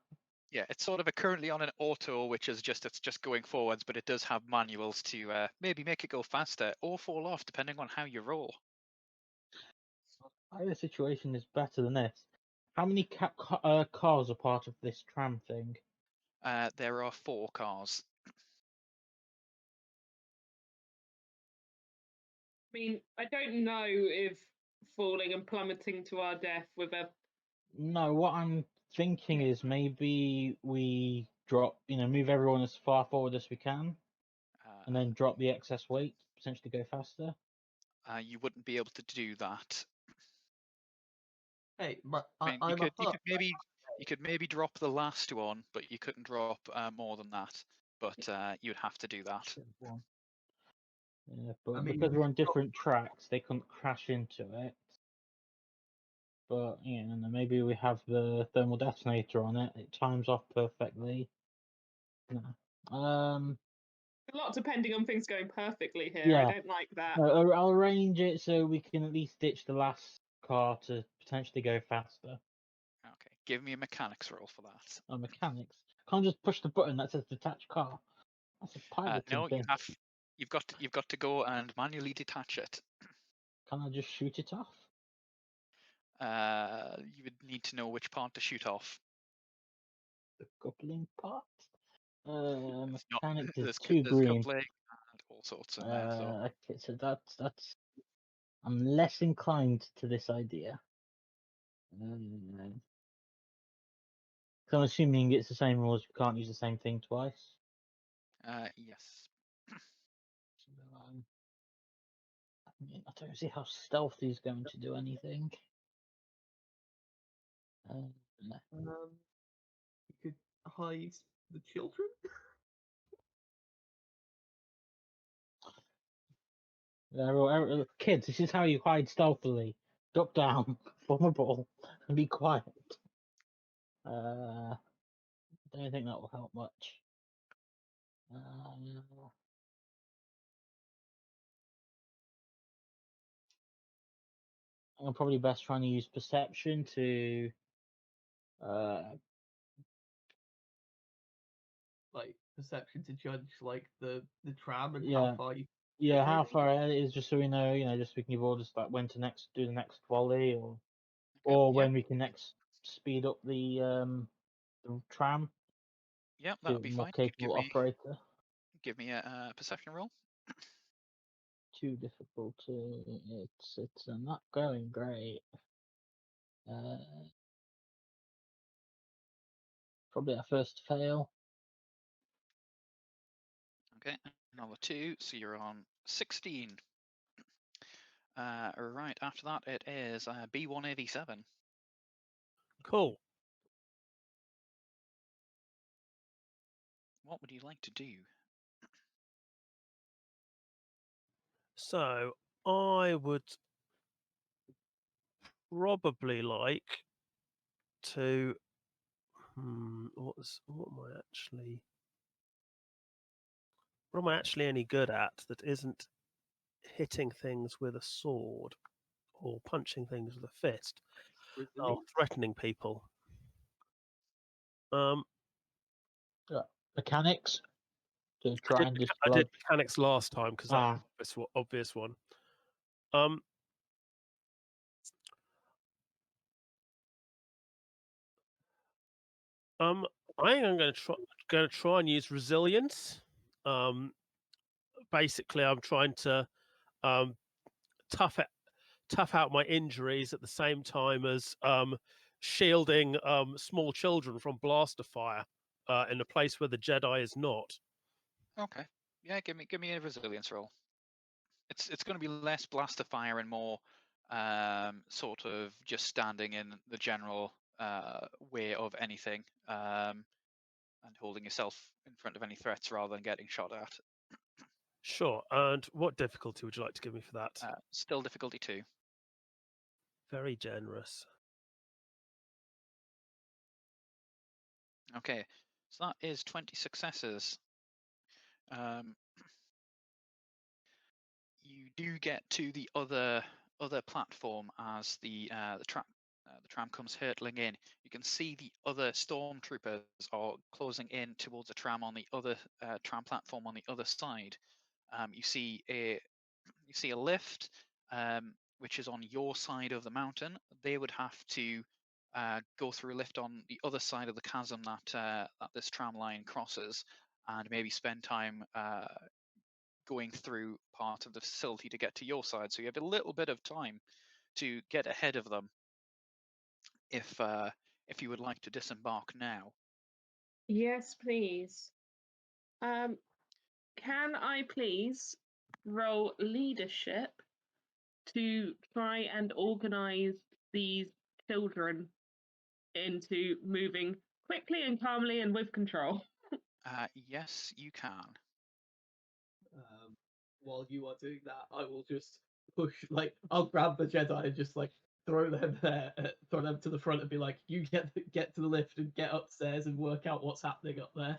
Yeah, it's sort of currently on an auto, which is just going forwards, but it does have manuals to maybe make it go faster or fall off, depending on how you roll. Either situation is better than this. How many cars are part of this tram thing? There are 4 cars. I mean, I don't know if falling and plummeting to our death with a No, what I'm thinking is maybe we drop, move everyone as far forward as we can, and then drop the excess weight, potentially go faster. You wouldn't be able to do that. Hey, I mean, I'm a hut. you could maybe drop the last one, but you couldn't drop more than that. But you'd have to do that. Yeah, but I mean, because we we're on could drop- different tracks, they couldn't crash into it. But and then maybe we have the thermal detonator on it. It times off perfectly. No. a lot depending on things going perfectly here. Yeah. I don't like that. No, I'll arrange it so we can at least ditch the last car to potentially go faster. Okay, give me a mechanics roll for that. Oh, mechanics. Can't just push the button that says detach car. That's a piloting No, thing. you've got to go and manually detach it. Can I just shoot it off? You would need to know which part to shoot off. The coupling part? It's not- Mechanics is there's too green. coupling and all sorts in there. So Okay, so that's. I'm less inclined to this idea. So I'm assuming it's the same rules. You can't use the same thing twice. yes. I don't see how stealthy is going to do anything. No. You could hide the children. Kids, this is how you hide stealthily. Duck down, bomb a ball, and be quiet. I don't think that will help much. I'm probably best trying to use perception to Like perception to judge like the tram and Yeah. how far you. yeah, how maybe? far ahead it is, just so we know, just we can give orders like when to do the next volley, or Okay, yeah, when we can next speed up the tram yeah, that to would be a more fine. You could capable operator. give me a perception roll. Too difficult. It's not going great. Probably our first fail. Okay, another 2, so you're on 16. Right, after that it is B187. Cool. What would you like to do? So I would probably like to. What am I actually any good at that isn't hitting things with a sword or punching things with a fist? Or Resilience? threatening people. Mechanics to I try did, and I dislodge. did mechanics last time because Ah, that's the obvious one. Um, I think I'm going to try and use resilience. Basically, I'm trying to tough out my injuries at the same time as shielding small children from blaster fire in a place where the Jedi is not. Okay, yeah, give me a resilience roll. It's going to be less blaster fire and more sort of just standing in the general way of anything and holding yourself in front of any threats rather than getting shot at. Sure. And what difficulty would you like to give me for that? Still difficulty 2. Very generous. Okay, so that is 20 successes. You do get to the other platform as the tram comes hurtling in. You can see the other stormtroopers are closing in towards the tram on the other tram platform on the other side. You see a lift which is on your side of the mountain. They would have to go through a lift on the other side of the chasm that this tram line crosses, and maybe spend time going through part of the facility to get to your side. So you have a little bit of time to get ahead of them if you would like to disembark now. Yes, please. Can I please roll leadership to try and organize these children into moving quickly and calmly and with control? Yes, you can. While you are doing that, I will just push, like, I'll grab the Jedi and just, like, throw them there, throw them to the front and be like, you get to the lift and get upstairs and work out what's happening up there.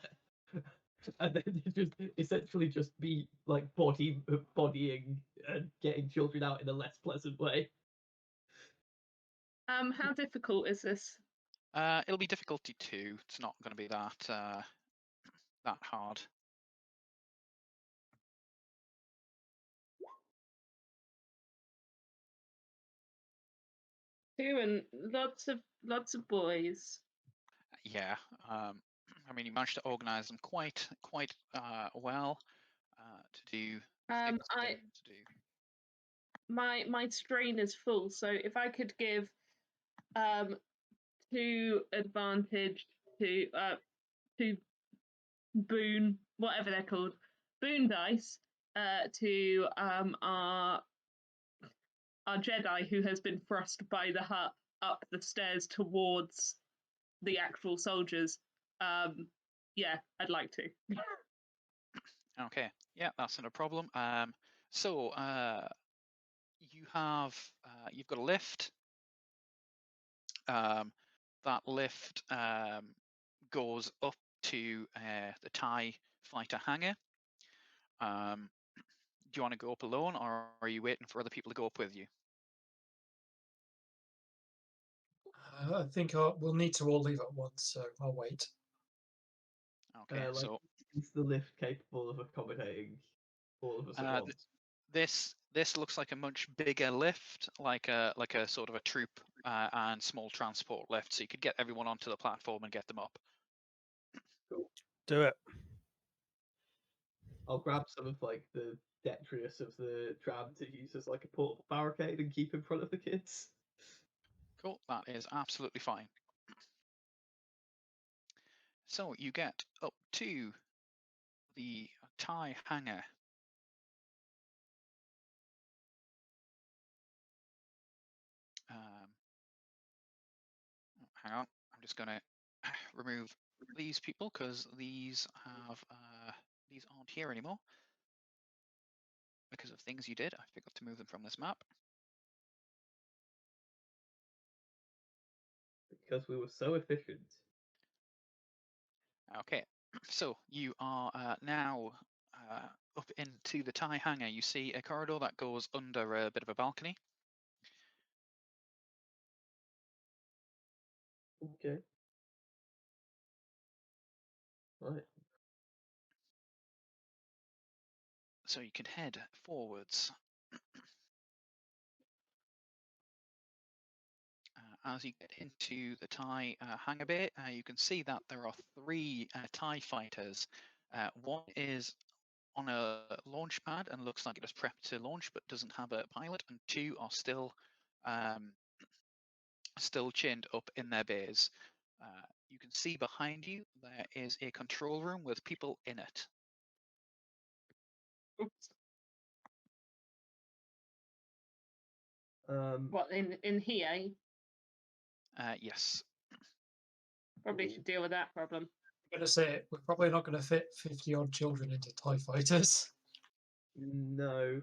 And then just essentially just be, like, bodying and getting children out in a less pleasant way. How difficult is this? It'll be difficulty 2. It's not going to be that hard. Two and lots of boys. Yeah. I mean, you managed to organize them quite well to do things they need to do. My strain is full, so if I could give 2 advantage to boon, whatever they're called, boon dice to our Jedi who has been thrust by the hut up the stairs towards the actual soldiers. Yeah, I'd like to. Okay. Yeah, that's not a problem. So you've got a lift. That lift goes up to the TIE fighter hangar. Do you want to go up alone, or are you waiting for other people to go up with you? I think we'll need to all leave at once, so I'll wait. Okay, Like, so is the lift capable of accommodating all of us at once? this looks like a much bigger lift, like a sort of a troop and small transport lift, so you could get everyone onto the platform and get them up. Cool. Do it. I'll grab some of, like, the detritus of the tram to use as, like, a portable barricade and keep in front of the kids. Cool, that is absolutely fine. So you get up to the TIE hangar. Hang on, I'm just going to remove these people because these aren't here anymore because of things you did. I forgot to move them from this map. Because we were so efficient. Okay, so you are now up into the TIE hangar. You see a corridor that goes under a bit of a balcony. Okay. Right. So you can head forwards. As you get into the TIE hangar bay, you can see that there are 3 TIE fighters. One is on a launch pad and looks like it is prepped to launch but doesn't have a pilot, and 2 are still chained up in their bays. You can see behind you there is a control room with people in it. Oops. What? In here? Yes. Probably should deal with that problem. I'm going to say we're probably not going to fit 50 odd children into TIE fighters. No.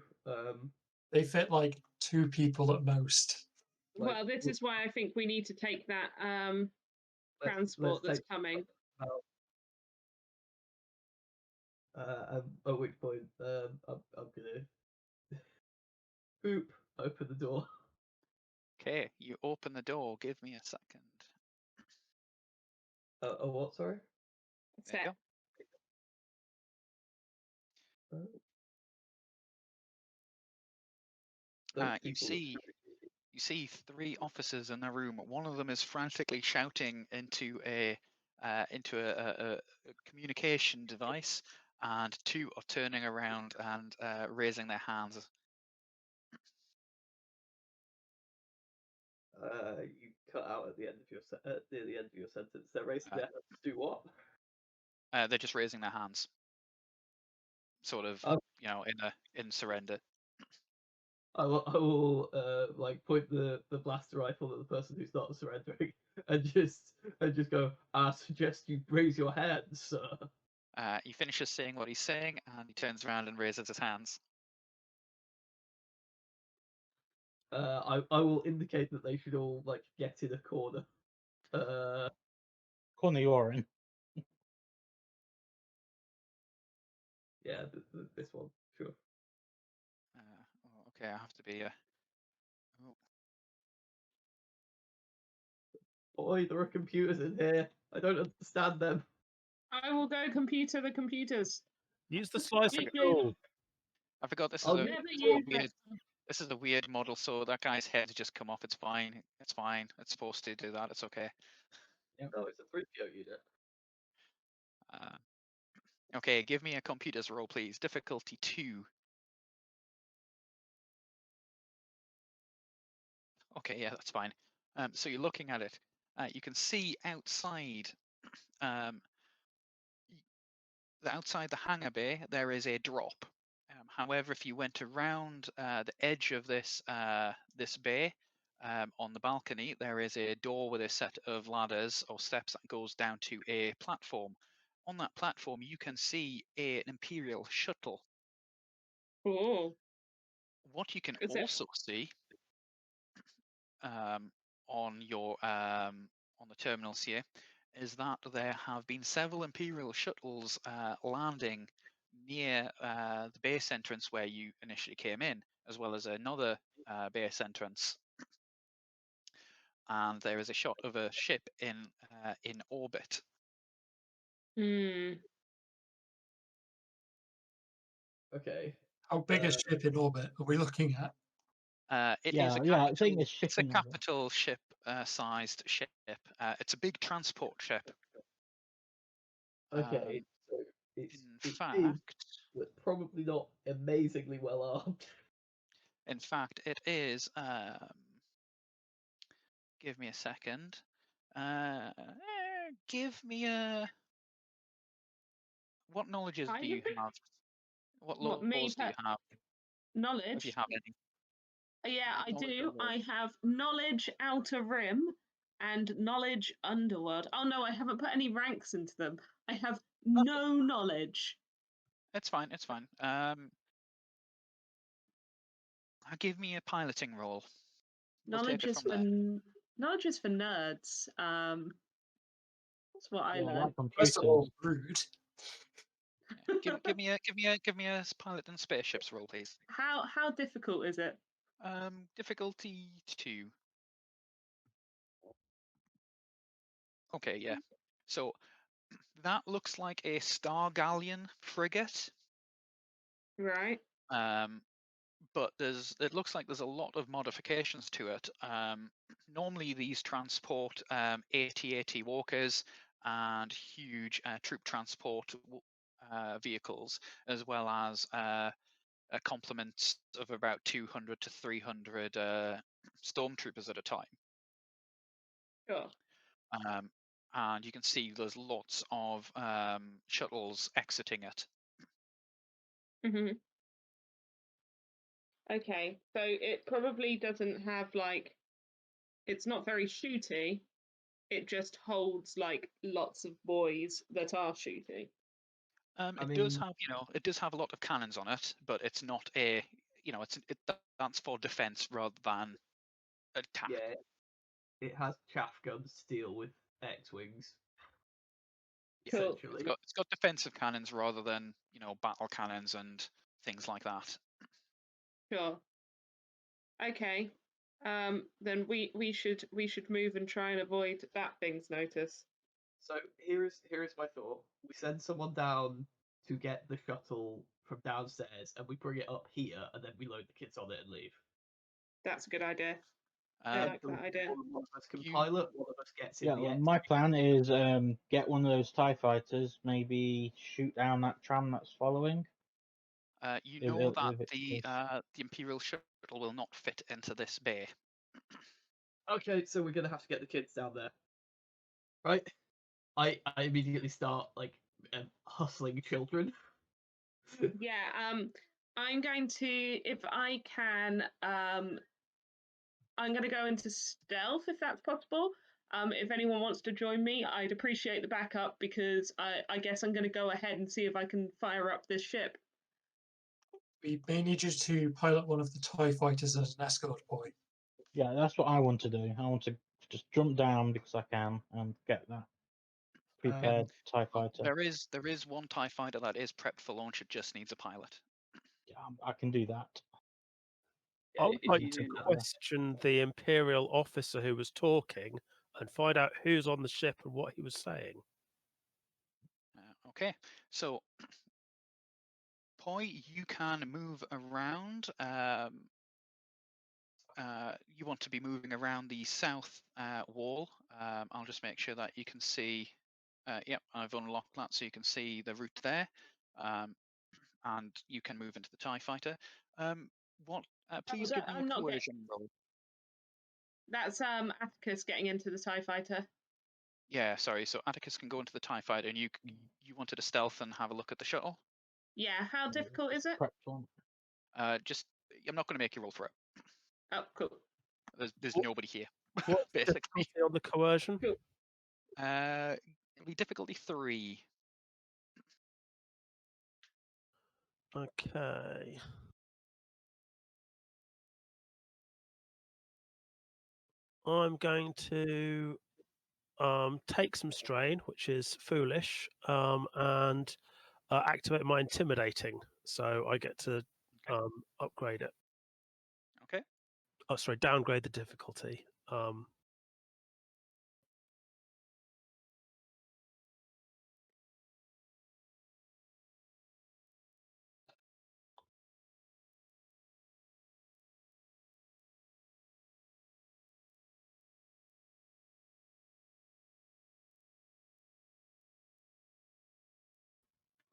They fit like 2 people at most. Like, Well, this is why I think we need to take that let's transport that's take coming. at which point, I'm gonna boop, open the door. Okay, you open the door. Give me a second. What? Sorry. There you go. You see 3 officers in the room. One of them is frantically shouting into a communication device, and 2 are turning around and raising their hands. You cut out at the end of your near the end of your sentence. They're raising their hands to do what? They're just raising their hands, sort of, in surrender. I will like point the blaster rifle at the person who's not surrendering, and just go. I suggest you raise your hands, sir. He finishes saying what he's saying, and he turns around and raises his hands. I will indicate that they should all like get in a corner. Corner you're in. Yeah, this one, sure. Okay, I have to be. Boy, there are computers in here. I don't understand them. I will go computer the computers. Use the slicer You tool. I forgot this is I'll a never use weird. it. This is a weird model, so that guy's head has just come off. It's fine. It's fine. It's supposed to do that. It's okay. No, it's a 3PO unit. Okay, give me a computers roll, please. Difficulty 2. Okay, yeah, that's fine. So you're looking at it. You can see outside, outside the hangar bay, there is a drop. However, if you went around the edge of this this bay, on the balcony, there is a door with a set of ladders or steps that goes down to a platform. On that platform, you can see an Imperial shuttle. Oh, What you can Is it- also see on your on the terminals here is that there have been several Imperial shuttles landing near the base entrance where you initially came in, as well as another base entrance. And there is a shot of a ship in orbit. Okay. How big a ship in orbit are we looking at? It Yeah, is a yeah, I capital, think it's it's a shipping level. capital ship sized ship. It's a big transport ship. Okay. So it's In fact, probably not amazingly well armed. In fact, it is. Give me a second. Give me a. What knowledges do you Scientific? have? What What, me laws do you have? If knowledge? you have any? Yeah, I Knowledge do. or I laws? have knowledge outer rim and knowledge underworld. Oh no, I haven't put any ranks into them. I have no knowledge. It's fine. It's fine. Give me a piloting roll. We'll take Knowledge it is from for there. knowledge is for nerds. That's what I Yeah, I learned. like First of computers. all, rude. Give me a pilot and spaceships roll, please. How difficult is it? Difficulty 2. Okay, yeah. So that looks like a Star Galleon frigate. Right. But it looks like there's a lot of modifications to it. Normally these transport AT-AT walkers and huge troop transport vehicles, as well as a complement of about 200 to 300 stormtroopers at a time. Sure. And you can see there's lots of shuttles exiting it. hmm Okay, so it probably doesn't have like, it's not very shooty. It just holds like lots of boys that are shooting. It does have, it does have a lot of cannons on it, but it's not a, that's for defense rather than attack. Yeah, it has chaff guns to deal with X-wings. Cool. Essentially, It's got defensive cannons rather than, battle cannons and things like that. Sure. Okay. Then we should move and try and avoid that thing's notice. so here is my thought. We send someone down to get the shuttle from downstairs, and we bring it up here, and then we load the kids on it and leave. That's a good idea. I Um, like that idea. One of us can You- pilot. One of us gets in Yeah, the well, X. my plan is get one of those TIE fighters, maybe shoot down that tram that's following. you If know it- that if it the is. Imperial shuttle will not fit into this bay. Okay, so we're gonna have to get the kids down there, right? I immediately start like hustling children. Yeah. I'm going to, if I can, I'm going to go into stealth if that's possible. If anyone wants to join me, I'd appreciate the backup because I guess I'm going to go ahead and see if I can fire up this ship. We may need you to pilot one of the TIE fighters as an escort boy. Yeah, that's what I want to do. I want to just jump down because I can and get that prepared TIE fighter. There is one TIE fighter that is prepped for launch. It just needs a pilot. Yeah, I can do that. I would if like you to do that. question the Imperial officer who was talking and find out who's on the ship and what he was saying. Okay, so Poi, you can move around. You want to be moving around the south wall. I'll just make sure that you can see. Yep, I've unlocked that so you can see the route there, and you can move into the TIE fighter. Please give me I'm a not coercion roll. That's Atticus getting into the TIE fighter. Yeah, sorry. So Atticus can go into the TIE fighter, and you wanted to stealth and have a look at the shuttle. Yeah, how difficult is it? Prepped one. I'm not going to make you roll for it. Oh, cool. There's What- nobody here, What's the basically. difficulty on the coercion? It'll be difficulty 3. Okay. I'm going to take some strain, which is foolish, and activate my intimidating. So I get to upgrade it. Okay. Oh, sorry, downgrade the difficulty.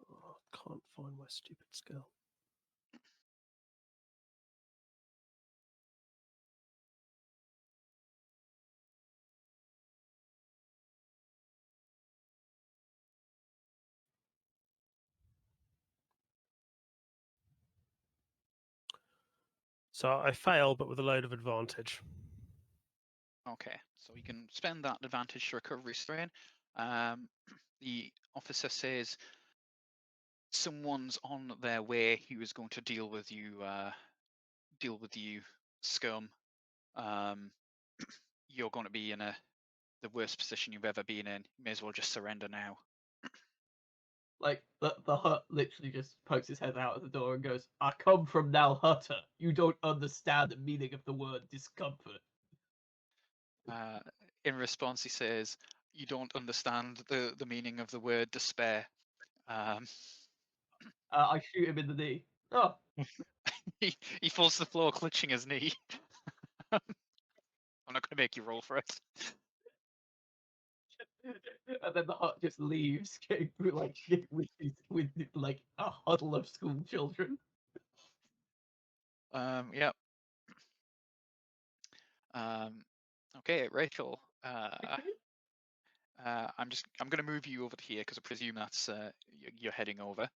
Oh, can't find my stupid skill. So I fail, but with a load of advantage. Okay, so you can spend that advantage to recovery strain. The officer says someone's on their way who is going to deal with you, scum. You're going to be in the worst position you've ever been in. You may as well just surrender now. Like the Hut literally just pokes his head out of the door and goes, "I come from Nal Hutter. You don't understand the meaning of the word discomfort." In response, he says, "You don't understand the meaning of the word despair." I shoot him in the knee. Oh, He falls to the floor, clutching his knee. I'm not going to make you roll for it. and then the Hut just leaves, with like a huddle of school children. Yep. Okay, Rachel. I'm going to move you over to here because I presume that's you're heading over.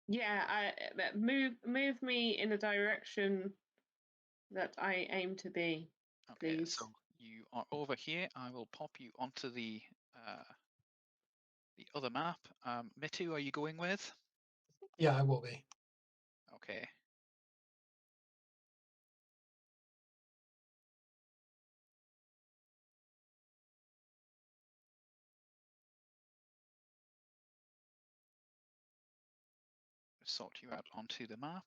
Yeah, move me in the direction that I aim to be, Okay, please. so you are over here. I will pop you onto the other map. Mitu, are you going with? Yeah, I will be. Okay. Sort you out onto the map.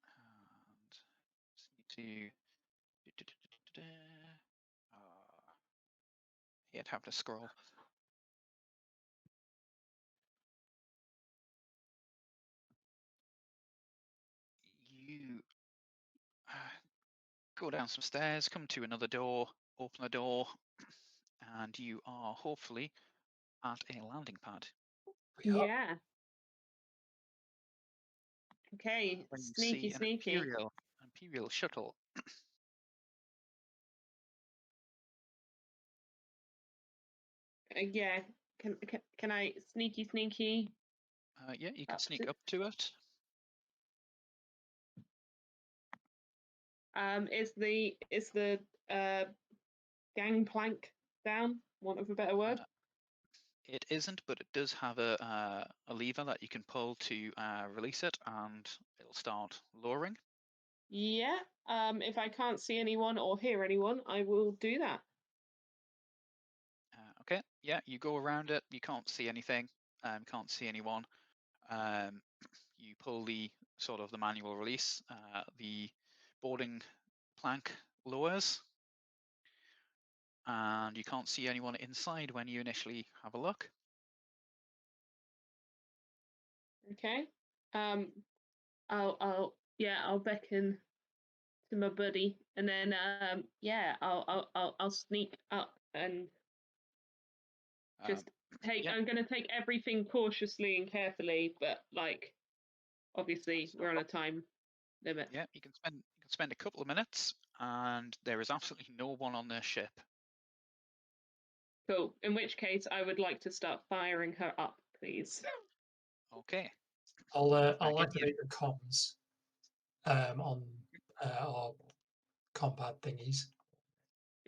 And just need to you'd have to scroll. You go down some stairs, come to another door, open the door, and you are hopefully at a landing pad. We are. Yeah. Okay, When you sneaky, see an sneaky. Imperial shuttle. Yeah, can I sneaky? Yeah, you can Up sneak to- up to it. Is the gangplank down? Want of a better word? It isn't, but it does have a lever that you can pull to release it, and it'll start lowering. Yeah. If I can't see anyone or hear anyone, I will do that. Okay, yeah, you go around it. You can't see anything. Can't see anyone. You pull the sort of the manual release. The boarding plank lowers, and you can't see anyone inside when you initially have a look. Okay. I'll beckon to my buddy, and then I'll sneak up and just take. Yeah. I'm gonna take everything cautiously and carefully, but like, obviously we're on a time limit. Yeah, you can spend a couple of minutes, and there is absolutely no one on their ship. Cool. In which case, I would like to start firing her up, please. Okay. I'll give me activate the comms on our combat thingies.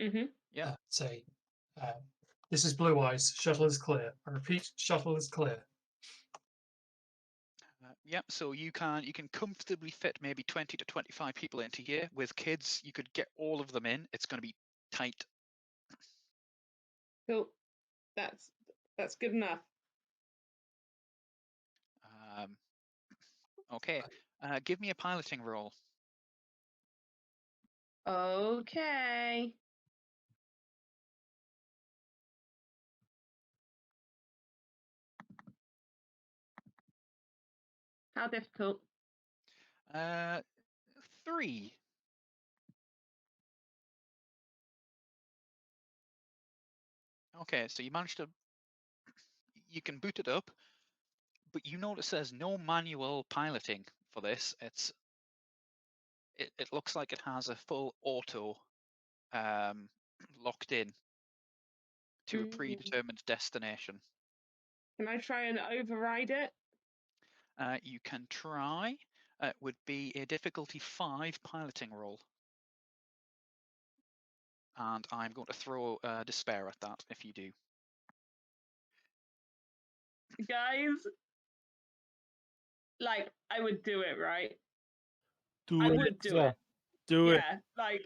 Mm-hmm. Yeah. Say, this is Blue Eyes. Shuttle is clear. I repeat, shuttle is clear. Yep. So you can comfortably fit maybe 20 to 25 people into here. With kids, you could get all of them in. It's going to be tight. Cool. That's good enough. Okay. Give me a piloting roll. Okay. How difficult? 3. Okay, so you managed to. You can boot it up, but you notice there's no manual piloting for this. It looks like it has a full auto locked in. to a Mm. predetermined destination. Can I try and override it? You can try. It would be a difficulty 5 piloting roll. And I'm going to throw despair at that if you do. Guys, like, I would do it, right? Do I it. would do Yeah. it. Do it. Yeah, like,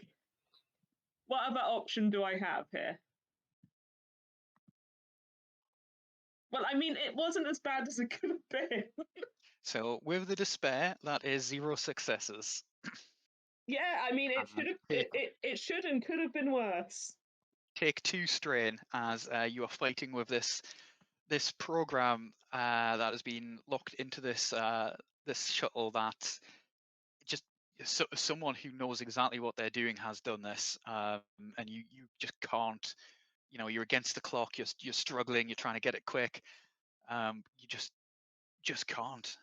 what other option do I have here? Well, I mean, it wasn't as bad as it could have been. So with the despair, that is 0 successes. Yeah, I mean, it And should have. take- It should and could have been worse. Take 2 strain as you are fighting with this program that has been locked into this this shuttle that just someone who knows exactly what they're doing has done this, and you just can't. You know, you're against the clock. You're struggling. You're trying to get it quick. You just can't.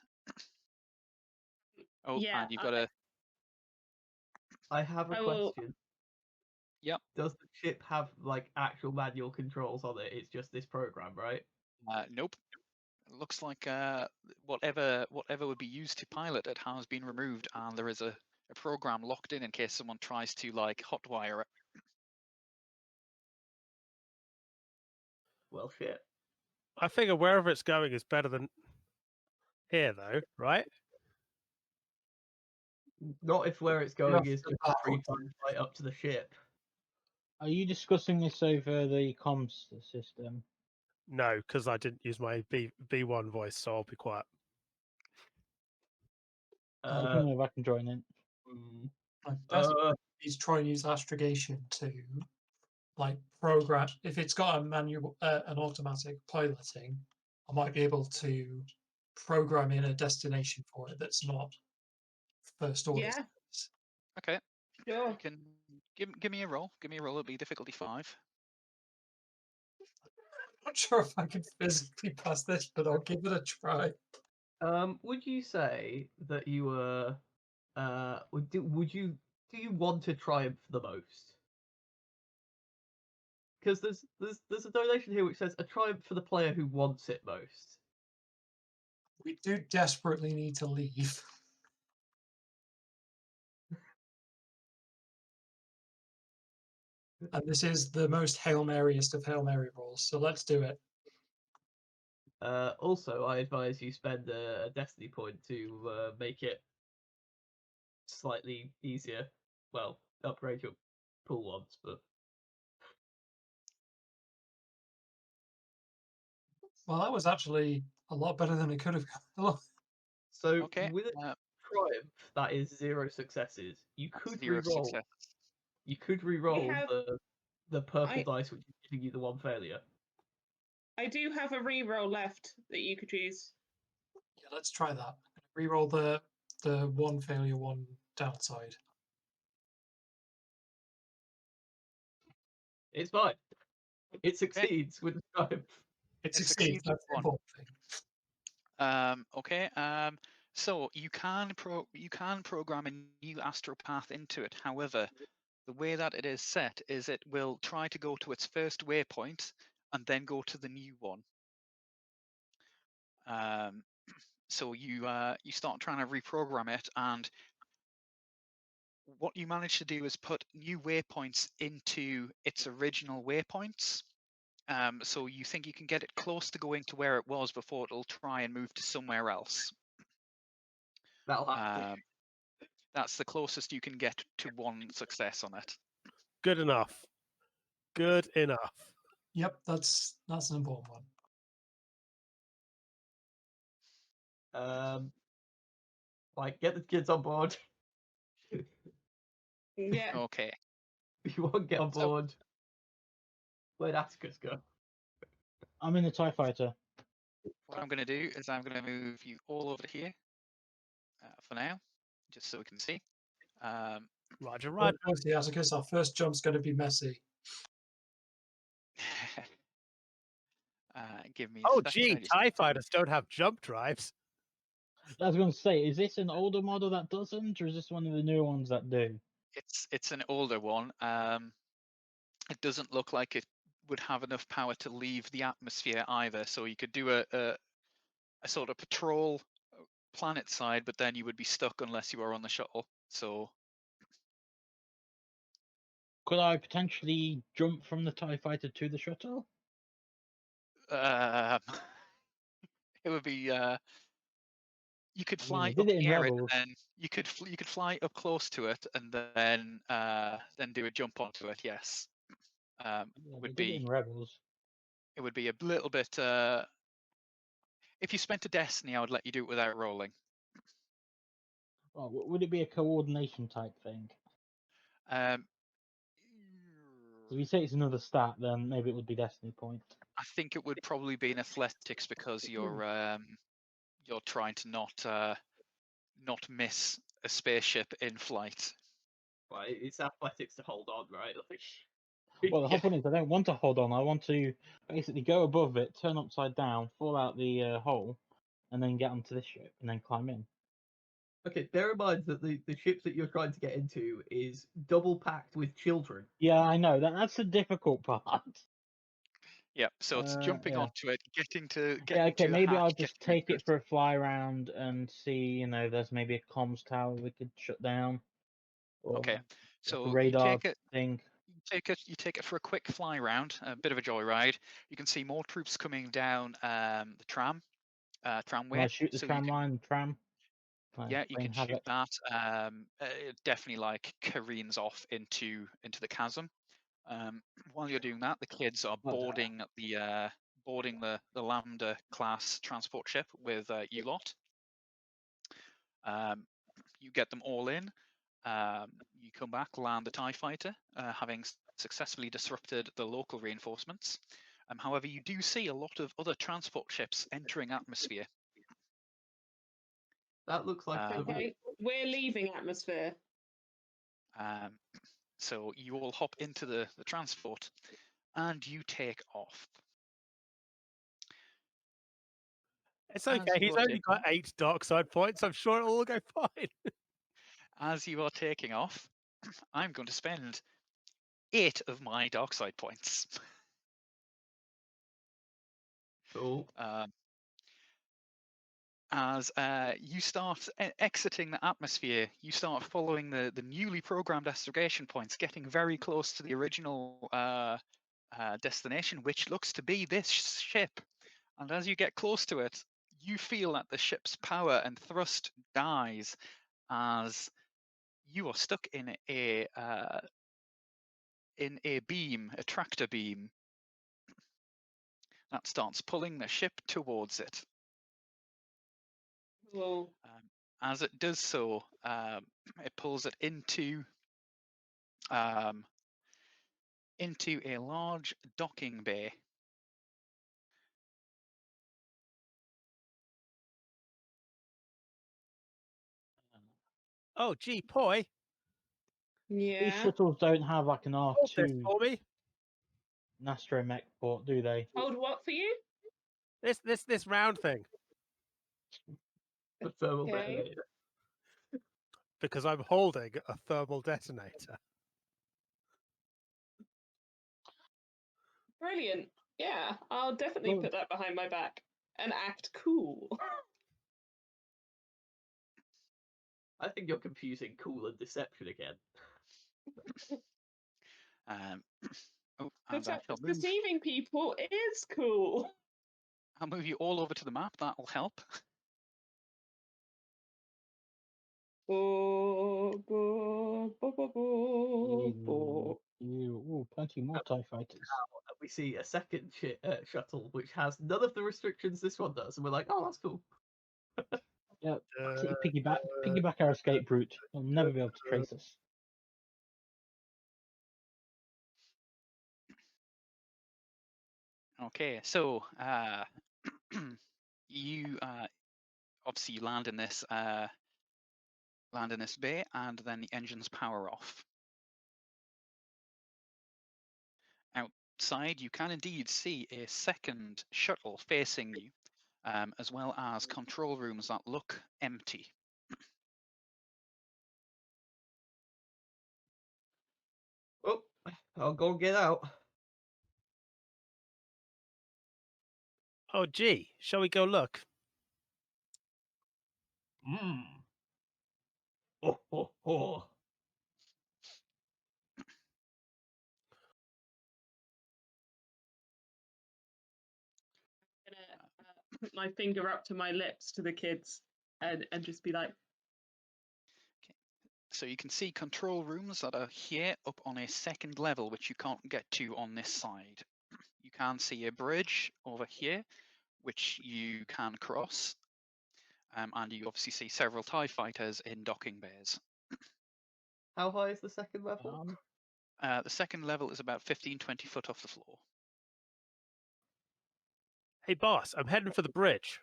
Oh, Yeah, and you've got to. I have a I will- question. Yep. Does the ship have like actual manual controls on it? It's just this program, right? Nope. It looks like whatever would be used to pilot it has been removed, and there is a program locked in case someone tries to like hotwire it. Well, shit. I figure wherever it's going is better than here, though, right? Not if where it's You going have is to just back free up. time right up to the ship. Are you discussing this over the comms system? No, because I didn't use my B1 voice, so I'll be quiet. I Uh, don't know if I can join in. mm, Like, that's uh, he's trying to use astrogation to like program. If it's got a manual, an automatic piloting, I might be able to program in a destination for it that's not first order. Yeah. space. Okay. Sure. You can give me a roll. Give me a roll. It'll be difficulty 5. Not sure if I can physically pass this, but I'll give it a try. would you say that you were do you want to triumph the most? Because there's a donation here which says a triumph for the player who wants it most. We do desperately need to leave. And this is the most Hail Maryest of Hail Mary rolls, so let's do it. Also, I advise you spend a destiny point to make it slightly easier. Well, upgrade your pool once, but Well, that was actually a lot better than it could have gone. so Okay. with a triumph, that is 0 successes. You could 0 re-roll. success. You could re-roll have- the purple I- dice, which is giving you the 1 failure. I do have a reroll left that you could use. Yeah, let's try that. Reroll the 1 failure, 1 downside. It's fine. It succeeds with the triumph. It It succeeds. succeeds That's the with important thing. Okay. So you can program a new astral path into it. However, the way that it is set is it will try to go to its first waypoint and then go to the new one. So you start trying to reprogram it, and what you manage to do is put new waypoints into its original waypoints. So you think you can get it close to going to where it was before it'll try and move to somewhere else. That'll happen. That's the closest you can get to 1 success on it. Good enough. Good enough. Yep, that's an important one. Like, get the kids on board. Yeah. Okay. If you want to get on So- board, where'd Atticus go? I'm in the TIE fighter. What I'm going to do is I'm going to move you all over here for now, just so we can see. Roger, Right, Roger. obviously, Atticus, our first jump's going to be messy. Give me. Oh, a second, I gee, just- TIE fighters don't have jump drives. I was going to say, is this an older model that doesn't, or is this one of the new ones that do? It's an older one. It doesn't look like it would have enough power to leave the atmosphere either. So you could do a sort of patrol planet side, but then you would be stuck unless you were on the shuttle. So Could I potentially jump from the TIE fighter to the shuttle? it would be you could I mean, fly I did up it in near it, Rebels. and then you could fly up close to it, and then do a jump onto it. Yes, Yeah, would we did it be in Rebels. it would be a little bit. If you spent a Destiny, I would let you do it without rolling. Well, would it be a coordination type thing? Um, If you say it's another stat, then maybe it would be Destiny point. I think it would probably be in athletics because you're trying to not miss a spaceship in flight. Well, it's athletics to hold on, right? Like, Well, the whole Yeah. point is I don't want to hold on. I want to basically go above it, turn upside down, fall out the hole, and then get onto this ship and then climb in. okay, bear in mind that the ship that you're trying to get into is double packed with children. Yeah, I know that's the difficult part. Yeah, so it's jumping Yeah. onto it, getting to Yeah, okay, the maybe hatch, I'll just getting take into it for a fly around and see, there's maybe a comms tower we could shut down. Or Okay, like a so radar thing. you take it for a quick fly round, a bit of a joyride. You can see more troops coming down the Can tramway. I shoot the So tram line, tram? Can I yeah, you bring can shoot havoc? that. It definitely like careens off into the chasm. While you're doing that, the kids are What the- boarding the Lambda class transport ship with you lot. You get them all in. You come back, land the TIE fighter, having successfully disrupted the local reinforcements. However, you do see a lot of other transport ships entering atmosphere. That looks like trouble. Okay, we're leaving atmosphere. So you all hop into the transport and you take off. It's As okay. you He's are only taking got off- 8 dark side points. I'm sure it'll all go fine. As you are taking off, I'm going to spend 8 of my dark side points. Cool. As you start exiting the atmosphere, you start following the newly programmed astrogation points, getting very close to the original destination, which looks to be this ship. And as you get close to it, you feel that the ship's power and thrust dies as you are stuck in a beam, a tractor beam, that starts pulling the ship towards it. Well, As it does so, it pulls it into a large docking bay. Oh, gee, Poi, These yeah. shuttles don't have like an hold this R2 for me. Nastromech port, do they? Hold what for you? This round thing, The thermal Okay. detonator. because I'm holding a thermal detonator. Brilliant. Yeah, I'll definitely Well- put that behind my back and act cool. I think you're confusing cool and deception again. Oh, and I shall move. Deceiving people is cool. I'll move you all over to the map. That'll help. Ooh, plenty more TIE fighters. We see a second shuttle which has none of the restrictions this one does, and we're like, oh, that's cool. Yeah, piggyback our escape route. They'll never be able to trace us. Okay, so you obviously you land in this bay, and then the engines power off. Outside, you can indeed see a second shuttle facing you, as well as control rooms that look empty. Oh, I'll go get out. Oh, gee, shall we go look? Oh, oh, oh. I'm gonna put my finger up to my lips to the kids and just be like, So you can see control rooms that are here up on a second level, which you can't get to on this side. You can see a bridge over here, which you can cross. And you obviously see several TIE fighters in docking bays. How high is the second level? The second level is about 15-20 foot off the floor. Hey, boss, I'm heading for the bridge.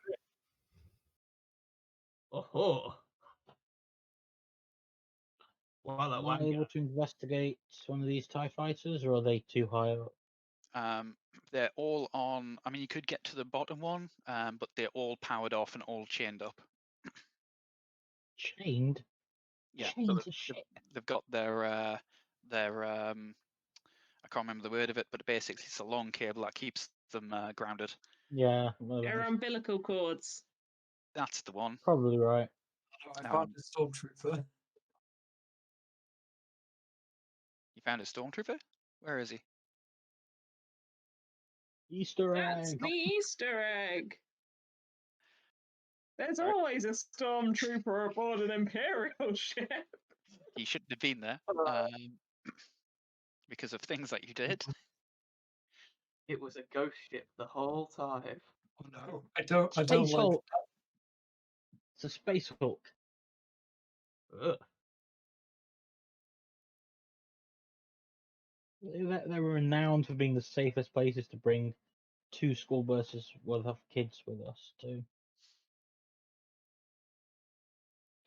Oh, Walla Am I able wanga. to investigate one of these TIE fighters, or are they too high up? They're all on. I mean, you could get to the bottom one, but they're all powered off and all chained up. Chained? Yeah, so Chained to shit. they've got their I can't remember the word of it, but basically it's a long cable that keeps them grounded. Yeah, well, they're that's umbilical cords. That's the one. probably right. I found a stormtrooper. You found a stormtrooper? Where is he? Easter That's egg. the Easter egg. There's Right. always a stormtrooper aboard an Imperial ship. He shouldn't have been there because of things that you did. It was a ghost ship the whole time. Oh no, I don't Space like. Hulk. It's a Space Hulk. Ugh. They were renowned for being the safest places to bring 2 school buses worth of kids with us too.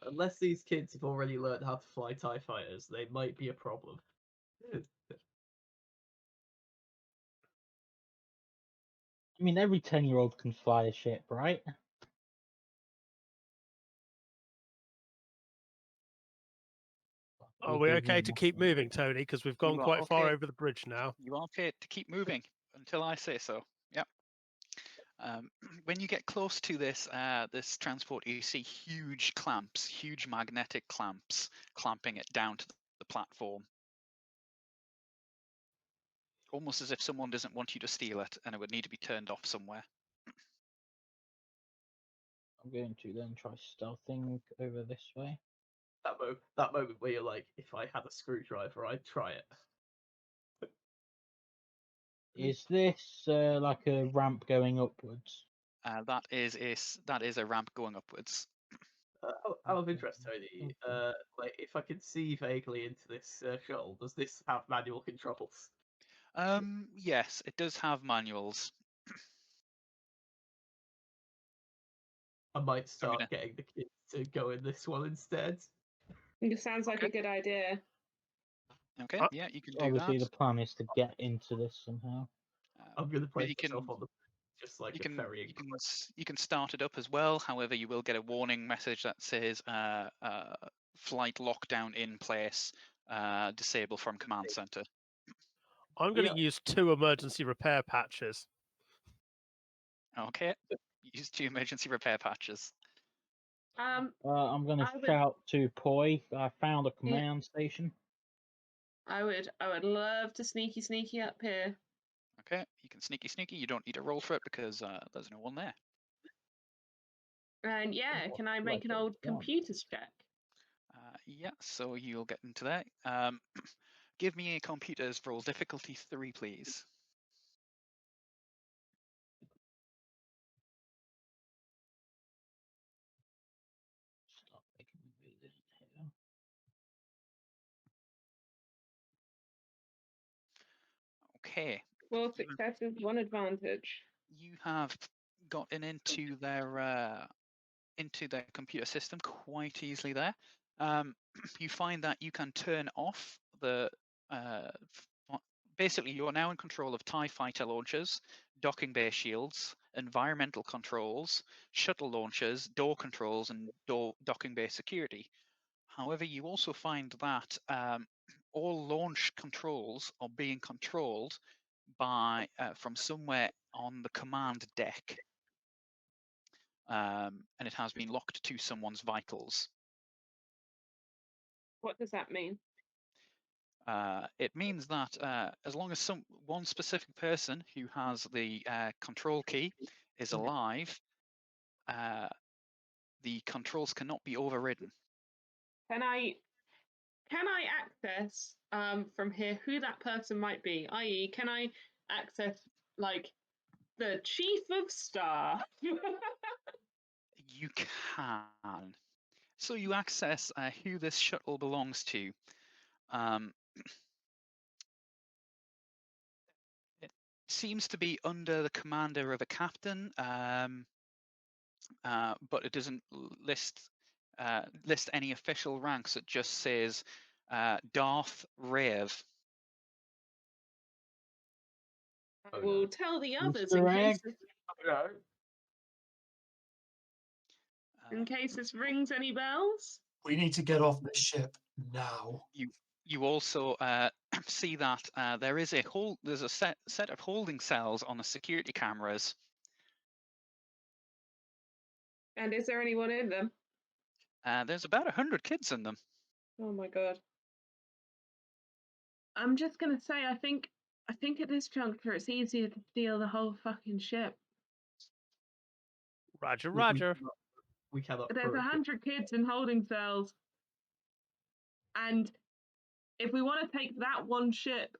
Unless these kids have already learned how to fly TIE fighters, they might be a problem. I mean, every 10-year-old can fly a ship, right? Are we okay to keep moving, Tony? Because we've gone You are quite far okay. over the bridge now. You are okay to keep moving until I say so. Yep. When you get close to this this transport, you see huge clamps, huge magnetic clamps, clamping it down to the platform. Almost as if someone doesn't want you to steal it, and it would need to be turned off somewhere. I'm going to then try stealthing over this way. That moment where you're like, if I had a screwdriver, I'd try it. Is this like a ramp going upwards? That is a ramp going upwards. Out of Okay, interest, Tony, okay. like if I can see vaguely into this shuttle, does this have manual controls? Yes, it does have manuals. I might start gonna- getting the kids to go in this one instead. It sounds like a good idea. Okay, Uh, yeah, you can do Obviously, that. the plan is to get into this somehow. I'm gonna place you myself can on the just like you a can ferrying. you can start it up as well. However, you will get a warning message that says flight lockdown in place, disable from command center. I'm going Yeah. to use 2 emergency repair patches. Okay, use 2 emergency repair patches. I'm going to I would- shout to Poi. I found a command station. I would love to sneaky up here. Okay, you can sneaky. You don't need to roll for it because there's no one there. And yeah, can I make Like an a old gun. computers check? Yeah, so you'll get into that. Give me a computers roll difficulty 3, please. Stop making me do this here. Okay, 4 successes, 1 advantage. you have gotten into their computer system quite easily there. You find that you can turn off the basically you are now in control of TIE fighter launchers, docking bay shields, environmental controls, shuttle launchers, door controls, and docking bay security. However, you also find that all launch controls are being controlled by from somewhere on the command deck. and it has been locked to someone's vitals. What does that mean? It means that as long as one specific person who has the control key is alive, the controls cannot be overridden. Can I access from here who that person might be? I.e., can I access like the chief of staff? You can. So you access who this shuttle belongs to. It seems to be under the commander of a captain, but it doesn't list any official ranks. It just says Darth Rev. I will tell the others Mr. in Egg. case this rings any bells. We need to get off this ship now. You also see that there's a set of holding cells on the security cameras. And is there anyone in them? There's about 100 kids in them. Oh my god. I'm just gonna say, I think at this juncture it's easier to steal the whole fucking ship. Roger, We- Roger. We cannot. There's prove it. 100 kids in holding cells, and if we want to take that one ship,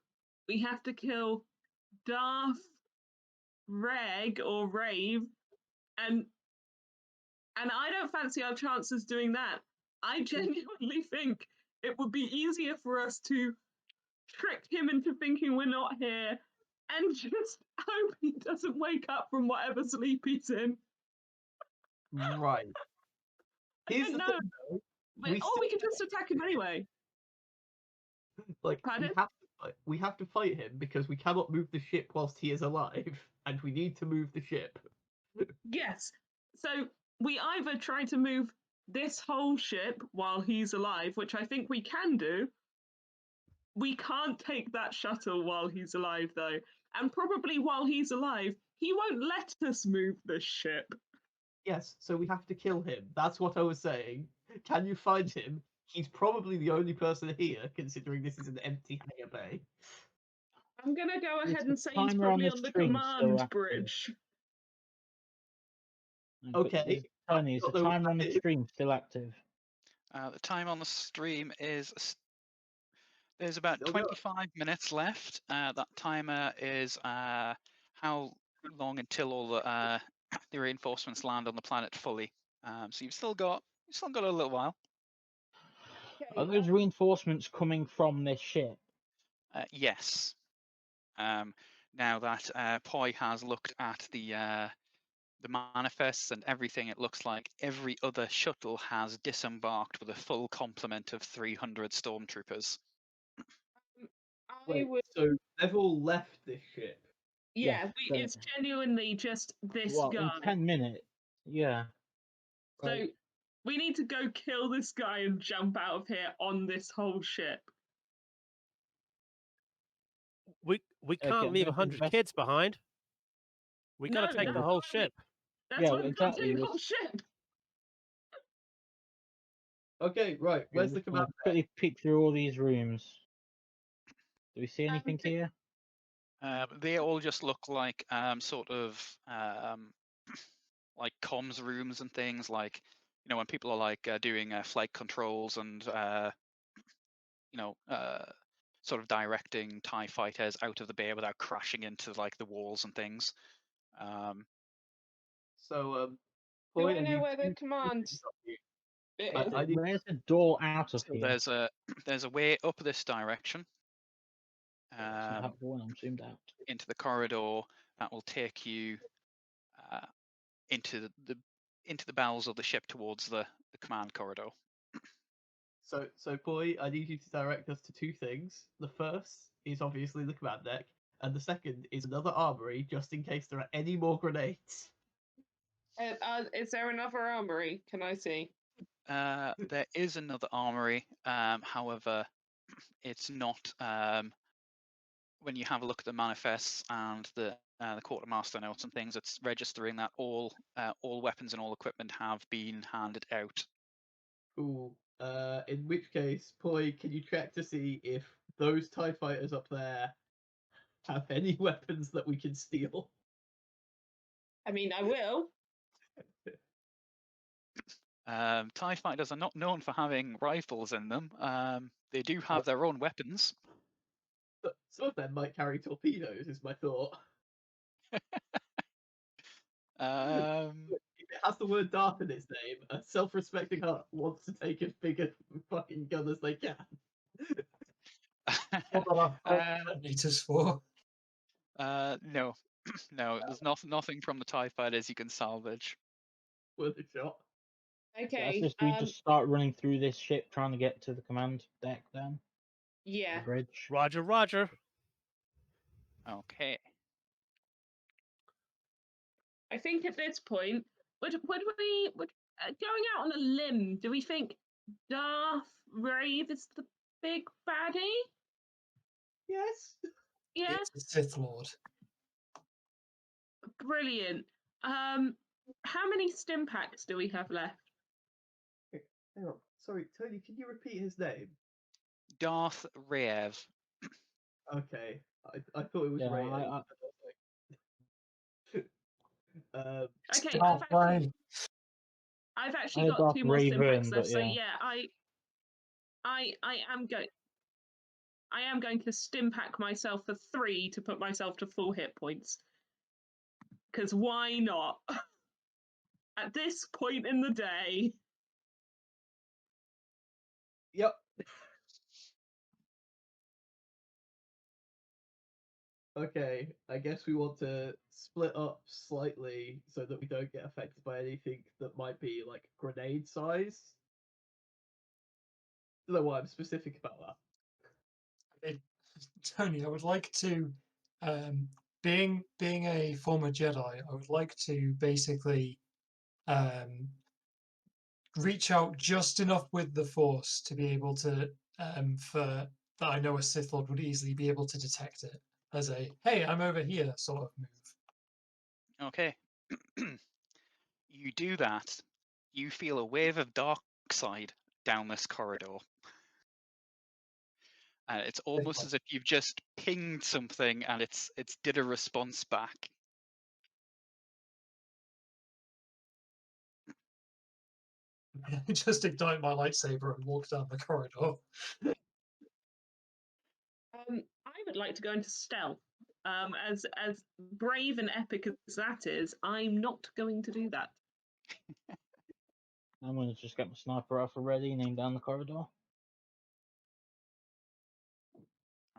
we have to kill Darth Reg or Rave, and I don't fancy our chances doing that. I genuinely think it would be easier for us to trick him into thinking we're not here and just hope he doesn't wake up from whatever sleep he's in. Right. I Here's don't the know. thing, though. But, we we can just attack him anyway. Like Pardon? we have to fight him because we cannot move the ship whilst he is alive, and we need to move the ship. Yes. So we either try to move this whole ship while he's alive, which I think we can do. We can't take that shuttle while he's alive, though. And probably while he's alive, he won't let us move the ship. Yes, so we have to kill him. That's what I was saying. Can you find him? He's probably the only person here, considering this is an empty hangar bay. I'm going to go Is ahead the and say he's timer on probably the on the screen command still active? bridge. But Okay. Tony, is the Got the timer on the right- stream still active? The time on the stream is there's about Still going. 25 minutes left. That timer is how long until all the reinforcements land on the planet fully. So you've still got a little while. Are those reinforcements coming from this ship? Yes. Now that Poi has looked at the manifests and everything, it looks like every other shuttle has disembarked with a full complement of 300 stormtroopers. Wait, so they've all left this ship. Yeah, so- it's genuinely just this Well, guy. in 10 minutes. Yeah. So Right. we need to go kill this guy and jump out of here on this whole ship. We can't Okay, leave let's 100 invest- kids behind. We got to No, take the that's whole why we- ship. That's Yeah, why we've got to exactly, take the this- whole ship. Okay, right. Where's the Just command? wanna quickly peek through all these rooms. Do we see anything d- here? They all just look like sort of like comms rooms and things, like when people are like doing flight controls and sort of directing TIE fighters out of the bay without crashing into like the walls and things. So, Do Poi, I I know need where the two command things of you. bit I- is? I need- Where's the door out of So here? there's a way up this direction It's not helpful when I'm zoomed out. into the corridor that will take you into the bowels of the ship towards the command corridor. So, Poi, I need you to direct us to two things. The first is obviously the command deck, and the second is another armory, just in case there are any more grenades. Is there another armory? Can I see? There is another armory, however, it's not when you have a look at the manifests and the quartermaster notes and things, it's registering that all weapons and all equipment have been handed out. Cool. In which case, Poi, can you check to see if those TIE fighters up there have any weapons that we can steal? I mean, I will. TIE fighters are not known for having rifles in them. They do have their own weapons. But some of them might carry torpedoes, is my thought. If it has the word Darth in its name, a self-respecting heart wants to take as big a fucking gun as they can. What are detonators for? No, no, there's nothing from the TIE fighters you can salvage. Worth a shot. Yeah, Okay. so we just start running through this ship trying to get to the command deck then. Yeah. The bridge. Roger, Roger. Okay. I think at this point, would going out on a limb, do we think Darth Rave is the big baddie? Yes. Yeah, It's the Sith Lord. brilliant. How many stim packs do we have left? Hang on. Sorry, Tony, can you repeat his name? Darth Rev. Okay. I thought it was Yeah, Ray. Okay, Darth Vader. I've I actually had got Darth 2 more stim packs Raven, left. but So yeah. yeah, I am going to stim pack myself for 3 to put myself to full hit points. Because why not? At this point in the day. Yep. Okay, I guess we want to split up slightly so that we don't get affected by anything that might be like grenade size. Don't know why I'm specific about that. Tony, I would like to, being a former Jedi, I would like to basically reach out just enough with the Force to be able to, for that I know a Sith Lord would easily be able to detect it as a "Hey, I'm over here" sort of move. Okay. You do that. You feel a wave of dark side down this corridor. It's almost as if you've just pinged something and it's did a response back. Just ignite my lightsaber and walk down the corridor. I would like to go into stealth. As brave and epic as that is, I'm not going to do that. I'm going to just get my sniper rifle ready and aim down the corridor.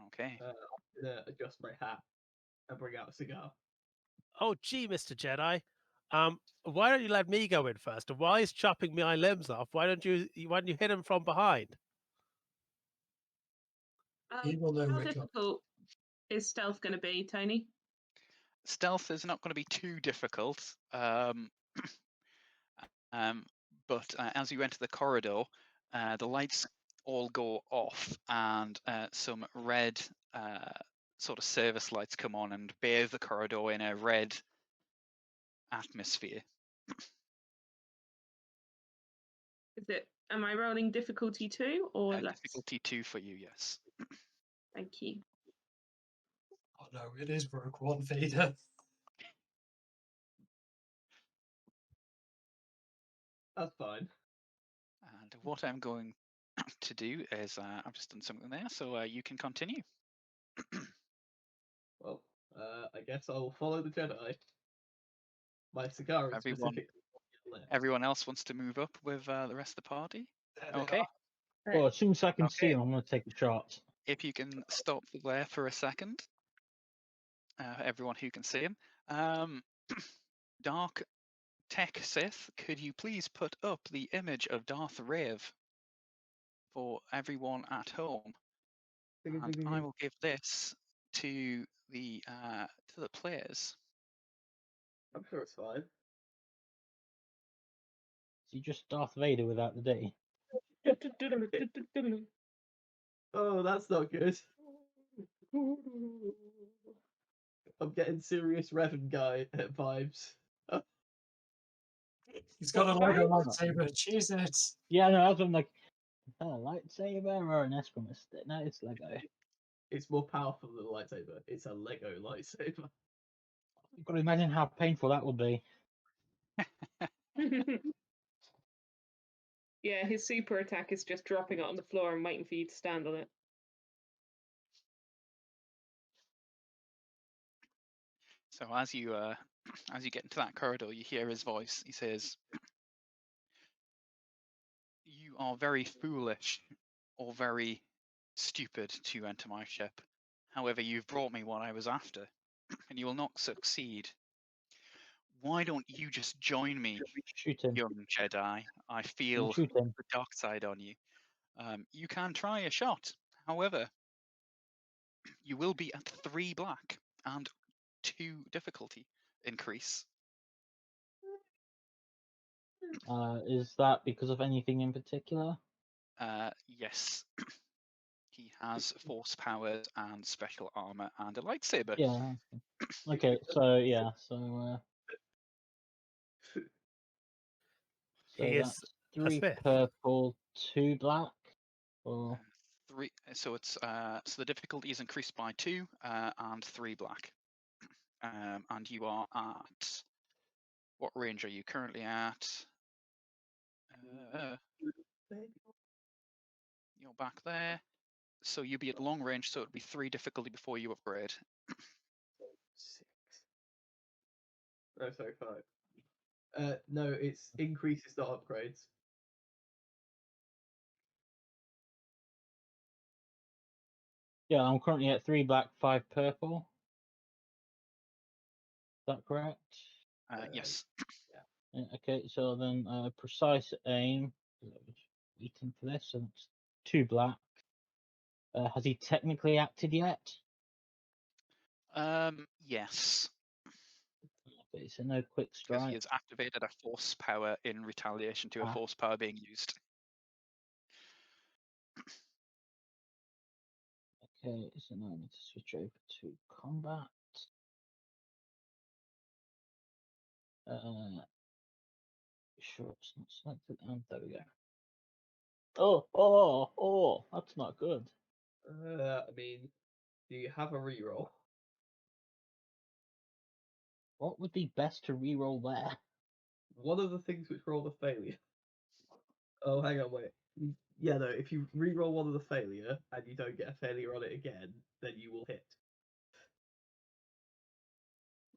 Okay. I'm gonna adjust my hat and bring out a cigar. Oh, gee, Mr. Jedi. Why don't you let me go in first? And while he's chopping my limbs off, why don't you hit him from behind? He will know How we're coming. difficult is stealth going to be, Tony? Stealth is not going to be too difficult. But as you enter the corridor, the lights all go off and some red sort of service lights come on and bathe the corridor in a red atmosphere. Am I rolling difficulty 2 or less? Difficulty 2 for you, yes. Thank you. Oh no, it is Rogue One Vader. That's fine. And what I'm going to do is I've just done something there, so you can continue. Well, I guess I'll follow the Jedi. My cigar is specifically lit. Everyone else wants to move up with the rest of the party? Okay. Well, as soon as I can see him, I'm going to take the shots. If you can stop there for a second, everyone who can see him. Dark Tech Sith, could you please put up the image of Darth Rev for everyone at home? And I will give this to the players. I'm sure it's fine. Is he just Darth Vader without the D? Oh, that's not good. I'm getting serious Revan guy vibes. He's got a What, Lego sorry? lightsaber. Choose it. Yeah, no, that's what I'm like. A lightsaber or an Eskrima stick? No, it's Lego. It's more powerful than a lightsaber. It's a Lego lightsaber. You've got to imagine how painful that would be. Yeah, his super attack is just dropping it on the floor and waiting for you to stand on it. So as you get into that corridor, you hear his voice. He says, "You are very foolish, or very stupid to enter my ship. However, you've brought me what I was after, and you will not succeed. Why don't you just join me, Shoot him. young Jedi? I Don't feel shoot him. the dark side on you. You can try a shot. However, you will be at 3 black and 2 difficulty increase. Is that because of anything in particular? Yes, he has force powers and special armor and a lightsaber. Yeah. Okay, so yeah, so He that's is a 3 Sith. purple, 2 black. Or 3. So it's so the difficulty is increased by 2 and 3 black. And you are at what range are you currently at? You're back there. So you'd be at long range, so it'd be 3 difficulty before you upgrade. 6. No, sorry, 5. No, it's increases, not upgrades. yeah, I'm currently at 3 black, 5 purple. Is that correct? Yes. Yeah, okay, so then precise aim. Waiting for this, so it's 2 black. Has he technically acted yet? Yes, Okay, so no quick because he strike. has activated a force power in retaliation to a Ah. force power being used. Okay, so now I need to switch over to combat. Sure, it's not selected, and there we go. Oh, that's not good. I mean, do you have a reroll? What would be best to reroll there? One of the things which rolled a failure. Oh, hang on, wait. Yeah, no, if you reroll one of the failure and you don't get a failure on it again, then you will hit.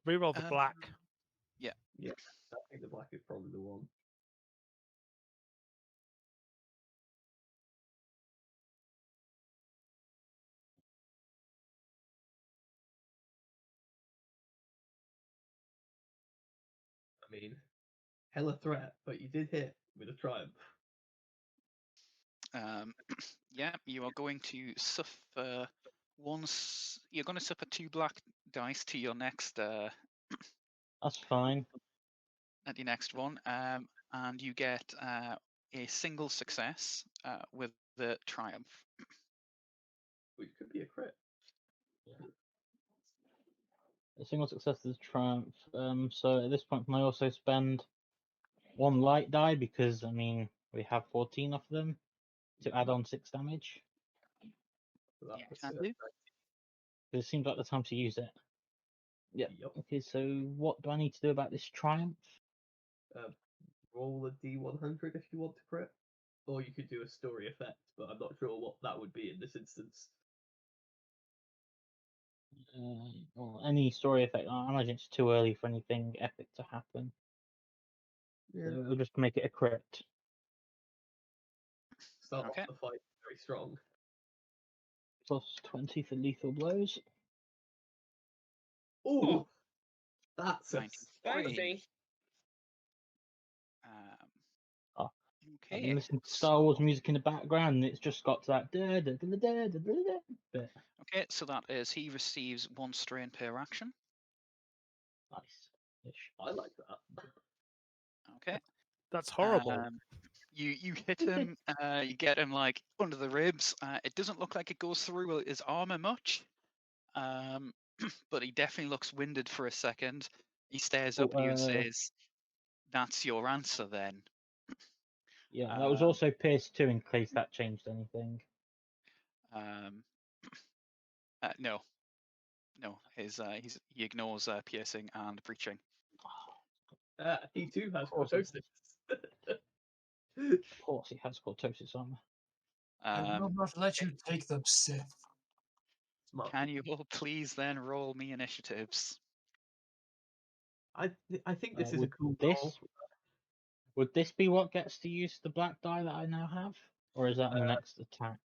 Reroll the black. Yeah, I think the black is probably the one. I mean, hella threat, but you did hit with a triumph. Yeah, you are going to suffer you're going to suffer 2 black dice to your next That's fine. at your next one, and you get a single success with the triumph. Which could be a crit. A single success is a triumph. So at this point, can I also spend 1 light die because I mean we have 14 of them to add on 6 damage? So that Yeah, puts can it do. at It seems like the time to use it. Yeah. Yup. Okay, so what do I need to do about this triumph? Roll a d100 if you want to crit. Or you could do a story effect, but I'm not sure what that would be in this instance. Or any story effect. I imagine it's too early for anything epic to happen. Yeah. So we'll just make it a crit. Start Okay. off the fight very strong. Plus 20 for lethal blows. Ooh! That's a 93. Fancy. I've been Okay. listening to Star Wars music in the background, and it's just got to that bit. Okay, so that is he receives 1 strain per action. Nice. I like that. Okay. That's horrible. You hit him. You get him like under the ribs. It doesn't look like it goes through his armor much, But he definitely looks winded for a second. He stares Oh, up at you and says, "That's your answer, then." Yeah, that was Um, also Pierce 2 in case that changed anything. Um, no, no. He ignores piercing and breaching. He too has Of course he cortosis. Of course, he has cortosis on. I will Um, not let you take them, Sith. Smart. can you all please then roll me initiatives? I think this is a Would cool this goal. would this be what gets to use the black die that I now have, or is that on the next attack?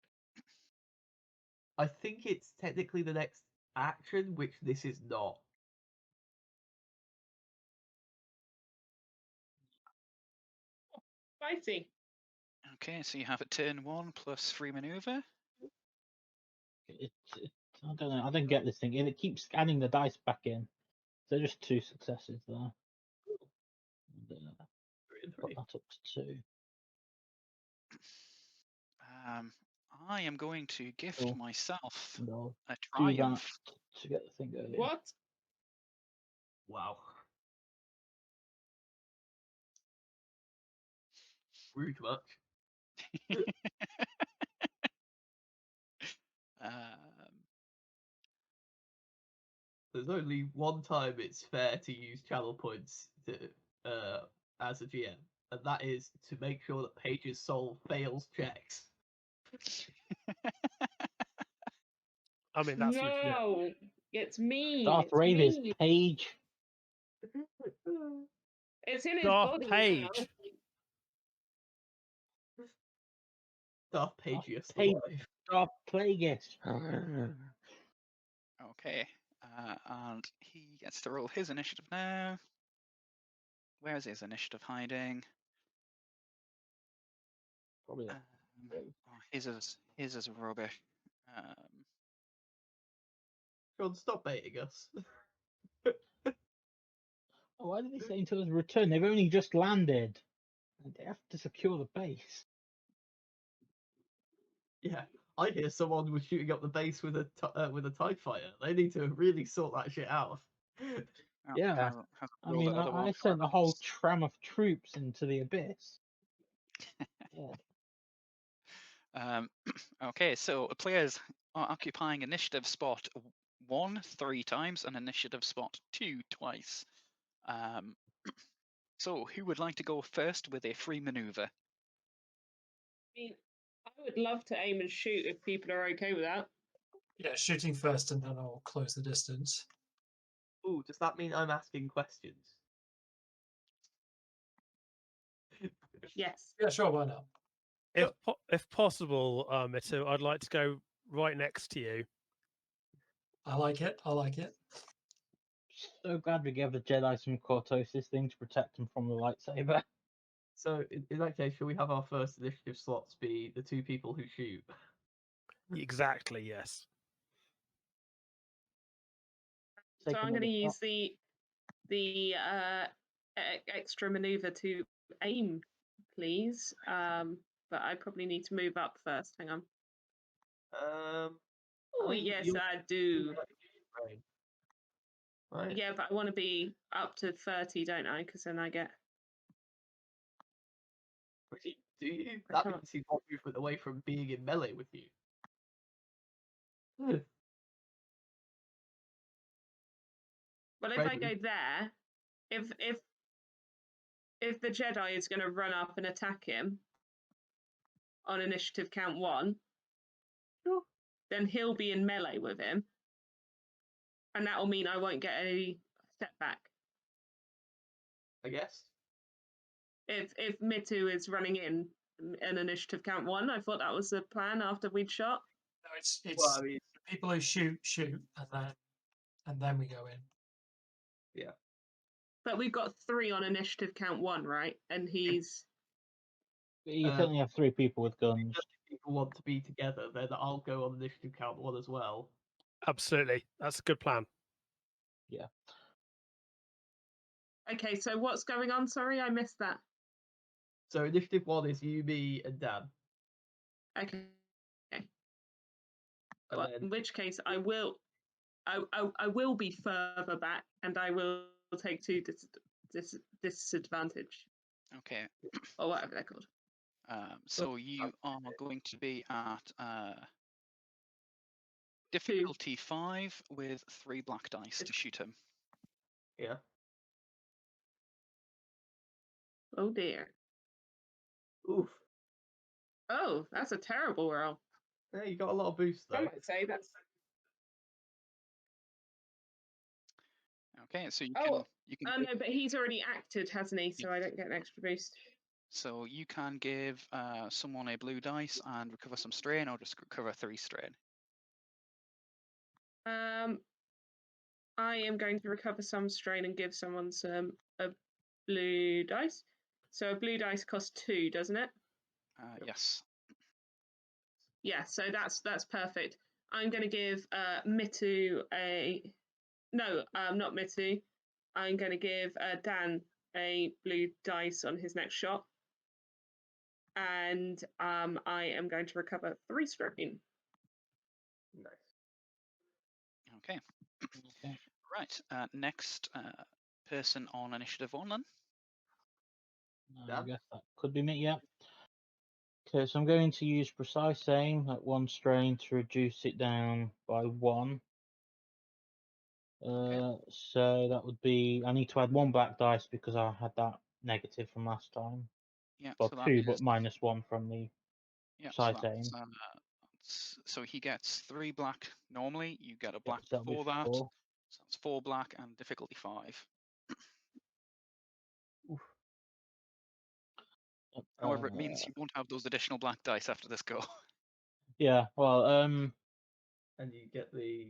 I think it's technically the next action, which this is not. Spicy. Okay, so you have a turn 1 plus free maneuver. I don't know. I don't get this thing. It keeps scanning the dice back in. So just 2 successes there. And, put that up to 2. I am going to gift Cool. myself And I'll a do that triumph. to get the thing going. What? Wow. Rude much. There's only one time it's fair to use channel points to, as a GM, and that is to make sure that Paige's soul fails checks. I mean, that's legit. No, it's mean. Darth It's Raven's mean. Page. It's in his Darth body Page. now. Darth Pageus Page. alive. Darth Plagueis. Okay, and he gets to roll his initiative now. Where's his initiative hiding? Probably. His is rubbish. John, stop baiting us. Oh, why did they say until his return? They've only just landed. And they have to secure the base. Yeah, I hear someone was shooting up the base with a TIE fighter. They need to really sort that shit out. Yeah. Has I rolled mean, the other I one. sent a whole tram of troops into the abyss. Yeah. Okay, so players are occupying initiative spot 1 3 times and initiative spot 2 twice. So who would like to go first with a free maneuver? I mean, I would love to aim and shoot if people are okay with that. Yeah, shooting first, and then I'll close the distance. Ooh, does that mean I'm asking questions? Yes. Yeah, sure, why not? If possible, Mitsu, I'd like to go right next to you. I like it. I like it. So glad we gave the Jedi some cortosis thing to protect them from the lightsaber. So in that case, shall we have our first initiative slots be the 2 people who shoot? Exactly, yes. So I'm going to use the extra maneuver to aim, please. But I probably need to move up first. Hang on. Oh yes, I do. Right. Yeah, but I want to be up to 30, don't I? Because then I get. Do you? I That can't. means he's 1 movement away from being in melee with you. Well, if I Ready. go there, if the Jedi is going to run up and attack him on initiative count 1, Sure. then he'll be in melee with him, and that will mean I won't get any setback. I guess. If Mitu is running in an initiative count 1, I thought that was the plan after we'd shot. No, it's Well, I mean, people who shoot, and then we go in. yeah. But we've got 3 on initiative count 1, right? And he's. You can only have 3 people with guns. If people want to be together, then I'll go on initiative count 1 as well. Absolutely. That's a good plan. Yeah. Okay, so what's going on? Sorry, I missed that. So initiative 1 is you, me, and Dan. Okay. And Well, then in which case, I will. I will be further back, and I will take 2 disadvantage, Okay. or whatever they're called. So you are going to be at difficulty 5 with 3 black dice to shoot him. Yeah. Oh dear. Oof. Oh, that's a terrible roll. Yeah, you got a lot of boost I though. might say that's. Okay, so you Oh, can Oh no, but he's already acted, hasn't he? So I don't get an extra boost. so you can give someone a blue dice and recover some strain, or just recover 3 strain. I am going to recover some strain and give someone a blue dice. So a blue dice costs 2, doesn't it? Yes. Yeah, so that's perfect. I'm going to give Mitu not Mitu. I'm going to give Dan a blue dice on his next shot, and I am going to recover 3 strain. Nice. Okay. Okay. Right. Next person on initiative 1 then. I Dan? guess that could be me, yeah. Okay, so I'm going to use precise aim at 1 strain to reduce it down by 1. So that would be, I need to add 1 black dice because I had that negative from last time. Yeah. Well, so that 2, is, but minus 1 from the yeah, so precise aim. so he gets 3 black normally. You get a black so that'll be before that. 4. So that's 4 black and difficulty 5. However, it means you won't have those additional black dice after this go. Yeah, well, And you get the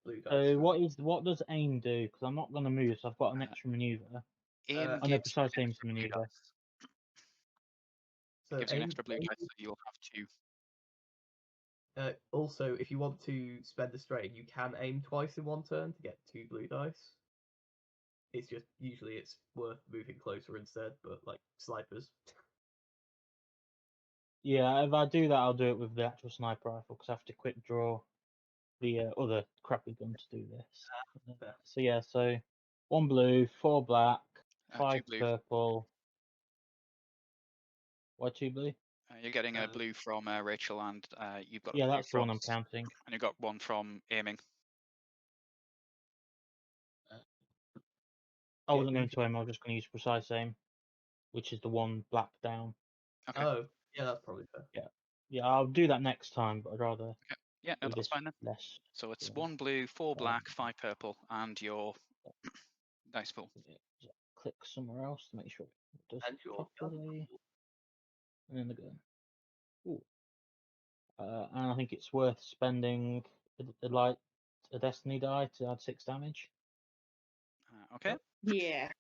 blue dice. so for- what does aim do? Because I'm not going to move, so I've got an Uh, extra maneuver. Aim I I know gives precise you aim's extra a blue maneuver. dice. So Gives you an aim, extra blue dice, so you'll have to. also, if you want to spend a strain, you can aim twice in 1 turn to get 2 blue dice. It's just usually it's worth moving closer instead, but like snipers. Yeah, if I do that, I'll do it with the actual sniper rifle because I have to quick draw the other crappy gun to do this. fair. So yeah, so 1 blue, 4 black, 2 5 blue. purple. Why 2 blue? You're getting a blue from Rachel, and you've got a Yeah, blue that's the one from I'm counting. and you've got 1 from aiming. I wasn't Yeah, going to aim, I was just going to use precise aim, which is the 1 black down. Okay. Oh, yeah, that's probably fair. Yeah, I'll do that next time, but I'd rather Yeah, no, do that's this fine then. less. So it's Yeah. 1 blue, 4 black, 5 purple, and your dice pool. Yeah, just click somewhere else to make sure it does And it your properly. And then the gun. Ooh. And I think it's worth spending a destiny die to add 6 damage. Okay. Yeah.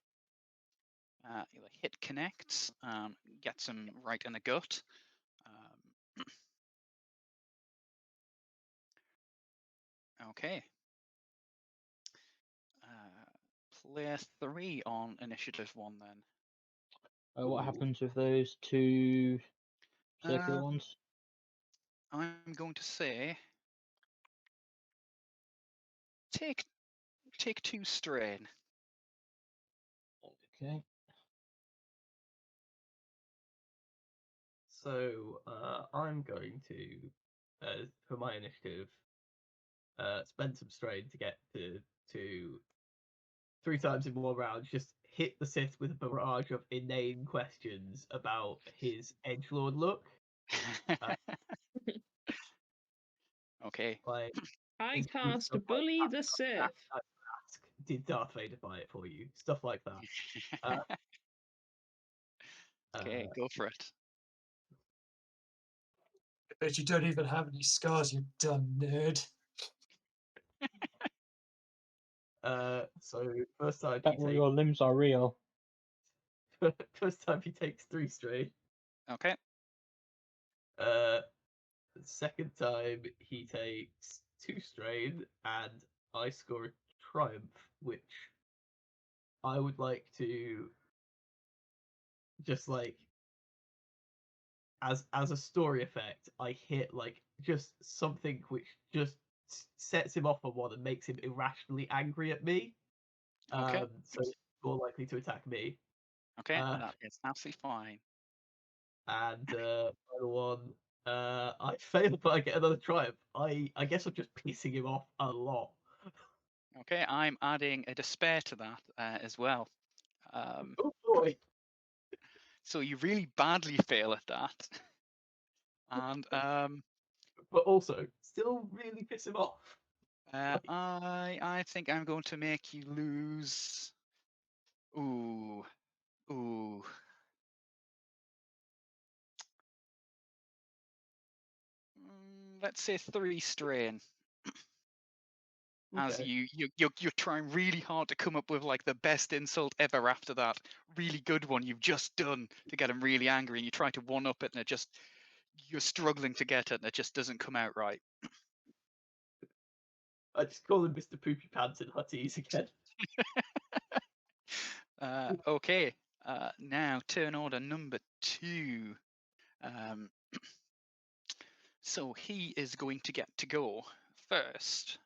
The hit connects, gets him right in the gut. Okay. Player 3 on initiative 1 then. What Ooh. happens with those 2 circular Uh, ones? I'm going to say take 2 strain. Okay. So I'm going to, for my initiative, spend some strain to get to 3 times in 1 round. Just hit the Sith with a barrage of inane questions about his edgelord look. Okay. Like, I it's cast stuff like, Bully the Sith. did Darth Vader buy it for you? Stuff like that. Okay, go for it. But you don't even have any scars, you dumb nerd. So first time Bet all your limbs are real. first time he takes 3 strain. Okay. Second time he takes 2 strain, and I score a triumph, which I would like to just like as a story effect. I hit like just something which just sets him off on one and makes him irrationally angry at me. Okay. So he's more likely to attack me. Okay, Uh, that is absolutely fine. And final one, I failed, but I get another triumph. I guess I'm just pissing him off a lot. Okay, I'm adding a despair to that as well. Oh boy! So you really badly fail at that. And But also, still really piss him off. I think I'm going to make you lose. Ooh. Let's say 3 strain. As Okay. you're trying really hard to come up with like the best insult ever after that really good one you've just done to get him really angry, and you try to one up it, and you're struggling to get it, and it just doesn't come out right. I just call him Mr. Poopy Pants in Hutties again. Okay, now turn order number 2. So he is going to get to go first.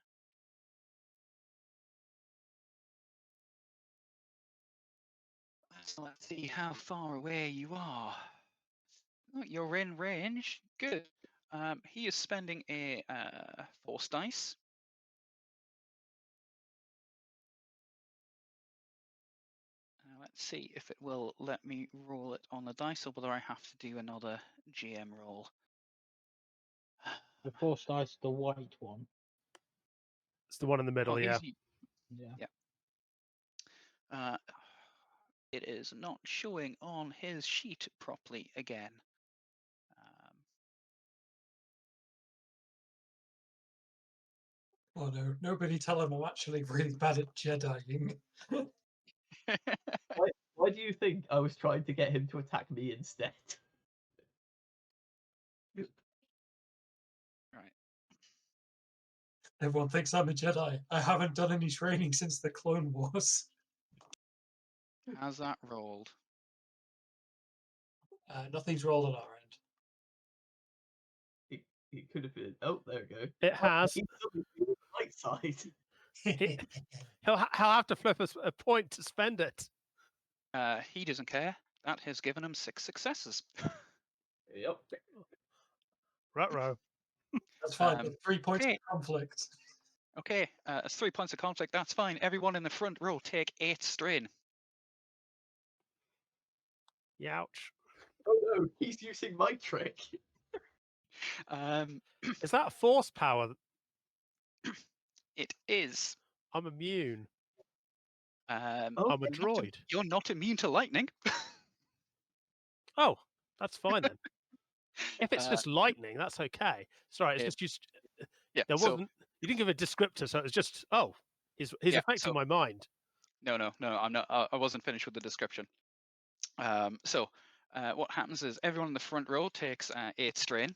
So let's see how far away you are. Oh, you're in range. Good. He is spending a force dice. Let's see if it will let me roll it on the dice, or whether I have to do another GM roll. The force dice, the white one. It's the one in the middle, Oh, yeah. Yeah. It is not showing on his sheet properly again. Oh no, nobody tell him I'm actually really bad at Jediing. Why do you think I was trying to get him to attack me instead? Right. Everyone thinks I'm a Jedi. I haven't done any training since the Clone Wars. How's that rolled? Nothing's rolled on our end. It could have been. Oh, there we go. It has. He's suddenly on the light side. He'll have to flip a point to spend it. He doesn't care. That has given him 6 successes. Yep. Ruh-roh. That's fine. Um, 3 points okay. of conflict. Okay, it's 3 points of conflict. That's fine. Everyone in the front row take 8 strain. Youch. Oh no, he's using my trick. Is that force power? It is. I'm immune. Oh, I'm a droid. You're not immune to lightning. Oh, that's fine then. If it's Uh, just lightning, that's okay. Sorry, it's it- just Yeah. there So wasn't. You didn't give a descriptor, so it was just he's Yeah, affecting so- my mind. no, I'm not. I wasn't finished with the description. What happens is everyone in the front row takes 8 strain.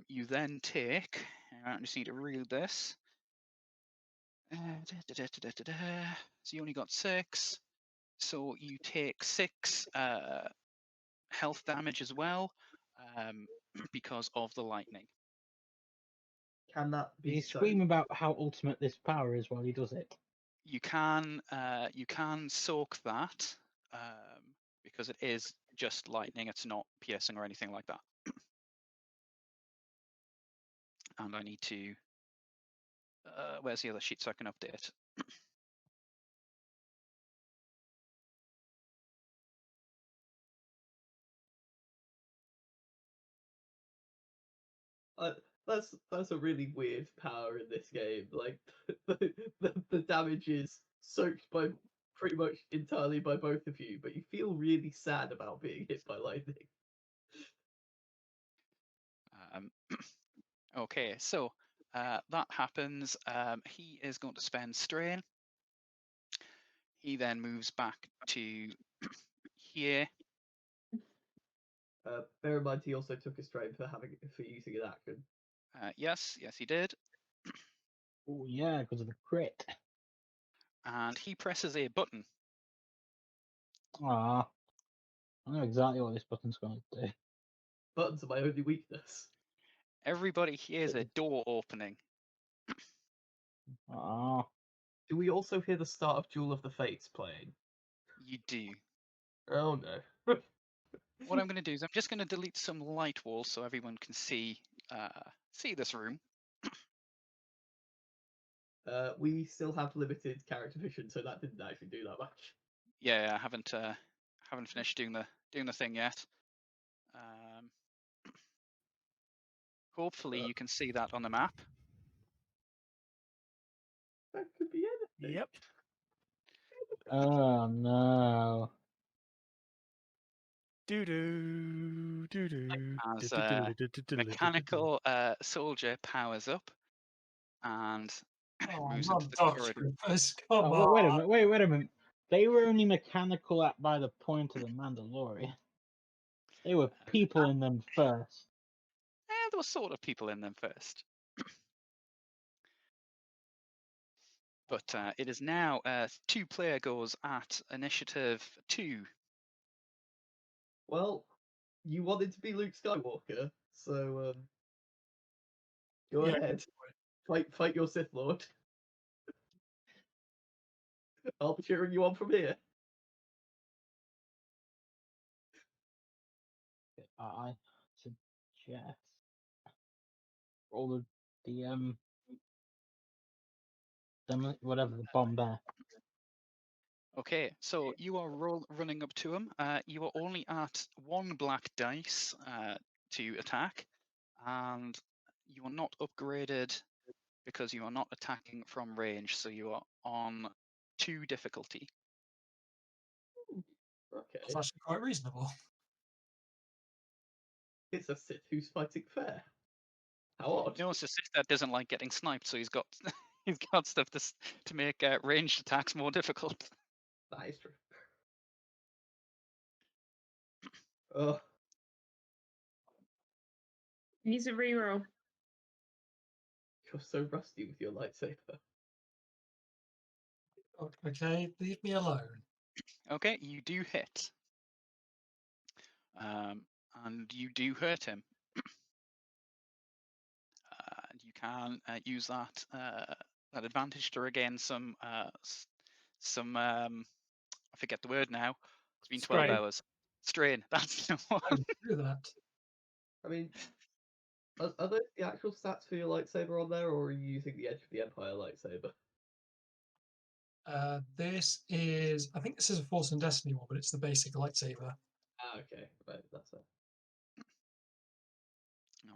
You then take. I just need to read this. So you only got 6. So you take 6 health damage as well, because of the lightning. can that be He's so? screaming about how ultimate this power is while he does it. You can soak that, because it is just lightning. It's not piercing or anything like that. And I need to. Where's the other sheet so I can update? That's a really weird power in this game. Like the damage is soaked by pretty much entirely by both of you, but you feel really sad about being hit by lightning. Okay, so that happens. He is going to spend strain. He then moves back to here. Bear in mind he also took a strain for using an action. Yes, he did. Oh yeah, because of the crit. And he presses a button. Ah, I know exactly what this button's going to do. Buttons are my only weakness. Everybody hears a door opening. Ah, Do we also hear the start of Duel of the Fates playing? You do. Oh no. What I'm going to do is I'm just going to delete some light walls so everyone can see this room. We still have limited character vision, so that didn't actually do that much. Yeah, I haven't finished doing the thing yet. Hopefully you can see that on the map. That could be anything. Yep. oh no. Do do do do. As mechanical soldier powers up and Oh, moves not into the Dark corridor. Troopers. Come Oh, on. wait a minute. Wait a minute. They were only mechanical by the point of the Mandalorian. They were people in them first. There were sort of people in them first. But it is now 2-player goes at initiative 2. Well, you wanted to be Luke Skywalker, so go Yeah, ahead. Fight your Sith Lord. I'll be cheering you on from here. I suggest all the whatever the bomb there. Okay, so you are running up to him. You are only at 1 black dice to attack, and you are not upgraded because you are not attacking from range, so you are on 2 difficulty. Okay. That's actually quite reasonable. It's a Sith who's fighting fair. How odd. No, it's a Sith that doesn't like getting sniped, so he's got he's got stuff to make ranged attacks more difficult. That is true. Oh, Use a reroll. you're so rusty with your lightsaber. Okay, leave me alone. Okay, you do hit. And you do hurt him. And you can use that advantage to regain some I forget the word now. It's been 12 Strain. hours. Strain. That's the I one. would do that. I mean, are those the actual stats for your lightsaber on there, or are you using the Edge of the Empire lightsaber? This is, I think this is a Force and Destiny one, but it's the basic lightsaber. Ah, okay, right, that's it.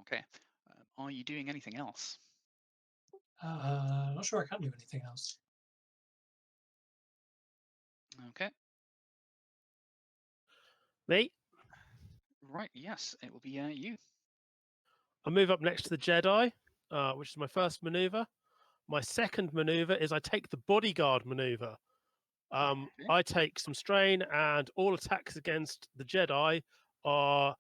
Okay. Are you doing anything else? Not sure I can do anything else. Okay. Me. Right. Yes, it will be you. I move up next to the Jedi, which is my first maneuver. My second maneuver is I take the bodyguard maneuver. Okay. I take some strain, and all attacks against the Jedi are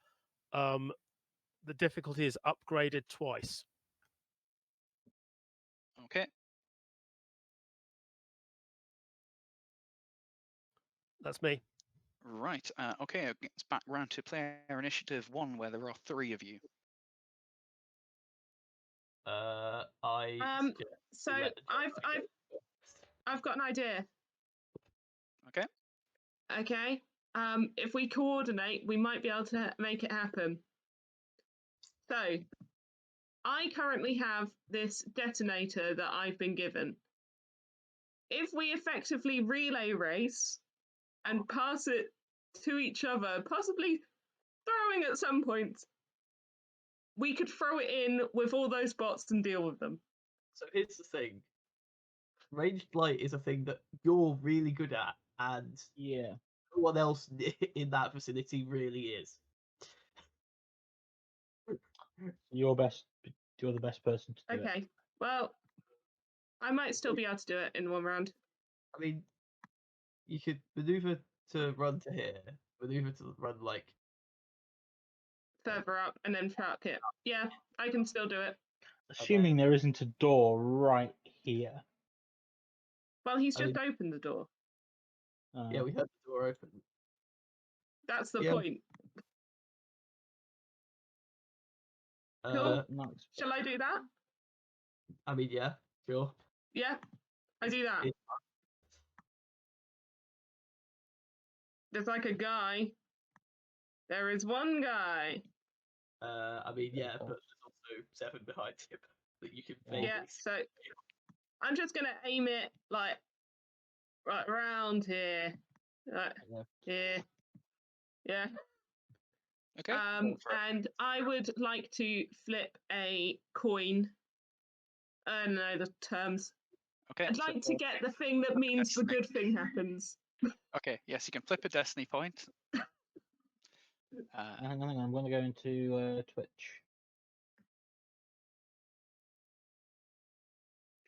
the difficulty is upgraded twice. Okay. That's me. Right. Okay. It's back round to player initiative 1, where there are 3 of you. I suggest So we let the Jedi go first. I've got an idea. Okay. Okay. If we coordinate, we might be able to make it happen. So, I currently have this detonator that I've been given. If we effectively relay race and pass it to each other, possibly throwing at some point, we could throw it in with all those bots and deal with them. So here's the thing. Ranged light is a thing that you're really good at, and Yeah. no one else in that vicinity really is. You're the best person to do it. Okay. Well, I might still be able to do it in 1 round. I mean, you could maneuver to run to here, maneuver to run like Further up and then track it. Yeah, I can still do it. Assuming there isn't a door right here. Well, he's I just mean- opened the door. yeah, we had the door open. That's the Yeah. point. Cool. Not Shall I do that? I mean, yeah, sure. Yeah, I do that. It- There's like a guy. There is one guy. I mean, yeah, Cool. but there's also 7 behind him that you can Yeah. vaguely Yeah, see. so I'm just gonna aim it like right around here. Like Yeah. here. Yeah. Okay. Go for it. And I would like to flip a coin. No, the terms. Okay. I'd like to get the thing that means the destiny. good thing happens. Okay. Yes, you can flip a destiny point. Hang on, I'm going to go into Twitch.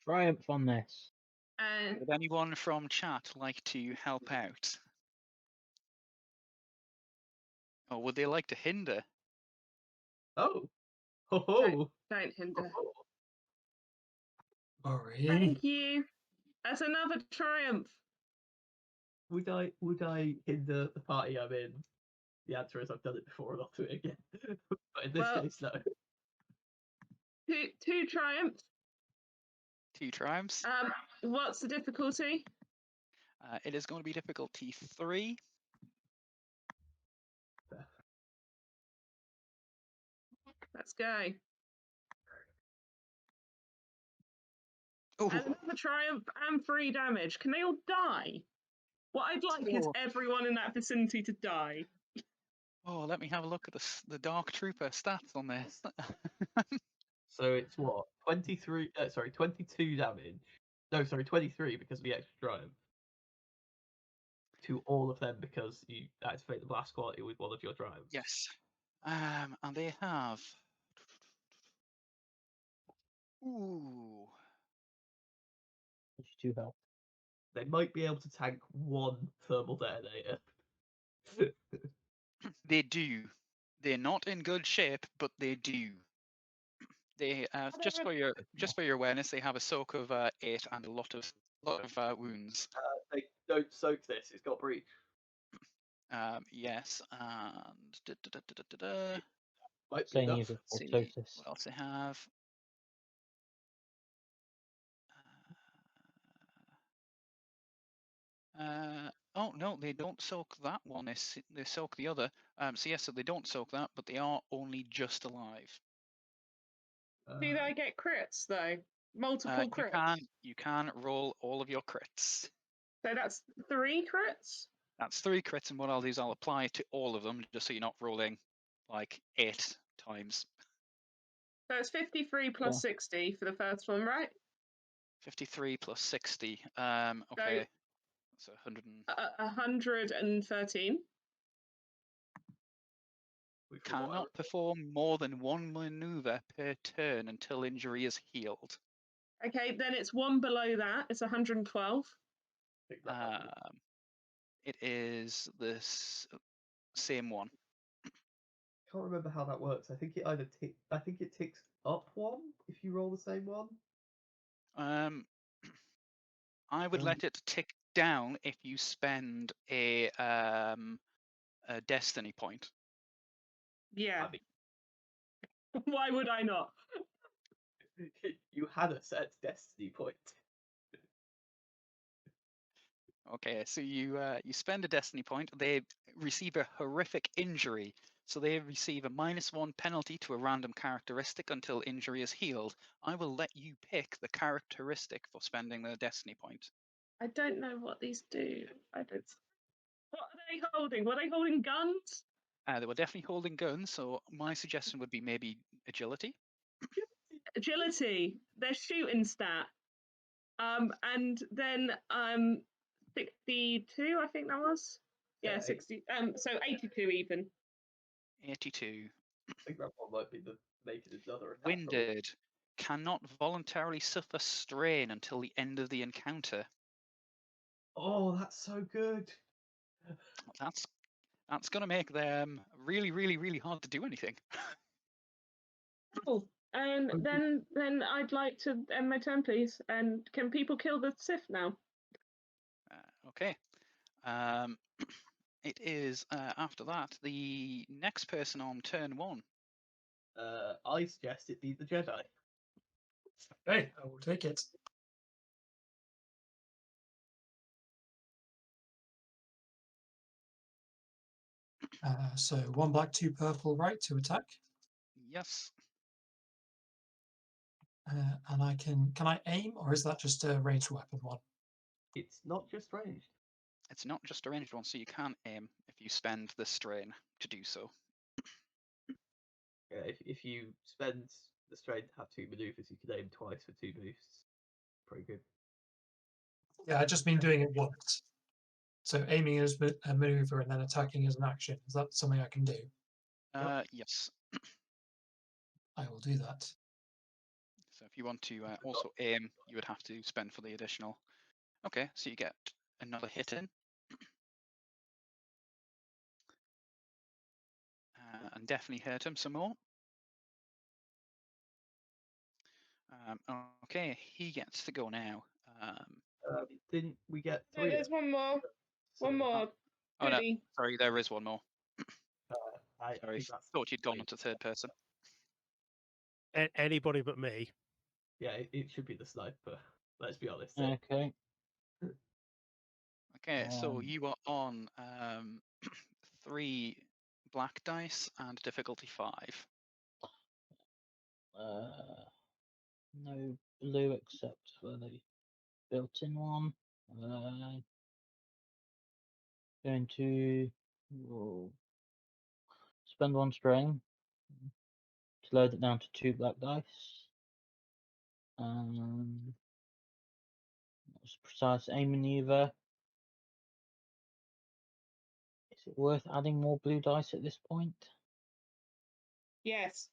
Triumph on this. And Would anyone from chat like to help out? Or would they like to hinder? Oh! Ho ho! don't hinder. Sorry. Thank you. That's another triumph. Would I hinder the party I'm in? The answer is I've done it before and I'll do it again. But in this Well- case, no. Two triumphs. 2 triumphs. What's the difficulty? It is going to be difficulty 3. Let's go. Oh, And another triumph and 3 damage. Can they all die? What I'd like is Oh. everyone in that vicinity to die. oh, let me have a look at the Dark Trooper stats on this. So it's what? 23, 22 damage. No, sorry, 23 because of the extra triumph. To all of them because you activate the blast quality with one of your triumphs. Yes. And they have. Ooh. Which 2 health. They might be able to tank 1 thermal detonator. They do. They're not in good shape, but they do. They just for your awareness, they have a soak of 8 and a lot of wounds. They don't soak this, it's got breach. Yes, and Might be Saying enough. either see Pultosis. what else they have. Oh no, they don't soak that one. They soak the other. So yes, so they don't soak that, but they are only just alive. Do they get crits though? Multiple crits. You can roll all of your crits. So that's 3 crits. That's 3 crits, and what I'll do is I'll apply it to all of them, just so you're not rolling like 8 times. So it's 53 plus 60 for the first one, right? 53 plus 60. Okay. So 100 and 113. cannot perform more than 1 maneuver per turn until injury is healed. Okay, then it's 1 below that. It's 112. It is this same one. Can't remember how that works. I think it either ticks up 1 if you roll the same one. I would let it tick down if you spend a destiny point. Yeah. I mean, Why would I not? you had a set destiny point. Okay, so you spend a destiny point. They receive a horrific injury, so they receive a -1 penalty to a random characteristic until injury is healed. I will let you pick the characteristic for spending the destiny point. I don't know what these do. I don't. What are they holding? Were they holding guns? They were definitely holding guns, so my suggestion would be maybe agility. Agility. Their shooting stat. And then 62, I think that was. Yeah, 60. So 82 even. 82. I think that one might be the making another attack. Winded. Cannot voluntarily suffer strain until the end of the encounter. Oh, that's so good. That's going to make them really, really, really hard to do anything. Oh, and then I'd like to end my turn, please. And can people kill the Sith now? Okay. It is after that the next person on turn 1. I suggest it be the Jedi. Okay, I will take it. So 1 black, 2 purple, right, to attack. Yes. And I can I aim, or is that just a ranged weapon one? It's not just ranged. It's not just a ranged one, so you can aim if you spend the strain to do so. Yeah, if you spend the strain to have 2 maneuvers, you can aim twice for 2 boosts. Pretty good. Yeah, I just mean doing it once. So aiming as a maneuver and then attacking as an action. Is that something I can do? Yes. I will do that. So if you want to also aim, you would have to spend for the additional. Okay, so you get another hit in. And definitely hurt him some more. Okay, he gets to go now. Didn't we get No, 3? there's one more. So One more. Oh no, Goody. sorry, there is one more. I Sorry, think that's thought you'd gone three. into third person. Anybody but me. Yeah, it should be the sniper. Let's be honest. Okay. Okay, so Um, you are on 3 black dice and difficulty 5. No blue except for the built-in one. Going to spend 1 strain to load it down to 2 black dice. That's precise aim maneuver. Is it worth adding more blue dice at this point? Yes.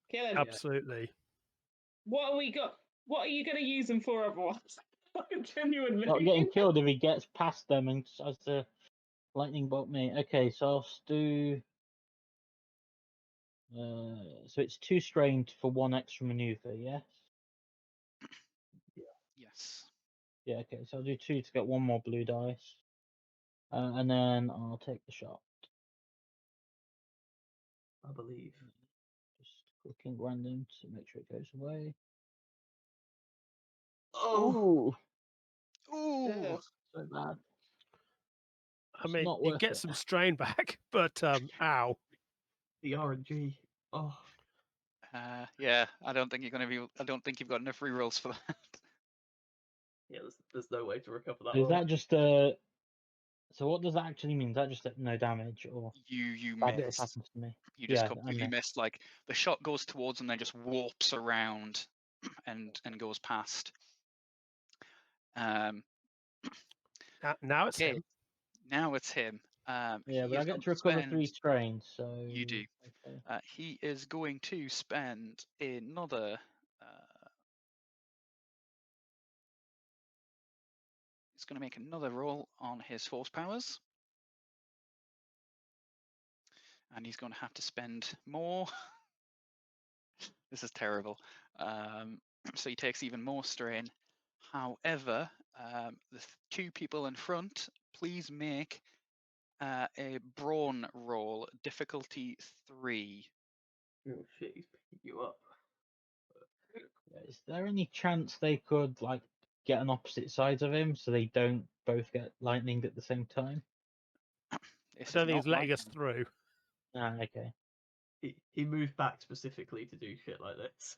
Kill him. Absolutely. What have we got? What are you going to use them for otherwise? Genuinely. Not getting killed if he gets past them and has to lightning bolt me. Okay, so I'll do. So it's 2 strained for 1 extra maneuver, yes? Yes. Yeah, okay, so I'll do 2 to get 1 more blue dice. And then I'll take the shot. I believe. Just clicking random to make sure it goes away. Oh, Ooh. Ugh. So bad. I It's mean, not you worth get it. some strain back, but ow. the RNG. Oh, Yeah, I don't think you're going to be. I don't think you've got enough rerolls for that. yeah. There's no way to recover that. So is one. that just So what does that actually mean? Is that just no damage or You bad stuff missed. happens to me? You just Yeah, I completely missed. missed. Like the shot goes towards and then just warps around, and goes past. Now it's Okay, him. now it's him. Yeah, he but I is get going to recover spend, 3 strains, so You do. Okay. He is going to spend another. He's going to make another roll on his force powers, and he's going to have to spend more. This is terrible. So he takes even more strain. However, the 2 people in front, please make a brawn roll, difficulty 3. Oh shit, he's picking you up. Is there any chance they could like get on opposite sides of him so they don't both get lightning at the same time? I This don't is think he's not letting us lightning. through. Ah, okay. He moved back specifically to do shit like this.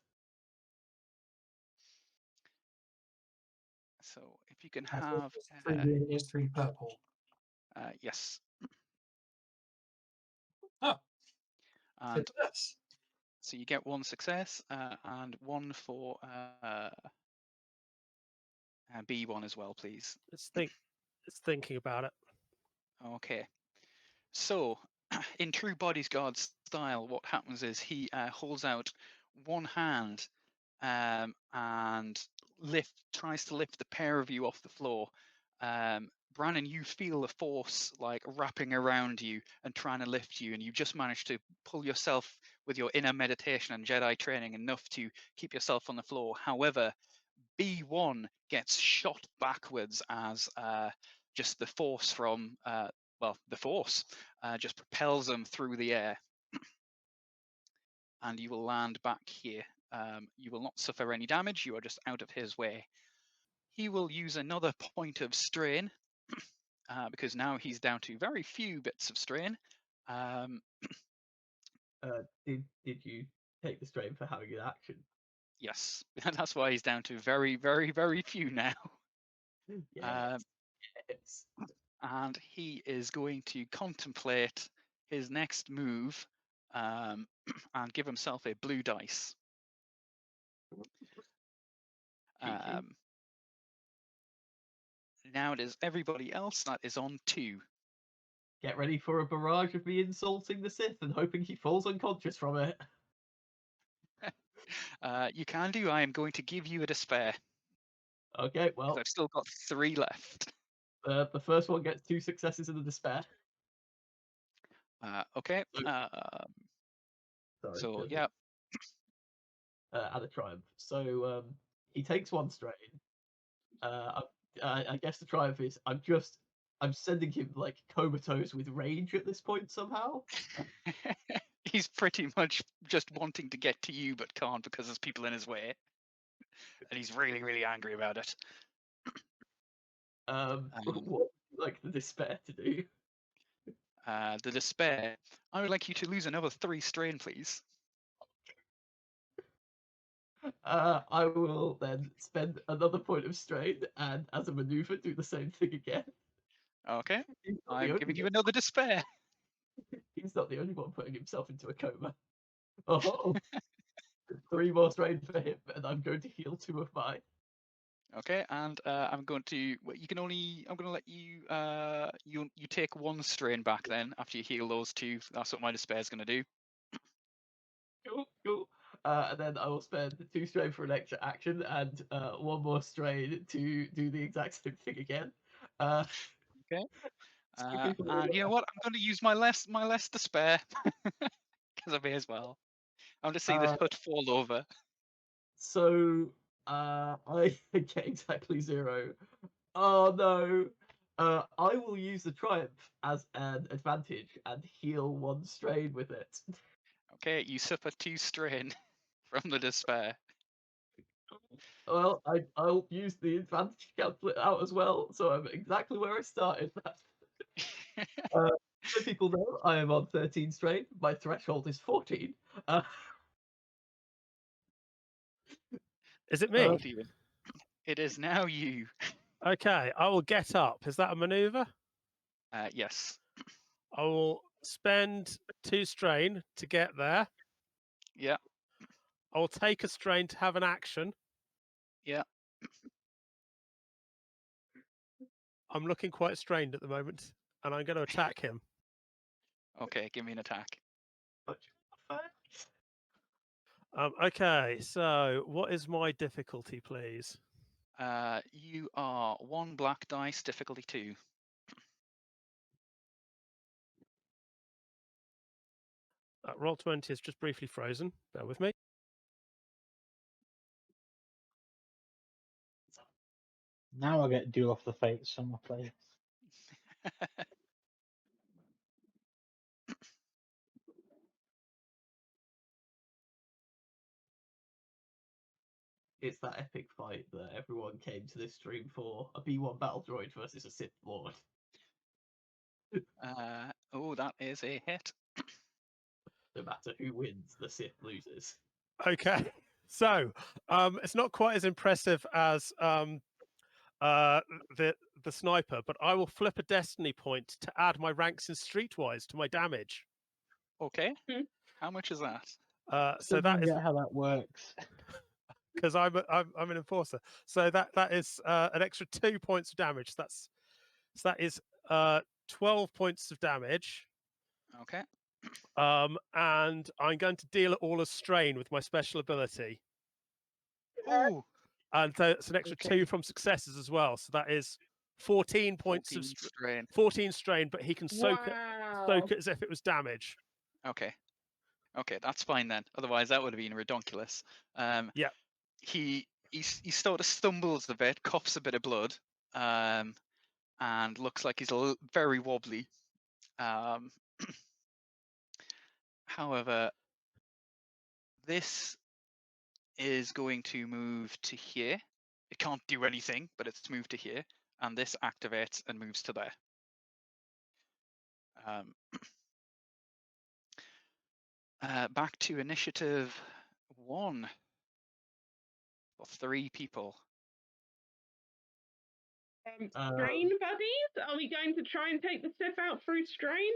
So if you can I thought have, it was 3 green is 3 purple. yes, Oh, and success. so you get 1 success and 1 for B1 as well, please. It's thinking about it. Okay. So, in true bodyguard style, what happens is he holds out one hand and tries to lift the pair of you off the floor. Brannon, you feel the force like wrapping around you and trying to lift you, and you just manage to pull yourself with your inner meditation and Jedi training enough to keep yourself on the floor. However, B1 gets shot backwards as just the force from the force just propels them through the air, and you will land back here. You will not suffer any damage. You are just out of his way. He will use another point of strain because now he's down to very few bits of strain. Did you take the strain for having an action? Yes, that's why he's down to very, very, very few now. Yes. And he is going to contemplate his next move and give himself a blue dice. Now it is everybody else that is on 2. Get ready for a barrage of me insulting the Sith and hoping he falls unconscious from it. You can do. I am going to give you a despair. Okay, well, I've still got 3 left. the first one gets 2 successes and a despair. Okay. Sorry, So go ahead. yeah. And a triumph. So he takes 1 strain. I guess the triumph is I'm sending him like comatose with rage at this point somehow. He's pretty much just wanting to get to you but can't because there's people in his way. And he's really, really angry about it. What would you like the despair to do? The despair. I would like you to lose another 3 strain, please. I will then spend another point of strain and, as a maneuver, do the same thing again. Okay. He's not the I'm only giving you one- another despair. He's not the only one putting himself into a coma. Oh, 3 more strain for him, and I'm going to heal 2 of mine. Okay, and I'm going to. You can only. I'm going to let you. You take 1 strain back then after you heal those 2. That's what my despair is going to do. Cool. And then I will spend 2 strain for an extra action and 1 more strain to do the exact same thing again. Okay. And you know what? I'm going to use my less despair because I may as well. I'm just seeing this hut fall over. So I get exactly 0. Oh no! I will use the triumph as an advantage and heal 1 strain with it. Okay, you suffer 2 strain from the despair. Well, I'll use the advantage to cancel it out as well, so I'm exactly where I started. So people know I am on 13 strain. My threshold is 14. Is it me? It is now you. Okay, I will get up. Is that a maneuver? Yes. I will spend 2 strain to get there. Yeah. I will take a strain to have an action. Yeah. I'm looking quite strained at the moment, and I'm going to attack him. Okay, give me an attack. Okay, so what is my difficulty, please? You are 1 black dice, difficulty 2. Roll20 is just briefly frozen. Bear with me. Now I get Duel of the Fates on my play. It's that epic fight that everyone came to this stream for. A B1 battle droid versus a Sith Lord. Oh, that is a hit. No matter who wins, the Sith loses. Okay, so it's not quite as impressive as the sniper, but I will flip a destiny point to add my ranks in Streetwise to my damage. Okay. How much is that? So that is how that works. because I'm an enforcer. So that is an extra 2 points of damage. So that is 12 points of damage. Okay. And I'm going to deal it all as strain with my special ability. Ooh. And so it's an extra 2 from successes as well. So that is 14 points 14 of strain. 14 strain, but he can soak it as if it was damage. Okay. Okay, that's fine then. Otherwise, that would have been redonkulous. Yeah. He sort of stumbles a bit, coughs a bit of blood, and looks like he's very wobbly. However, this is going to move to here. It can't do anything, but it's moved to here, and this activates and moves to there. Um, back to initiative 1 for 3 people. Strain buddies? Are we going to try and take the Sith out through strain?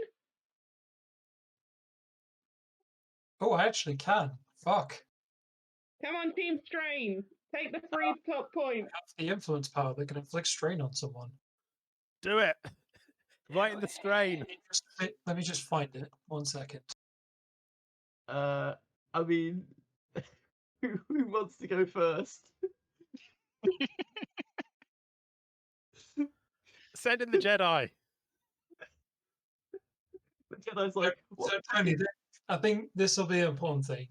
Oh, I actually can. Fuck. Come on, Team Strain. Take the 3 top points. I have the influence power that can inflict strain on someone. Do it. Right in the strain. Let me just find it. 1 second. I mean, who wants to go first? Send in the Jedi. The Jedi's like, So, what? Tony, I think this will be an important thing.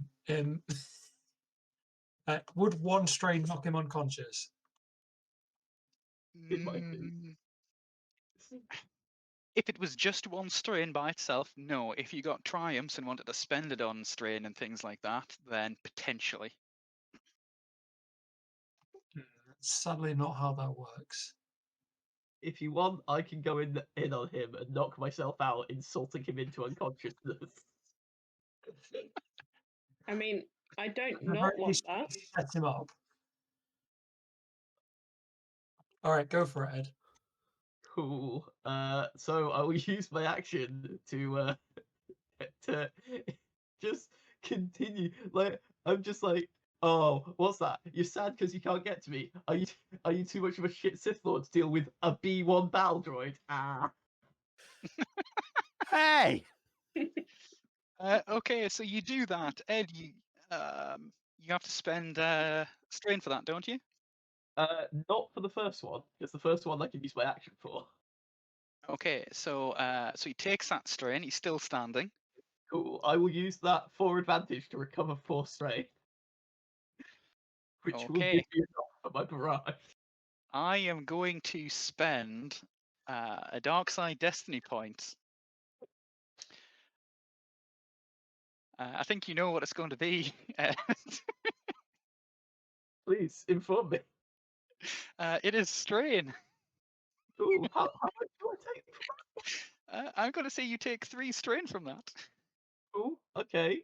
Would 1 strain knock him unconscious? It might be. Mm, If it was just 1 strain by itself, no. If you got triumphs and wanted to spend it on strain and things like that, then potentially. Sadly, not how that works. If you want, I can go in on him and knock myself out, insulting him into unconsciousness. I mean, I don't At the not very want least, that. set him up. All right, go for it, Ed. Cool. So I will use my action to just continue. Like, I'm just like, oh, what's that? You're sad because you can't get to me. Are you too much of a shit Sith Lord to deal with a B1 battle droid? Ah. Hey. Okay, so you do that. Ed, you have to spend strain for that, don't you? Not for the first one, because the first one I can use my action for. Okay, so he takes that strain. He's still standing. Cool. I will use that for advantage to recover 4 strain, which will Okay. give me enough for my barrage. I am going to spend a dark side destiny point. I think you know what it's going to be. Ed. Please inform me. It is strain. Ooh, how much do I take? I'm going to say you take 3 strain from that. Cool. Okay.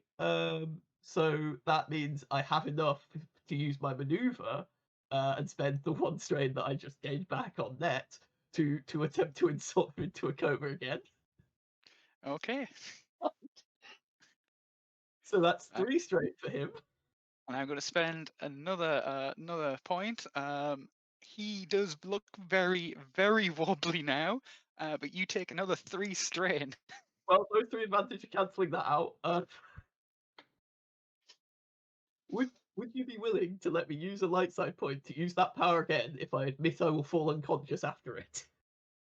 So that means I have enough to use my maneuver, and spend the 1 strain that I just gained back on net to attempt to insult him into a coma again. Okay. So that's 3 strain for him. And I'm going to spend another point. He does look very, very wobbly now, but you take another 3 strain. Well, those 3 advantage are cancelling that out. Would you be willing to let me use a light side point to use that power again if I admit I will fall unconscious after it?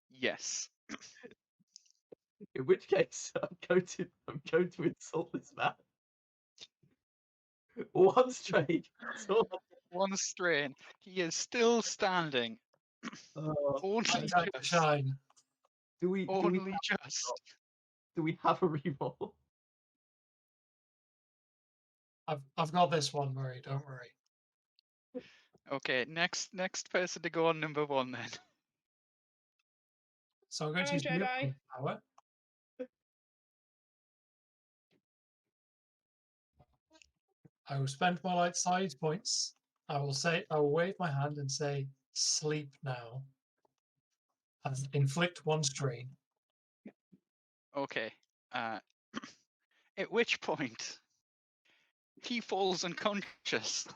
Yes. In which case, I'm going to insult this man. 1 strain. That's all. 1 strain. He is still standing. Only Time to just. shine. Do we Only just. have a reroll? I've got this one, Murray. Don't worry. Okay, next person to go on number 1 then. So I'm going to Come use on, Jedi. movement power. I will spend my light side points. I will wave my hand and say, "Sleep now," and inflict 1 strain. Okay. At which point he falls unconscious.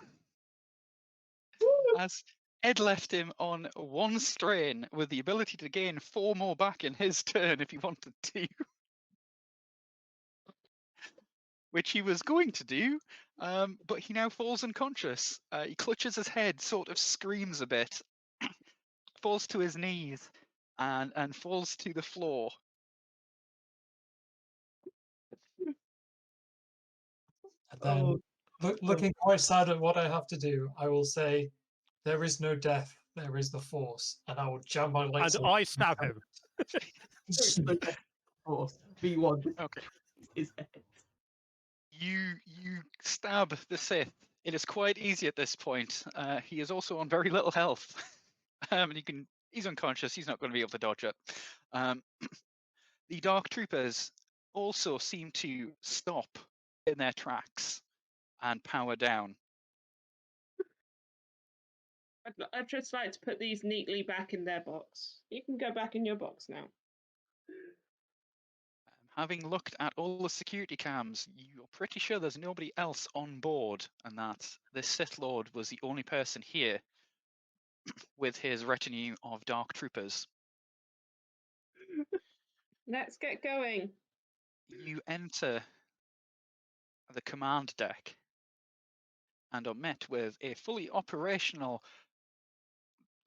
As Ed left him on 1 strain with the ability to gain 4 more back in his turn if he wanted to. Which he was going to do, but he now falls unconscious. He clutches his head, sort of screams a bit, falls to his knees, and falls to the floor. And then, looking quite sad at what I have to do, I will say, "There is no death, there is the Force," and I will jam my And lightsaber. I stab him. Force. B1 just Okay. his head. You stab the Sith. It is quite easy at this point. He is also on very little health, and he's unconscious. He's not going to be able to dodge it. The Dark Troopers also seem to stop in their tracks and power down. I'd just like to put these neatly back in their box. You can go back in your box now. Having looked at all the security cams, you're pretty sure there's nobody else on board, and that this Sith Lord was the only person here with his retinue of Dark Troopers. Let's get going. You enter the command deck and are met with a fully operational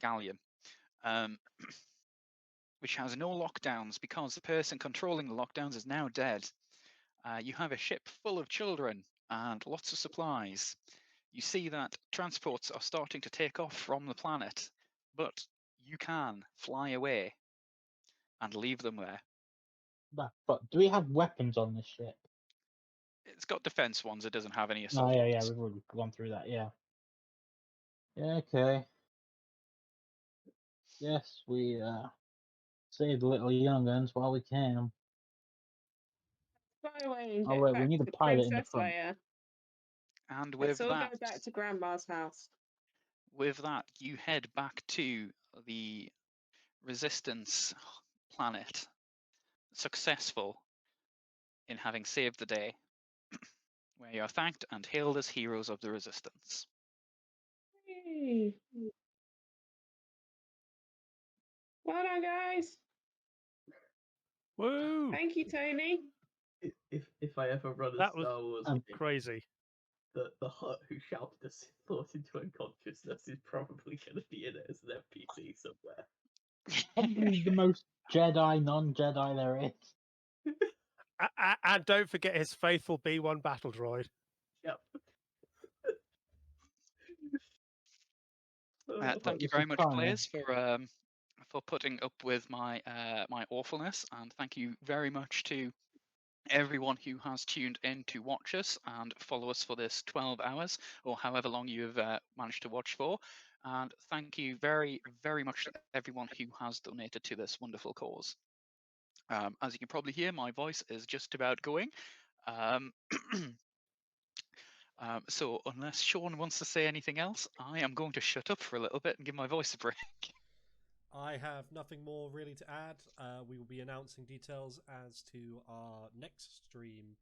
galleon, which has no lockdowns because the person controlling the lockdowns is now dead. You have a ship full of children and lots of supplies. You see that transports are starting to take off from the planet, but you can fly away and leave them there. But do we have weapons on this ship? It's got defense ones, it doesn't have any Oh assault yeah, ones. we've already gone through that. Yeah. Yeah. Okay. Yes, we save the little young'uns while we can. Fly away and Oh get wait, back we need to a the pilot in the Princess front. Leia. And Let's with all that, go back to Grandma's house. you head back to the Resistance planet, successful in having saved the day, where you are thanked and hailed as heroes of the Resistance. Hey. Well done, guys. Woo! Thank you, Tony. If I ever run a That was Star Wars game, Crazy. the Hutt who shouted a Sith Lord into unconsciousness is probably going to be in it as an NPC somewhere. Probably the most Jedi, non-Jedi there is. And don't forget his faithful B1 battle droid. Yep. Thank you Mr. very much, Connor. players, for putting up with my my awfulness, and thank you very much to everyone who has tuned in to watch us and follow us for this 12 hours or however long you've managed to watch for. And thank you very, very much to everyone who has donated to this wonderful cause. As you can probably hear, my voice is just about going. So unless Sean wants to say anything else, I am going to shut up for a little bit and give my voice a break. I have nothing more really to add. We will be announcing details as to our next stream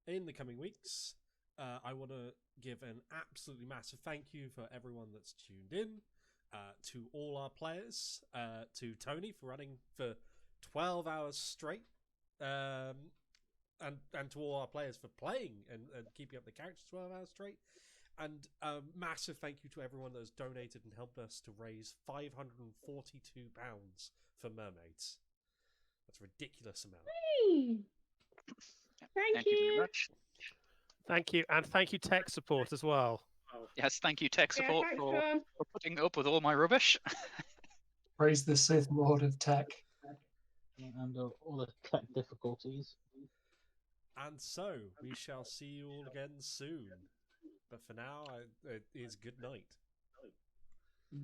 in the coming weeks. I want to give an absolutely massive thank you for everyone that's tuned in, to all our players, to Tony for running for 12 hours straight, and to all our players for playing and keeping up the characters 12 hours straight. And a massive thank you to everyone that has donated and helped us to raise £542 for Mermaids. That's a ridiculous amount. Hey. Thank you very you. much. Thank you, and thank you, tech support as well. Yes, thank you, tech Yeah, support, thanks, for Sean. putting up with all my rubbish. Praise the Sith Lord of Tech. And all the tech difficulties. And so, we shall see you all again soon. But for now, it is good night.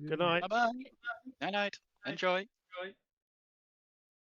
Good night. Bye-bye. Night-night. Enjoy.